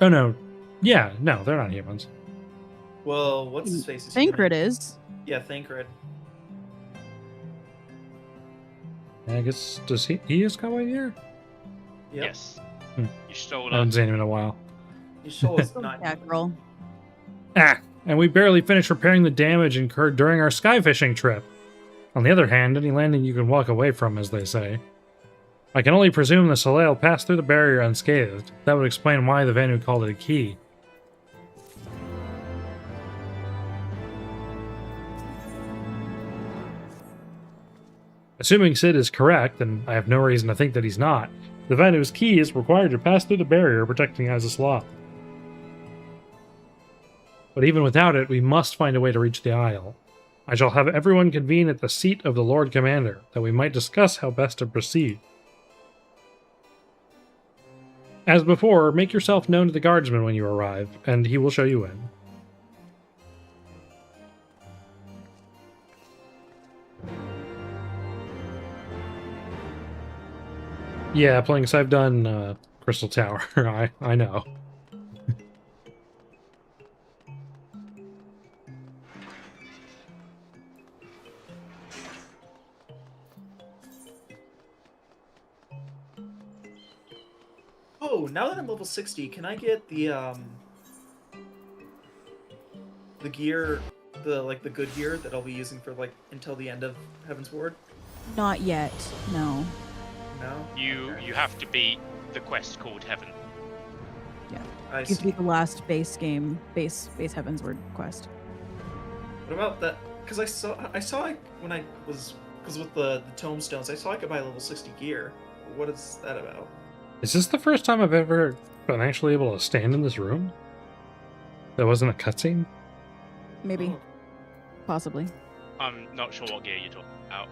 Oh no. Yeah, no, they're not humans. Well, what's his face? Thancred is. Yeah, Thancred. I guess does he has got white hair? Yep. Yes. Hmm. You stole I haven't it. seen him in a while. You stole us not. Yeah, girl. And we barely finished repairing the damage incurred during our sky fishing trip. On the other hand, any landing you can walk away from, as they say. I can only presume the Soleil passed through the barrier unscathed. That would explain why the Vanu called it a key. Assuming Sid is correct, and I have no reason to think that he's not, the Vanu's key is required to pass through the barrier protecting Azizlar. But even without it, we must find a way to reach the Isle. I shall have everyone convene at the seat of the Lord Commander, that we might discuss how best to proceed. As before, make yourself known to the guardsman when you arrive, and he will show you in. Yeah, playing as I've done Crystal Tower, I know. Oh, now that I'm level 60, can I get the gear, the good gear that I'll be using for like until the end of Heaven's Ward? Not yet. No. No. You have to beat the quest called Heaven. I You have to see. beat the last base Heavensward quest. What about that? Because I saw like, when I was, because with the tomestones, I saw I could buy level 60 gear. What is that about? Is this the first time I've ever been actually able to stand in this room? That wasn't a cutscene? Maybe. Possibly. I'm not sure what gear you're talking about.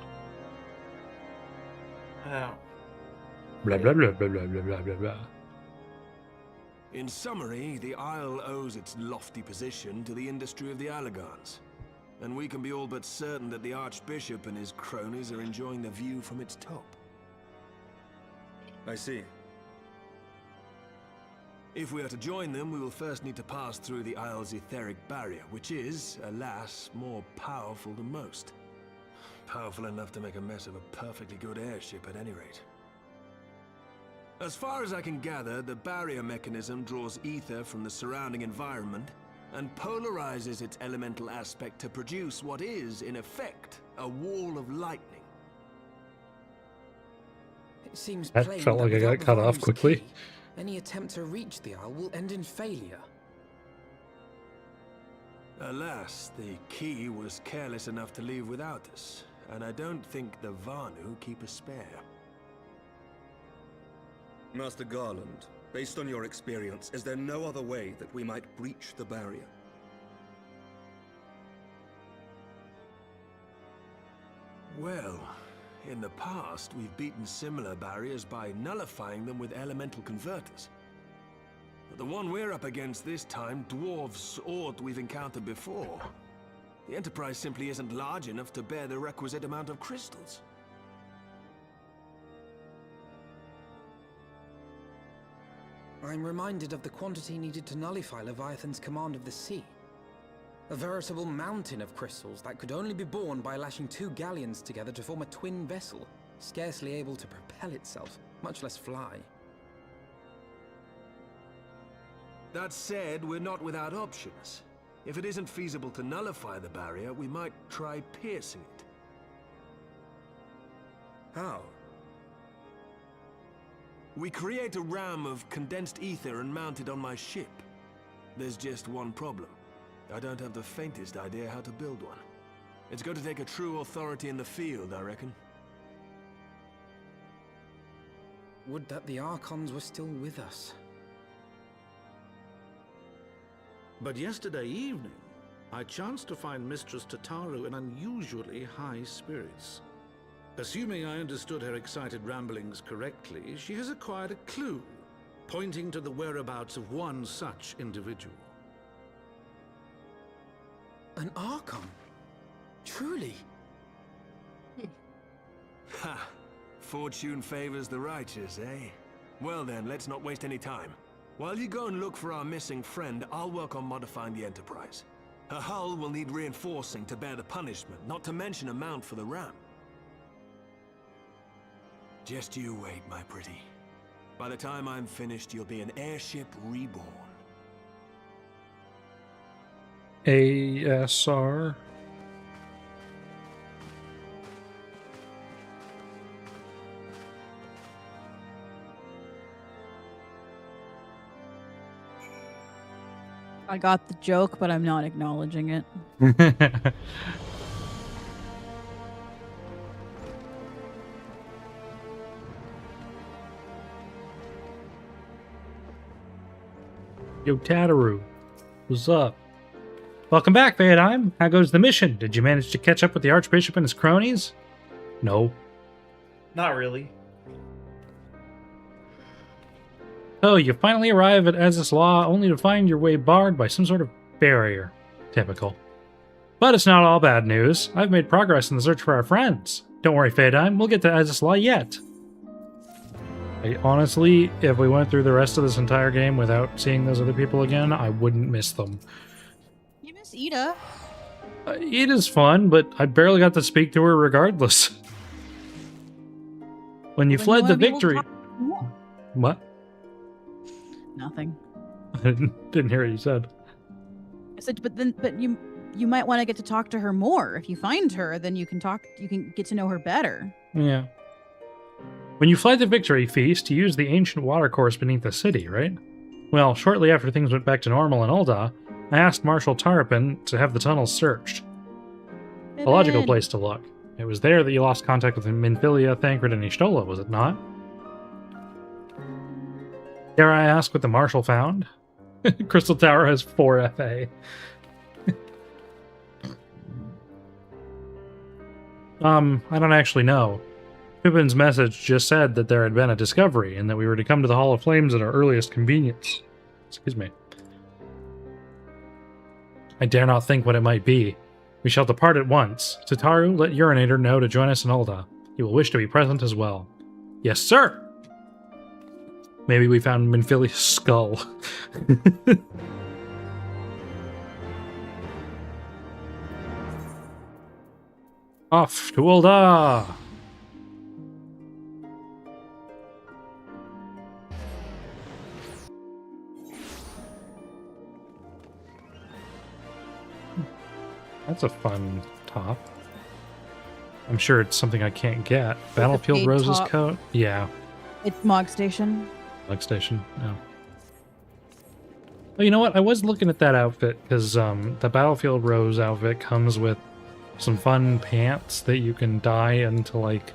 Oh. Blah, blah, blah, blah, blah, blah, blah, blah, blah. In summary, the Isle owes its lofty position to the industry of the Allagans. And we can be all but certain that the Archbishop and his cronies are enjoying the view from its top. I see. If we are to join them, we will first need to pass through the Isle's etheric barrier, which is, alas, more powerful than most. Powerful enough to make a mess of a perfectly good airship at any rate. As far as I can gather, the barrier mechanism draws ether from the surrounding environment and polarizes its elemental aspect to produce what is, in effect, a wall of lightning. It seems That plain felt like I without got the cut off Vanu's quickly. key, any attempt to reach the Isle will end in failure. Alas, the key was careless enough to leave without us, and I don't think the Vanu keep a spare. Master Garland, based on your experience, is there no other way that we might breach the barrier? Well, in the past, we've beaten similar barriers by nullifying them with elemental converters. But the one we're up against this time dwarfs aught we've encountered before. The Enterprise simply isn't large enough to bear the requisite amount of crystals. I'm reminded of the quantity needed to nullify Leviathan's command of the sea. A veritable mountain of crystals that could only be borne by lashing two galleons together to form a twin vessel, scarcely able to propel itself, much less fly. That said, we're not without options. If it isn't feasible to nullify the barrier, we might try piercing it. How? We create a ram of condensed ether and mount it on my ship. There's just one problem. I don't have the faintest idea how to build one. It's going to take a true authority in the field, I reckon. Would that the Archons were still with us. But yesterday evening, I chanced to find Mistress Tataru in unusually high spirits. Assuming I understood her excited ramblings correctly, she has acquired a clue, pointing to the whereabouts of one such individual. An Archon? Truly? Ha! Fortune favors the righteous, eh? Well then, let's not waste any time. While you go and look for our missing friend, I'll work on modifying the Enterprise. Her hull will need reinforcing to bear the punishment, not to mention a mount for the ram. Just you wait, my pretty. By the time I'm finished, you'll be an airship reborn. ASR. I got the joke, but I'm not acknowledging it. Yo, Tataru. What's up? Welcome back, Vadheim. How goes the mission? Did you manage to catch up with the Archbishop and his cronies? No. Not really. Oh, you finally arrive at Azus Law only to find your way barred by some sort of barrier. Typical. But it's not all bad news. I've made progress in the search for our friends. Don't worry, Vadheim. We'll get to Azus Law yet. Honestly, if we went through the rest of this entire game without seeing those other people again, I wouldn't miss them. You miss Ida. It is fun, but I barely got to speak to her regardless. When you fled the victory... What? Nothing. I didn't hear what you said. I said, but you might want to get to talk to her more. If you find her, then you can get to know her better. Yeah. When you fled the victory feast, you used the ancient watercourse beneath the city, right? Well, shortly after things went back to normal in Ul'dah, I asked Marshal Tarapin to have the tunnels searched. A logical place to look. It was there that you lost contact with Minfilia, Thancred, and Y'shtola, was it not? Dare I ask what the Marshal found? Crystal Tower has 4 FA. I don't actually know. Pippin's message just said that there had been a discovery, and that we were to come to the Hall of Flames at our earliest convenience. Excuse me. I dare not think what it might be. We shall depart at once. Tataru, let Urinator know to join us in Ul'dah. He will wish to be present as well. Yes, sir! Maybe we found Minfilia's skull. Off to Ul'dah! That's a fun top. I'm sure it's something I can't get. Battlefield Rose's top. coat? Yeah. It's Mog Station. Mog Station, no. Oh, you know what? I was looking at that outfit, because the Battlefield Rose outfit comes with some fun pants that you can dye into, like,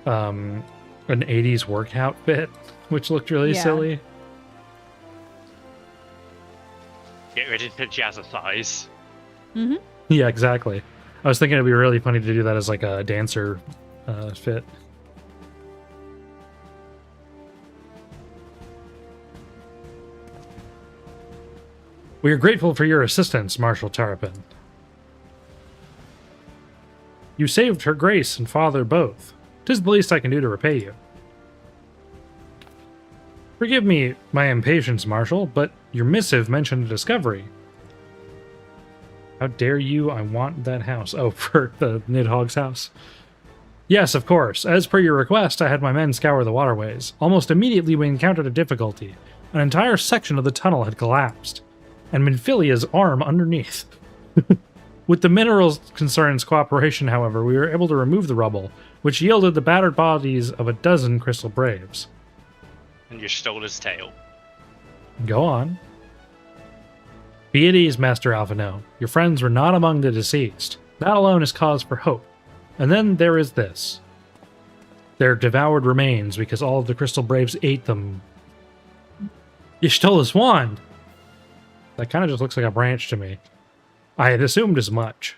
an 80s work outfit, which looked really silly. Get ready to jazzercise. Mm-hmm. Yeah, exactly. I was thinking it'd be really funny to do that as like a dancer fit. We are grateful for your assistance, Marshal Tarapin. You saved her grace and father both. 'Tis the least I can do to repay you. Forgive me my impatience, Marshal, but your missive mentioned a discovery. How dare you? I want that house. Oh, for the Nidhogg's house. Yes, of course. As per your request, I had my men scour the waterways. Almost immediately we encountered a difficulty. An entire section of the tunnel had collapsed, and Minfilia's arm underneath. With the minerals concern's cooperation, however, we were able to remove the rubble, which yielded the battered bodies of a dozen Crystal Braves. And you stole his tail. Go on. Be at ease, Master Alphino. Your friends were not among the deceased. That alone is cause for hope. And then there is this. Their devoured remains because all of the Crystal Braves ate them. Y'shtola's wand! That kind of just looks like a branch to me. I had assumed as much.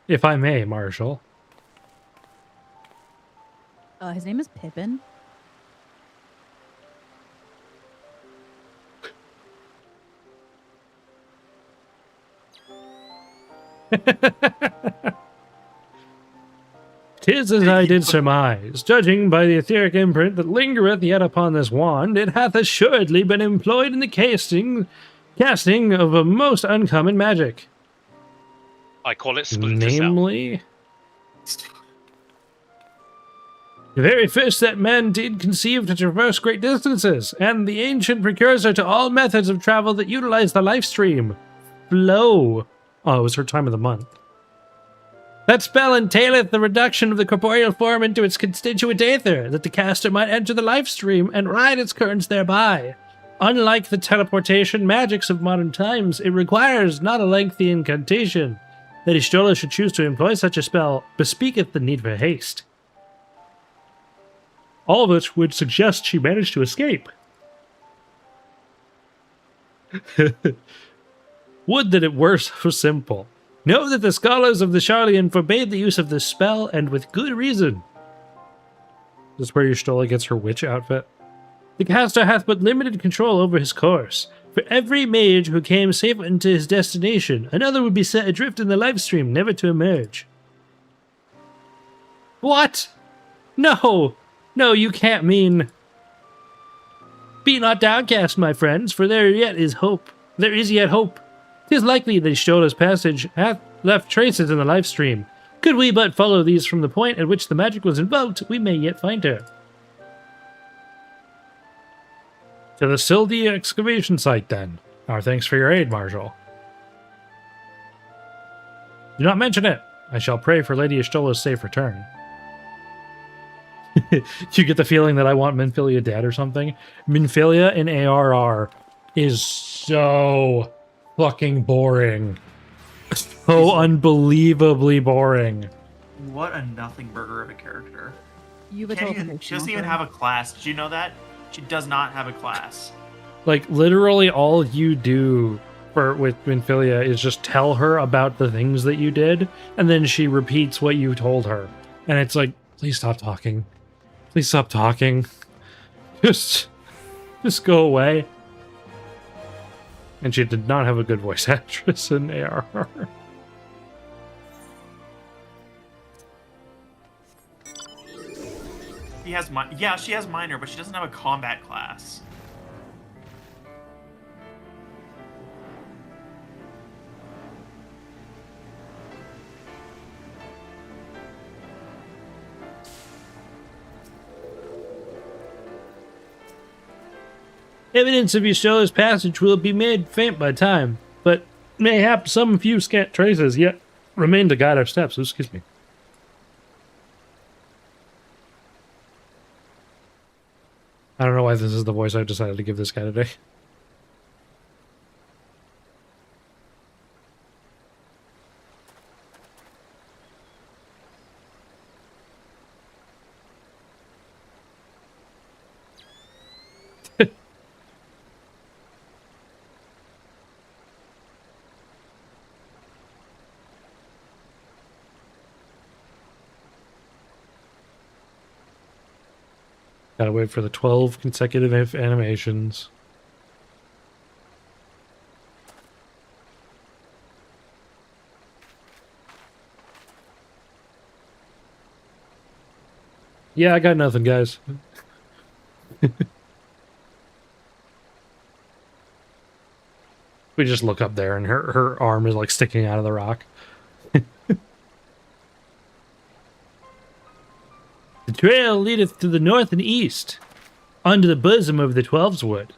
If I may, Marshal. His name is Pippin. "'Tis as I did surmise. Judging by the etheric imprint that lingereth yet upon this wand, it hath assuredly been employed in the casting of a most uncommon magic. I call it Splinter Cell. Namely, the very first that man did conceive to traverse great distances, and the ancient precursor to all methods of travel that utilize the life stream. Flow. Oh, it was her time of the month. That spell entaileth the reduction of the corporeal form into its constituent aether, that the caster might enter the life stream and ride its currents thereby. Unlike the teleportation magics of modern times, it requires not a lengthy incantation. That Y'shtola should choose to employ such a spell bespeaketh the need for haste. All of which would suggest she managed to escape. Would that it were so simple. Know that the scholars of the Sharlayan forbade the use of this spell, and with good reason. This is where Y'shtola gets her witch outfit. The caster hath but limited control over his course. For every mage who came safe into his destination, another would be set adrift in the life stream, never to emerge. What? No! No, you can't mean... Be not downcast, my friends, for there yet is hope. There is yet hope. 'Tis likely that Y'shtola's passage hath left traces in the life stream. Could we but follow these from the point at which the magic was invoked, we may yet find her. To the Sildi excavation site, then. Our thanks for your aid, Marshal. Do not mention it. I shall pray for Lady Y'shtola's safe return. You get the feeling that I want Minfilia dead or something. Minfilia in ARR is so fucking boring. So unbelievably boring. What a nothing burger of a character. You have a She doesn't even have a class. Did you know that? She does not have a class. Like, literally all you do with Minfilia is just tell her about the things that you did, and then she repeats what you told her. And it's like, please stop talking. Please stop talking. Just go away. And she did not have a good voice actress in ARR. She has minor, but she doesn't have a combat class. Evidence of Ystola's passage will be made faint by time, but mayhap some few scant traces yet remain to guide our steps. Excuse me. I don't know why this is the voice I decided to give this guy today. Gotta wait for the 12 consecutive animations. Yeah, I got nothing, guys. We just look up there and her arm is like sticking out of the rock. The trail leadeth to the north and east, unto the bosom of the Twelves Wood.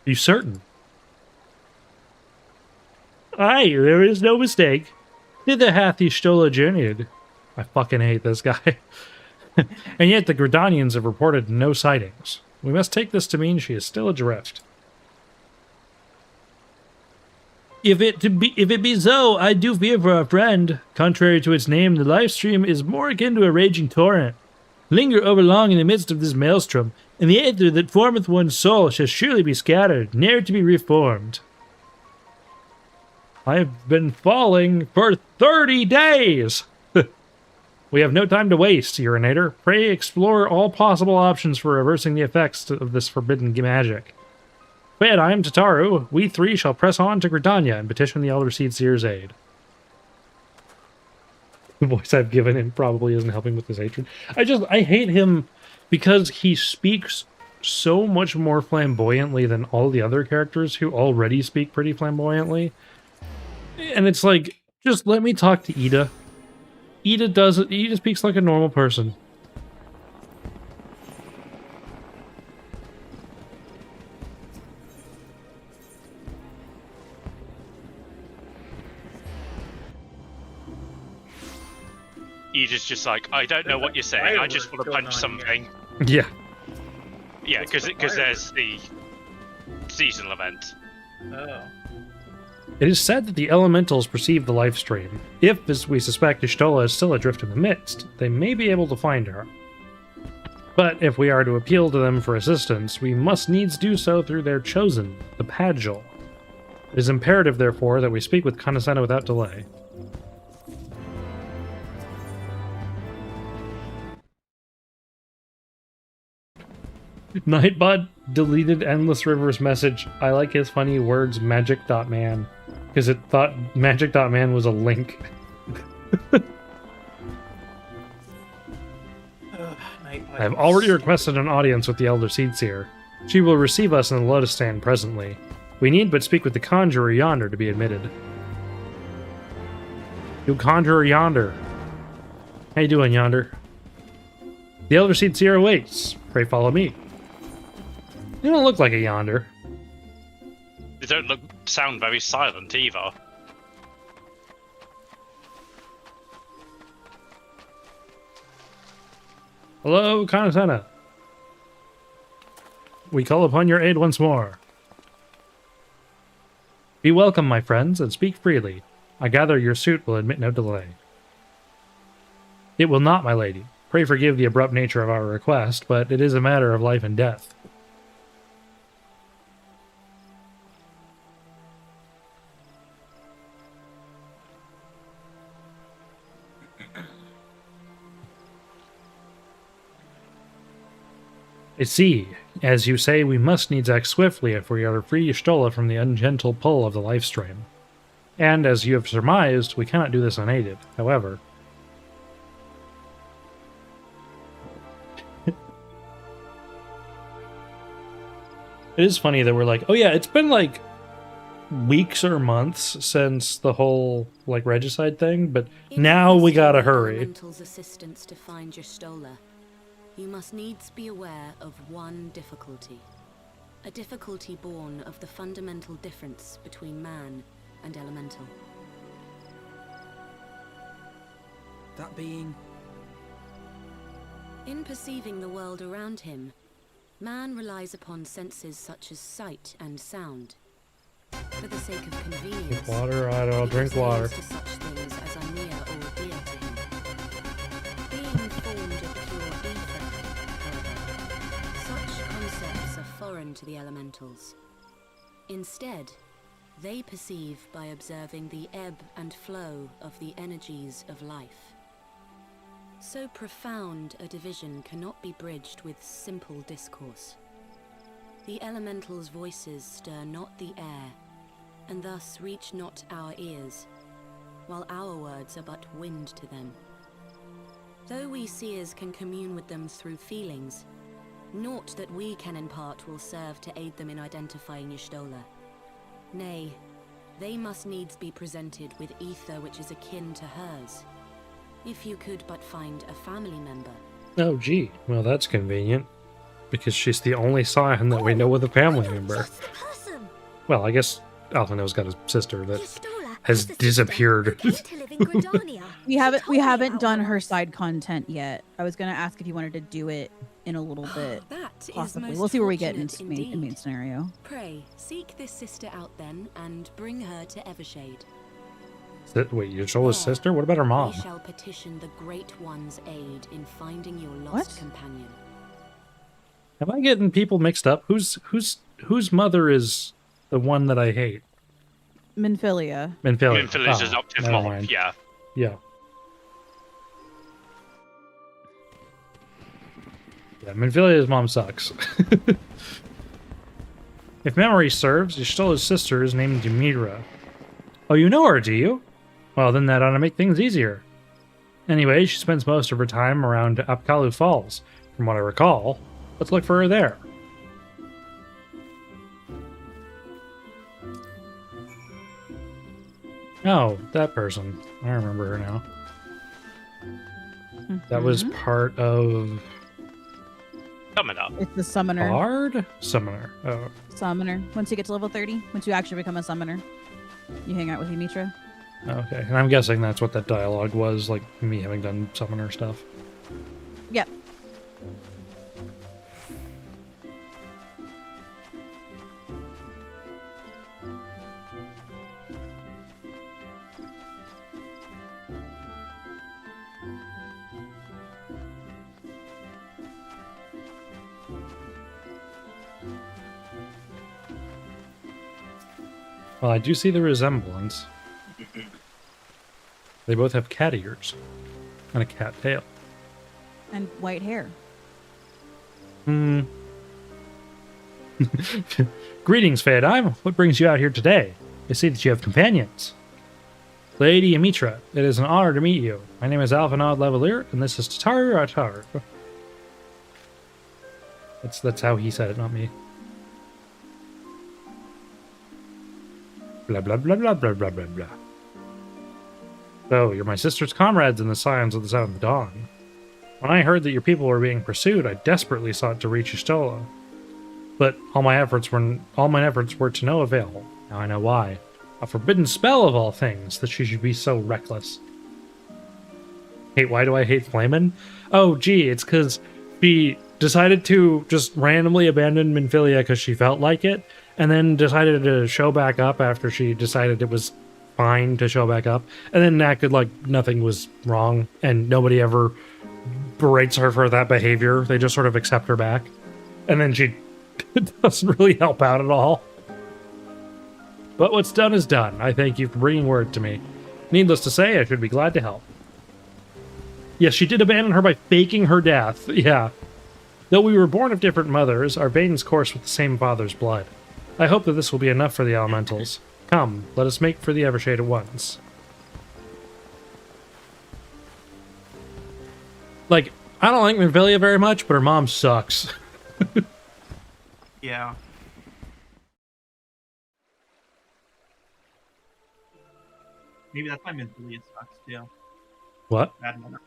Are you certain? Aye, there is no mistake. Thither hath Y'shtola journeyed. I fucking hate this guy. And yet the Gridanians have reported no sightings. We must take this to mean she is still adrift. If it be so, I do fear for our friend. Contrary to its name, the life stream is more akin to a raging torrent. Linger overlong in the midst of this maelstrom, and the aether that formeth one's soul shall surely be scattered, ne'er to be reformed. I have been falling for 30 days! We have no time to waste, Urinator. Pray explore all possible options for reversing the effects of this forbidden magic. But I am Tataru. We three shall press on to Gridania and petition the Elder Seed Seer's aid. The voice I've given him probably isn't helping with his hatred. I hate him because he speaks so much more flamboyantly than all the other characters who already speak pretty flamboyantly. And it's like, just let me talk to Ida. Ida speaks like a normal person. Ida's just like, I don't know what you're saying, I just want to punch something. Yeah. Yeah, because there's the seasonal event. Oh. It is said that the elementals perceive the life stream. If, as we suspect, Y'shtola is still adrift in the midst, they may be able to find her. But if we are to appeal to them for assistance, we must needs do so through their chosen, the Padgel. It is imperative, therefore, that we speak with Condescenda without delay. Nightbot deleted Endless River's message. I like his funny words, magic.man. Because it thought magic.man was a link. I have already requested an audience with the Elder Seedseer. She will receive us in the Lotus Stand presently. We need but speak with the Conjurer yonder to be admitted. You Conjurer yonder. How you doing, yonder? The Elder Seedseer awaits. Pray follow me. You don't look like a yonder. They don't sound very silent either. Hello, Kanatana. We call upon your aid once more. Be welcome, my friends, and speak freely. I gather your suit will admit no delay. It will not, my lady. Pray forgive the abrupt nature of our request, but it is a matter of life and death. I see. As you say, we must needs act swiftly if we are to free Y'shtola from the ungentle pull of the life stream. And, as you have surmised, we cannot do this unaided. However... it is funny that we're like, oh yeah, it's been like weeks or months since the whole like regicide thing, but now we gotta hurry. Elemental's assistance to find Y'shtola. You must needs be aware of one difficulty. A difficulty born of the fundamental difference between man and elemental. That being? In perceiving the world around him, man relies upon senses such as sight and sound. For the sake of convenience, Drink water, I'll drink water. to such things as are near or dear to him. Being formed of pure ether, however, such concepts are foreign to the elementals. Instead, they perceive by observing the ebb and flow of the energies of life. So profound a division cannot be bridged with simple discourse. The elementals' voices stir not the air, and thus reach not our ears, while our words are but wind to them. Though we seers can commune with them through feelings, naught that we can impart will serve to aid them in identifying Y'shtola. Nay, they must needs be presented with ether which is akin to hers. If you could but find a family member. Oh, gee. Well, that's convenient. Because she's the only Scion that we know with a family member. Well, I guess Alphinaud's got a sister that has disappeared. We haven't done her side content yet. I was gonna ask if you wanted to do it in a little bit. That is Possibly. most We'll see where we get fortunate in main scenario. Pray, seek this sister out then, and bring her to Evershade. Wait, Y'shtola's sister? What about her mom? We shall petition the Great One's aid in finding your lost companion. Am I getting people mixed up? Whose mother is the one that I hate? Minfilia. Minfilia's Oh, adoptive never mom, mind. yeah. Yeah. Yeah, Minfilia's mom sucks. If memory serves, Y'shtola's sister is named Ymira. Oh, you know her, do you? Well, then that ought to make things easier. Anyway, she spends most of her time around Apkalu Falls, from what I recall. Let's look for her there. Oh, that person. I remember her now. That was part of... Summoner. It's the summoner. Bard? Summoner. Oh. Summoner. Once you get to level 30, once you actually become a summoner, you hang out with Ymitra. Okay, and I'm guessing that's what that dialogue was, like me having done summoner stuff. Yep. Well, I do see the resemblance. They both have cat ears and a cat tail. And white hair. Greetings, Feodime. What brings you out here today? I see that you have companions. Lady Ymitra, it is an honor to meet you. My name is Alphinaud Lavalier, and this is Tataru Atar. That's how he said it, not me. Blah blah blah blah blah blah blah blah. So, you're my sister's comrades in the Scions of the Seventh Dawn. When I heard that your people were being pursued, I desperately sought to reach Y'shtola. But all my efforts were to no avail. Now I know why. A forbidden spell of all things, that she should be so reckless. Hey, why do I hate Flamin? Oh, gee, it's because she decided to just randomly abandon Minfilia because she felt like it, and then decided to show back up after she decided it was fine to show back up, and then acted like nothing was wrong, and nobody ever berates her for that behavior. They just sort of accept her back. And then she doesn't really help out at all. But what's done is done. I thank you for bringing word to me. Needless to say, I should be glad to help. Yes, she did abandon her by faking her death. Yeah. Though we were born of different mothers, our veins course with the same father's blood. I hope that this will be enough for the elementals. Come, let us make for the Evershade at once. Like, I don't like Minfilia very much, but her mom sucks. Yeah. Maybe that's why Minfilia sucks too. What? Bad mother.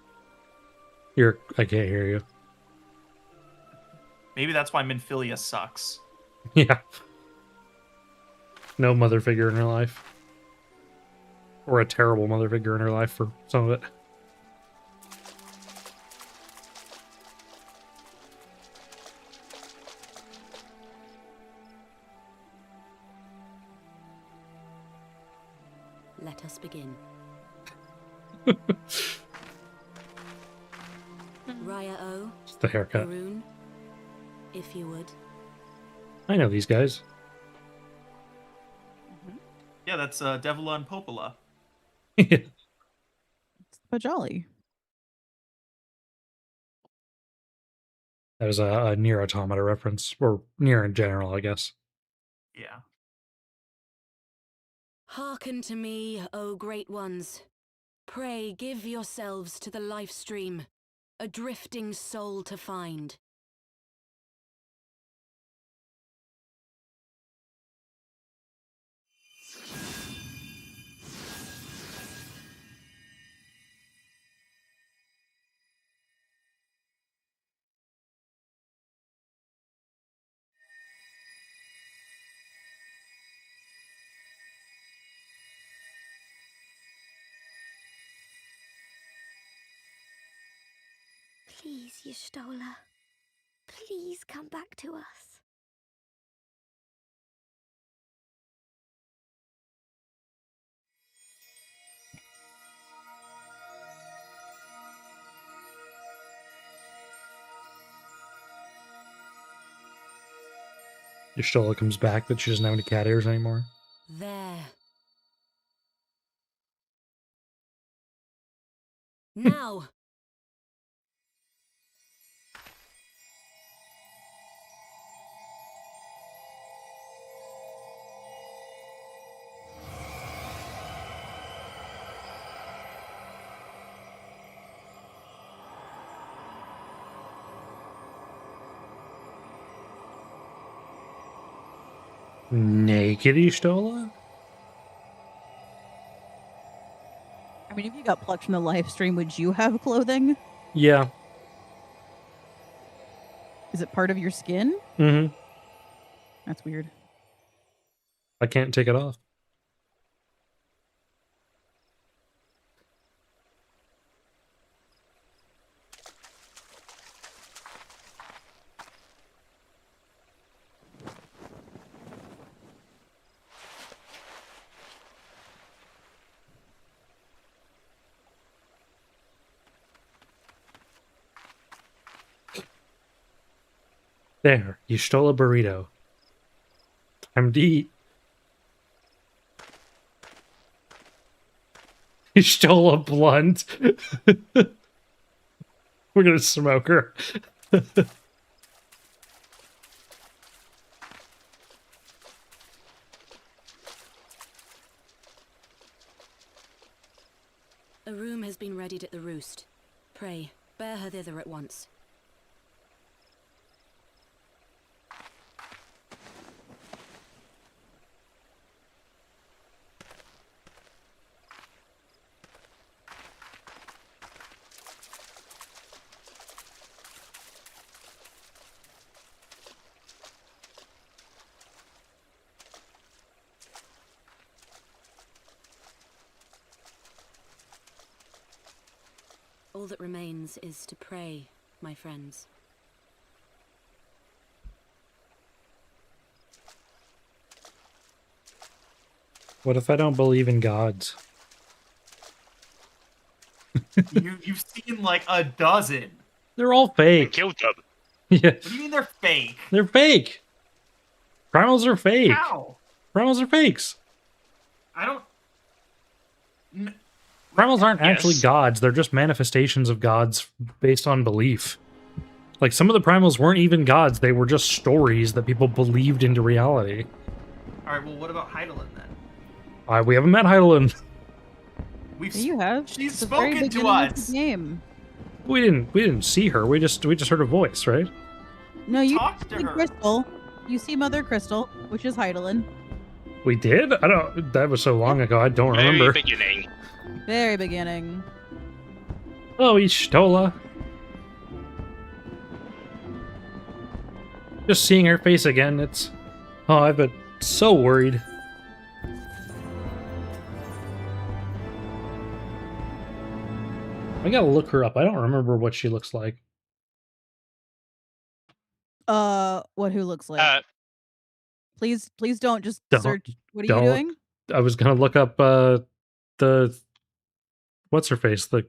I can't hear you. Maybe that's why Minfilia sucks. Yeah. No mother figure in her life. Or a terrible mother figure in her life for some of it. Let us begin. Raya O. It's the haircut. Maroon, if you would. I know these guys. Yeah, that's Devila and Popola. It's Pajali. That was a Nier Automata reference. Or Nier in general, I guess. Yeah. Hearken to me, O great ones. Pray give yourselves to the life stream, a drifting soul to find. Please, Y'shtola. Please come back to us. Y'shtola comes back, but she doesn't have any cat ears anymore. There. Now! Naked Y'shtola? I mean, if you got plucked from the live stream, would you have clothing? Yeah. Is it part of your skin? Mm-hmm. That's weird. I can't take it off. There, you stole a burrito. Time to eat. You stole a blunt. We're gonna smoke her. A room has been readied at the roost. Pray, bear her thither at once. All that remains is to pray, my friends. What if I don't believe in gods? You've seen like a dozen. They're all fake. Killed them. Yeah. What do you mean they're fake? They're fake. Primals are fake. How? Primals are fakes. I don't. Primals aren't actually gods. They're just manifestations of gods based on belief. Like, some of the primals weren't even gods. They were just stories that people believed into reality. All right. Well, what about Heidelin then? We haven't met Heidelin. You have. She's It's the very spoken to beginning of us. the game. We didn't see her. We just heard her voice, right? No, you Talked to see her. Crystal. You see Mother Crystal, which is Heidelin. We did? I don't. That was so long ago. I don't remember. Very beginning. Very beginning. Oh, Ishtola. Just seeing her face again, it's... Oh, I've been so worried. I gotta look her up. I don't remember what she looks like. Who looks like? Please don't just Don't- search. What are don't. you doing? I was gonna look up, the... What's her face? The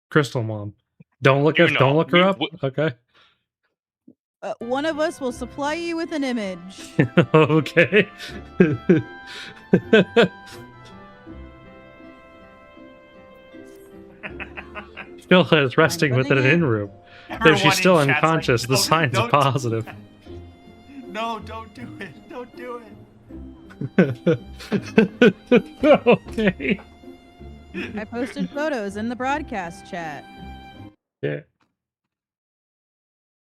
Crystal Mom. Don't look her up? Okay. One of us will supply you with an image. Okay. Phil is resting within an in-room. Though Everyone she's still in chat's like, unconscious, the "No, signs are don't." positive. No, don't do it. Don't do it. Okay. I posted photos in the broadcast chat. Yeah.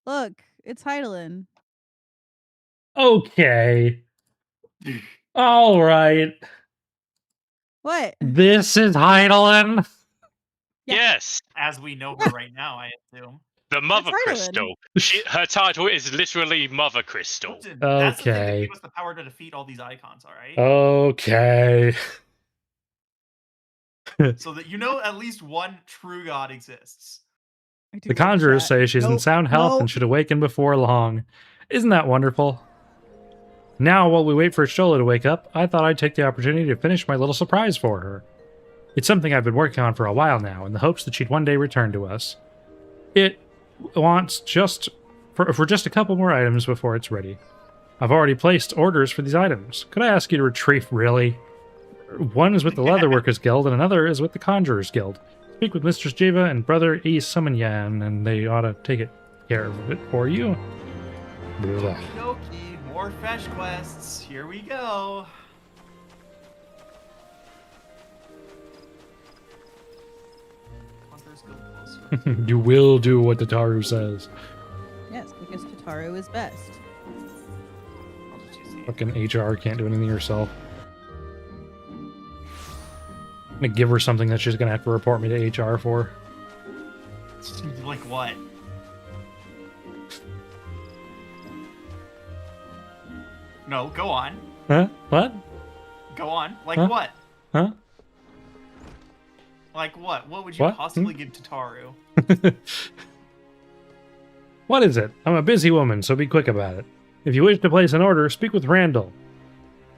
Look, it's Heidelin. Okay. All right. What? This is Heidelin. Yes. As we know her right now, I assume. The Mother That's Crystal. Her title is literally Mother Crystal. That's the thing that Okay. gave us the power to defeat all these icons, all right? Okay. So that you know at least one true god exists. The conjurers say she's in sound health and should awaken before long. Isn't that wonderful? Now, while we wait for Shola to wake up, I thought I'd take the opportunity to finish my little surprise for her. It's something I've been working on for a while now, in the hopes that she'd one day return to us. It wants just for just a couple more items before it's ready. I've already placed orders for these items. Could I ask you to retrieve, really? One is with the Leatherworkers Guild, and another is with the Conjurers Guild. Speak with Mistress Jiva and Brother E. Sumanyan, and they ought to take care of it for you. Blah. Okie, more fetch quests. Here we go. Conqueror's Guild closer. You will do what the Taru says. Yes, because Tataru is best. Fucking HR can't do anything herself. I'm gonna give her something that she's gonna have to report me to HR for. Like what? No, go on. Huh? What? Go on. Like Huh? what? Huh? Like what? What would you What? possibly give to Taru? What is it? I'm a busy woman, so be quick about it. If you wish to place an order, speak with Randall.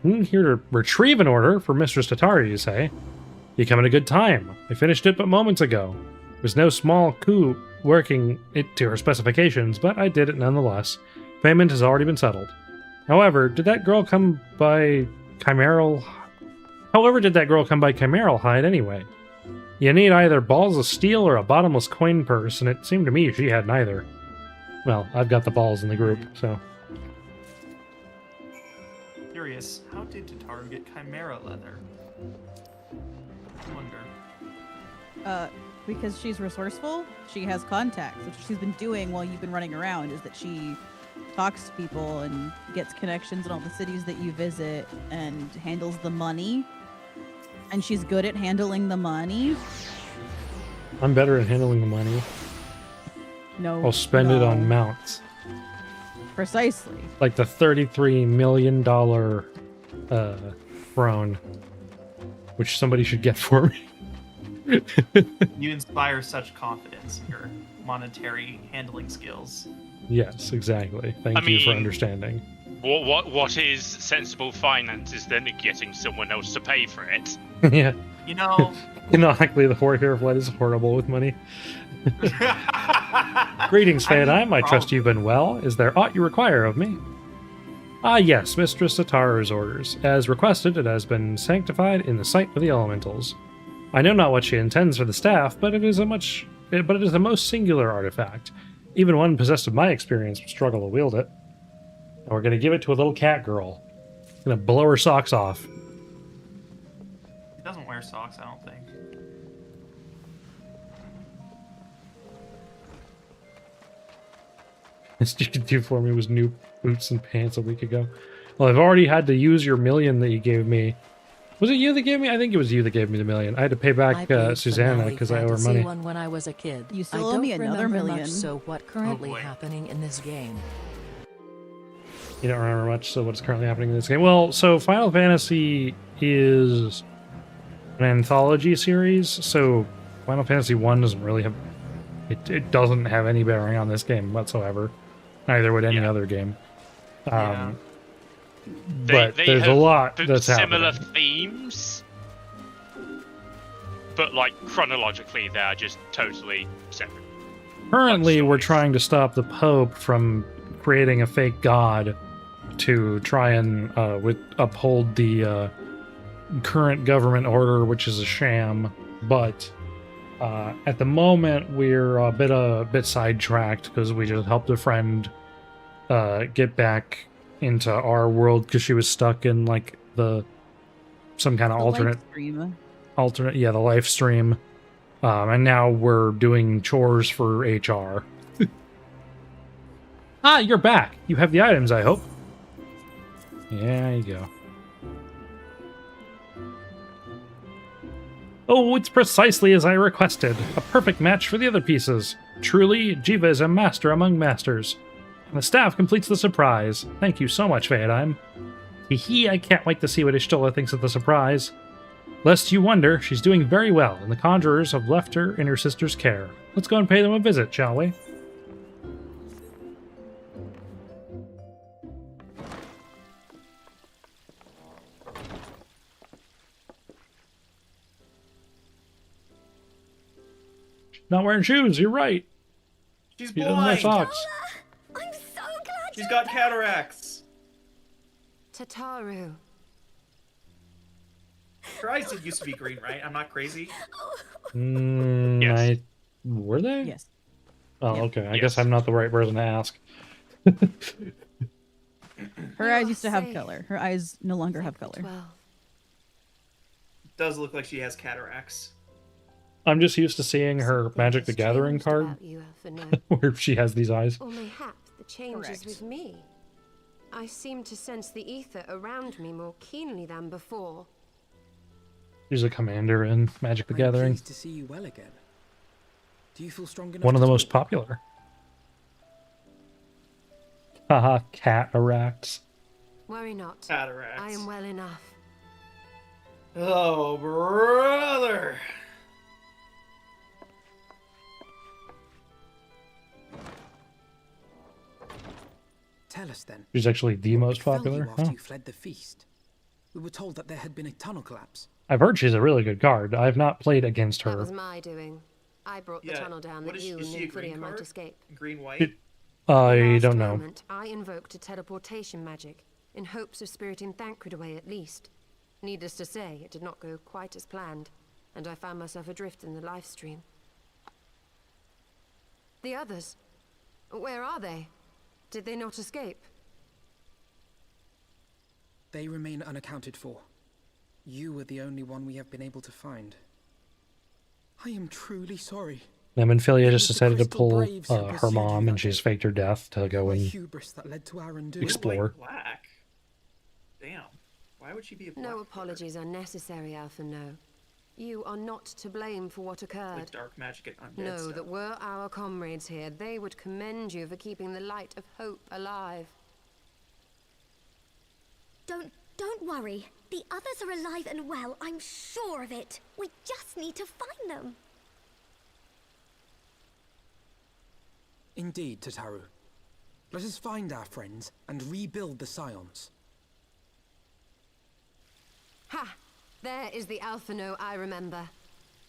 Here to retrieve an order for Mistress Tataru, you say? You come at a good time. I finished it but moments ago. There's no small coup working it to her specifications, but I did it nonetheless. Payment has already been settled. However, did that girl come by chimeral hide anyway? You need either balls of steel or a bottomless coin purse, and it seemed to me she had neither. Well, I've got the balls in the group, so... Curious, how did Tataru get chimera leather? I wonder. Because she's resourceful, she has contacts. That's what she's been doing while you've been running around, is that she talks to people and gets connections in all the cities that you visit and handles the money. And she's good at handling the money. I'm better at handling the money. No. I'll spend it on mounts. Precisely. Like the $33 million throne, which somebody should get for me. You inspire such confidence in your monetary handling skills. Yes, exactly. Thank you for understanding. What is sensible finances then? Getting someone else to pay for it. Yeah. You know. Canonically, the Warrior of Light is horrible with money. Greetings, Phaedime. I trust you've been well. Is there aught you require of me? Ah, yes, Mistress Ataru's orders. As requested, it has been sanctified in the sight of the elementals. I know not what she intends for the staff, but it is a most singular artifact. Even one possessed of my experience would struggle to wield it. And we're gonna give it to a little cat girl. Gonna blow her socks off. He doesn't wear socks, I don't think. Best you could do for me was new boots and pants a week ago. Well, I've already had to use your million that you gave me. Was it you that gave me? I think it was you that gave me the million. I had to pay back Susanna because I owe her money. One when I was a kid. You still I owe don't me another remember million. Much, so what currently happening in this game? You don't remember much, so what's currently happening in this game? Well, so Final Fantasy is an anthology series, so Final Fantasy 1 doesn't really have... It doesn't have any bearing on this game whatsoever. Neither would any other game. But there's a lot that's similar happening. themes, but like chronologically, they are just totally separate. Currently, we're trying to stop the Pope from creating a fake god to try and uphold the current government order, which is a sham. But at the moment, we're a bit sidetracked because we just helped a friend get back into our world because she was stuck in like some kind of alternate the live stream. And now we're doing chores for HR. Ah, you're back. You have the items, I hope. Yeah, you go. Oh, it's precisely as I requested. A perfect match for the other pieces. Truly, Jiva is a master among masters. And the staff completes the surprise. Thank you so much, Phaedime. Hee, I can't wait to see what Ishtola thinks of the surprise. Lest you wonder, she's doing very well, and the conjurers have left her in her sister's care. Let's go and pay them a visit, shall we? Not wearing shoes, you're right. She's She doesn't wear blind. socks. I'm so glad She's got cataracts. Tataru. Her eyes did used to be green, right? I'm not crazy. Yes. Were they? Yes. Oh, okay. I guess I'm not the right person to ask. Her eyes used to have color. Her eyes no longer have color. Does look like she has cataracts. I'm just used to seeing her Magic the Gathering card where she has these eyes. Or mayhap the change is with me. I seem to sense the ether around me more keenly than before. She's a commander in Magic the Gathering. Pleased to see you well again. Do you feel strong enough? One of the to most popular. Haha, cataracts. Worry not. Cataracts. I am well enough. Oh, brother. Tell us then. She's actually the most Befell popular. you after Huh. you fled the feast. We were told that there had been a tunnel collapse. I've heard she's a really good card. I've not played against That her. was my doing. I brought the tunnel down that you and Nymphaea might escape. Green, white? I don't know. Moment, I invoked a teleportation magic, in hopes of spiriting Thancred away at least. Needless to say, it did not go quite as planned, and I found myself adrift in the live stream. The others? Where are they? Did they not escape? They remain unaccounted for. You were the only one we have been able to find. I am truly sorry. Nymphaea just decided to pull her mom, and she's faked her death to go and Hubris that led to our undoing. explore. Black. Damn. Why would she be a black? No apologies are necessary, Alpha No. You are not to blame for what occurred. Like dark magic and undead Know stuff. that were our comrades here, they would commend you for keeping the light of hope alive. Don't Don't worry. The others are alive and well, I'm sure of it. We just need to find them. Indeed, Tataru. Let us find our friends and rebuild the Scions. Ha! There is the Alphino I remember.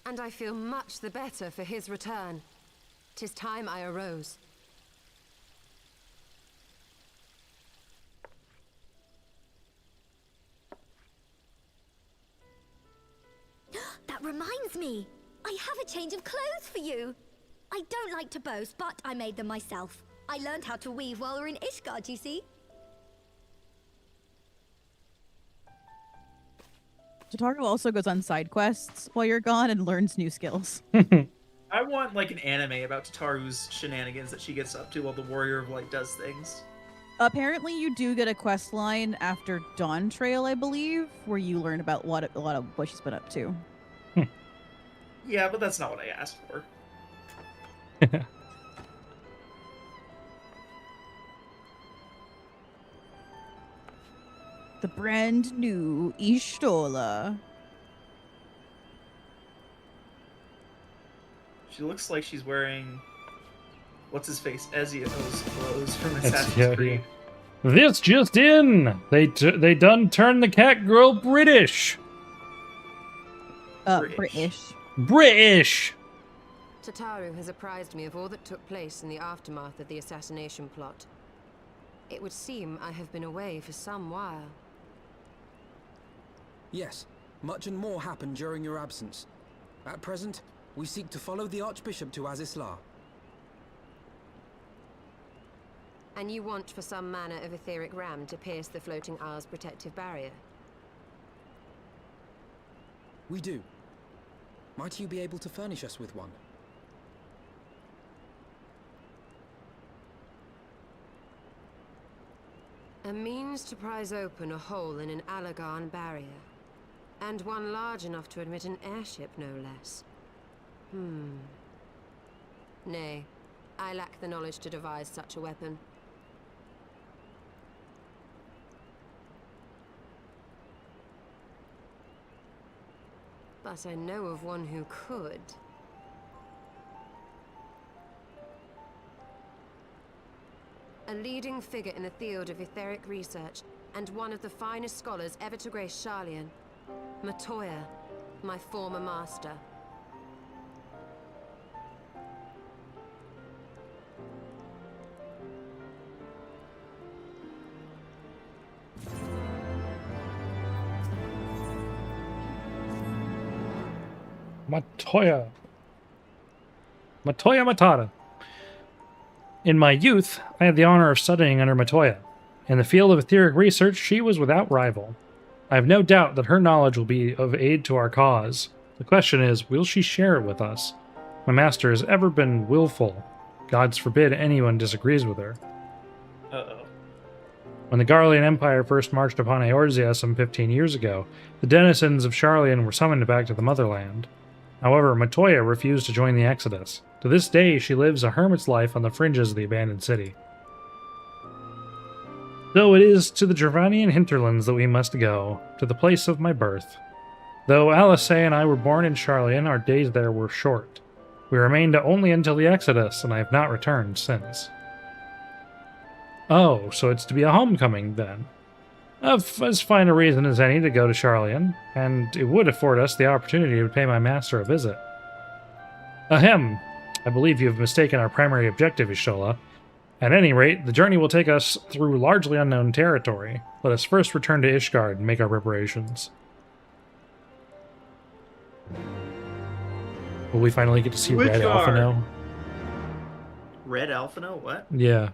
And I feel much the better for his return. 'Tis time I arose. That reminds me. I have a change of clothes for you. I don't like to boast, but I made them myself. I learned how to weave while we were in Ishgard, you see. Tataru also goes on side quests while you're gone and learns new skills. I want like an anime about Tataru's shenanigans that she gets up to while the Warrior of Light does things. Apparently, you do get a quest line after Dawn Trail, I believe, where you learn about a lot of what she's been up to. Yeah, but that's not what I asked for. The brand new Ishtola. She looks like she's wearing what's his face, Ezio's clothes from That's- Assassin's yeah, Creed. yeah. This just in! They done turned the cat girl British. British. British. Tataru has apprised me of all that took place in the aftermath of the assassination plot. It would seem I have been away for some while. Yes, much and more happened during your absence. At present, we seek to follow the Archbishop to Azisla. And you want for some manner of etheric ram to pierce the floating isle's protective barrier? We do. Might you be able to furnish us with one? A means to prise open a hole in an Alagarn barrier. And one large enough to admit an airship, no less. Nay, I lack the knowledge to devise such a weapon. But I know of one who could. A leading figure in the field of etheric research, and one of the finest scholars ever to grace Sharlayan. Matoya, my former master. Matoya Matata. In my youth, I had the honor of studying under Matoya. In the field of etheric research, she was without rival. I have no doubt that her knowledge will be of aid to our cause. The question is, will she share it with us? My master has ever been willful. Gods forbid anyone disagrees with her. Uh-oh. When the Garlean Empire first marched upon Eorzea some 15 years ago, the denizens of Sharlayan were summoned back to the motherland. However, Matoya refused to join the exodus. To this day, she lives a hermit's life on the fringes of the abandoned city. So it is to the Dravanian hinterlands that we must go, to the place of my birth. Though Alice and I were born in Sharlayan, our days there were short. We remained only until the exodus, and I have not returned since. Oh, so it's to be a homecoming, then. Of as fine a reason as any to go to Sharlayan, and it would afford us the opportunity to pay my master a visit. Ahem. I believe you have mistaken our primary objective, Ishola. At any rate, the journey will take us through largely unknown territory. Let us first return to Ishgard and make our preparations. Will we finally get to see Red Alphino? Red Alphino? What? Yeah.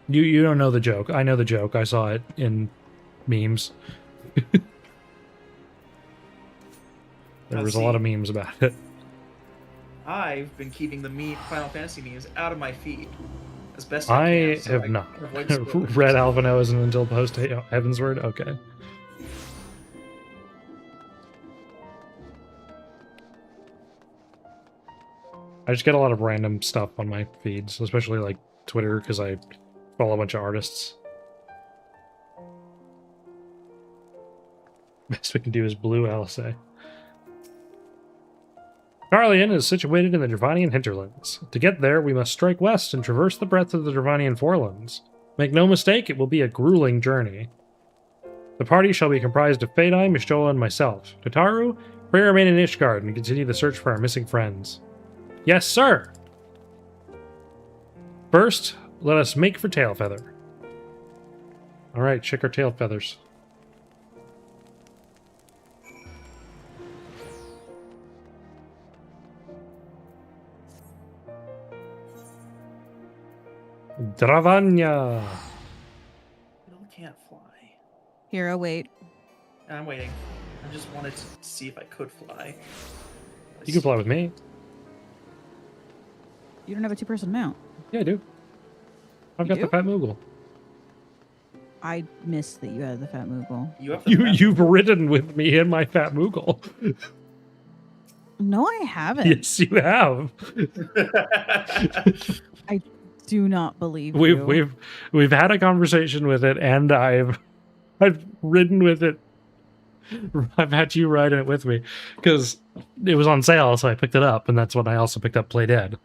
You don't know the joke. I know the joke. I saw it in memes. There was a lot of memes about it. I've been keeping the Final Fantasy memes out of my feed as best I can. I have not. Red Alphino isn't until post Heavensward? Okay. I just get a lot of random stuff on my feeds, especially like Twitter, because I follow a bunch of artists. Best we can do is blue LSA. Sharlayan is situated in the Dravanian hinterlands. To get there, we must strike west and traverse the breadth of the Dravanian forelands. Make no mistake, it will be a grueling journey. The party shall be comprised of Fadai, Mishtola, and myself. Tataru, pray remain in Ishgard and continue the search for our missing friends. Yes, sir! First, let us make for Tailfeather. Alright, check our tail feathers. Dravanya! I can't fly. Hero, wait. I'm waiting. I just wanted to see if I could fly. You can fly with me. You don't have a two-person mount. Yeah, I do. I've got the Fat Moogle. I missed that you had the Fat Moogle. You've ridden with me in my Fat Moogle. No, I haven't. Yes, you have. I do not believe you. We've had a conversation with it, and I've ridden with it. I've had you ride it with me because it was on sale, so I picked it up, and that's when I also picked up Play Dead.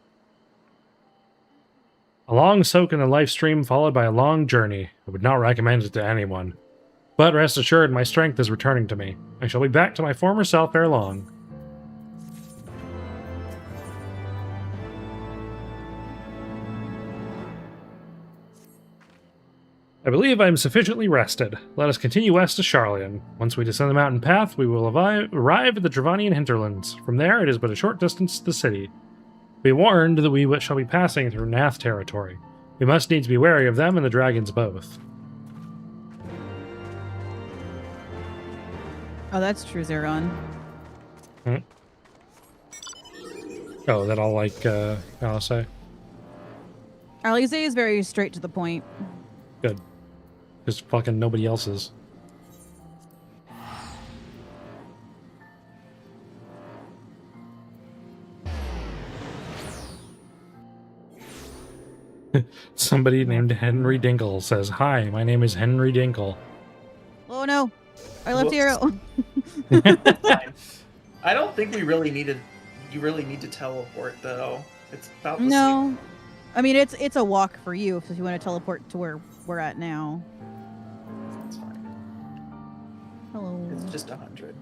A long soak in the life stream followed by a long journey. I would not recommend it to anyone. But rest assured, my strength is returning to me. I shall be back to my former self ere long. I believe I am sufficiently rested. Let us continue west to Sharlayan. Once we descend the mountain path, we will arrive at the Dravanian hinterlands. From there, it is but a short distance to the city. Be warned that we shall be passing through Nath territory. We must needs be wary of them and the dragons both. Oh, that's true, Zeron. Hmm? Oh, that all like Alice? Alize is very straight to the point. Good. Because fucking nobody else is. Somebody named Henry Dinkle says, "Hi, my name is Henry Dinkle." Oh no, I left hero. I don't think we really needed. You really need to teleport though. It's about the No, same. I mean it's a walk for you if you want to teleport to where we're at now. That's fine. Hello. It's just 100.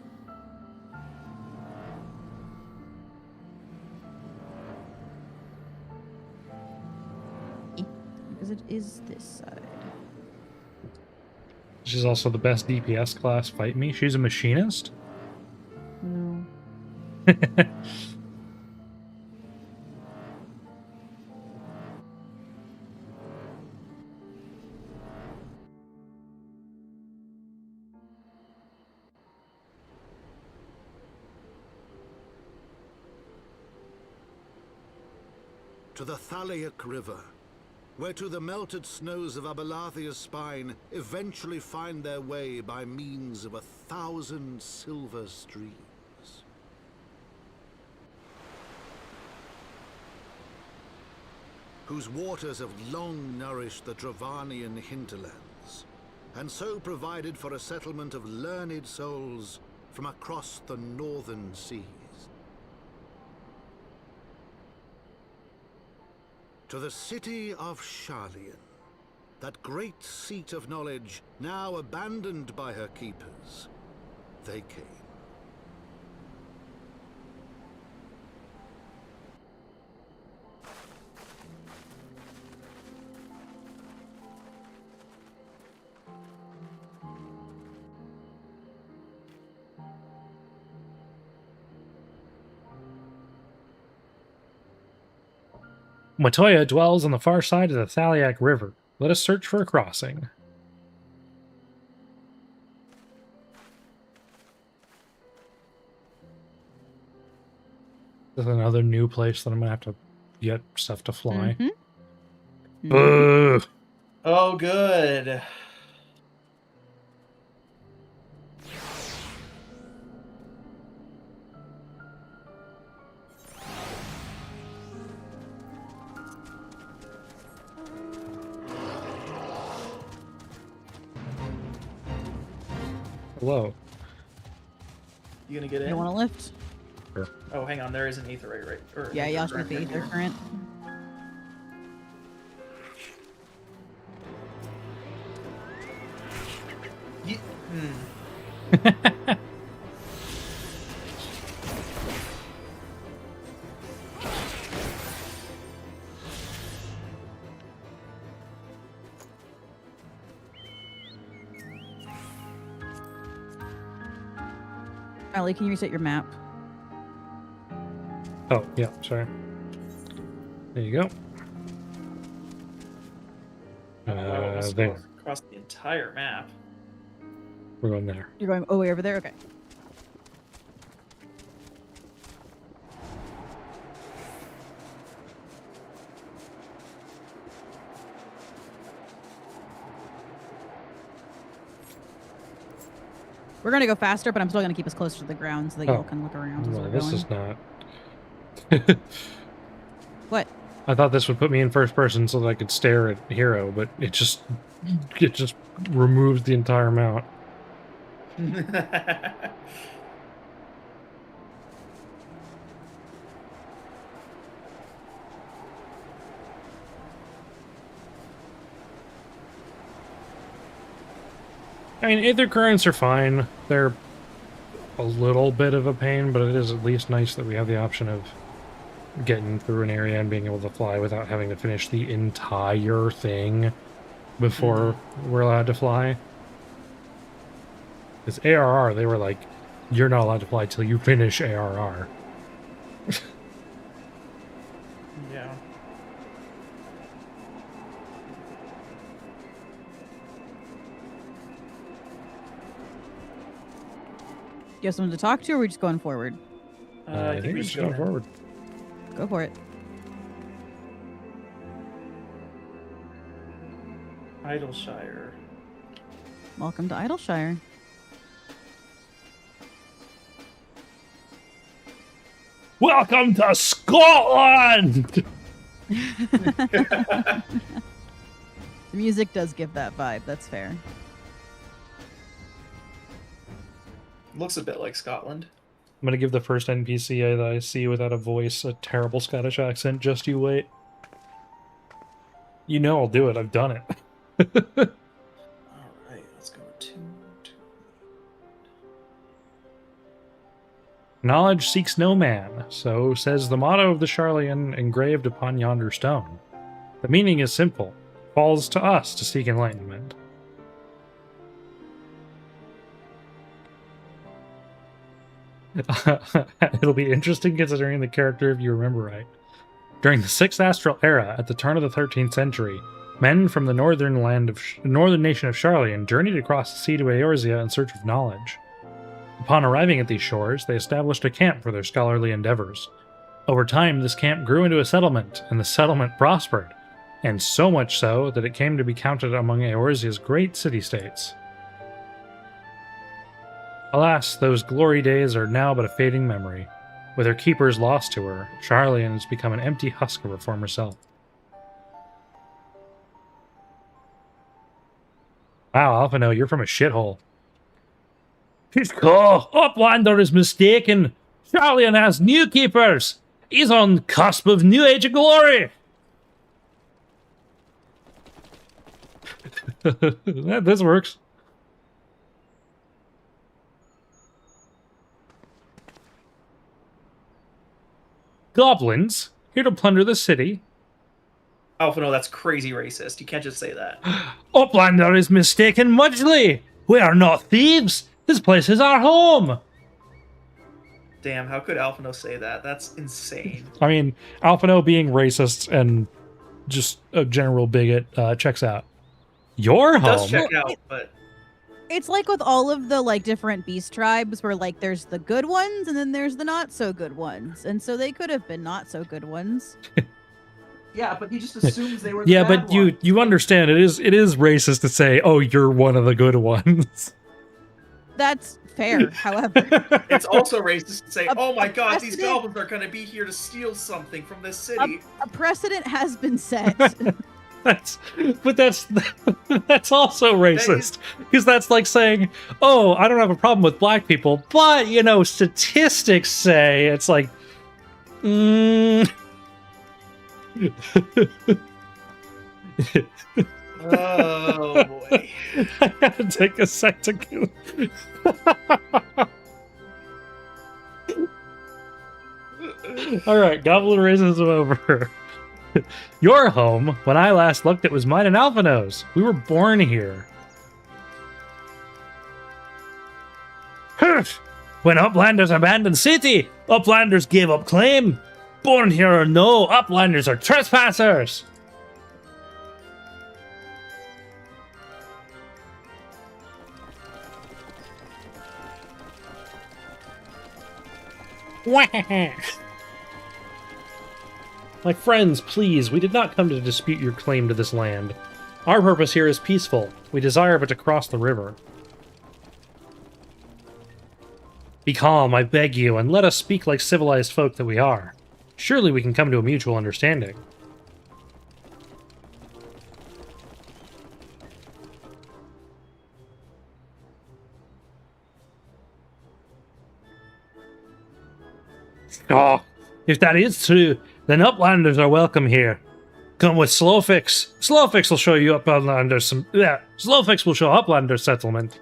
Because it is this side. She's also the best DPS class. Fight me. She's a machinist. No. To the Thaliac River, where to the melted snows of Abelathia's spine eventually find their way by means of 1,000 silver streams. Whose waters have long nourished the Dravanian hinterlands, and so provided for a settlement of learned souls from across the northern seas. To the city of Sharlayan, that great seat of knowledge now abandoned by her keepers, they came. Matoya dwells on the far side of the Thaliac River. Let us search for a crossing. This is another new place that I'm gonna have to get stuff to fly. Ugh. Oh, good. Hello. You gonna get in? You want to lift? Sure. Oh, hang on. There is an aether right? Or Yeah, an you aether also current with the right ether here. current. Allie, can you reset your map? Oh, yeah, sorry. There you go. Wow, let's There. go across the entire map. We're going there. You're going way over there? Okay. We're gonna go faster, but I'm still gonna keep us close to the ground so that y'all can look around as Well, we're this going. is not. What? I thought this would put me in first person so that I could stare at Hero, but it just removes the entire mount. I mean, aether currents are fine. They're a little bit of a pain, but it is at least nice that we have the option of getting through an area and being able to fly without having to finish the entire thing before we're allowed to fly. Because ARR, they were like, you're not allowed to fly till you finish ARR. Yeah. Do you have someone to talk to, or are we just going forward? I think we should go forward. Go for it. Idleshire. Welcome to Idleshire. Welcome to Scotland! The music does give that vibe. That's fair. Looks a bit like Scotland. I'm gonna give the first NPC that I see without a voice a terrible Scottish accent. Just you wait. You know I'll do it. I've done it. Alright, let's go to... Knowledge seeks no man, so says the motto of the Charlian engraved upon yonder stone. The meaning is simple. It falls to us to seek enlightenment. It'll be interesting considering the character if you remember right. During the 6th Astral Era, at the turn of the 13th century, men from the northern nation of Charlian journeyed across the sea to Eorzea in search of knowledge. Upon arriving at these shores, they established a camp for their scholarly endeavors. Over time, this camp grew into a settlement, and the settlement prospered, and so much so that it came to be counted among Eorzea's great city-states. Alas, those glory days are now but a fading memory. With her keepers lost to her, Charlian has become an empty husk of her former self. Wow, Alphino, you're from a shithole. Pisco, Uplander is mistaken. Charlian has new keepers. He's on cusp of new age of glory. This works. Goblins, here to plunder the city. Alpha, no, that's crazy racist. You can't just say that. Uplander is mistaken mudgely. We are not thieves. This place is our home. Damn, how could Alphino say that? That's insane. I mean, Alphino being racist and just a general bigot checks out. Your It home? does check out, but It's like with all of the like different beast tribes where like there's the good ones and then there's the not so good ones. And so they could have been not so good ones. yeah, but he just assumes they were the Yeah, bad but you ones. you understand it is racist to say, "Oh, you're one of the good ones." That's fair, however. It's also racist to say, oh my god, these precedent- goblins are going to be here to steal something from this city. A precedent has been set. that's that's also racist, because that's like saying, oh, I don't have a problem with black people, but you know, statistics say it's like, Oh boy. I gotta take a sec to go. All right, goblin racism over. Your home, when I last looked, it was mine and Alphino's. We were born here. When Uplanders abandoned city, Uplanders gave up claim. Born here or no, Uplanders are trespassers. My friends, please, we did not come to dispute your claim to this land. Our purpose here is peaceful. We desire but to cross the river. Be calm, I beg you, and let us speak like civilized folk that we are. Surely we can come to a mutual understanding. Oh, if that is true, then Uplanders are welcome here. Come with Slowfix. Slowfix will show you Uplanders some... Yeah, Slowfix will show Uplanders settlement.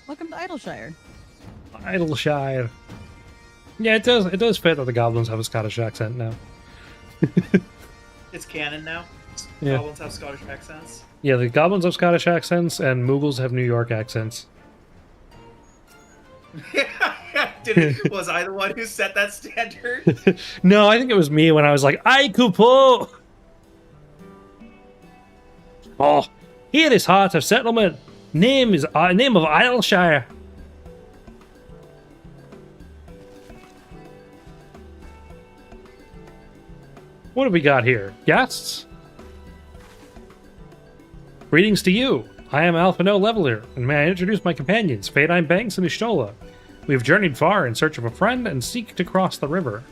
Welcome to Idleshire. Idleshire. Yeah, it does fit that the goblins have a Scottish accent now. It's canon now. Yeah. Goblins have Scottish accents. Yeah, the goblins have Scottish accents, and Moogles have New York accents. Was I the one who set that standard? No, I think it was me when I was like, "I Kupo." Oh, here is heart of settlement. Name of Idleshire. What have we got here? Guests? Greetings to you. I am Alphino Leveler, and may I introduce my companions, Fadine Banks and Ishtola. We have journeyed far in search of a friend and seek to cross the river.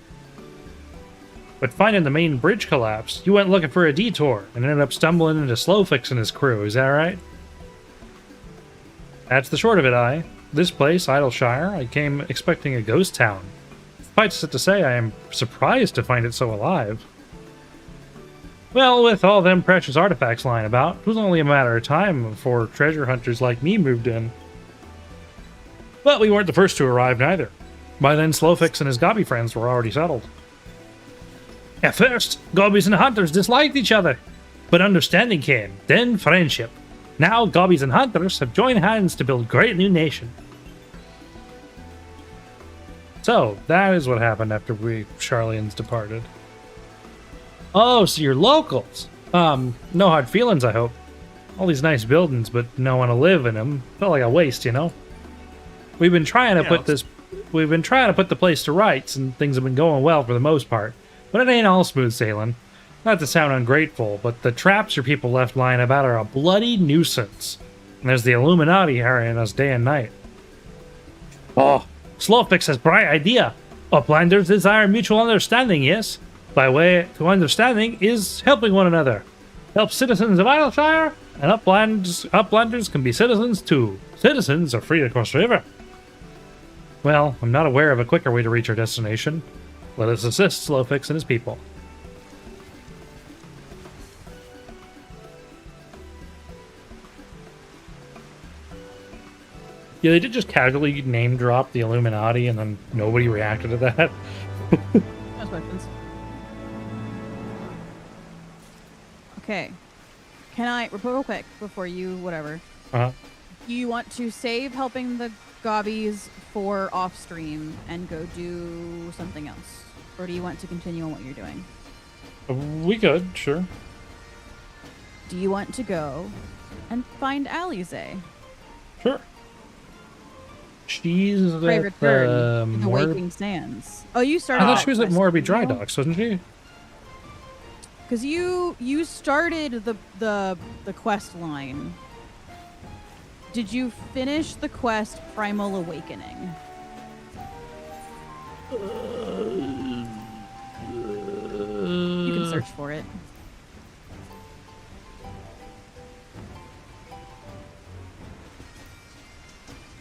But finding the main bridge collapsed, you went looking for a detour and ended up stumbling into Slowfix and his crew, is that right? That's the short of it, This place, Idleshire, I came expecting a ghost town. Suffice it to say, I am surprised to find it so alive. Well, with all them precious artifacts lying about, it was only a matter of time before treasure hunters like me moved in. But we weren't the first to arrive, neither. By then, Slowfix and his Gobby friends were already settled. At first, Gobbies and Hunters disliked each other, but understanding came, then friendship. Now, Gobbies and Hunters have joined hands to build a great new nation. So, that is what happened after we Charlians departed. Oh, so you're locals. No hard feelings, I hope. All these nice buildings, but no one to live in them. Felt like a waste, you know? We've been trying to put the place to rights, and things have been going well for the most part. But it ain't all smooth sailing. Not to sound ungrateful, but the traps your people left lying about are a bloody nuisance. And there's the Illuminati harrying us day and night. Oh, Slowfix has bright idea. Uplanders desire mutual understanding, yes? By way to understanding is helping one another. Help citizens of Idleshire, and Uplanders can be citizens too. Citizens are free to cross the river. Well, I'm not aware of a quicker way to reach our destination. Let us assist Slowfix and his people. Yeah, they did just casually name drop the Illuminati, and then nobody reacted to that. That's questions. Okay. Can I, real quick, before you, whatever. Uh-huh. Do you want to save helping the Gobbies for off-stream and go do something else? Or do you want to continue on what you're doing? We could, sure. Do you want to go and find Alize? Sure. She's Pray at return the to the Waking Sands. Oh, you started. I thought that she was at quest, Morby didn't Dry you? Docks, wasn't she? Because you started the quest line. Did you finish the quest Primal Awakening? You can search for it.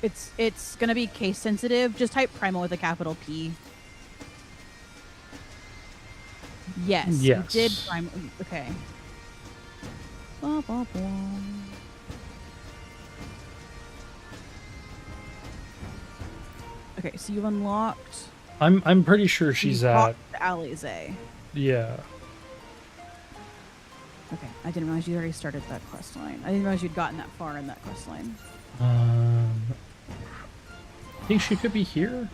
It's gonna be case sensitive. Just type Primal with a capital P. Yes. Yes. You did Primal. Okay. Blah, blah, blah. Okay, so you've unlocked. I'm pretty sure she's at. Alizé. Yeah. Okay, I didn't realize you already started that quest line. I didn't realize you'd gotten that far in that quest line. I think she could be here.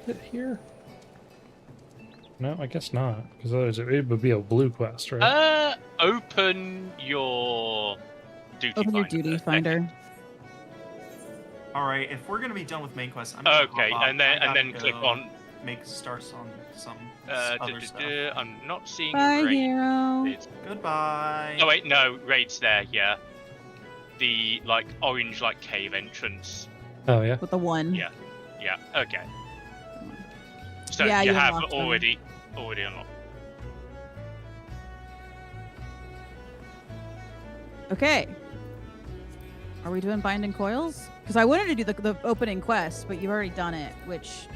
Is it here? No, I guess not, because otherwise it would be a blue quest, right? Open your duty Open your finder. duty finder. All right, if we're gonna be done with main quest, I'm Okay, gonna hop off. and then I gotta click go on. make starts on some Uh, other stuff. I'm not seeing Bye, a raid. hero. Goodbye. Oh wait, no, raid's there. Yeah, the like orange like cave entrance. Oh yeah. With the one. Yeah, yeah. Okay. So Yeah, you you have unlocked them. already unlocked. Okay. Are we doing binding coils? Because I wanted to do the opening quest, but you've already done it, which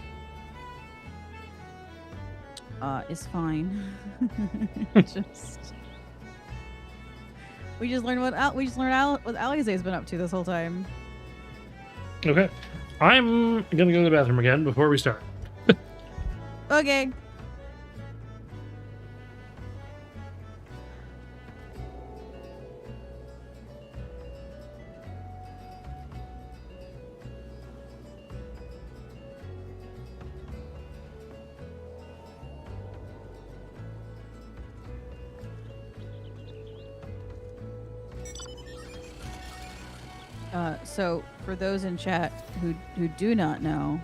is fine. We just learned what Alizé's been up to this whole time. Okay. I'm gonna go to the bathroom again before we start. Okay. So for those in chat who do not know,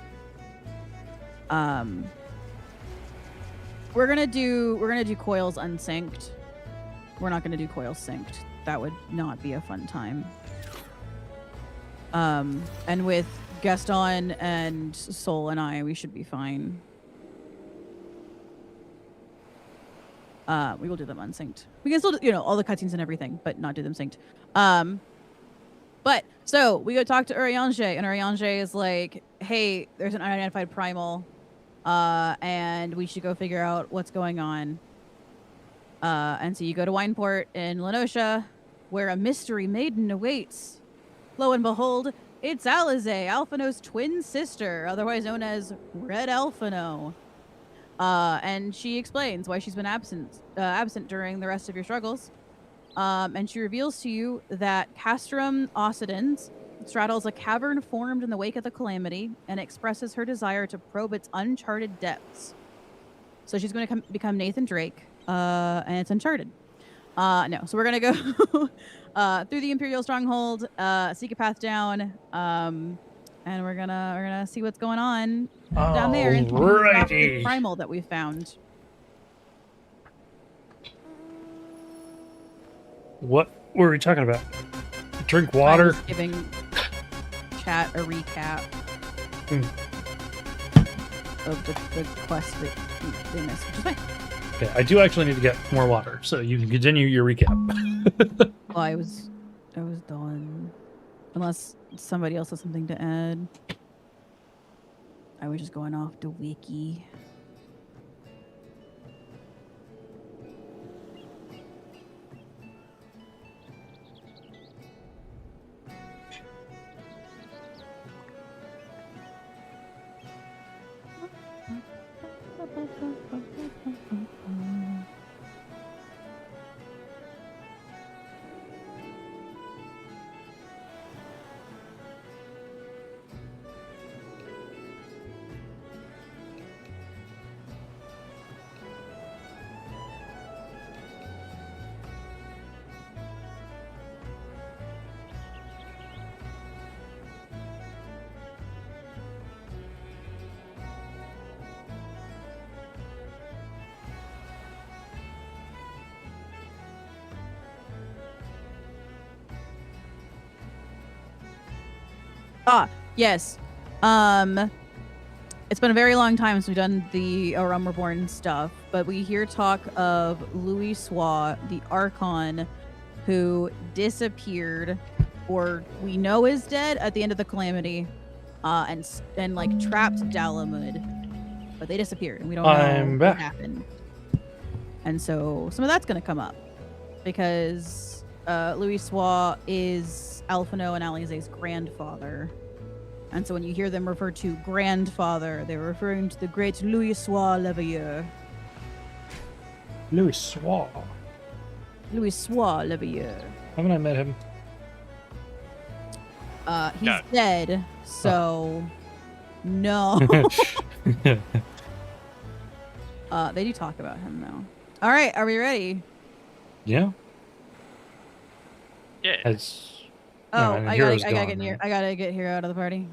we're gonna do coils unsynced. We're not gonna do coils synced. That would not be a fun time. And with Gaston and Soul and I, we should be fine. We will do them unsynced. We can still do, all the cutscenes and everything, but not do them synced. But so we go talk to Urianger, and Urianger is like, "Hey, there's an unidentified primal, and we should go figure out what's going on." And so you go to Wineport in Lenosha, where a mystery maiden awaits. Lo and behold, it's Alizé, Alphino's twin sister, otherwise known as Red Alphino. And she explains why she's been absent during the rest of your struggles. And she reveals to you that Castrum Occidens straddles a cavern formed in the wake of the calamity and expresses her desire to probe its uncharted depths. So she's going to become Nathan Drake, and it's uncharted. No, so we're going to go through the Imperial Stronghold, seek a path down, and we're gonna see what's going on down there and stop the primal that we found. What were we talking about? Drink water. I was giving chat a recap of the quest that they missed, which is fine. Okay, I do actually need to get more water, so you can continue your recap. Well, I was done. Unless somebody else has something to add. I was just going off the wiki. Yes. It's been a very long time since we've done the Realm Reborn stuff, but we hear talk of Louis Swa, the Archon, who disappeared, or we know is dead at the end of the Calamity, and like trapped Dalamud, but they disappeared, and we don't know what happened. And so some of that's going to come up because Louis Swa is Alphino and Alize's grandfather. And so when you hear them refer to grandfather, they're referring to the great Louis Swa Leveilleur. Louis Swa. Louis Swa Leveilleur. Haven't I met him? He's dead, so no. They do talk about him though. All right, are we ready? Yeah. Yeah. I gotta get Hero out of the party.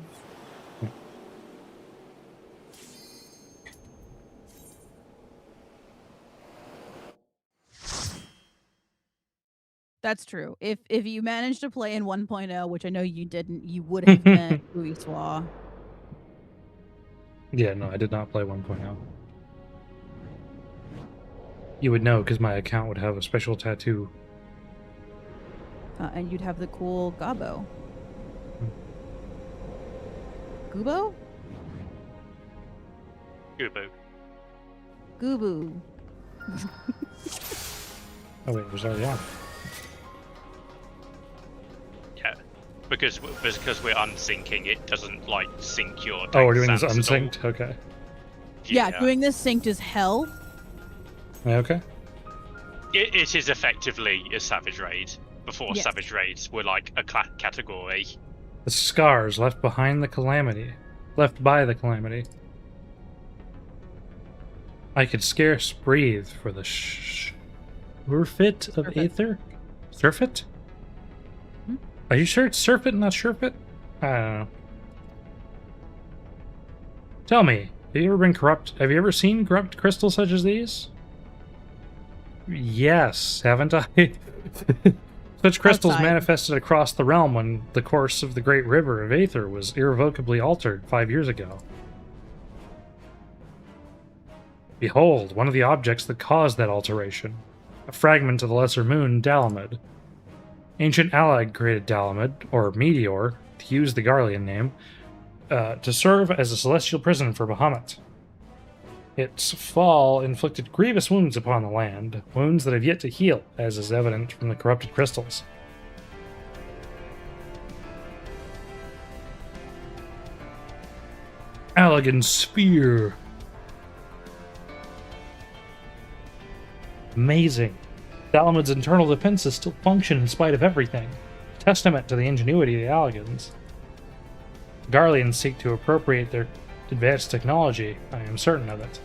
That's true. If you managed to play in 1.0, which I know you didn't, you would have met Louis Swa. Yeah, no, I did not play 1.0. You would know because my account would have a special tattoo. And you'd have the cool Gabo. Gubo? Gubu. Gubu. Oh wait, it was already on. Yeah, because we're unsyncing, it doesn't like sync your. Oh, we're doing this stats at all. unsynced? Okay. Yeah, doing this synced as hell. Okay. It is effectively a Savage Raid. Before Yes. Savage Raids were like a category. The scars left behind the calamity. Left by the calamity. I could scarce breathe for the surfeit of Aether? Surfeit? Are you sure it's surfeit, not surfeit? I don't know. Tell me, have you ever been corrupt? Have you ever seen corrupt crystals such as these? Yes, haven't I? Such crystals manifested across the realm when the course of the great river of Aether was irrevocably altered 5 years ago. Behold, one of the objects that caused that alteration. A fragment of the lesser moon, Dalamud. Ancient Allag created Dalamud, or Meteor, to use the Garlean name, to serve as a celestial prison for Bahamut. Its fall inflicted grievous wounds upon the land, wounds that have yet to heal, as is evident from the corrupted crystals. Allagan's spear. Amazing. Dalamud's internal defenses still function in spite of everything. Testament to the ingenuity of the Allagans. Garleans seek to appropriate their advanced technology, I am certain of it.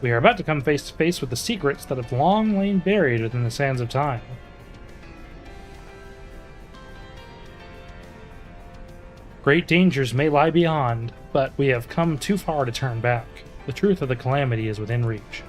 We are about to come face to face with the secrets that have long lain buried within the sands of time. Great dangers may lie beyond, but we have come too far to turn back. The truth of the calamity is within reach.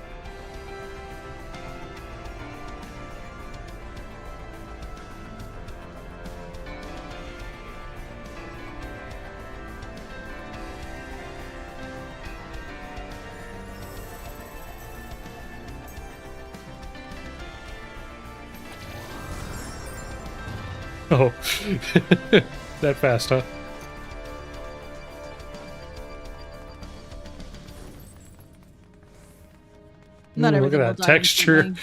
Oh, that fast, huh? Not look at that texture.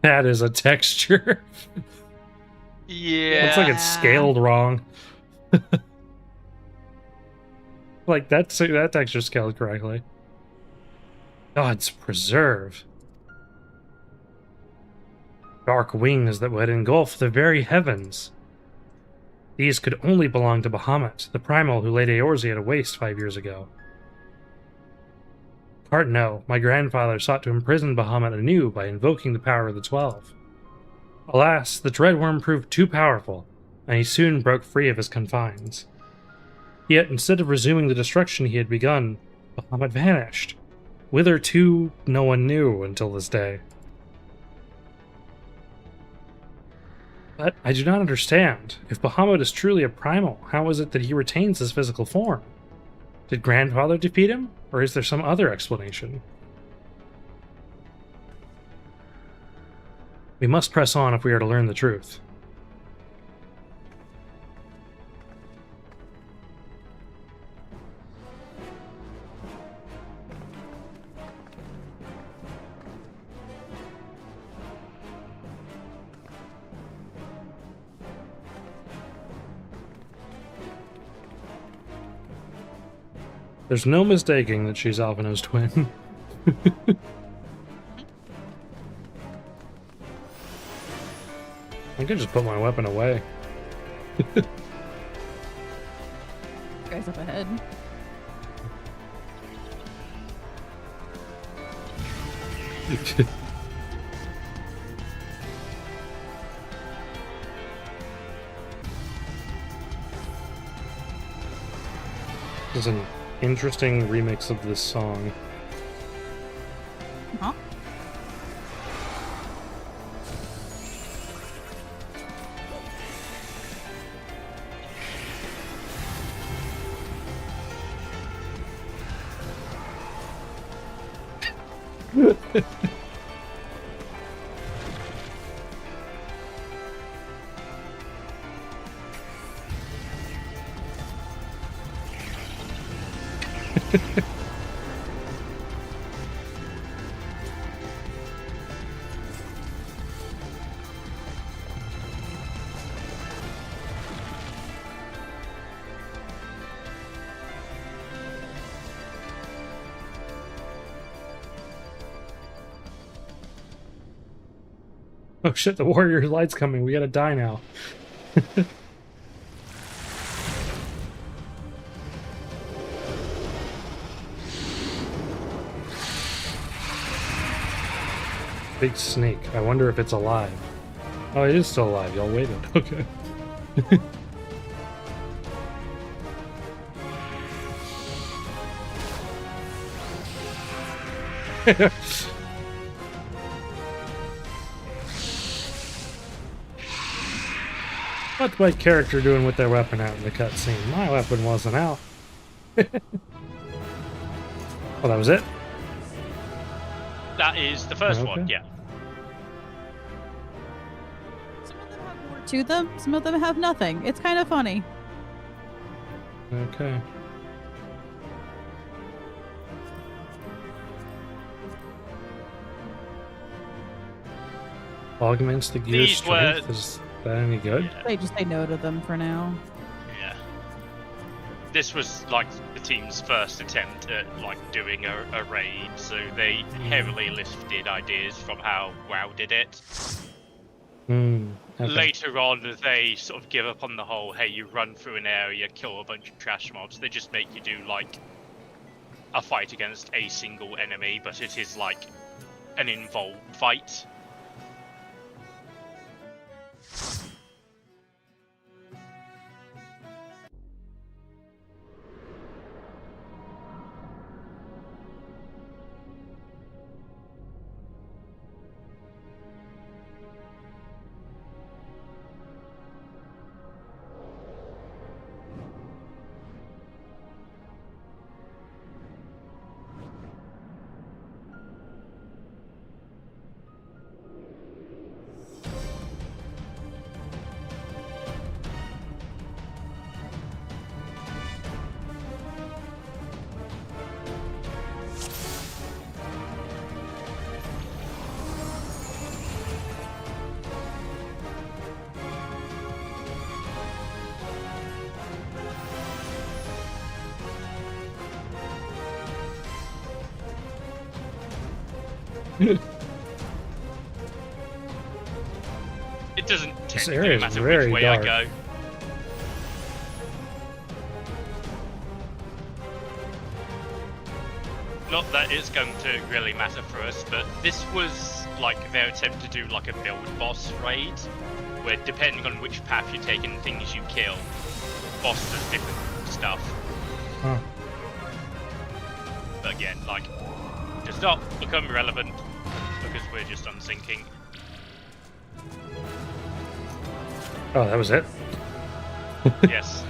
That is a texture. Yeah. Looks like it's scaled wrong. Like that texture scaled correctly. God's preserve. Dark wings that would engulf the very heavens. These could only belong to Bahamut, the primal who laid Eorzea to waste 5 years ago. No, my grandfather sought to imprison Bahamut anew by invoking the power of the 12. Alas, the Dreadworm proved too powerful, and he soon broke free of his confines. Yet, instead of resuming the destruction he had begun, Bahamut vanished. Whither to, no one knew until this day. But I do not understand. If Bahamut is truly a primal, how is it that he retains his physical form? Did Grandfather defeat him, or is there some other explanation? We must press on if we are to learn the truth. There's no mistaking that she's Alvino's twin. I could just put my weapon away. Guys up ahead. This is an interesting remix of this song. Huh? Oh shit, the warrior light's coming. We gotta die now. Big snake. I wonder if it's alive. Oh, it is still alive. Y'all waited. Okay. What's my character doing with their weapon out in the cutscene? My weapon wasn't out. Well, that was it? That is the first one, yeah. To them, some of them have nothing. It's kind of funny. Okay. Augments the gear's These strength. were- Is that any good? They just say no to them for now. Yeah. This was like the team's first attempt at like doing a raid, so they heavily lifted ideas from how WoW did it. Okay. Later on, they sort of give up on the whole, hey, you run through an area, kill a bunch of trash mobs. They just make you do like a fight against a single enemy, but it is like an involved fight. It doesn't This technically area is matter very which way dark. I go. Not that it's going to really matter for us, but this was like their attempt to do like a build boss raid, where depending on which path you take and things you kill, boss does different stuff. Huh. But again, like, does not become relevant because we're just unsyncing. Oh, that was it? Yes.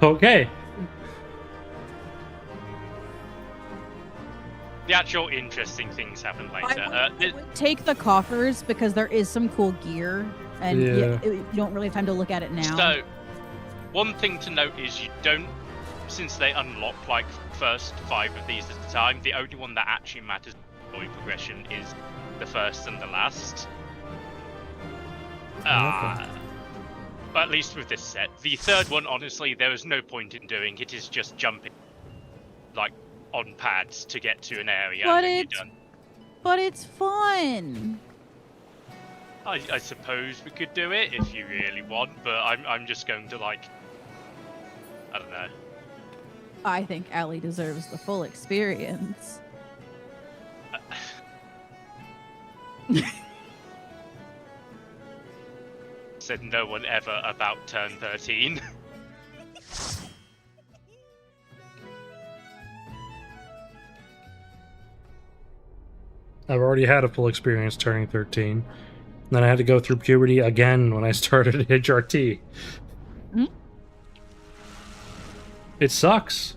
Okay. The actual interesting things happen later. Take the coffers because there is some cool gear, and Yeah. you don't really have time to look at it now. So, one thing to note is you don't, since they unlock like first 5 of these at a time, the only one that actually matters in story progression is the first and the last. But at least with this set. The third one, honestly, there is no point in doing. It is just jumping, like, on pads to get to an area But and then it's you're done. but it's fun. I suppose we could do it if you really want, but I'm just going to, like, I don't know. I think Allie deserves the full experience. Said no one ever about turn 13. I've already had a full experience turning 13. Then I had to go through puberty again when I started HRT. It sucks.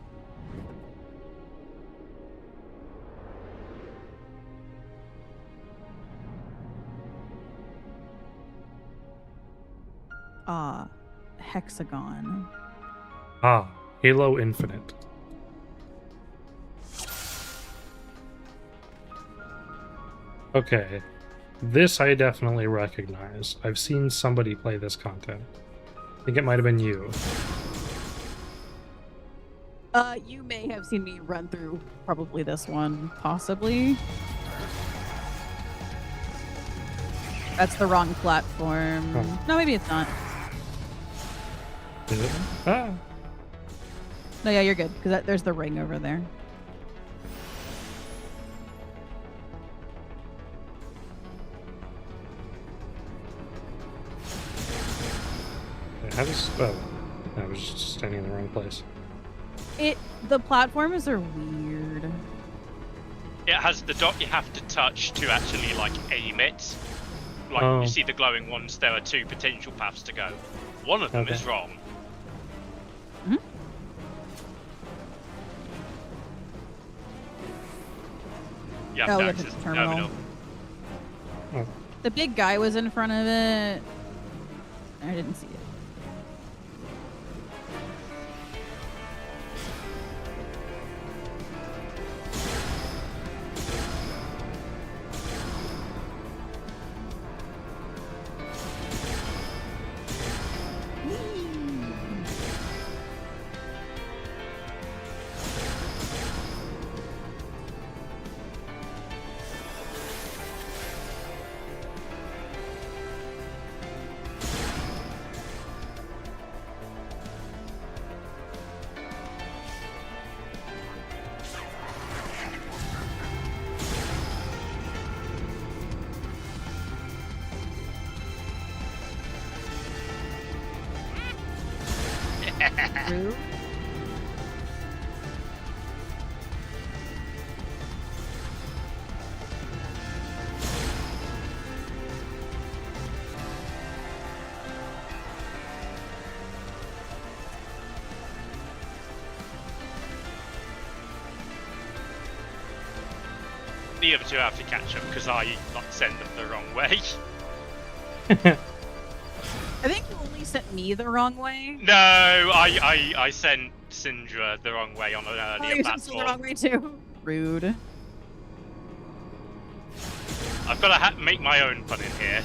Hexagon. Ah, Halo Infinite. Okay. This I definitely recognize. I've seen somebody play this content. I think it might have been you. You may have seen me run through probably this one, possibly. That's the wrong platform. Oh. No, maybe it's not. Is it? Ah. No, yeah, you're good, because there's the ring over there. How does... Oh. I was just standing in the wrong place. The platforms are weird. It has the dot you have to touch to actually, like, aim it. Like, Oh. you see the glowing ones, there are 2 potential paths to go. One of them Okay. is wrong. You have Oh, to yeah, access the the terminal. terminal. The big guy was in front of it. I didn't see it. True. The other 2 have to catch up because I sent them the wrong way. I think you only sent me the wrong way. No, I sent Syndra the wrong way on an Oh, earlier you sent me the platform. wrong way too. Rude. I've got to make my own pun in here.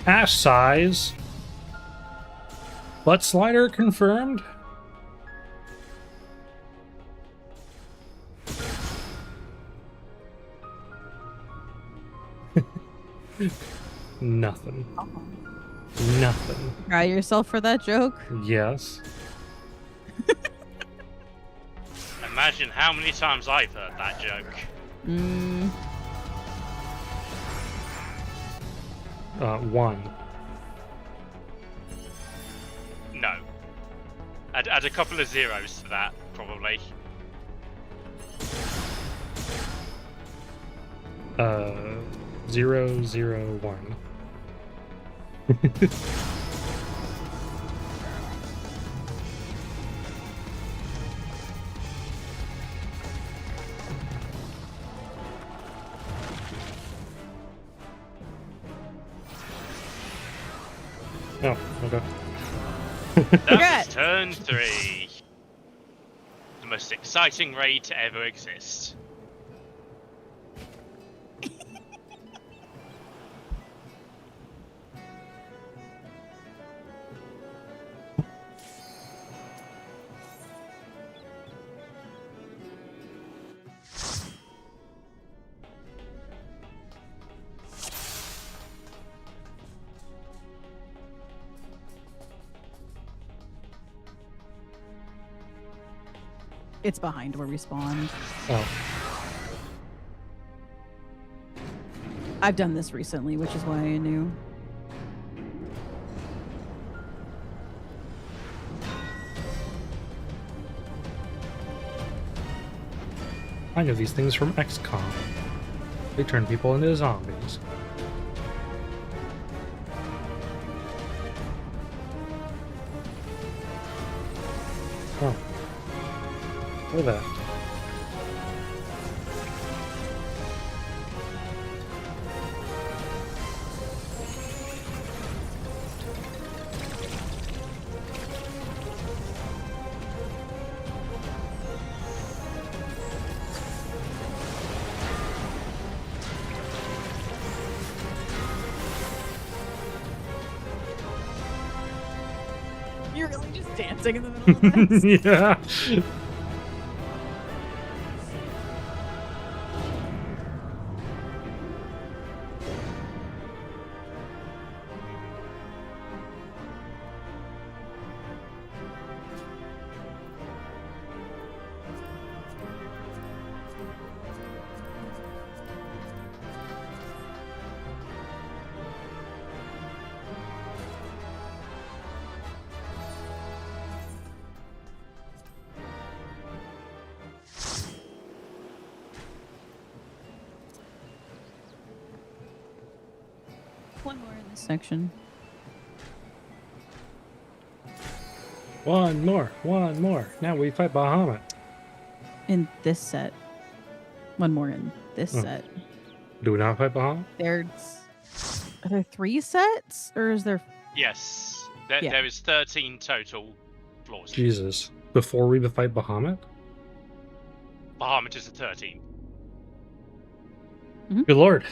Ash size. Butt slider confirmed. Nothing. Nothing. Try yourself for that joke. Yes. Imagine how many times I've heard that joke. One. Add a couple of zeros to that, probably. 001. Oh, okay. That was turn 3. The most exciting raid to ever exist. It's behind where we spawned. Oh. I've done this recently, which is why I knew. I know these things from XCOM. They turn people into zombies. Oh. Look at that. You're really just dancing in the middle of this? Yeah. One more in this section. One more. Now we fight Bahamut. In this set. One more in this set. Do we not fight Bahamut? Are there 3 sets? Or is there... Yes. Yeah. There is 13 total floors. Jesus. Before we fight Bahamut? Bahamut is a 13. Good lord.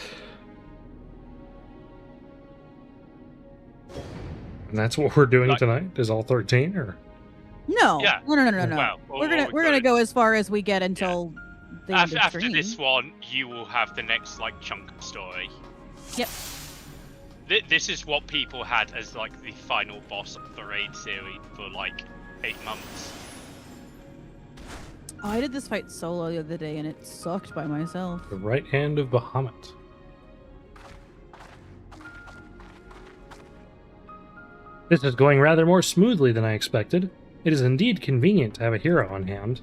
And that's what we're doing tonight? Is all 13 or? No. Yeah. No. Well, we're gonna go as far as we get until the end of After stream. this one, you will have the next chunk of story. Yep. This is what people had as the final boss of the raid series for 8 months. Oh, I did this fight solo the other day and it sucked by myself. The right hand of Bahamut. This is going rather more smoothly than I expected. It is indeed convenient to have a hero on hand.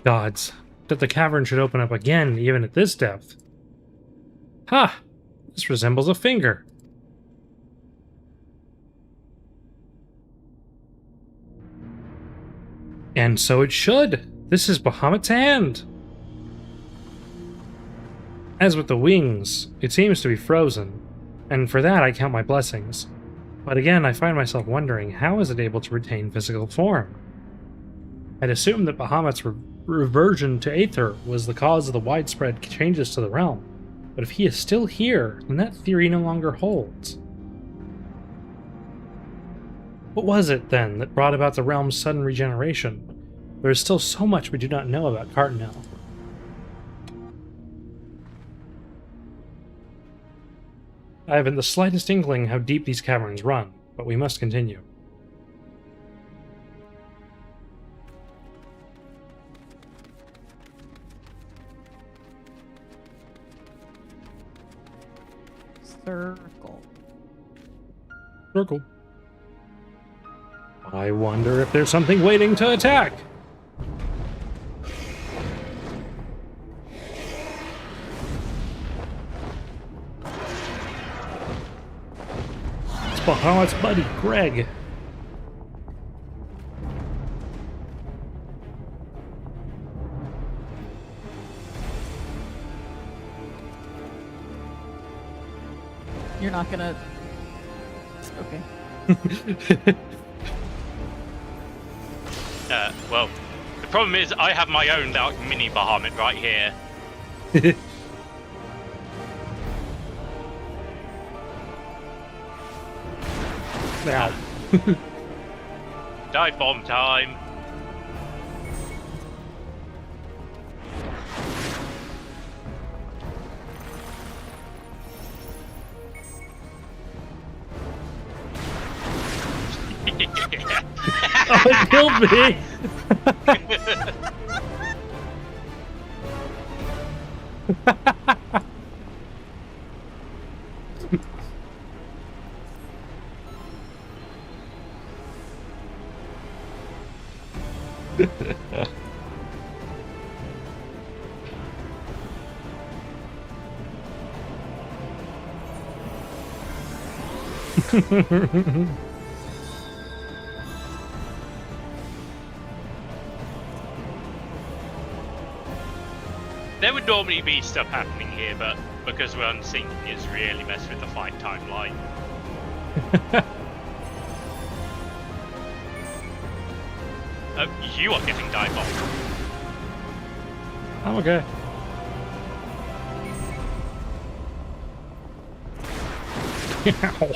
Gods, that the cavern should open up again, even at this depth. Ha! This resembles a finger. And so it should. This is Bahamut's hand. As with the wings, it seems to be frozen, and for that I count my blessings. But again, I find myself wondering, how is it able to retain physical form? I'd assumed that Bahamut's reversion to Aether was the cause of the widespread changes to the realm, but if he is still here, then that theory no longer holds. What was it, then, that brought about the realm's sudden regeneration? There is still so much we do not know about Cardinal. I haven't the slightest inkling how deep these caverns run, but we must continue. Circle. Circle. I wonder if there's something waiting to attack. It's Bahamut's buddy, Greg. You're not gonna... Okay. Well, the problem is I have my own like, mini Bahamut right here. Now. Dive bomb time. Oh, it killed me! There would normally be stuff happening here, but because we're unsynced, it's really messed with the fight timeline. You are getting dive bombed. I'm okay. Ow.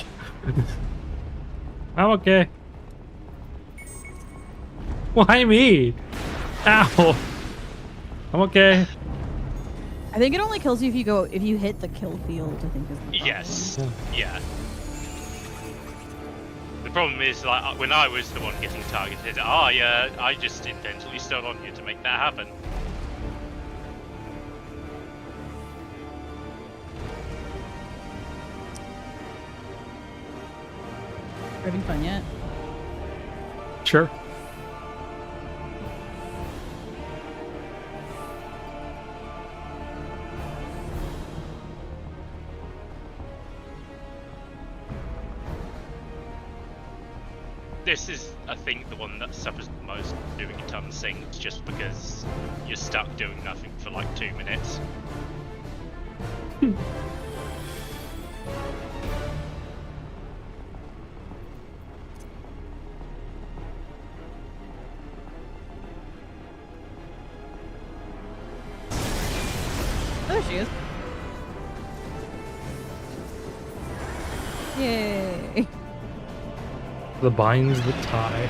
I'm okay. Why me? Ow. I'm okay. I think it only kills you if you hit the kill field, I think is the problem. Yes. Yeah. The problem is, like, when I was the one getting targeted, yeah, I just intentionally stood on you to make that happen. Having fun yet? Sure. This is, I think, the one that suffers the most doing a ton of syncs, just because you're stuck doing nothing for like 2 minutes. Oh, there she is. Yay. The binds the tie.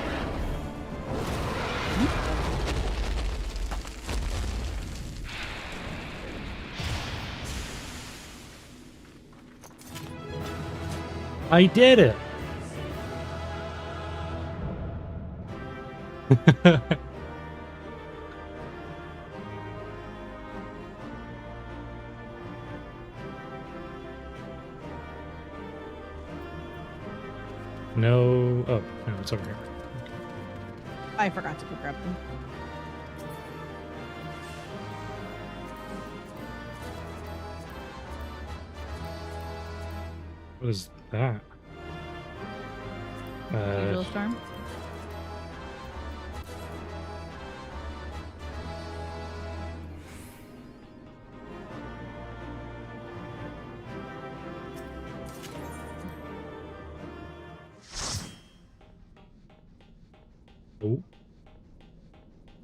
I did it. No. Oh, no, it's over here. I forgot to grab them. What is that? Angel Storm? Oh.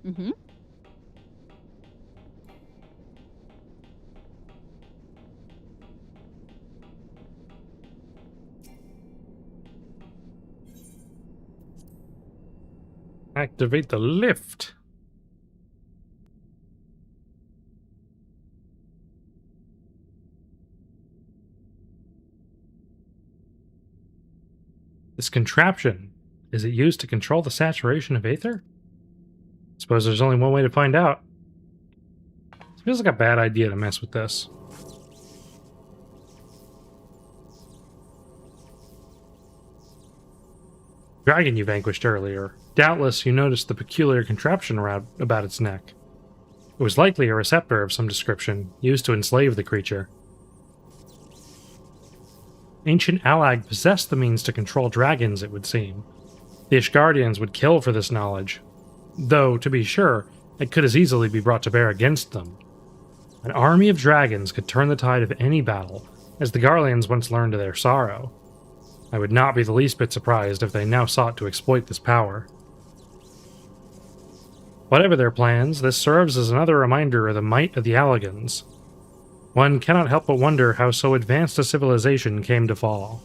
Mm-hmm. Activate the lift. This contraption, is it used to control the saturation of aether? Suppose there's only one way to find out. It feels like a bad idea to mess with this. dragon you vanquished earlier. Doubtless you noticed the peculiar contraption about its neck. It was likely a receptor of some description, used to enslave the creature. Ancient Allag possessed the means to control dragons, it would seem. The Ishgardians would kill for this knowledge, though, to be sure, it could as easily be brought to bear against them. An army of dragons could turn the tide of any battle, as the Garleans once learned to their sorrow. I would not be the least bit surprised if they now sought to exploit this power. Whatever their plans, this serves as another reminder of the might of the Allagans. One cannot help but wonder how so advanced a civilization came to fall.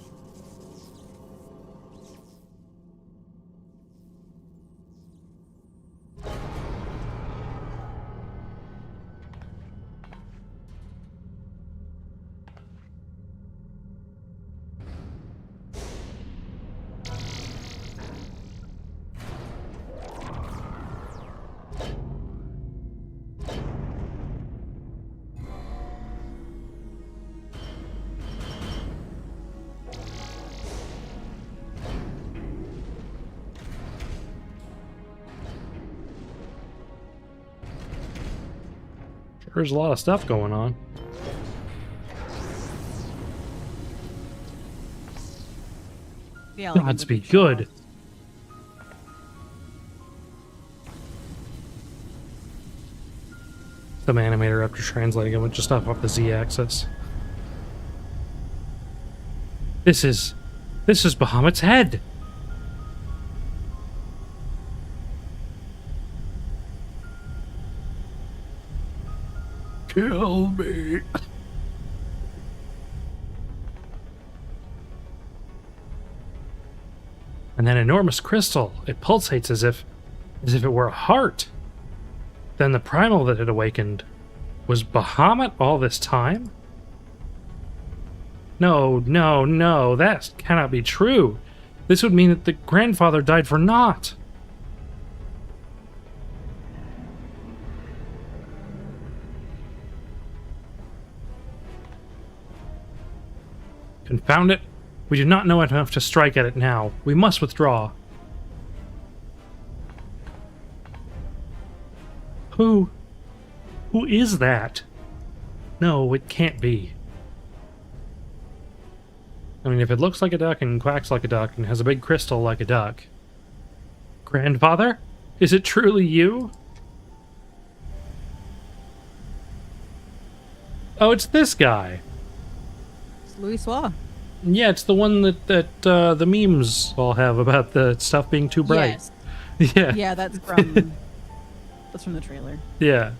There's a lot of stuff going on. Yeah, Gods be good. Some animator after translating it went just off the Z-axis. This is Bahamut's head. Kill me. And that enormous crystal, it pulsates as if it were a heart. Then the primal that had awakened, was Bahamut all this time? No, no, no, that cannot be true. This would mean that the grandfather died for naught. Confound it. We do not know enough to strike at it now. We must withdraw. Who is that? No, it can't be. I mean, if it looks like a duck and quacks like a duck and has a big crystal like a duck. Grandfather? Is it truly you? Oh, it's this guy. It's Louis Soir. Yeah, it's the one that the memes all have about the stuff being too bright. Yes. Yeah. Yeah, that's from the trailer. Yeah.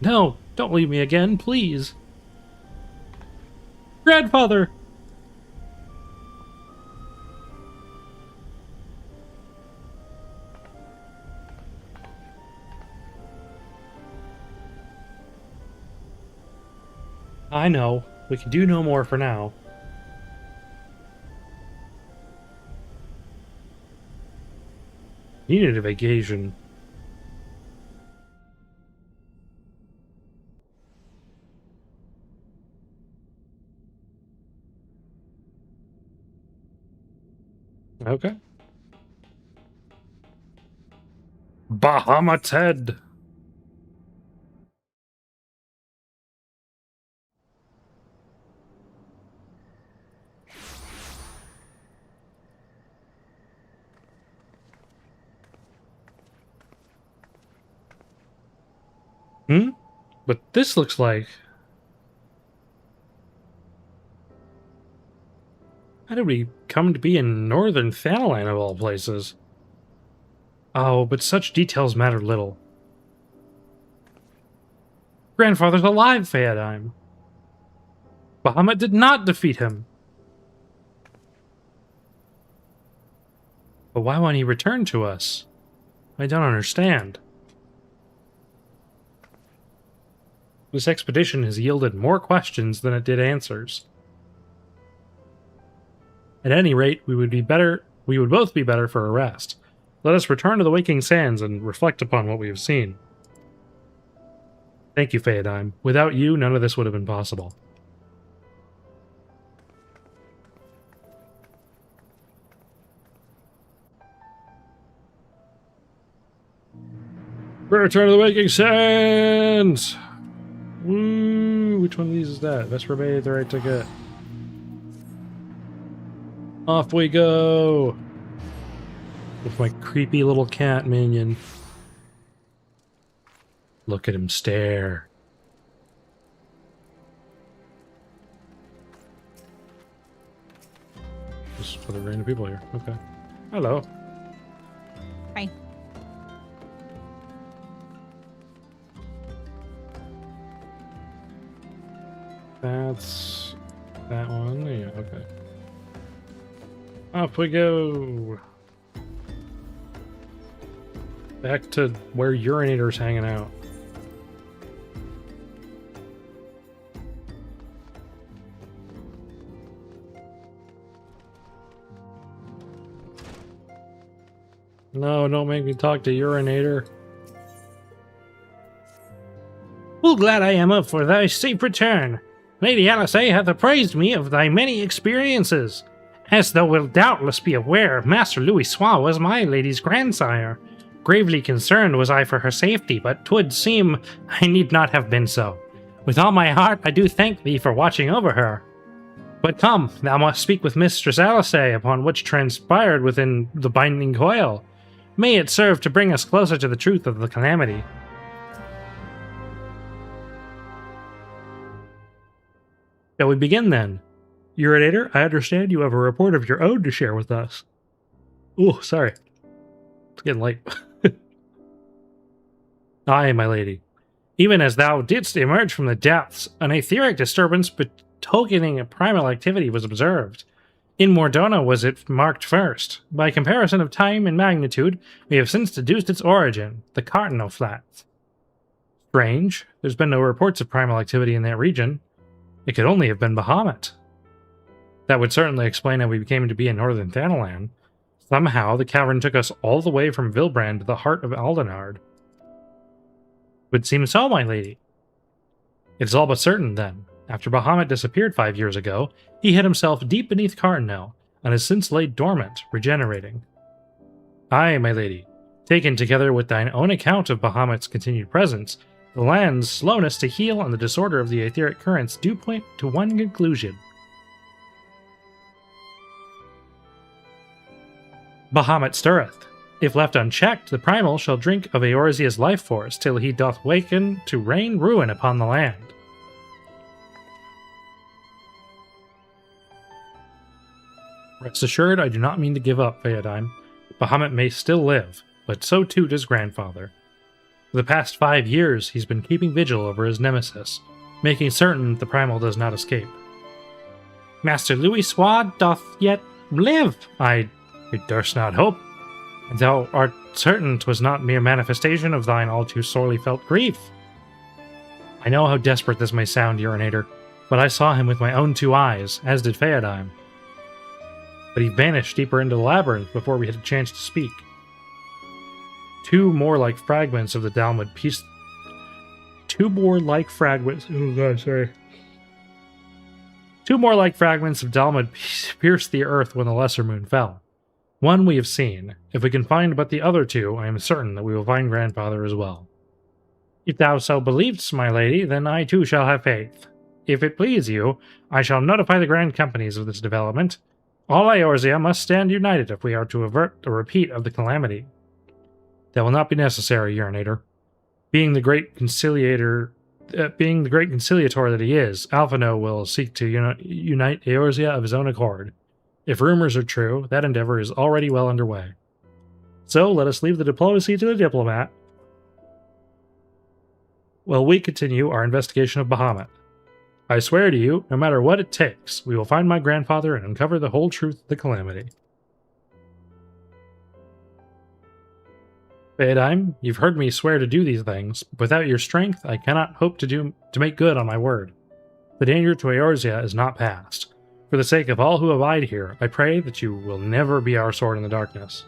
No, don't leave me again, please. Grandfather! I know. We can do no more for now. Needed a vacation. Okay. Bahamut's head. But this looks like... How did we come to be in northern Thanalan of all places? Oh, but such details matter little. Grandfather's alive, Feodime. Bahamut did not defeat him. But why won't he return to us? I don't understand. This expedition has yielded more questions than it did answers. At any rate, we would both be better for a rest. Let us return to the Waking Sands and reflect upon what we have seen. Thank you, Phaedime. Without you, none of this would have been possible. Return to the Waking Sands! Woo! Which one of these is that? Vesper Bay, the right ticket. Off we go! With my creepy little cat minion. Look at him stare. Just other random people here. Okay. Hello. Hi. That's that one. Yeah, okay. Off we go. Back to where Urinator's hanging out. No, don't make me talk to Urinator. Full glad I am up for thy safe return. Lady Alice hath apprised me of thy many experiences. As thou wilt doubtless be aware, Master Louis Sois was my lady's grandsire. Gravely concerned was I for her safety, but 'twould seem I need not have been so. With all my heart I do thank thee for watching over her. But come, thou must speak with Mistress Alice upon which transpired within the binding coil. May it serve to bring us closer to the truth of the calamity. Shall we begin then? Urinator, I understand you have a report of your own to share with us. Oh, sorry. It's getting late. Aye, my lady. Even as thou didst emerge from the depths, an etheric disturbance betokening a primal activity was observed. In Mordona was it marked first. By comparison of time and magnitude, we have since deduced its origin, the Cardinal Flats. Strange, there's been no reports of primal activity in that region. It could only have been Bahamut. That would certainly explain how we came to be in northern Thanalan. Somehow, the cavern took us all the way from Vilbrand to the heart of Aldenard. Would seem so, my lady. It is all but certain, then. After Bahamut disappeared 5 years ago, he hid himself deep beneath Carnel, and has since laid dormant, regenerating. Aye, my lady. Taken together with thine own account of Bahamut's continued presence, the land's slowness to heal and the disorder of the etheric currents do point to one conclusion. Bahamut stirreth. If left unchecked, the primal shall drink of Eorzea's life force till he doth waken to rain ruin upon the land. Rest assured, I do not mean to give up, Phaedime. Bahamut may still live, but so too does Grandfather. For the past 5 years, he's been keeping vigil over his nemesis, making certain the primal does not escape. Master Louis Sois doth yet live, I durst not hope. And thou art certain 'twas not mere manifestation of thine all too sorely felt grief. I know how desperate this may sound, Urinator, but I saw him with my own 2 eyes, as did Phaedime. But he vanished deeper into the labyrinth before we had a chance to speak. 2 more like fragments of the Dalmud piece. 2 more like fragments. Oh god, sorry. 2 more like fragments of Dalmud pierced the earth when the lesser moon fell. One we have seen. If we can find but the other 2, I am certain that we will find Grandfather as well. If thou so believest, my lady, then I too shall have faith. If it please you, I shall notify the Grand Companies of this development. All Eorzea must stand united if we are to avert a repeat of the calamity. That will not be necessary, Urinator. Being the great conciliator that he is, Alphino will seek to unite Eorzea of his own accord. If rumors are true, that endeavor is already well underway. So let us leave the diplomacy to the diplomat, while we continue our investigation of Bahamut. I swear to you, no matter what it takes, we will find my grandfather and uncover the whole truth of the calamity. Phaedime, you've heard me swear to do these things, but without your strength, I cannot hope to make good on my word. The danger to Eorzea is not past. For the sake of all who abide here, I pray that you will never be our sword in the darkness.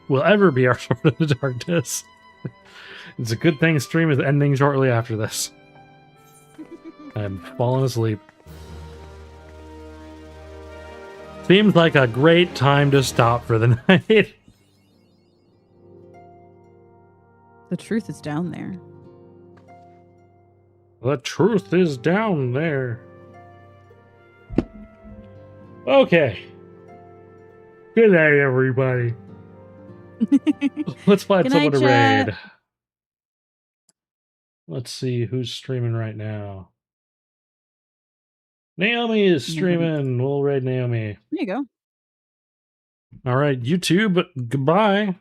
Will ever be our sword in the darkness. It's a good thing stream is ending shortly after this. I'm falling asleep. Seems like a great time to stop for the night. The truth is down there. The truth is down there. Okay. Good night, everybody. Let's find Good someone night, to chat. raid. Let's see who's streaming right now. Naomi is streaming. We'll raid Naomi. There you go. All right, YouTube, goodbye.